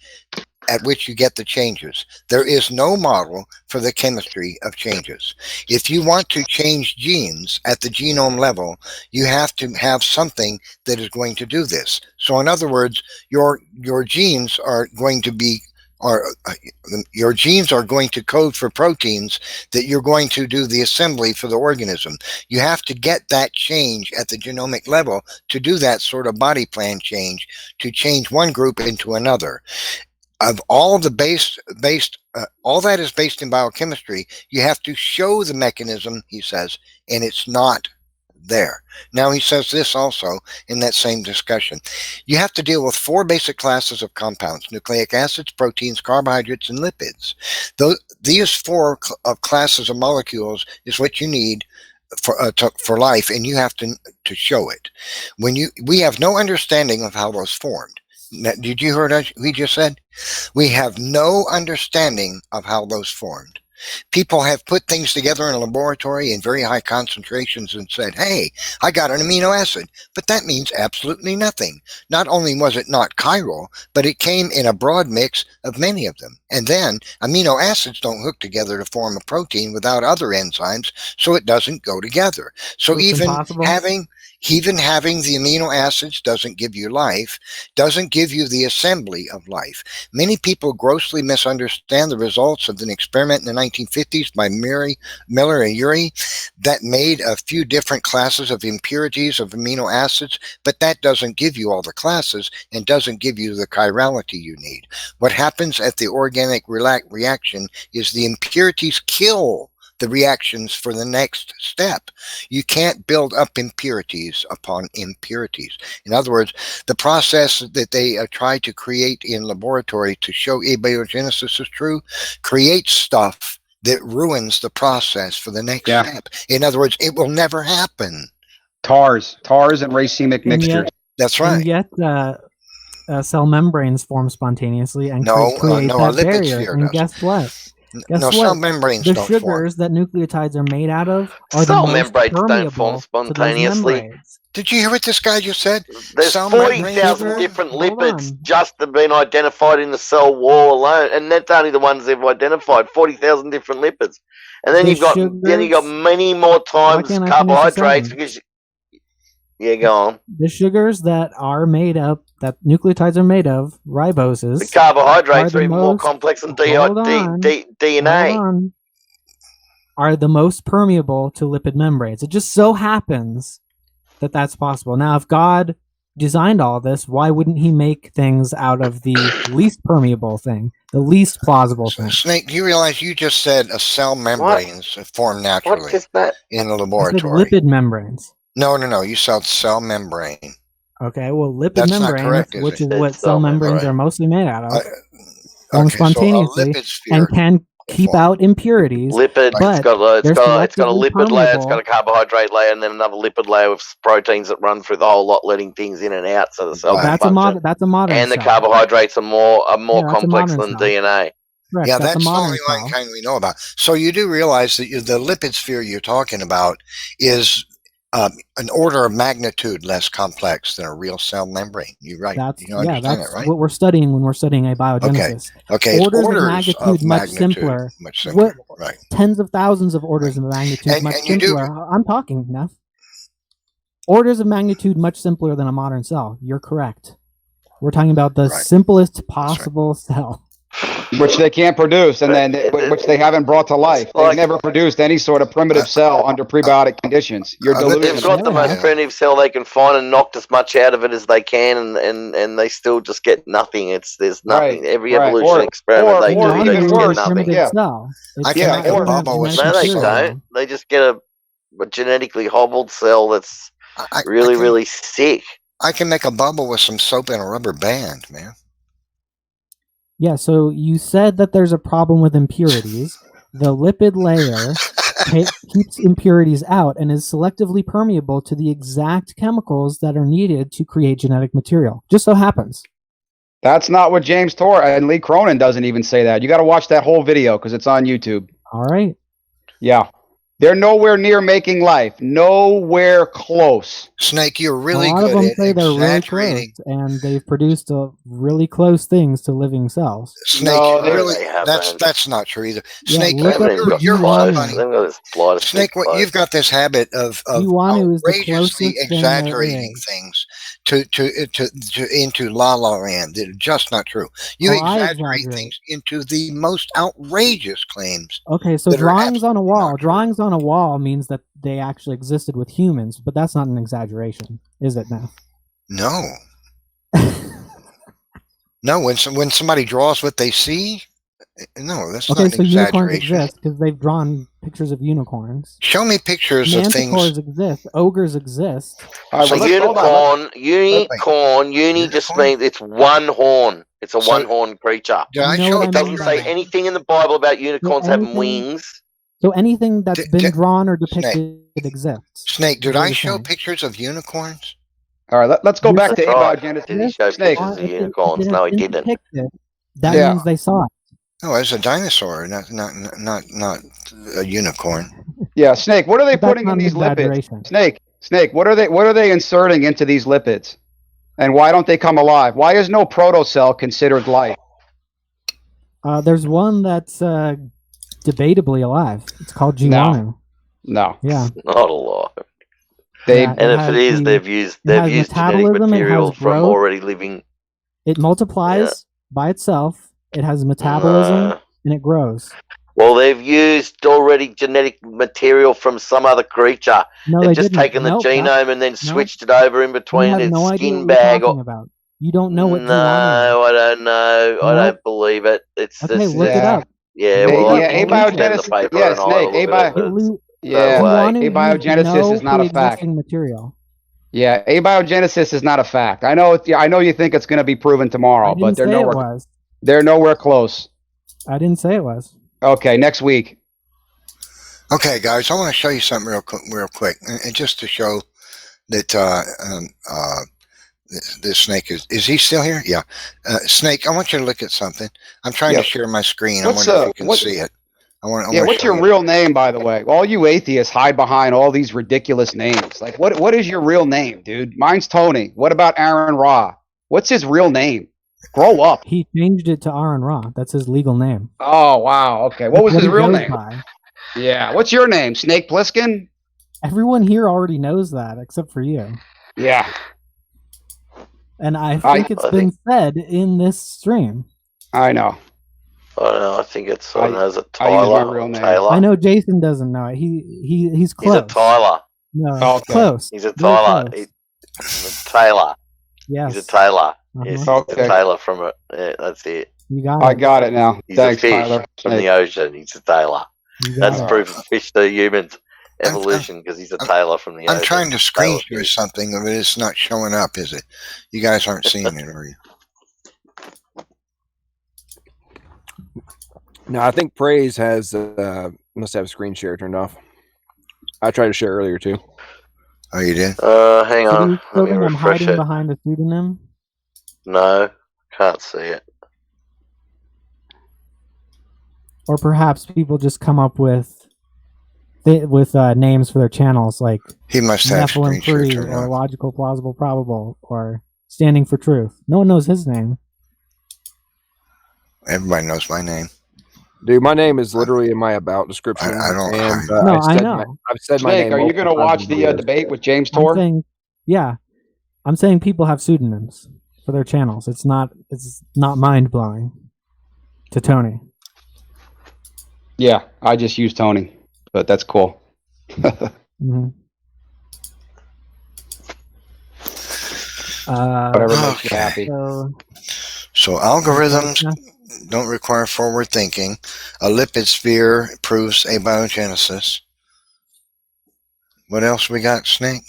S3: at which you get the changes. There is no model for the chemistry of changes. If you want to change genes at the genome level, you have to have something that is going to do this. So in other words, your genes are going to be your genes are going to code for proteins that you're going to do the assembly for the organism. You have to get that change at the genomic level to do that sort of body plan change, to change one group into another. Of all the all that is based in biochemistry, you have to show the mechanism, he says, and it's not there. Now he says this also in that same discussion. You have to deal with 4 basic classes of compounds: nucleic acids, proteins, carbohydrates, and lipids. These 4 classes of molecules is what you need for life, and you have to show it. We have no understanding of how those formed. Now, did you hear what we just said? We have no understanding of how those formed. People have put things together in a laboratory in very high concentrations and said, hey, I got an amino acid. But that means absolutely nothing. Not only was it not chiral, but it came in a broad mix of many of them. And then amino acids don't hook together to form a protein without other enzymes, so it doesn't go together. So
S11: it's
S3: even
S11: impossible.
S3: Even having the amino acids doesn't give you life, doesn't give you the assembly of life. Many people grossly misunderstand the results of an experiment in the 1950s by Miller and Urey that made a few different classes of impurities of amino acids, but that doesn't give you all the classes and doesn't give you the chirality you need. What happens at the organic reaction is the impurities kill the reactions for the next step. You can't build up impurities upon impurities. In other words, the process that they try to create in laboratory to show abiogenesis is true creates stuff that ruins the process for the next step. In other words, it will never happen.
S9: TARS and racemic mixtures.
S3: That's right.
S11: And yet, cell membranes form spontaneously and create that
S3: a lipid
S11: barrier.
S3: sphere
S11: And
S3: doesn't.
S11: guess what?
S3: Cell membranes
S11: the
S3: don't
S11: sugars that nucleotides are made out of are
S5: Cell
S11: the most
S5: membranes don't
S11: permeable
S5: form
S11: to those
S5: spontaneously.
S11: membranes.
S3: Did you hear what this guy just said?
S5: There's
S3: Cell
S5: 40,000
S3: membranes-
S5: different
S11: Hold
S5: lipids
S11: on.
S5: just have been identified in the cell wall alone, and that's only the ones they've identified. 40,000 different lipids, and then
S11: The
S5: you've got
S11: sugars-
S5: many more times
S11: can't I finish the
S5: carbohydrates
S11: sentence?
S5: because. Go on.
S11: The sugars that are made up, that nucleotides are made of, riboses.
S5: The carbohydrates
S11: are
S5: are
S11: the
S5: even more
S11: most-
S5: complex than
S11: Hold on.
S5: DNA.
S11: Hold on. Are the most permeable to lipid membranes. It just so happens that that's possible. Now, if God designed all this, why wouldn't he make things out of the least permeable thing, the least plausible thing?
S3: Snake, do you realize you just said a cell membranes form naturally
S5: What's that?
S3: in a
S11: I said
S3: laboratory?
S11: lipid membranes.
S3: No. You said cell membrane.
S11: Okay, well, lipid
S3: That's not
S11: membranes,
S3: correct, is
S11: which
S3: it?
S11: is what
S5: It's
S11: cell
S5: cell
S11: membranes
S3: membrane.
S11: are mostly made out of,
S3: Okay,
S11: form
S3: so a
S11: spontaneously
S3: lipid sphere
S11: and can keep
S3: form.
S11: out impurities.
S5: Lipid.
S11: But
S5: It's got a
S11: they're selectively
S5: lipid layer. It's got a
S11: permeable.
S5: carbohydrate layer, and then another lipid layer with proteins that run through the whole lot, letting things in and out, so the cell can
S11: That's a
S5: function.
S11: that's a modern
S5: And the
S11: cell.
S5: carbohydrates are more
S11: Yeah, that's a
S5: complex
S11: modern
S5: than
S11: cell.
S5: DNA.
S11: Correct,
S3: Yeah,
S11: that's
S3: that's
S11: a
S3: the
S11: modern
S3: only
S11: cell.
S3: one kind we know about. So you do realize that the lipid sphere you're talking about is an order of magnitude less complex than a real cell membrane. You're right.
S11: That's
S3: You understand
S11: that's
S3: that, right?
S11: what we're studying when we're studying abiogenesis.
S3: Okay, it's
S11: Orders of
S3: orders
S11: magnitude much simpler.
S3: Much simpler, right.
S11: Tens of thousands of orders of magnitude
S3: And-
S11: much
S3: and you do-
S11: simpler. I'm talking now. Orders of magnitude much simpler than a modern cell. You're correct. We're talking about the
S3: Right.
S11: simplest possible cell.
S9: which they can't produce, and then which they haven't brought to life. They've never produced any sort of primitive cell under prebiotic conditions. You're
S5: They've
S9: delusional.
S5: got the most primitive cell they can find and knocked as much out of it as they can, and they still just get nothing. There's nothing. Every evolution experiment they do, they just get nothing.
S3: I can make a bubble with
S5: No,
S3: some
S5: they
S3: soap.
S5: don't. They just get a genetically hobbled cell that's really sick.
S3: I can make a bubble with some soap and a rubber band, man.
S11: Yeah, so you said that there's a problem with impurities. The lipid layer keeps impurities out and is selectively permeable to the exact chemicals that are needed to create genetic material. Just so happens.
S9: That's not what James Tor and Lee Cronin doesn't even say that. You got to watch that whole video because it's on YouTube.
S11: All right.
S9: Yeah. They're nowhere near making life. Nowhere close.
S3: Snake, you're really
S11: a lot of
S3: good
S11: them
S3: at
S11: say they're really
S3: exaggerating.
S11: close, and they've produced really close things to living cells.
S3: Snake,
S9: No,
S3: really,
S5: they haven't.
S3: that's not true either.
S11: Yeah,
S3: Snake,
S11: look up
S5: They've
S3: you're
S5: got
S3: funny.
S5: this slightest
S3: Snake,
S5: bit close.
S3: you've got this habit of
S11: Iguanu is the
S3: outrageously
S11: closest thing there
S3: exaggerating
S11: is.
S3: things to into La La Land that are just not true. You
S11: Oh, I
S3: exaggerate
S11: exaggerate.
S3: things into the most outrageous claims.
S11: Okay, so
S3: that are
S11: drawings on a
S3: absolutely
S11: wall.
S3: not true.
S11: Drawings on a wall means that they actually existed with humans, but that's not an exaggeration, is it now?
S3: No. No, when somebody draws what they see, no, that's
S11: Okay,
S3: not
S11: so
S3: an
S11: unicorns
S3: exaggeration.
S11: exist because they've drawn pictures of unicorns.
S3: Show me pictures of things.
S11: Manticores exist. Ogres exist.
S9: All right,
S5: So
S9: well, let's hold on.
S5: uni just means it's one horn. It's a one-horn creature.
S3: Did I
S11: You know
S3: show
S11: what I
S5: It
S11: mean
S5: doesn't
S11: by
S5: say
S11: that.
S5: anything in the Bible about unicorns having
S11: anything-
S5: wings.
S11: So anything that's been
S3: Did-
S11: drawn or depicted exists.
S3: Snake, did
S11: What
S3: I
S11: you're
S3: show
S11: saying.
S3: pictures of unicorns?
S9: All right, let's go back to
S5: That's right.
S9: abiogenesis.
S5: Did he show
S9: Snake.
S5: pictures of
S11: If it-
S5: unicorns?
S11: if it
S5: No,
S11: has
S5: he
S11: been
S5: didn't.
S11: depicted, that
S9: Yeah.
S11: means they saw it.
S3: No, it's a dinosaur, not a unicorn.
S9: Yeah, Snake. What are they
S11: But that's
S9: putting
S11: not
S9: in
S11: an
S9: these lipids?
S11: exaggeration.
S9: Snake. What are they inserting into these lipids? And why don't they come alive? Why is no protocell considered life?
S11: There's one that's debatably alive. It's called G1.
S9: No.
S11: Yeah.
S5: Not a lot.
S9: They
S11: Yeah,
S5: And if
S11: has
S5: it is,
S11: the-
S5: they've used
S11: it has
S5: genetic
S11: metabolism, it
S5: material
S11: has
S5: from
S11: growth.
S5: already living.
S11: It multiplies by itself. It has metabolism and it grows.
S5: Well, they've used already genetic material from some other creature.
S11: No,
S5: They've
S11: they
S5: just
S11: didn't.
S5: taken the
S11: Nope,
S5: genome and then
S11: nope.
S5: switched it over in
S11: You
S5: between
S11: have
S5: its
S11: no idea
S5: skin
S11: what
S5: bag.
S11: you're talking about. You don't know what
S5: No,
S11: G1 is.
S5: I don't know. I
S11: Nope.
S5: don't believe it. It's
S11: Okay,
S5: this.
S11: look it
S9: Yeah.
S11: up.
S5: Yeah,
S11: Look
S5: well,
S11: it
S5: I
S11: up.
S5: can
S11: Abiogenesis-
S5: pen the paper
S9: yeah,
S5: and I'll
S9: Snake,
S5: have a look at it. but it's
S9: Yeah,
S5: no way.
S11: G1 used
S9: abiogenesis
S11: no
S9: is not a fact.
S11: pre-existing material.
S9: Yeah, abiogenesis is not a fact. I know you think it's going to be proven tomorrow,
S11: I
S9: but
S11: didn't
S9: they're
S11: say it
S9: nowhere.
S11: was.
S9: They're nowhere close.
S11: I didn't say it was.
S9: Okay, next week.
S3: Okay, guys, I want to show you something real quick, and just to show that this Snake is he still here? Yeah, Snake, I want you to look at something. I'm trying
S9: Yeah.
S3: to share my screen.
S9: What's,
S3: I wonder if you can see it. I
S9: Yeah,
S3: want
S9: what's
S3: to show
S9: your
S3: you.
S9: real name, by the way? All you atheists hide behind all these ridiculous names. Like, what is your real name, dude? Mine's Tony. What about Aaron Ra? What's his real name? Grow up.
S11: He changed it to Aaron Ra. That's his legal name.
S9: Oh, wow. Okay. What was
S11: That's
S9: his
S11: he
S9: real
S11: goes
S9: name?
S11: by.
S9: Yeah. What's your name? Snake Plissken?
S11: Everyone here already knows that, except for you.
S9: Yeah.
S11: And I think it's been said in this stream.
S9: I know.
S5: I don't know. I think it's someone has a
S9: I use
S5: Tyler.
S9: my real name.
S5: Taylor.
S11: I know Jason doesn't know it. He's close.
S5: He's a Tyler.
S11: No,
S9: Okay.
S11: close.
S5: He's a
S11: Very
S5: Tyler.
S11: close.
S5: He's a Taylor.
S11: Yes.
S5: He's a Taylor. Yes, he's
S9: Okay.
S5: a Taylor from it. Yeah, that's it.
S11: You got
S9: I
S11: it.
S9: got it now.
S5: He's
S9: Thanks,
S5: a fish
S9: Tyler.
S5: from
S9: Snake.
S5: the ocean. He's a Taylor.
S11: You got
S5: That's
S11: it.
S5: proof of fish to humans evolution because he's a Taylor from the ocean.
S3: I'm trying to screen
S5: Taylor
S3: share
S5: fish.
S3: something, but it's not showing up, is it? You guys aren't seeing it, are you?
S2: No, I think Praise has must have screen share turned off. I tried to share earlier too.
S3: Oh, you did?
S5: Hang
S11: So do
S5: on.
S11: you still
S5: Let me
S11: think I'm
S5: refresh
S11: hiding
S5: it.
S11: behind a pseudonym?
S5: No, can't see it.
S11: Or perhaps people just come up with names for their channels like
S3: He must have screen
S11: Nephilim
S3: share
S11: Free
S3: turned
S11: or
S3: on.
S11: Logical, Plausible, Probable or Standing for Truth. No one knows his name.
S3: Everybody knows my name.
S2: Dude, my name is literally in my about description.
S3: I don't-
S2: And,
S11: No,
S2: I've
S11: I
S2: said
S11: know.
S2: I've said my
S9: Snake,
S2: name.
S9: are you
S2: multiple
S9: going to watch
S2: times in
S9: the
S2: videos.
S9: debate with James
S11: I'm
S9: Tor?
S11: saying, yeah, I'm saying people have pseudonyms for their channels. It's not mind blowing to Tony.
S9: Yeah, I just use Tony, but that's cool.
S11: Mm-hmm.
S9: Whatever makes you
S3: Okay.
S9: happy.
S3: So algorithms don't require forward thinking. A lipid sphere proves abiogenesis. What else we got, Snake?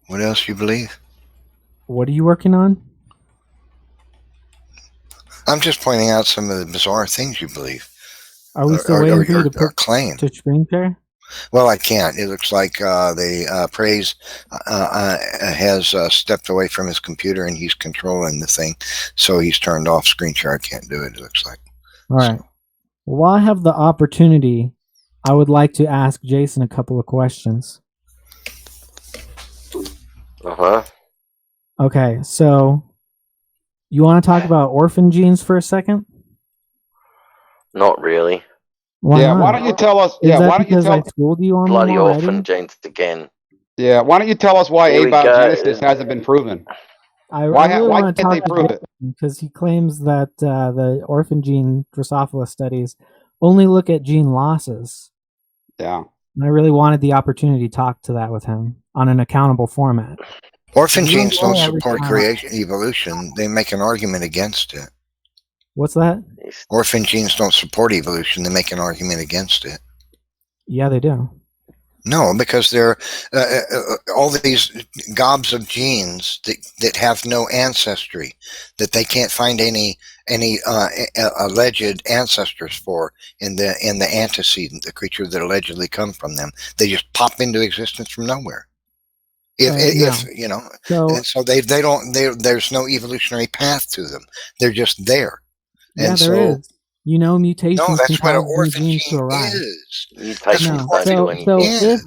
S3: What else you believe?
S11: What are you working on?
S3: I'm just pointing out some of the bizarre things you believe.
S11: Are we still waiting for you to put
S3: claim
S11: to screen share?
S3: Well, I can't. It looks like the Praise has stepped away from his computer and he's controlling the thing. So he's turned off screen share. I can't do it, it looks like.
S11: All right. Well, while I have the opportunity I would like to ask Jason a couple of questions.
S5: Uh-huh.
S11: Okay, so you want to talk about orphan genes for a second?
S5: Not really.
S11: Why
S9: Yeah,
S11: not?
S9: why don't you tell us?
S11: Is
S9: Yeah,
S11: that
S9: why don't you
S11: because I
S9: tell?
S11: schooled you on them
S5: Bloody
S11: already?
S5: orphan genes again.
S9: Yeah, why don't you tell us why
S5: Here we
S9: abiogenesis
S5: go.
S9: hasn't been proven?
S11: I
S9: Why
S11: really want to
S9: can't they
S11: talk
S9: prove
S11: to
S9: it?
S11: Jason because he claims that the orphan gene Drosophila studies only look at gene losses.
S9: Yeah.
S11: And I really wanted the opportunity to talk to that with him on an accountable format.
S3: Orphan
S11: You
S3: genes don't
S11: every
S3: support
S11: time.
S3: creation evolution. They make an argument against it.
S11: What's that?
S3: Orphan genes don't support evolution. They make an argument against it.
S11: Yeah, they do.
S3: No, because they're all these gobs of genes that have no ancestry, that they can't find any alleged ancestors for in the antecedent, the creature that allegedly come from them. They just pop into existence from nowhere. If you know, and so they don't. There's no evolutionary path to them. They're just there.
S11: Yeah,
S3: and
S11: there is. You know, mutations
S3: No, that's
S11: can
S3: what an
S11: cause new
S3: orphan
S11: genes
S3: gene
S11: to arise.
S3: is.
S5: Mutations don't do anything.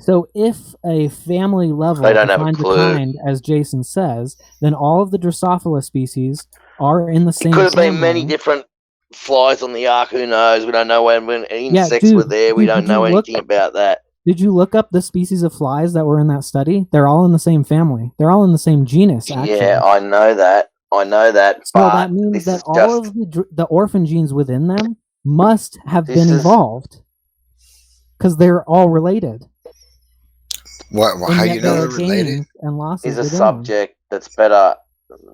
S11: So if a family level
S5: They don't have a
S11: defines a
S5: clue.
S11: kind, as Jason says, then all of the Drosophila species are in the same
S5: Could have been
S11: family.
S5: many different flies on the ark. Who knows? We don't know when insects
S11: dude,
S5: were there. We
S11: dude,
S5: don't
S11: did you
S5: know
S11: look-
S5: anything about that.
S11: Did you look up the species of flies that were in that study? They're all in the same family. They're all in the same genus, actually.
S5: Yeah, I know that.
S11: So
S5: but
S11: that means
S5: this
S11: that
S5: is
S11: all
S5: just
S11: of the orphan genes within them must have
S5: This
S11: been
S5: is-
S11: evolved because they're all related.
S3: What?
S11: And
S3: How
S11: yet
S3: you know
S11: there
S3: they're
S11: are
S3: related?
S11: gains and losses
S5: is a
S11: within
S5: subject that's better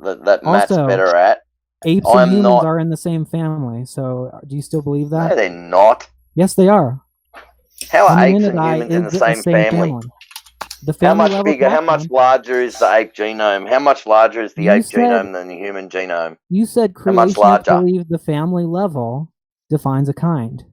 S5: that Matt's
S11: Also,
S5: better at.
S11: Apes
S5: I'm
S11: and humans
S5: not.
S11: are in the same family. So do you still believe that?
S5: No, they're not.
S11: Yes, they are.
S5: How are apes and
S11: Hominidae
S5: humans in the
S11: is
S5: same family?
S11: The
S5: How
S11: family
S5: much
S11: level
S5: bigger? How
S11: platform-
S5: much larger is the ape genome? How much larger is the
S11: You
S5: ape
S11: said-
S5: genome than the human genome?
S11: You said
S5: How much
S11: creationists
S5: larger?
S11: believe the family level defines a kind.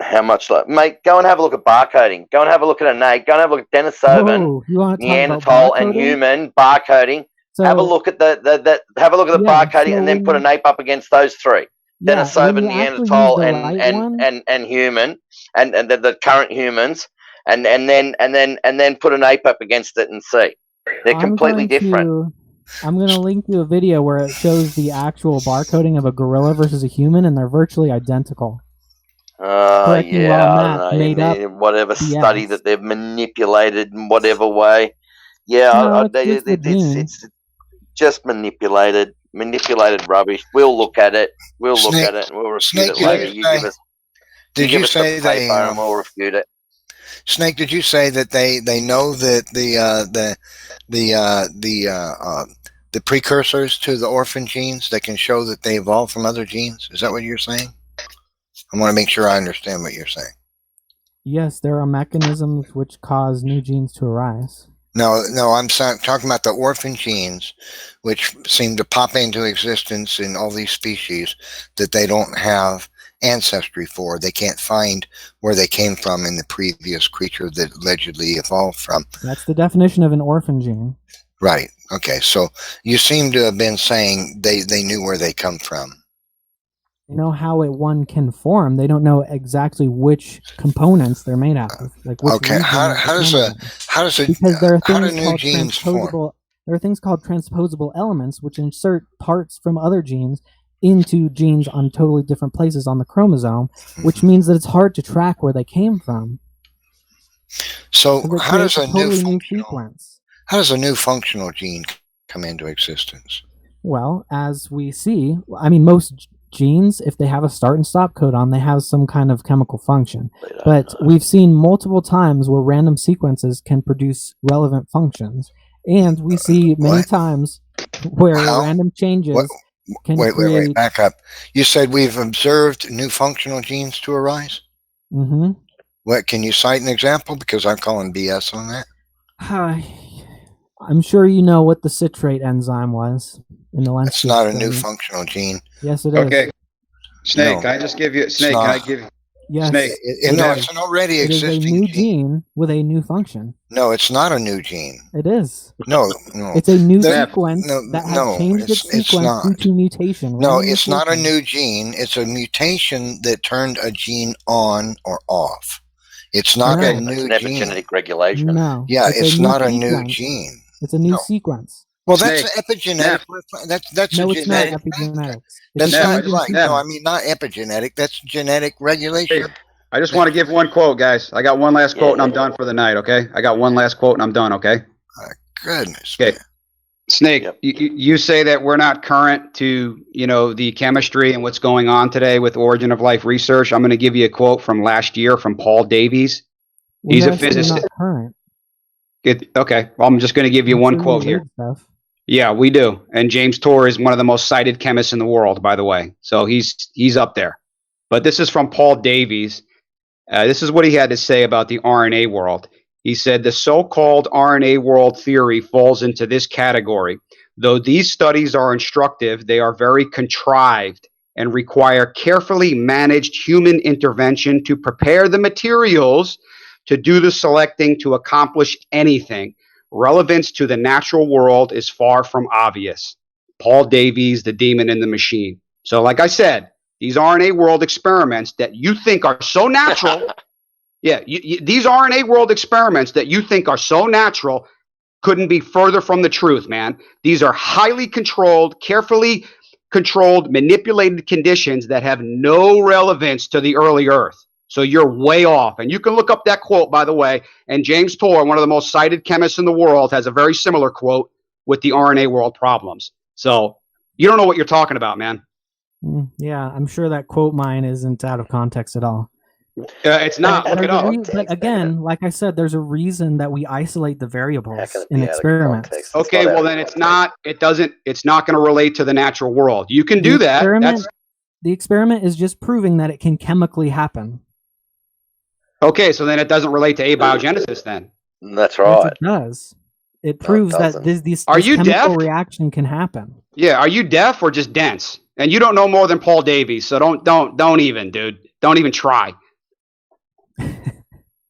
S5: How much? Mate, go and have a look at barcoding. Go and have a look at an ape. Go and have a look at Denisovan,
S11: Oh, you want to talk about
S5: Neanderthal, and
S11: barcoding?
S5: human barcoding.
S11: So,
S5: have a look at the barcoding,
S11: so
S5: and then
S11: when
S5: put an ape up against those three.
S11: Yeah, when
S5: Denisovan,
S11: you actually
S5: Neanderthal,
S11: use the right one-
S5: and human, and the current humans, and then put an ape up against it and see. They're completely different.
S11: I'm going to link you a video where it shows the actual barcoding of a gorilla versus a human, and they're virtually identical. Correct me
S5: Yeah,
S11: while
S5: I
S11: Matt
S5: don't know.
S11: made up
S5: Whatever
S11: BS.
S5: study that they've manipulated in whatever way. Yeah,
S11: No, it's just the gene.
S5: it's just manipulated rubbish. We'll look at it. We'll look
S3: Snake-
S5: at it and we'll refute
S3: Snake,
S5: it
S3: did
S5: later.
S3: you
S5: You
S3: say-
S5: give us.
S3: Did
S5: give
S3: you
S5: us
S3: say
S5: the
S3: they?
S5: paper and we'll refute it.
S3: Snake, did you say that they know that the precursors to the orphan genes, they can show that they evolved from other genes? Is that what you're saying? I want to make sure I understand what you're saying.
S11: Yes, there are mechanisms which cause new genes to arise.
S3: No, I'm talking about the orphan genes, which seem to pop into existence in all these species that they don't have ancestry for. They can't find where they came from in the previous creature that allegedly evolved from.
S11: That's the definition of an orphan gene.
S3: Right. Okay. So you seem to have been saying they knew where they come from.
S11: They know how one can form. They don't know exactly which components they're made out of. Like which
S3: Okay. How does
S11: because there are
S3: how do
S11: things
S3: new
S11: called
S3: genes form?
S11: transposable. There are things called transposable elements which insert parts from other genes into genes on totally different places on the chromosome, which means that it's hard to track where they came from.
S3: So how does a
S11: totally
S3: new
S11: new sequence?
S3: How does a new functional gene come into existence?
S11: Well, as we see, I mean, most genes, if they have a start and stop codon, they have some kind of chemical function. But we've seen multiple times where random sequences can produce relevant functions. And we see many times where random changes can
S3: Wait, back up. You said we've observed new functional genes to arise?
S11: Mm-hmm.
S3: What, can you cite an example? Because I'm calling BS on that.
S11: I'm sure you know what the citrate enzyme was in the lens.
S3: It's not a new functional gene.
S11: Yes, it is.
S9: Okay. Snake,
S3: No,
S9: can I just give you
S3: Snake, can I
S9: give
S11: Yes.
S9: Snake.
S3: No, it's an already
S11: It is
S3: existing
S11: a new gene with a new function.
S3: No, it's not a new gene.
S11: It is.
S3: No.
S11: It's a new
S3: That-
S11: sequence
S3: no,
S11: that has
S3: no,
S11: changed its sequence
S3: not.
S11: due to mutation.
S3: No,
S11: Random
S3: it's not a
S11: mutation.
S3: new gene. It's a mutation that turned a gene on or off. It's not
S11: No.
S3: a
S5: It's
S3: new
S5: an
S3: gene.
S5: epigenetic regulation.
S11: No.
S3: Yeah, it's not a new
S11: sequence.
S3: gene.
S11: It's a new
S3: No.
S11: sequence.
S3: Well, that's
S9: Snake.
S3: epigenetic. That's
S11: No,
S3: a
S11: it's not
S3: genetic.
S11: epigenetics.
S3: That's
S11: It's a
S3: not
S11: change in
S3: right.
S11: sequence.
S3: No, I mean not epigenetic. That's genetic regulation.
S9: I just want to give one quote, guys. I got one last quote and I'm done for the night, okay? I got one last quote and I'm done, okay?
S3: Goodness.
S9: Okay. Snake,
S5: Yep.
S9: you say that we're not current to, the chemistry and what's going on today with origin of life research. I'm going to give you a quote from last year from Paul Davies.
S11: We
S9: He's a
S11: never say we're
S9: physicist.
S11: not current.
S9: Okay, well, I'm just going to give you
S11: I'm
S9: one
S11: sure
S9: quote
S11: we
S9: here.
S11: read stuff.
S9: Yeah, we do. And James Tour is one of the most cited chemists in the world, by the way. So he's up there. But this is from Paul Davies. This is what he had to say about the RNA world. He said, the so-called RNA world theory falls into this category. Though these studies are instructive, they are very contrived and require carefully managed human intervention to prepare the materials to do the selecting to accomplish anything. Relevance to the natural world is far from obvious. Paul Davies, The Demon in the Machine. So like I said, these RNA world experiments that you think are so natural, these RNA world experiments that you think are so natural couldn't be further from the truth, man. These are highly controlled, carefully controlled, manipulated conditions that have no relevance to the early Earth. So you're way off. And you can look up that quote, by the way. And James Tour, one of the most cited chemists in the world, has a very similar quote with the RNA world problems. So you don't know what you're talking about, man.
S11: Yeah, I'm sure that quote mine isn't out of context at all.
S9: It's not. Look it up.
S11: But again, like I said, there's a reason that we isolate the variables in
S5: be out of
S11: experiments.
S5: context?
S9: Okay, well then it's not going to relate to the natural world. You can do
S11: The
S9: that.
S11: experiment- The experiment is just proving that it can chemically happen.
S9: Okay, so then it doesn't relate to abiogenesis then.
S5: That's
S11: Yes,
S5: right.
S11: it does. It proves that
S5: doesn't.
S11: this
S9: Are you
S11: chemical
S9: deaf?
S11: reaction can happen.
S9: Yeah, are you deaf or just dense? And you don't know more than Paul Davies, so don't even, dude. Don't even try.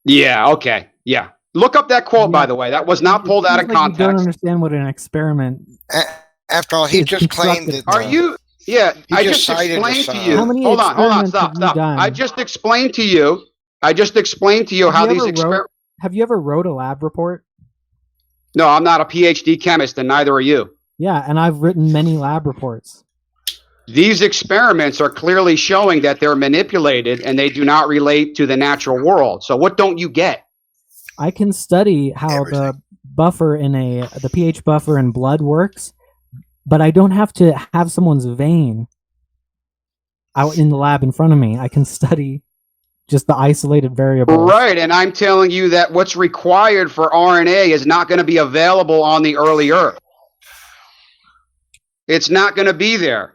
S9: Yeah, okay. Yeah. Look up that quote, by the way. That was not pulled out of
S11: Seems like you don't
S9: context.
S11: understand what an experiment.
S3: After all, he
S11: It's
S3: just claimed
S11: constructed.
S3: that.
S9: Are you? Yeah,
S3: He
S9: I
S3: just
S9: just
S3: cited
S9: explained
S3: this,
S9: to
S3: How
S9: you.
S11: many
S9: Hold on,
S11: experiments
S9: stop,
S11: have you
S9: stop.
S11: done?
S9: I just explained to you. How these experiments.
S11: Have you ever wrote a lab report?
S9: No, I'm not a PhD chemist, and neither are you.
S11: Yeah, and I've written many lab reports.
S9: These experiments are clearly showing that they're manipulated and they do not relate to the natural world. So what don't you get?
S11: I can study how the buffer the pH buffer in blood works, but I don't have to have someone's vein out in the lab in front of me. I can study just the isolated variables.
S9: Right, and I'm telling you that what's required for RNA is not going to be available on the early Earth. It's not going to be there.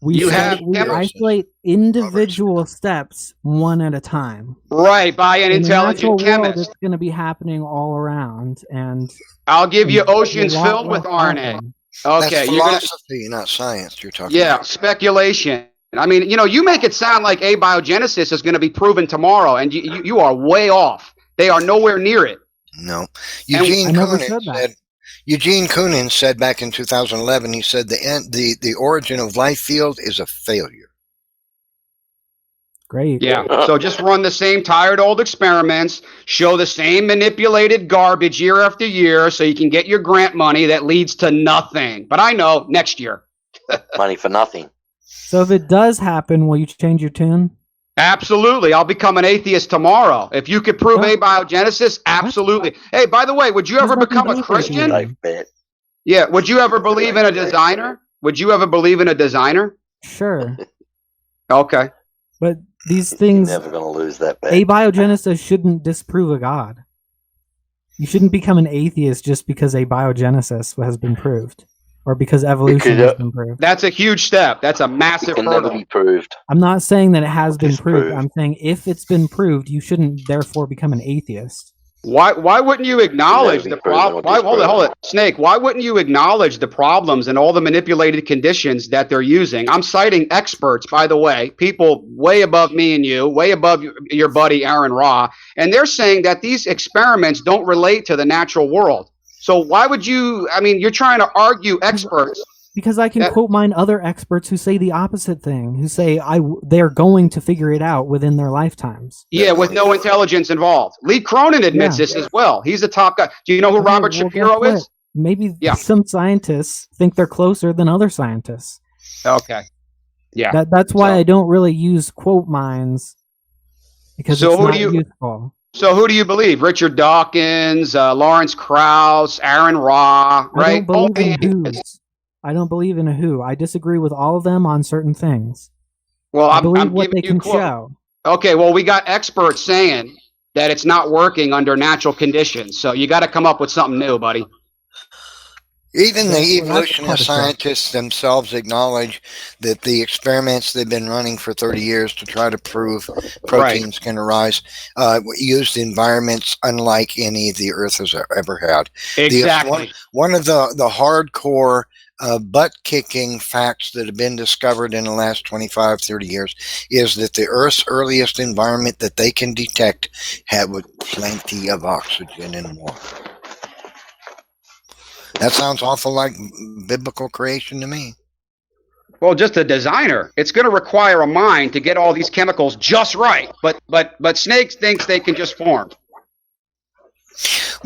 S11: We isolate individual steps one at a time.
S9: Right, by an
S11: In the natural
S9: intelligent
S11: world,
S9: chemist.
S11: it's going to be happening all around, and
S9: I'll give you
S11: it's a
S9: oceans
S11: lot
S9: filled with
S11: less
S9: RNA.
S11: often.
S9: Okay,
S3: That's
S9: you're gonna,
S3: philosophy, not science. You're talking.
S9: yeah,
S3: about.
S9: speculation. I mean, you make it sound like abiogenesis is going to be proven tomorrow, and you are way off. They are nowhere near it.
S3: No,
S11: I never said that.
S3: Eugene Koonin said back in 2011. He said the origin of life field is a failure.
S11: Great.
S9: Yeah. So just run the same tired old experiments, show the same manipulated garbage year after year, so you can get your grant money that leads to nothing. But I know next year.
S5: Money for nothing.
S11: So if it does happen, will you change your tune?
S9: Absolutely. I'll become an atheist tomorrow. If you could prove abiogenesis, absolutely. Hey, by the way, would you ever become a Christian?
S5: I bet.
S9: Yeah. Would you ever believe in a designer? Would you ever believe in a designer?
S11: Sure.
S9: Okay.
S11: But these
S5: You're
S11: things,
S5: never going to lose that bet.
S11: abiogenesis shouldn't disprove a god. You shouldn't become an atheist just because abiogenesis has been proved, or because evolution has been proved.
S9: That's a huge step. That's a massive
S5: It can
S9: hurdle.
S5: never be proved.
S11: I'm not saying that it has been proved.
S5: Disproved.
S11: I'm saying if it's been proved, you shouldn't therefore become an atheist.
S9: Why wouldn't you acknowledge the problem? Hold it, Snake. Why wouldn't you acknowledge the problems and all the manipulated conditions that they're using? I'm citing experts, by the way, people way above me and you, way above your buddy Aaron Ra, and they're saying that these experiments don't relate to the natural world. So why would you? I mean, you're trying to argue experts.
S11: Because I can quote mine other experts who say the opposite thing, who say they're going to figure it out within their lifetimes.
S9: Yeah, with no intelligence involved. Lee Cronin admits this as well. He's the top guy. Do you know who Robert Shapiro is?
S11: Maybe some scientists think they're closer than other scientists.
S9: Okay. Yeah.
S11: That's why I don't really use quote mines, because it's not useful.
S9: So who do you believe? Richard Dawkins, Lawrence Krauss, Aaron Ra, right?
S11: I don't believe in a who. I disagree with all of them on certain things.
S9: Well,
S11: I believe what they can show.
S9: Okay, well, we got experts saying that it's not working under natural conditions. So you got to come up with something new, buddy.
S3: Even the evolutionist scientists themselves acknowledge that the experiments they've been running for 30 years to try to prove proteins can arise used environments unlike any the Earth has ever had.
S9: Exactly.
S3: One of the hardcore butt-kicking facts that have been discovered in the last 25, 30 years is that the Earth's earliest environment that they can detect had with plenty of oxygen and water. That sounds awful like biblical creation to me.
S9: Well, just a designer. It's going to require a mind to get all these chemicals just right. But Snake thinks they can just form.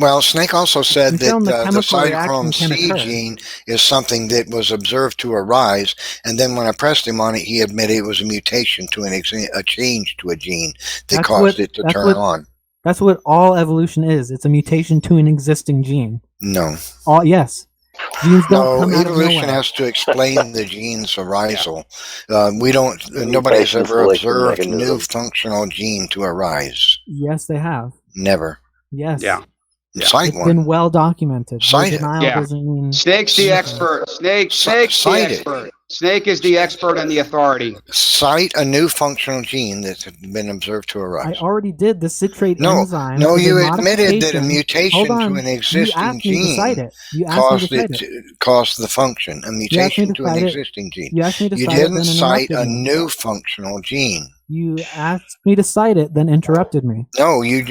S3: Well, Snake also said that the cytochrome C gene is something that was observed to arise, and then when I pressed him on it, he admitted it was a mutation to a change to a gene that caused it to turn on.
S11: That's what all evolution is. It's a mutation to an existing gene.
S3: No.
S11: Yes. Genes don't come out of nowhere.
S3: Evolution has to explain the gene's arisal. Nobody's ever observed a new functional gene to arise.
S11: Yes, they have.
S3: Never.
S11: Yes.
S9: Yeah.
S3: Cite one.
S11: Been well documented.
S3: Cite it.
S9: Snake's the expert. Snake's the expert. Snake is the expert and the authority.
S3: Cite a new functional gene that's been observed to arise.
S11: I already did. The citrate enzyme.
S3: No, you admitted that a mutation to an existing gene caused the function. A mutation to an existing gene. You didn't cite a new functional gene.
S11: You asked me to cite it, then interrupted me.
S3: No, what you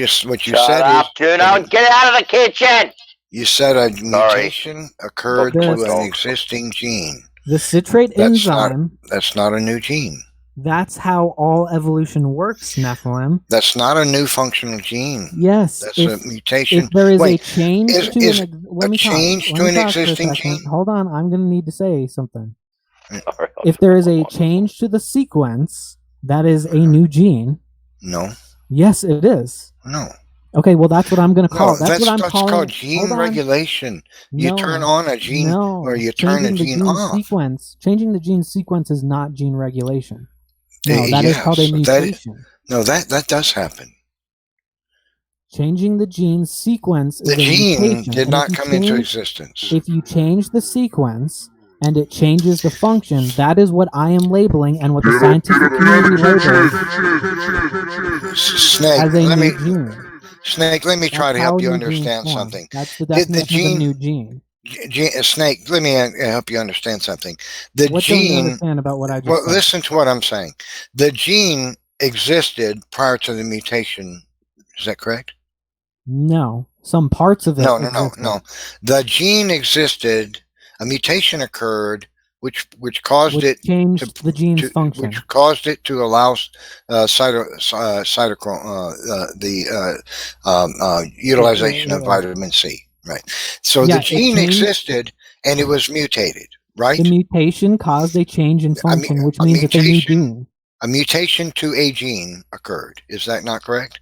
S3: said
S5: is... Get out of the kitchen!
S3: You said a mutation occurred to an existing gene.
S11: The citrate enzyme...
S3: That's not a new gene.
S11: That's how all evolution works, Nephilim.
S3: That's not a new functional gene.
S11: Yes.
S3: That's a mutation.
S11: If there is a change to an
S3: existing gene...
S11: Hold on, I'm going to need to say something. If there is a change to the sequence... That is a new gene.
S3: No.
S11: Yes, it is.
S3: No.
S11: Okay, well, that's what I'm going to call it.
S3: That's called gene regulation. You turn on a gene or you turn a gene off.
S11: Changing the gene sequence is not gene regulation. No, that is called a mutation.
S3: That does happen.
S11: Changing the gene sequence is
S3: a mutation. The gene did not come into existence.
S11: If you change the sequence... and it changes the function, that is what I am labeling and what the scientific community labels as a new gene.
S3: Snake, let me try to help you understand something.
S11: That's the definition of a new gene.
S3: Snake, let me help you understand something. What
S11: don't you understand about what I just said?
S3: Listen to what I'm saying. The gene existed prior to the mutation. Is that correct?
S11: No. Some parts of it.
S3: No. The gene existed... A mutation occurred, which caused it
S11: changed the gene's function,
S3: which caused it to allow utilization of vitamin C. Right. So the gene existed, and it was mutated. Right.
S11: The mutation caused a change in function, which means it's a new gene.
S3: A mutation to a gene occurred. Is that not correct?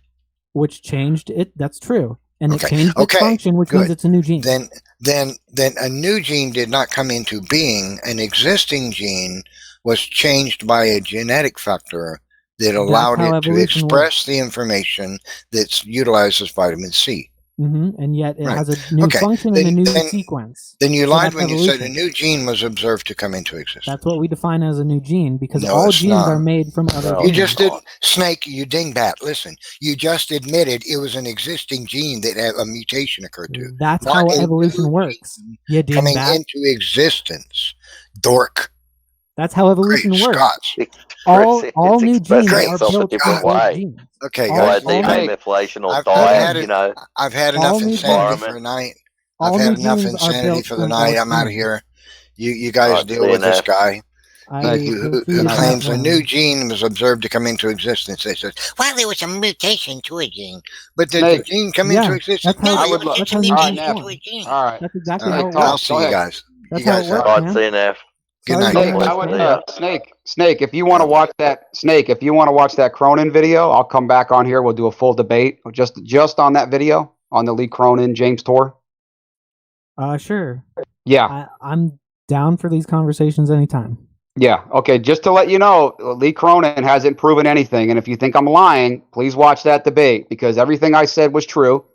S11: Which changed it. That's true. And it changed its function, which means it's a new gene.
S3: Then a new gene did not come into being. An existing gene was changed by a genetic factor that allowed it to express the information that utilizes vitamin C.
S11: And yet it has a new function and a new sequence.
S3: Then you lied when you said a new gene was observed to come into existence.
S11: That's what we define as a new gene, because all genes are made from other genes.
S3: You just did, Snake, you dingbat. Listen, you just admitted it was an existing gene that a mutation occurred to.
S11: That's how evolution works. You
S3: coming into existence. Dork.
S11: That's how evolution works. All new genes are built
S5: different
S11: from
S5: way.
S11: genes.
S3: Okay,
S5: guys. Methylation or diet,
S3: I've had enough insanity for the night. I've had enough insanity for the night. I'm out of here. You guys deal with this guy who claims a new gene was observed to come into existence. They said, well, there was a mutation to a gene. But did the gene come into existence?
S11: No,
S3: it's a mutation to a gene.
S9: All right.
S11: That's exactly how it works.
S3: I'll see you guys.
S11: That's how it works, man.
S3: Good night.
S9: Snake, if you want to watch that Cronin video, I'll come back on here. We'll do a full debate just on that video on the Lee Cronin James Tor.
S11: Sure.
S9: Yeah.
S11: I'm down for these conversations anytime.
S9: Yeah. Okay. Just to let you know, Lee Cronin hasn't proven anything. And if you think I'm lying, please watch that debate, because everything I said was true.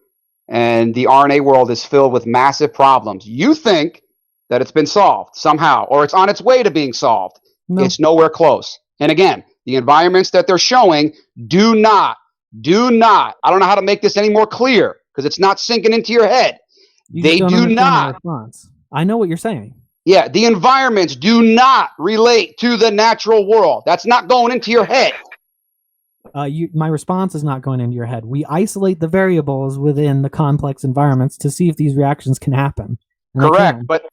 S9: And the RNA world is filled with massive problems. You think that it's been solved somehow, or it's on its way to being solved. No. It's nowhere close. And again, the environments that they're showing do not, I don't know how to make this any more clear, because it's not sinking into your head. They do not.
S11: I know what you're saying.
S9: Yeah, the environments do not relate to the natural world. That's not going into your head.
S11: My response is not going into your head. We isolate the variables within the complex environments to see if these reactions can happen.
S9: Correct, but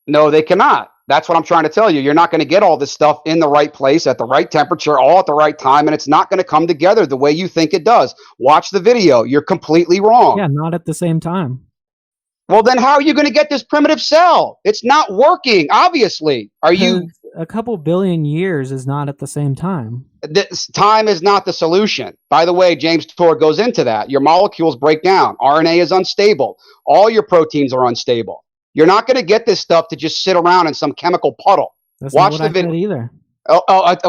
S9: no, they cannot. That's what I'm trying to tell you. You're not going to get all this stuff in the right place at the right temperature, all at the right time, and it's not going to come together the way you think it does. Watch the video. You're completely wrong.
S11: Yeah, not at the same time.
S9: Well, then how are you going to get this primitive cell? It's not working, obviously.
S11: A couple billion years is not at the same time.
S9: This time is not the solution. By the way, James Tor goes into that. Your molecules break down. RNA is unstable. All your proteins are unstable. You're not going to get this stuff to just sit around in some chemical puddle.
S11: That's Watch not what the video
S9: either.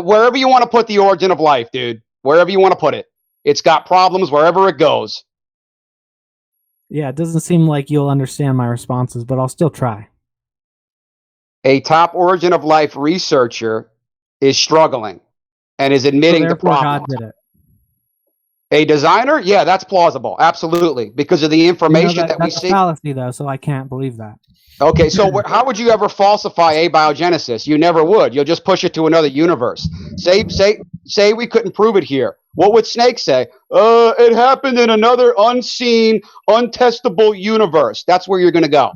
S9: Wherever you want to put the origin of life, dude. Wherever you want to put it. It's got problems wherever it goes.
S11: Yeah, it doesn't seem like you'll understand my responses, but I'll still try.
S9: A top origin of life researcher is struggling and is admitting the problem.
S11: God did it.
S9: A designer? Yeah, that's plausible. Absolutely. Because of the information that we see.
S11: That's a fallacy, though, so I can't believe that.
S9: Okay, so how would you ever falsify abiogenesis? You never would. You'll just push it to another universe. Say we couldn't prove it here. What would Snake say? It happened in another unseen, untestable universe. That's where you're going to go.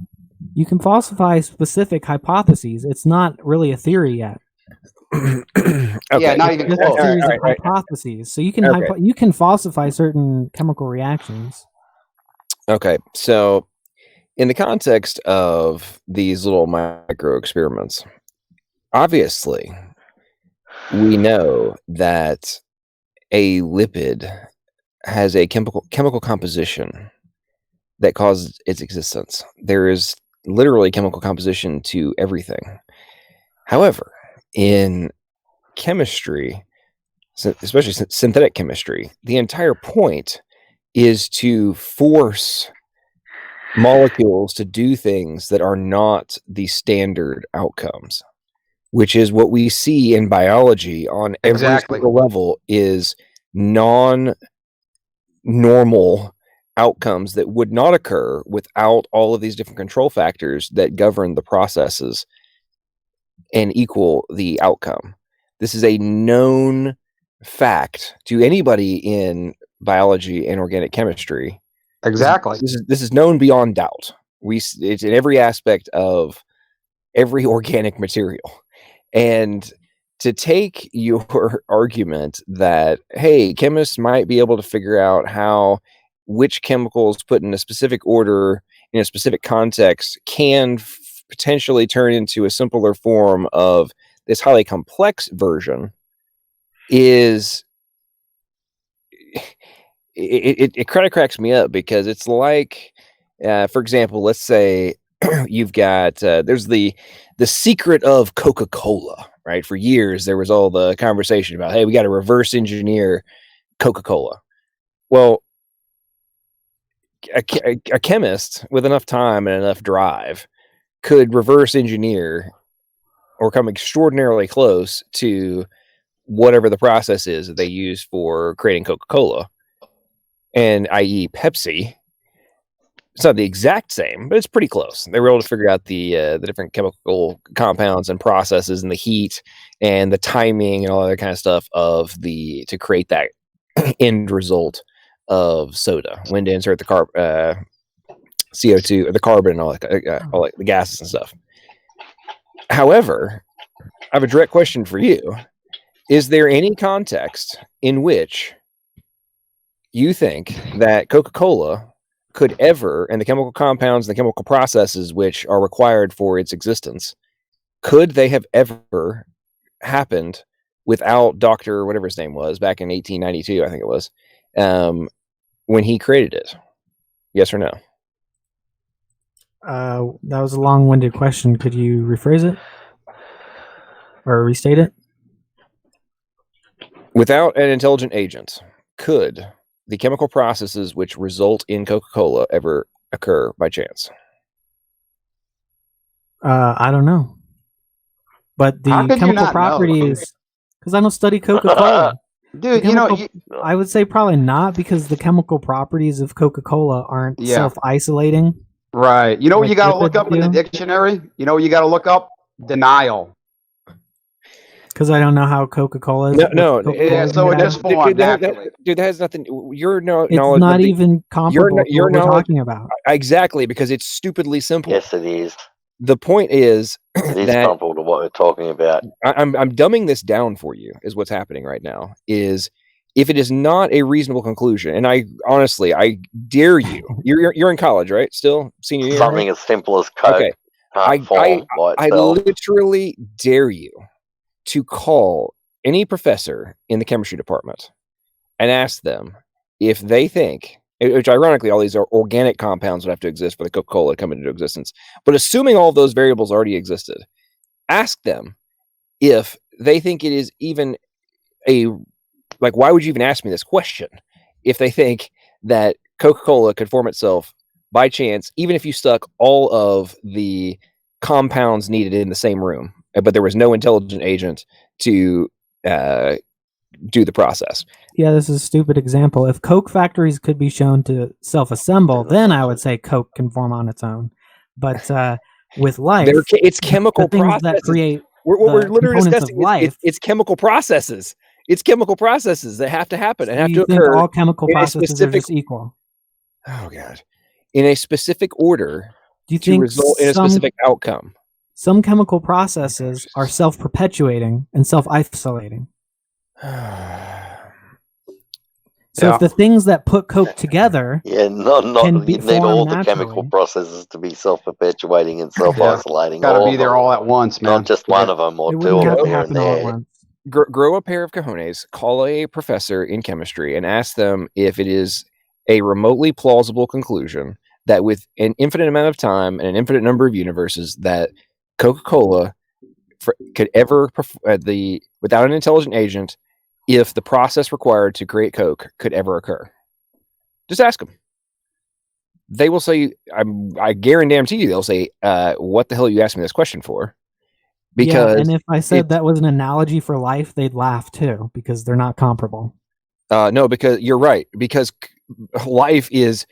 S11: You can falsify specific hypotheses. It's not really a theory yet.
S9: Okay. Yeah, not even
S11: close. A series of hypotheses. So you can falsify certain chemical reactions.
S2: Okay, so in the context of these little micro experiments, obviously, we know that a lipid has a chemical composition that causes its existence. There is literally chemical composition to everything. However, in chemistry, especially synthetic chemistry, the entire point is to force molecules to do things that are not the standard outcomes, which is what we see in biology on every single level, is non-normal outcomes that would not occur without all of these different control factors that govern the processes and equal the outcome. This is a known fact to anybody in biology and organic chemistry.
S9: Exactly.
S2: This is known beyond doubt. It's in every aspect of every organic material. And to take your argument that, hey, chemists might be able to figure out which chemicals put in a specific order in a specific context can potentially turn into a simpler form of this highly complex version is it kind of cracks me up, because it's like, for example, let's say you've got there's the secret of Coca-Cola, right? For years there was all the conversation about, hey, we got to reverse engineer Coca-Cola. Well, a chemist with enough time and enough drive could reverse engineer or come extraordinarily close to whatever the process is that they use for creating Coca-Cola, and i.e. Pepsi. It's not the exact same, but it's pretty close. They were able to figure out the different chemical compounds and processes and the heat and the timing and all that kind of stuff to create that end result of soda. When to insert the CO2 or the carbon and all the gases and stuff. However, I have a direct question for you. Is there any context in which you think that Coca-Cola could ever, and the chemical compounds and the chemical processes which are required for its existence, could they have ever happened without Dr. whatever his name was back in 1892, I think it was, when he created it? Yes or no?
S11: That was a long-winded question. Could you rephrase it or restate it?
S2: Without an intelligent agent, could the chemical processes which result in Coca-Cola ever occur by chance?
S11: I don't know. But the chemical properties, because I don't study Coca-Cola.
S9: Dude,
S11: I would say probably not, because the chemical properties of Coca-Cola aren't self-isolating.
S9: Right. You know what you got to look up in the dictionary? You know what you got to look up? Denial.
S11: Because I don't know how Coca-Cola is.
S9: So it just formed naturally.
S2: Dude, that has nothing.
S11: It's not even comparable to what we're talking about.
S2: Exactly, because it's stupidly simple.
S5: Yes, it is.
S2: The point is
S5: it is comparable to what we're talking about.
S2: I'm dumbing this down for you. Is what's happening right now. Is if it is not a reasonable conclusion, and I dare you. You're in college, right? Still senior year.
S5: Something as simple as Coke. Okay.
S2: I literally dare you to call any professor in the chemistry department and ask them if they think, which ironically all these are organic compounds would have to exist for the Coca-Cola to come into existence, but assuming all of those variables already existed, ask them if they think it is even why would you even ask me this question if they think that Coca-Cola could form itself by chance, even if you stuck all of the compounds needed in the same room, but there was no intelligent agent to do the process.
S11: Yeah, this is a stupid example. If Coke factories could be shown to self-assemble, then I would say Coke can form on its own. But with life,
S2: it's chemical processes
S11: that create
S2: what we're literally discussing.
S11: It's
S2: chemical processes. It's chemical processes that have to happen and have to
S11: think
S2: occur.
S11: All chemical processes are just equal.
S2: Oh God! In a specific order,
S11: do you think
S2: result in a specific outcome?
S11: Some chemical processes are self-perpetuating and self-isolating. So if the things that put Coke together,
S5: you need all the chemical processes to be self-perpetuating and self-isolating.
S9: Got to be there all at once, man.
S5: Not just one of them or two of them here and there.
S2: Grow a pair of cojones, call a professor in chemistry, and ask them if it is a remotely plausible conclusion that with an infinite amount of time and an infinite number of universes that Coca-Cola could ever without an intelligent agent, if the process required to create Coke could ever occur. Just ask them. They will say, I guarantee you, they'll say, "What the hell are you asking me this question for?" Because
S11: and if I said that was an analogy for life, they'd laugh too, because they're not comparable.
S2: No, because you're right. Because life is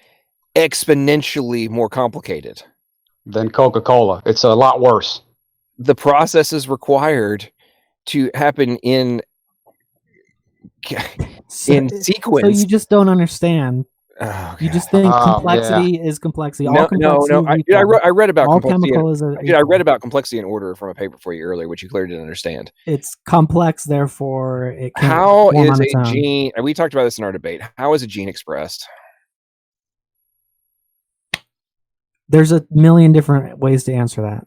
S2: exponentially more complicated
S9: than Coca-Cola. It's a lot worse.
S2: The processes required to happen in sequence.
S11: So you just don't understand.
S2: Oh,
S11: you just think complexity is complexity.
S2: I read about complexity. I read about complexity and order from a paper for you earlier, which you clearly didn't understand.
S11: It's complex, therefore it can't.
S2: How is a gene? And we talked about this in our debate. How is a gene expressed?
S11: There's a million different ways to answer that.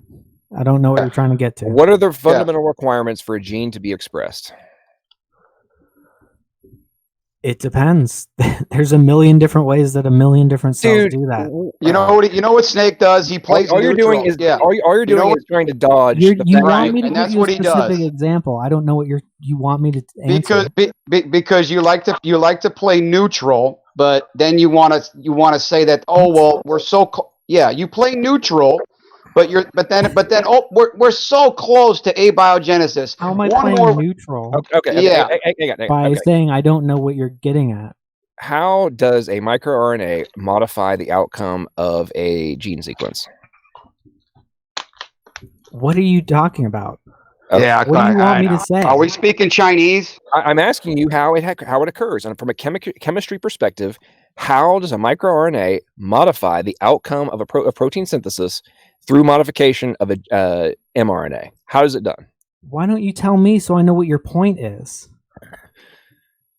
S11: I don't know what you're trying to get to.
S2: What are the fundamental requirements for a gene to be expressed?
S11: It depends. There's a million different ways that a million different cells do that.
S9: You know what Snake does? He plays.
S2: All you're doing is trying to dodge.
S11: You want me to give you a specific example? I don't know what you want me to answer.
S9: Because you like to play neutral, but then you want to say that, oh well, we're so you play neutral, but then we're so close to abiogenesis.
S11: How am I playing neutral? By saying I don't know what you're getting at.
S2: How does a microRNA modify the outcome of a gene sequence?
S11: What are you talking about?
S9: Yeah,
S11: what do you want me to say?
S9: Are we speaking Chinese?
S2: I'm asking you how it occurs, and from a chemistry perspective, how does a microRNA modify the outcome of a protein synthesis through modification of a mRNA? How is it done?
S11: Why don't you tell me so I know what your point is?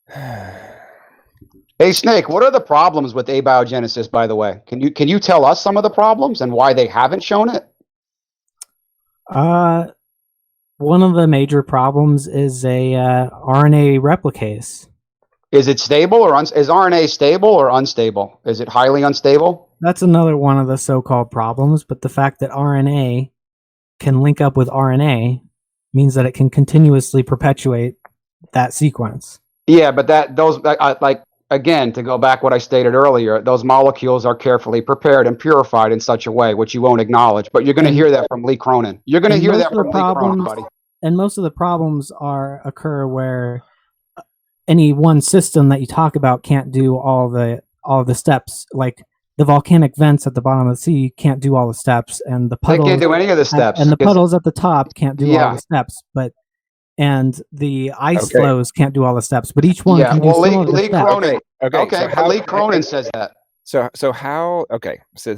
S9: Hey, Snake, what are the problems with abiogenesis, by the way? Can you tell us some of the problems and why they haven't shown it?
S11: One of the major problems is a RNA replicase.
S9: Is it stable or is RNA stable or unstable? Is it highly unstable?
S11: That's another one of the so-called problems, but the fact that RNA can link up with RNA means that it can continuously perpetuate that sequence.
S9: Yeah, but again, to go back what I stated earlier, those molecules are carefully prepared and purified in such a way, which you won't acknowledge. But you're going to hear that from Lee Cronin. You're going to hear that from Lee Cronin, buddy.
S11: And most of the problems occur where any one system that you talk about can't do all the steps. Like the volcanic vents at the bottom of the sea can't do all the steps, and the puddles
S9: they can't do any of the steps,
S11: and the puddles at the top can't do all the steps. And the ice flows can't do all the steps, but each one can do some of the steps.
S9: Cronin. So Lee Cronin says that.
S2: So how? So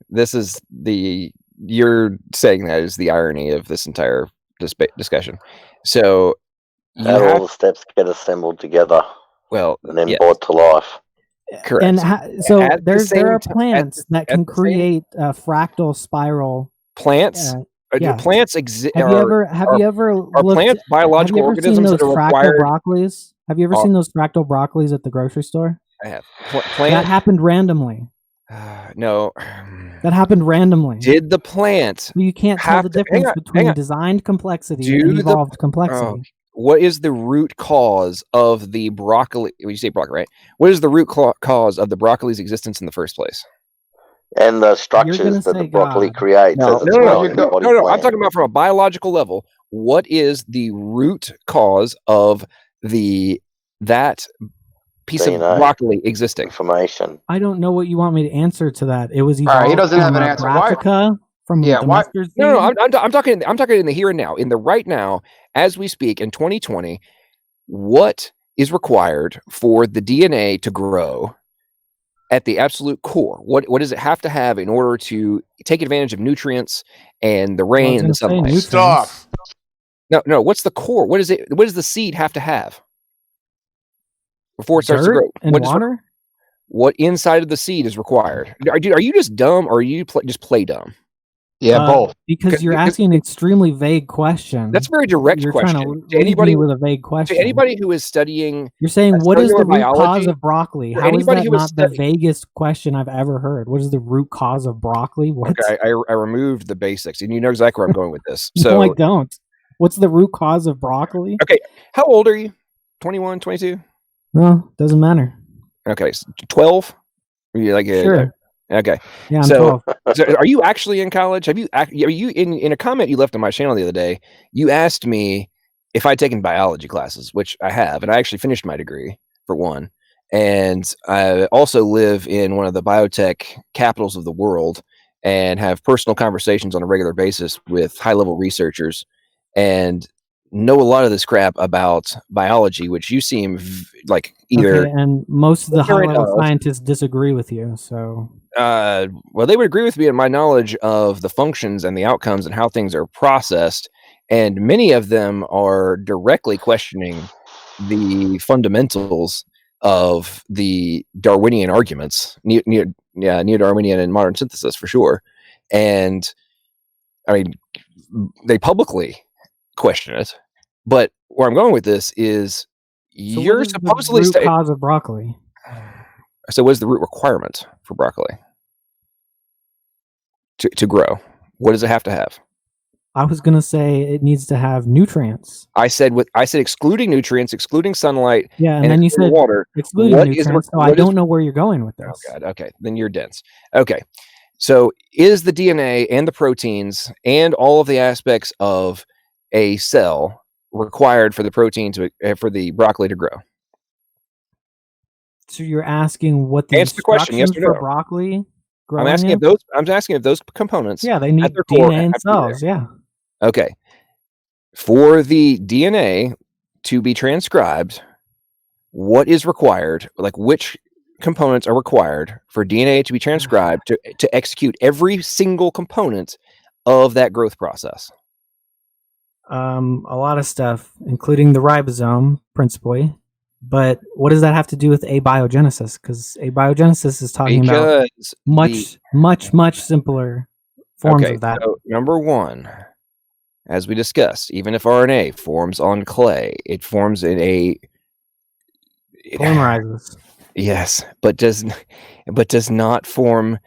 S2: this is you're saying that is the irony of this entire discussion. So
S5: all the steps get assembled together.
S2: Well,
S5: and then brought to life.
S2: Correct.
S11: And there are plants that can create a fractal spiral.
S2: Plants.
S11: Yeah.
S2: Plants exist.
S11: Have you ever
S2: plants biological organisms that are required?
S11: Broccolis? Have you ever seen those fractal broccolis at the grocery store?
S2: I have.
S11: That happened randomly.
S2: No.
S11: That happened randomly.
S2: Did the plant?
S11: You can't tell the difference between designed complexity and evolved complexity.
S2: What is the root cause of the broccoli? When you say broccoli, right? What is the root cause of the broccoli's existence in the first place?
S5: And the structures that the broccoli creates.
S2: No. I'm talking about from a biological level. What is the root cause of that piece
S5: DNA,
S2: of broccoli existing?
S5: Information.
S11: I don't know what you want me to answer to that. It was evolved
S9: he doesn't have an answer.
S11: From mustard seed?
S2: No. I'm talking in the here and now, in the right now, as we speak in 2020. What is required for the DNA to grow at the absolute core? What does it have to have in order to take advantage of nutrients and the rain and the sunlight?
S7: Stuff.
S2: No. What's the core? What does the seed have to have before it starts to grow?
S11: And water?
S2: What inside of the seed is required? Are you just dumb, or are you just play dumb?
S9: Yeah, both.
S11: Because you're asking an extremely vague question.
S2: That's a very direct question.
S11: To anybody with a vague question.
S2: To anybody who is studying,
S11: you're saying, what is the root cause of broccoli? How is that not the vaguest question I've ever heard? What is the root cause of broccoli? What?
S2: Okay, I removed the basics, and you know exactly where I'm going with this. So
S11: no, I don't. What's the root cause of broccoli?
S2: Okay, how old are you? 21, 22?
S11: No, doesn't matter.
S2: Okay, 12? Are you
S11: sure.
S2: Okay.
S11: Yeah, I'm 12.
S2: So are you actually in college? Are you in a comment you left on my channel the other day? You asked me if I'd taken biology classes, which I have, and I actually finished my degree for one. And I also live in one of the biotech capitals of the world and have personal conversations on a regular basis with high-level researchers and know a lot of this crap about biology, which you seem like either.
S11: Okay, and most of the high-level scientists disagree with you, so.
S2: Well, they would agree with me in my knowledge of the functions and the outcomes and how things are processed, and many of them are directly questioning the fundamentals of the Darwinian arguments, neo-Darwinian and modern synthesis for sure. And I mean, they publicly question it. But where I'm going with this is,
S11: so
S2: you're supposedly
S11: the root cause of broccoli.
S2: So what is the root requirement for broccoli to grow? What does it have to have?
S11: I was gonna say it needs to have nutrients.
S2: I said excluding nutrients, excluding sunlight.
S11: Yeah, and then you said
S2: water.
S11: excluding nutrients. So I don't know where you're going with this.
S2: Oh God. Okay, then you're dense. Okay, so is the DNA and the proteins and all of the aspects of a cell required for the protein for the broccoli to grow?
S11: So you're asking what the
S2: answer the question, yes or no.
S11: for broccoli?
S2: I'm asking if those. I'm asking if those components.
S11: Yeah, they need DNA and cells. Yeah.
S2: Okay. For the DNA to be transcribed, what is required? Like, which components are required for DNA to be transcribed to execute every single component of that growth process?
S11: A lot of stuff, including the ribosome, principally. But what does that have to do with abiogenesis? Because abiogenesis is talking about much simpler forms of that.
S2: So number one, as we discussed, even if RNA forms on clay, it forms in a
S11: polymerizes.
S2: Yes, but does not form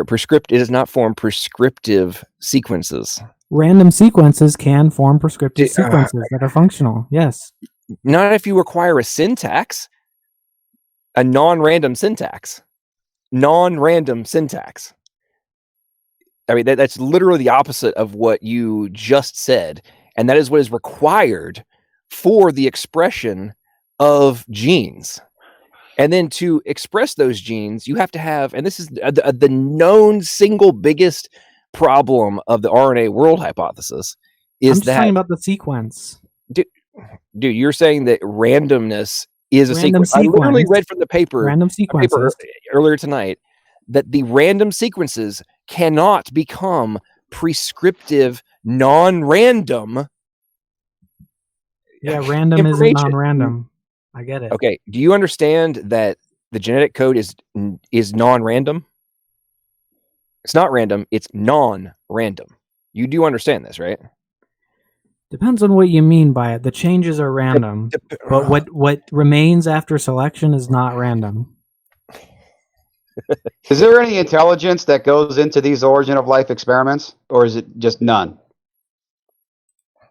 S2: prescriptive. It does not form prescriptive sequences.
S11: Random sequences can form prescriptive sequences that are functional. Yes.
S2: Not if you require a syntax, a non-random syntax. Non-random syntax. I mean, that's literally the opposite of what you just said. And that is what is required for the expression of genes. And then to express those genes, you have to have, and this is the known single biggest problem of the RNA world hypothesis, is
S11: I'm just talking about the sequence.
S2: Dude, you're saying that randomness is a sequence. I literally read from the paper, earlier tonight that the random sequences cannot become prescriptive non-random.
S11: Yeah, random isn't non-random. I get it.
S2: Okay, do you understand that the genetic code is non-random? It's not random, it's non-random. You do understand this, right?
S11: Depends on what you mean by it. The changes are random, but what remains after selection is not random.
S9: Is there any intelligence that goes into these origin of life experiments, or is it just none?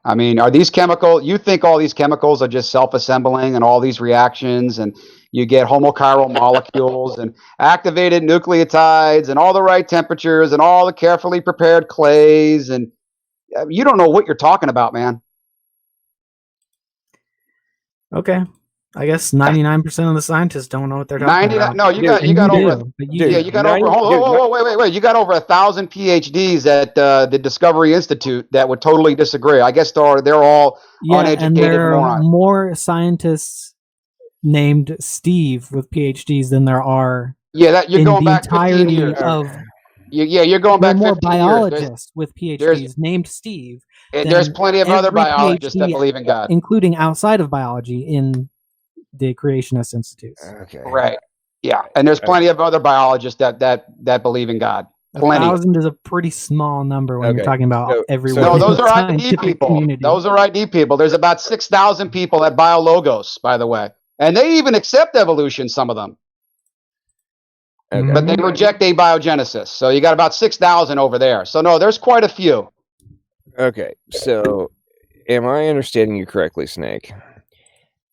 S9: I mean, are these you think all these chemicals are just self-assembling and all these reactions, and you get homochiral molecules and activated nucleotides and all the right temperatures and all the carefully prepared clays, and you don't know what you're talking about, man.
S11: Okay. I guess 99% of the scientists don't know what they're talking about.
S9: No, you got over 1,000 PhDs at the Discovery Institute that would totally disagree. I guess they're all uneducated
S11: and there
S9: morons.
S11: Are more scientists named Steve with PhDs than there are.
S9: Yeah, that you're going back 15 years. You're going back 15 years.
S11: More biologists with PhDs named Steve.
S9: There's plenty of other biologists that believe in God,
S11: including outside of biology in the creationist institutes.
S2: Okay.
S9: Right. Yeah, and there's plenty of other biologists that believe in God. Plenty.
S11: 1,000 is a pretty small number when you're talking about everyone.
S9: No, those are ID people. Community. Those are ID people. There's about 6,000 people at BioLogos, by the way, and they even accept evolution. Some of them, but they reject abiogenesis. So you got about 6,000 over there. So no, there's quite a few.
S2: Okay, so am I understanding you correctly, Snake?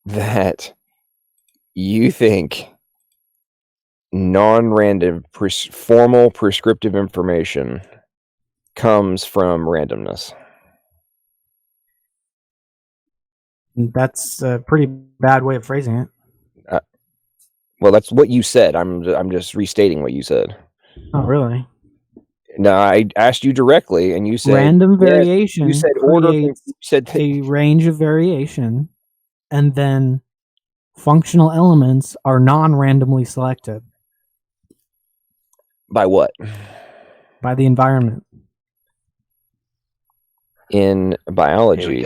S2: That you think non-random formal prescriptive information comes from randomness?
S11: That's a pretty bad way of phrasing it.
S2: Well, that's what you said. I'm just restating what you said.
S11: Oh, really?
S2: No, I asked you directly, and you said
S11: random variation.
S2: You said
S11: a range of variation, and then functional elements are non-randomly selected.
S2: By what?
S11: By the environment.
S2: In biology.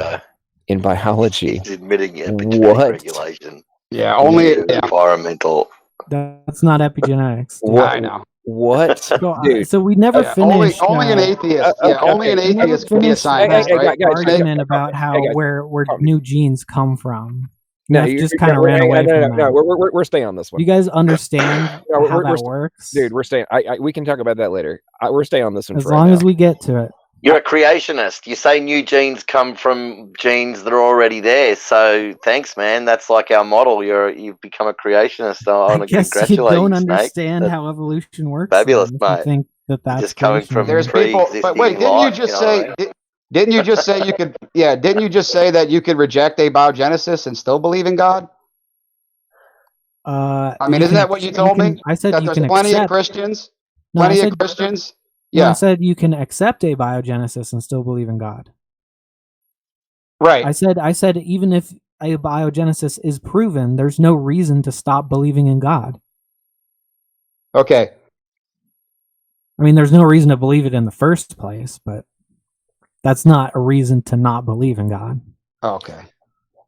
S5: He's admitting epigenetic regulation.
S9: Yeah, only
S5: environmental.
S11: That's not epigenetics.
S9: I know.
S2: What?
S11: So we never finished.
S9: Only an atheist. Only an atheist can be a scientist.
S11: Argument about how where new genes come from. Neff just kind of ran away from that.
S2: No, we're staying on this one.
S11: You guys understand how that works?
S2: Dude, we're staying. We can talk about that later. We're staying on this one
S11: as long as we get to it.
S5: You're a creationist. You say new genes come from genes that are already there. So thanks, man. That's like our model. You've become a creationist. I want to congratulate you.
S11: You don't understand how evolution works.
S5: Fabulous, mate.
S11: You think that's
S5: just coming from
S9: there's people. But wait, didn't you just say? Didn't you just say you could? Yeah, didn't you just say that you could reject abiogenesis and still believe in God? I mean, isn't that what you told me?
S11: I said
S9: that
S11: you
S9: there's
S11: can
S9: plenty
S11: accept,
S9: of Christians.
S11: No,
S9: Plenty of Christians. Yeah,
S11: I said you can accept abiogenesis and still believe in God.
S9: Right.
S11: I said even if abiogenesis is proven, there's no reason to stop believing in God.
S9: Okay.
S11: I mean, there's no reason to believe it in the first place, but that's not a reason to not believe in God.
S9: Okay.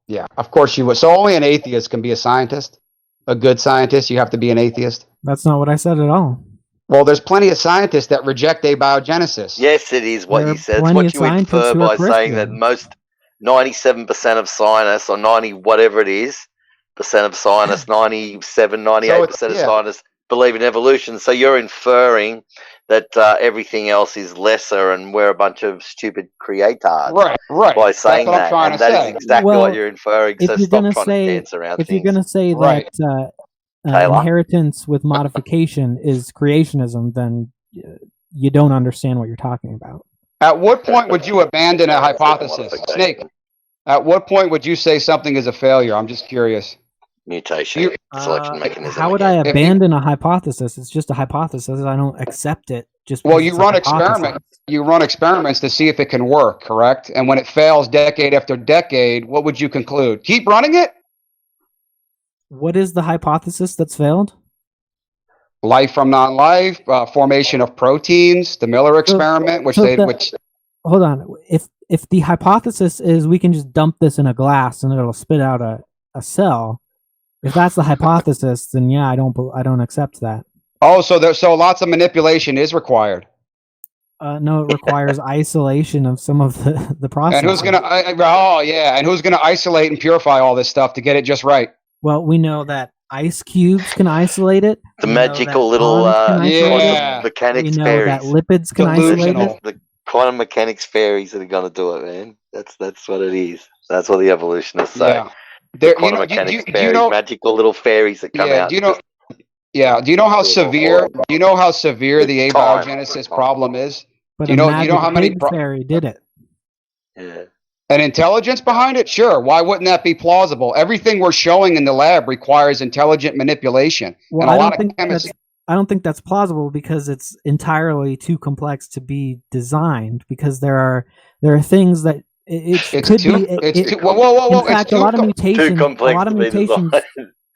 S9: Yeah, of course you would. So only an atheist can be a scientist? A good scientist, you have to be an atheist?
S11: That's not what I said at all.
S9: Well, there's plenty of scientists that reject abiogenesis.
S5: Yes, it is what you said. It's what you infer by saying that 97% of scientists, or 90 whatever it is, percent of scientists, 97, 98% of scientists believe in evolution. So you're inferring that everything else is lesser and we're a bunch of stupid creators.
S9: Right.
S5: By saying that. And that is exactly what you're inferring. So stop trying to dance around things.
S11: If you're going to say that inheritance with modification is creationism, then you don't understand what you're talking about.
S9: At what point would you abandon a hypothesis? Snake, at what point would you say something is a failure? I'm just curious.
S5: Mutation, selection mechanism.
S11: How would I abandon a hypothesis? It's just a hypothesis. I don't accept it.
S9: Well, you run experiments. You run experiments to see if it can work, correct? And when it fails decade after decade, what would you conclude? Keep running it?
S11: What is the hypothesis that's failed?
S9: Life from non-life, formation of proteins, the Miller experiment,
S11: Hold on. If the hypothesis is we can just dump this in a glass and it'll spit out a cell, if that's the hypothesis, then yeah, I don't accept that.
S9: Oh, so lots of manipulation is required.
S11: No, it requires isolation of some of the process.
S9: And who's gonna? And who's gonna isolate and purify all this stuff to get it just right?
S11: Well, we know that ice cubes can isolate it.
S5: The magical little mechanics fairies.
S11: That lipids can isolate it.
S5: The quantum mechanics fairies that are going to do it, man. That's what it is. That's what the evolutionists say.
S9: Yeah.
S5: Quantum mechanics fairies, magical little fairies that come out.
S9: Do you know how severe? Do you know how severe the abiogenesis problem is?
S11: But
S9: do you know how many
S11: fairy did it?
S5: Yeah.
S9: An intelligence behind it? Sure. Why wouldn't that be plausible? Everything we're showing in the lab requires intelligent manipulation.
S11: Well, I don't think that's plausible because it's entirely too complex to be designed. Because there are things that it could be.
S9: Whoa!
S11: In fact, a lot of mutations.
S5: Too complex to be designed.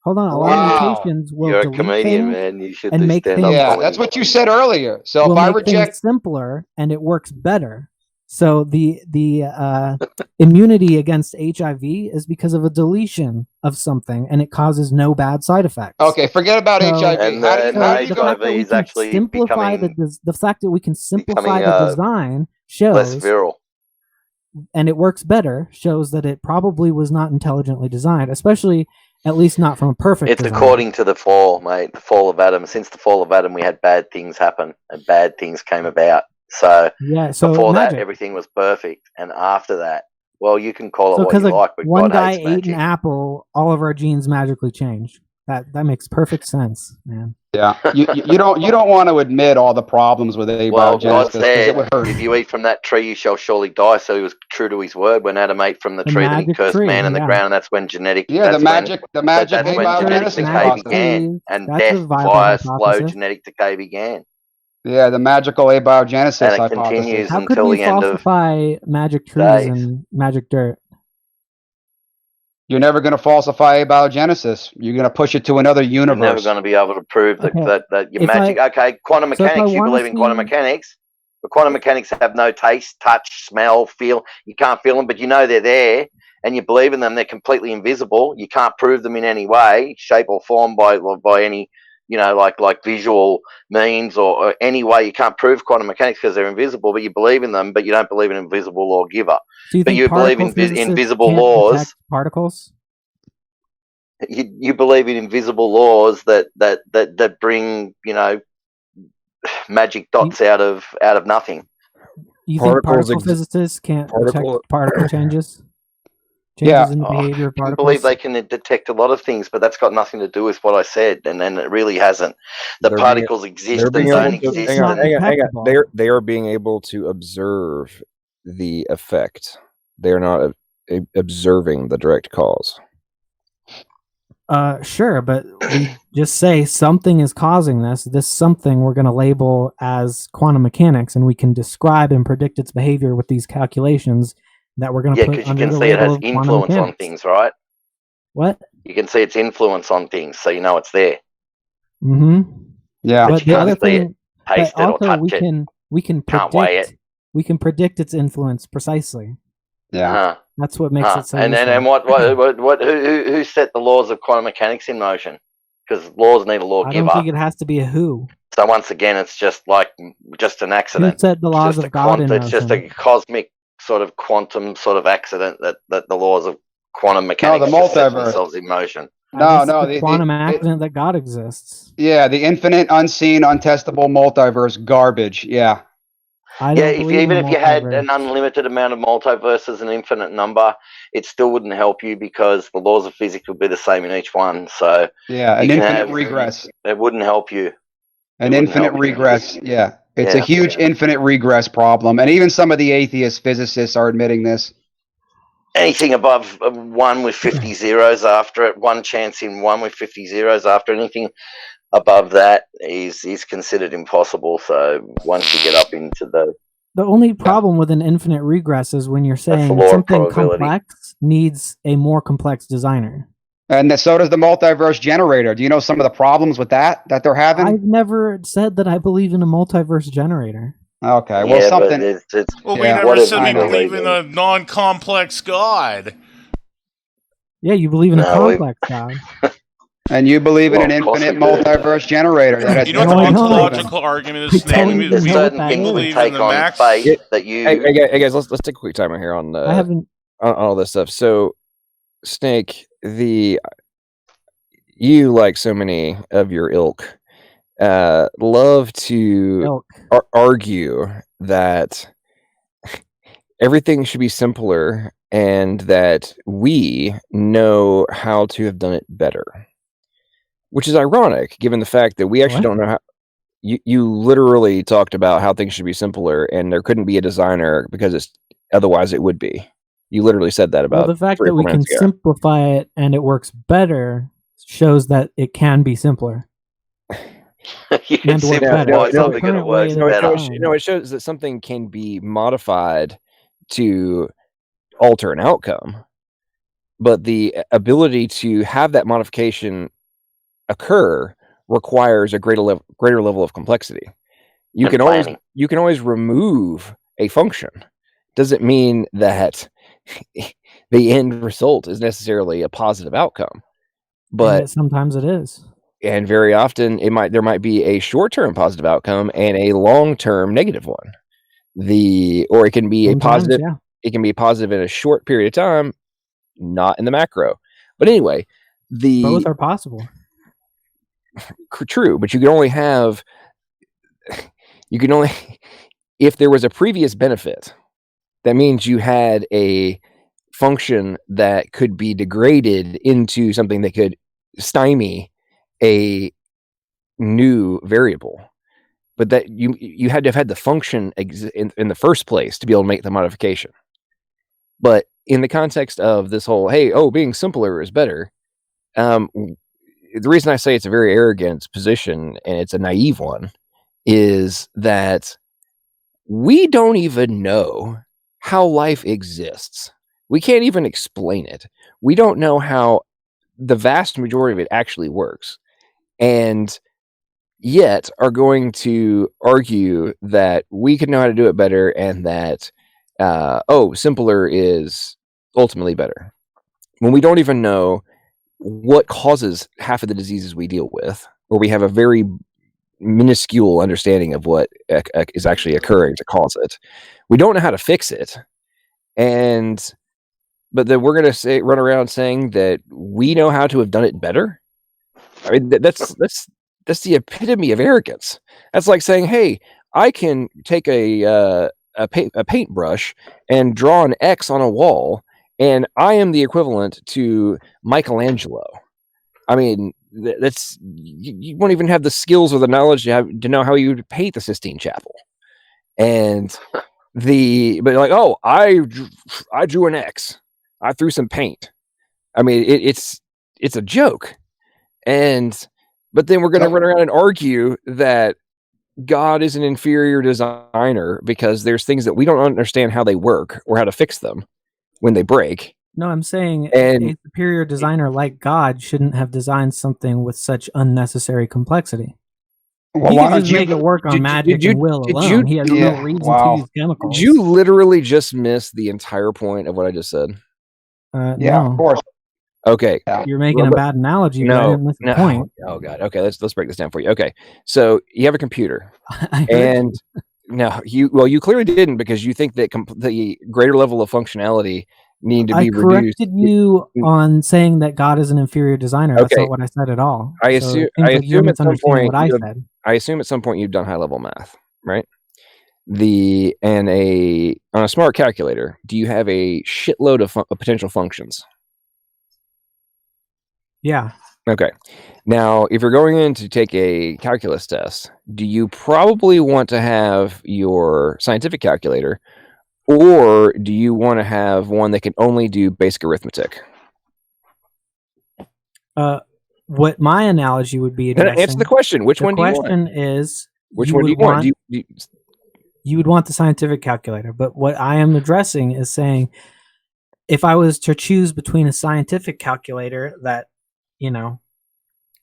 S11: Hold on, a lot of mutations will
S5: You're a
S11: delete
S5: comedian,
S11: things
S5: man. You should
S11: and make things.
S9: Yeah, that's what you said earlier. So if I reject
S11: simpler and it works better. So the immunity against HIV is because of a deletion of something, and it causes no bad side effects.
S9: Okay, forget about HIV.
S5: And HIV is actually
S11: the fact that we can simplify the design shows
S5: less virile,
S11: and it works better shows that it probably was not intelligently designed, especially at least not from a perfect.
S5: It's
S11: design.
S5: According to the fall, mate. The fall of Adam. Since the fall of Adam, we had bad things happen, and bad things came about. So before that, everything was perfect, and after that, well, you can call it what you like. But
S11: one guy ate an apple, all of our genes magically changed. That makes perfect sense, man.
S9: Yeah, you don't want to admit all the problems with abiogenesis because it would hurt.
S5: If you eat from that tree, you shall surely die. So he was true to his word when Adam ate from the tree, then he cursed man in the ground, and that's when genetic.
S9: Yeah, the magic
S5: genetic decay began, and death via slow genetic decay began.
S9: Yeah, the magical abiogenesis
S5: and it
S9: hypothesis.
S5: Continues
S11: How
S5: until
S11: could we
S5: the end
S11: falsify magic trees and magic dirt?
S9: You're never going to falsify abiogenesis. You're going to push it to another universe.
S5: You're never going to be able to prove that your magic. Quantum mechanics. You believe in quantum mechanics, but quantum mechanics have no taste, touch, smell, feel. You can't feel them, but you know they're there, and you believe in them. They're completely invisible. You can't prove them in any way, shape, or form by any. Like visual means or any way. You can't prove quantum mechanics because they're invisible, but you believe in them, but you don't believe in invisible lawgiver.
S11: But you
S5: believe in invisible laws.
S11: Particles?
S5: you believe in invisible laws that bring, you know, magic dots out of nothing.
S11: You think particle physicists can't detect particle changes? Changes in the behavior of
S5: I
S11: particles?
S5: believe they can detect a lot of things, but that's got nothing to do with what I said, and it really hasn't. The particles exist and don't exist.
S2: Hang on. They are being able to observe the effect. They are not observing the direct cause.
S11: Sure, but we just say something is causing this. This something we're going to label as quantum mechanics, and we can describe and predict its behavior with these calculations that we're going to put under the label of quantum mechanics. Yeah, because you can see it has influence on things,
S5: right?
S11: What?
S5: You can see its influence on things, so you know it's there.
S11: Mm-hmm.
S9: Yeah.
S11: But the other thing,
S5: taste it, or touch
S11: we can
S5: Can't weigh
S11: predict. We can predict its influence precisely.
S9: Yeah.
S11: That's what makes it so.
S5: And who set the laws of quantum mechanics in motion? Because laws need a lawgiver.
S11: I don't think it has to be a who.
S5: So once again, it's just an accident.
S11: Who set the laws of God in motion?
S5: It's just a cosmic sort of quantum sort of accident that the laws of quantum mechanics
S9: the multiverse
S5: set themselves in motion.
S11: The quantum accident that God exists.
S9: Yeah, the infinite, unseen, untestable multiverse garbage. Yeah.
S5: Even if you had an unlimited amount of multiverses, an infinite number, it still wouldn't help you because the laws of physics would be the same in each one. So
S9: yeah, an infinite regress.
S5: It wouldn't help you.
S9: An infinite regress. Yeah, it's a huge infinite regress problem, and even some of the atheist physicists are admitting this.
S5: Anything above 1 with 50 zeros after it, one chance in 1 with 50 zeros after anything above that is considered impossible. So once you get up into the
S11: only problem with an infinite regress is when you're saying something complex needs a more complex designer.
S9: And so does the multiverse generator. Do you know some of the problems with that they're having?
S11: I've never said that I believe in a multiverse generator.
S9: Okay, well, something.
S7: We never said we believe in a non-complex God.
S11: Yeah, you believe in a complex God.
S9: And you believe in an infinite multiverse generator.
S7: You know what the ontological argument is? We believe in the max.
S2: Hey guys, let's take a quick timer here on on all this stuff. So, Snake, you, like so many of your ilk, love to argue that everything should be simpler and that we know how to have done it better. Which is ironic, given the fact that we actually don't know how. You literally talked about how things should be simpler, and there couldn't be a designer because otherwise it would be. You literally said that about.
S11: Well, the fact that we can simplify it and it works better shows that it can be simpler.
S5: And work better.
S2: It shows that something can be modified to alter an outcome, but the ability to have that modification occur requires a greater level of complexity. You can always remove a function. Doesn't mean that the end result is necessarily a positive outcome, but
S11: sometimes it is.
S2: And very often there might be a short-term positive outcome and a long-term negative one. Or it can be a positive. Yeah. It can be positive in a short period of time, not in the macro. But anyway,
S11: both are possible.
S2: True, but you can only if there was a previous benefit, that means you had a function that could be degraded into something that could stymie a new variable, but that you had to have had the function in the first place to be able to make the modification. But in the context of this whole being simpler is better, the reason I say it's a very arrogant position and it's a naive one is that we don't even know how life exists. We can't even explain it. We don't know how the vast majority of it actually works, and yet are going to argue that we could know how to do it better and that simpler is ultimately better, when we don't even know what causes half of the diseases we deal with, or we have a very minuscule understanding of what is actually occurring to cause it. We don't know how to fix it, and but then we're going to run around saying that we know how to have done it better. I mean, that's the epitome of arrogance. That's like saying, "Hey, I can take a paintbrush and draw an X on a wall, and I am the equivalent to Michelangelo." I mean, you won't even have the skills or the knowledge to know how you would paint the Sistine Chapel. And but like, oh, I drew an X. I threw some paint. I mean, it's a joke. But then we're going to run around and argue that God is an inferior designer because there's things that we don't understand how they work or how to fix them when they break.
S11: No, I'm saying a superior designer like God shouldn't have designed something with such unnecessary complexity.
S9: Well,
S11: he could just make it work on magic and will alone. He has no reason to use chemicals.
S2: Did you literally just miss the entire point of what I just said?
S9: Yeah,
S11: no.
S9: of course.
S2: Okay.
S11: You're making a bad analogy, but I didn't miss the point.
S2: Oh God. Okay, let's break this down for you. Okay. So you have a computer. And no, you clearly didn't, because you think that the greater level of functionality need to be reduced.
S11: I corrected you on saying that God is an inferior designer. That's not what I said at all.
S2: I assume at some point I assume at some point you've done high level math, right? On a smart calculator, do you have a shitload of potential functions?
S11: Yeah.
S2: Okay. Now, if you're going in to take a calculus test, do you probably want to have your scientific calculator, or do you want to have one that can only do basic arithmetic?
S11: What my analogy would be
S2: addressing, answer the question. Which one do you want?
S11: The question is,
S2: which one do you want?
S11: You would want the scientific calculator, but what I am addressing is saying, if I was to choose between a scientific calculator that,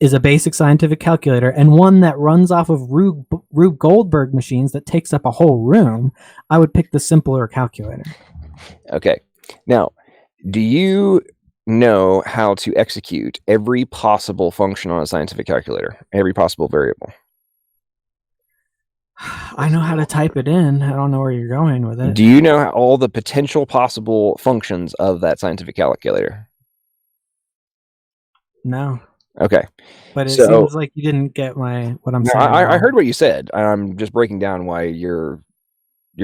S11: is a basic scientific calculator and one that runs off of Rube Goldberg machines that takes up a whole room, I would pick the simpler calculator.
S2: Okay. Now, do you know how to execute every possible function on a scientific calculator? Every possible variable?
S11: I know how to type it in. I don't know where you're going with it.
S2: Do you know all the potential possible functions of that scientific calculator?
S11: No.
S2: Okay.
S11: But it seems like you didn't get what I'm saying.
S2: I heard what you said. I'm just breaking down why your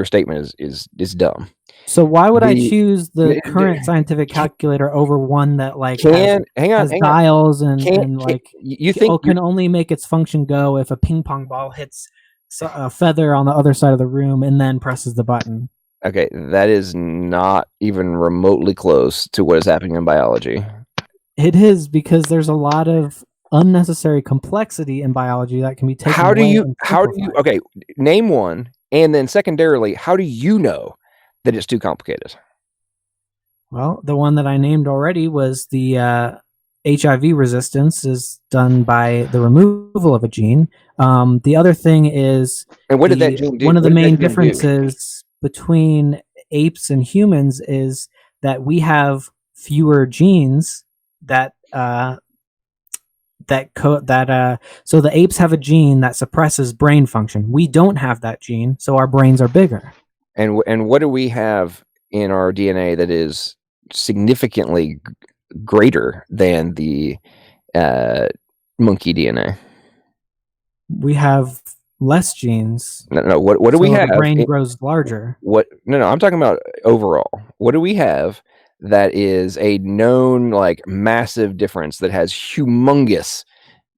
S2: statement is dumb.
S11: So why would I choose the current scientific calculator over one that has dials and
S2: you think
S11: can only make its function go if a ping pong ball hits a feather on the other side of the room and then presses the button?
S2: Okay, that is not even remotely close to what is happening in biology.
S11: It is, because there's a lot of unnecessary complexity in biology that can be taken away. How do you okay,
S2: name one, and then secondarily, how do you know that it's too complicated?
S11: Well, the one that I named already was the HIV resistance is done by the removal of a gene. The other thing is,
S2: and what did that gene do?
S11: One of the main differences between apes and humans is that we have fewer genes so the apes have a gene that suppresses brain function. We don't have that gene, so our brains are bigger.
S2: And what do we have in our DNA that is significantly greater than the monkey DNA?
S11: We have less genes.
S2: No. What do we have?
S11: The brain grows larger.
S2: No. I'm talking about overall. What do we have that is a known massive difference that has humongous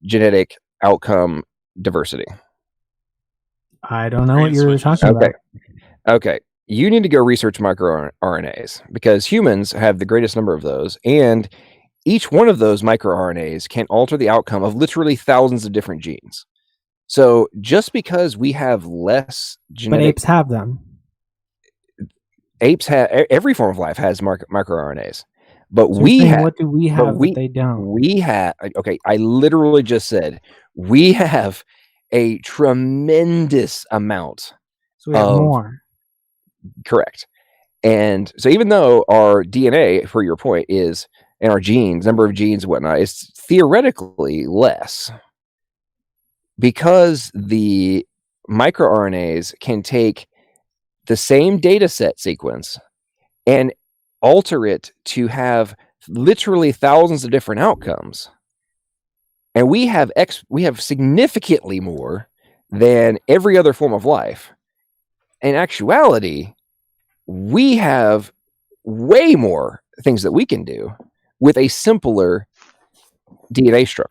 S2: genetic outcome diversity?
S11: I don't know what you're talking about.
S2: Okay. You need to go research microRNAs, because humans have the greatest number of those, and each one of those microRNAs can alter the outcome of literally thousands of different genes. So just because we have less genetic...
S11: But apes have them.
S2: Apes have... Every form of life has microRNAs. But
S11: so
S2: we have...
S11: What do we have that they don't?
S2: We have... Okay, I literally just said we have a tremendous amount.
S11: So we have more.
S2: Correct. And so even though our DNA, for your point, is... and our genes, number of genes and whatnot, is theoretically less, because the microRNAs can take the same data set sequence and alter it to have literally thousands of different outcomes. And we have significantly more than every other form of life. In actuality, we have way more things that we can do with a simpler DNA structure.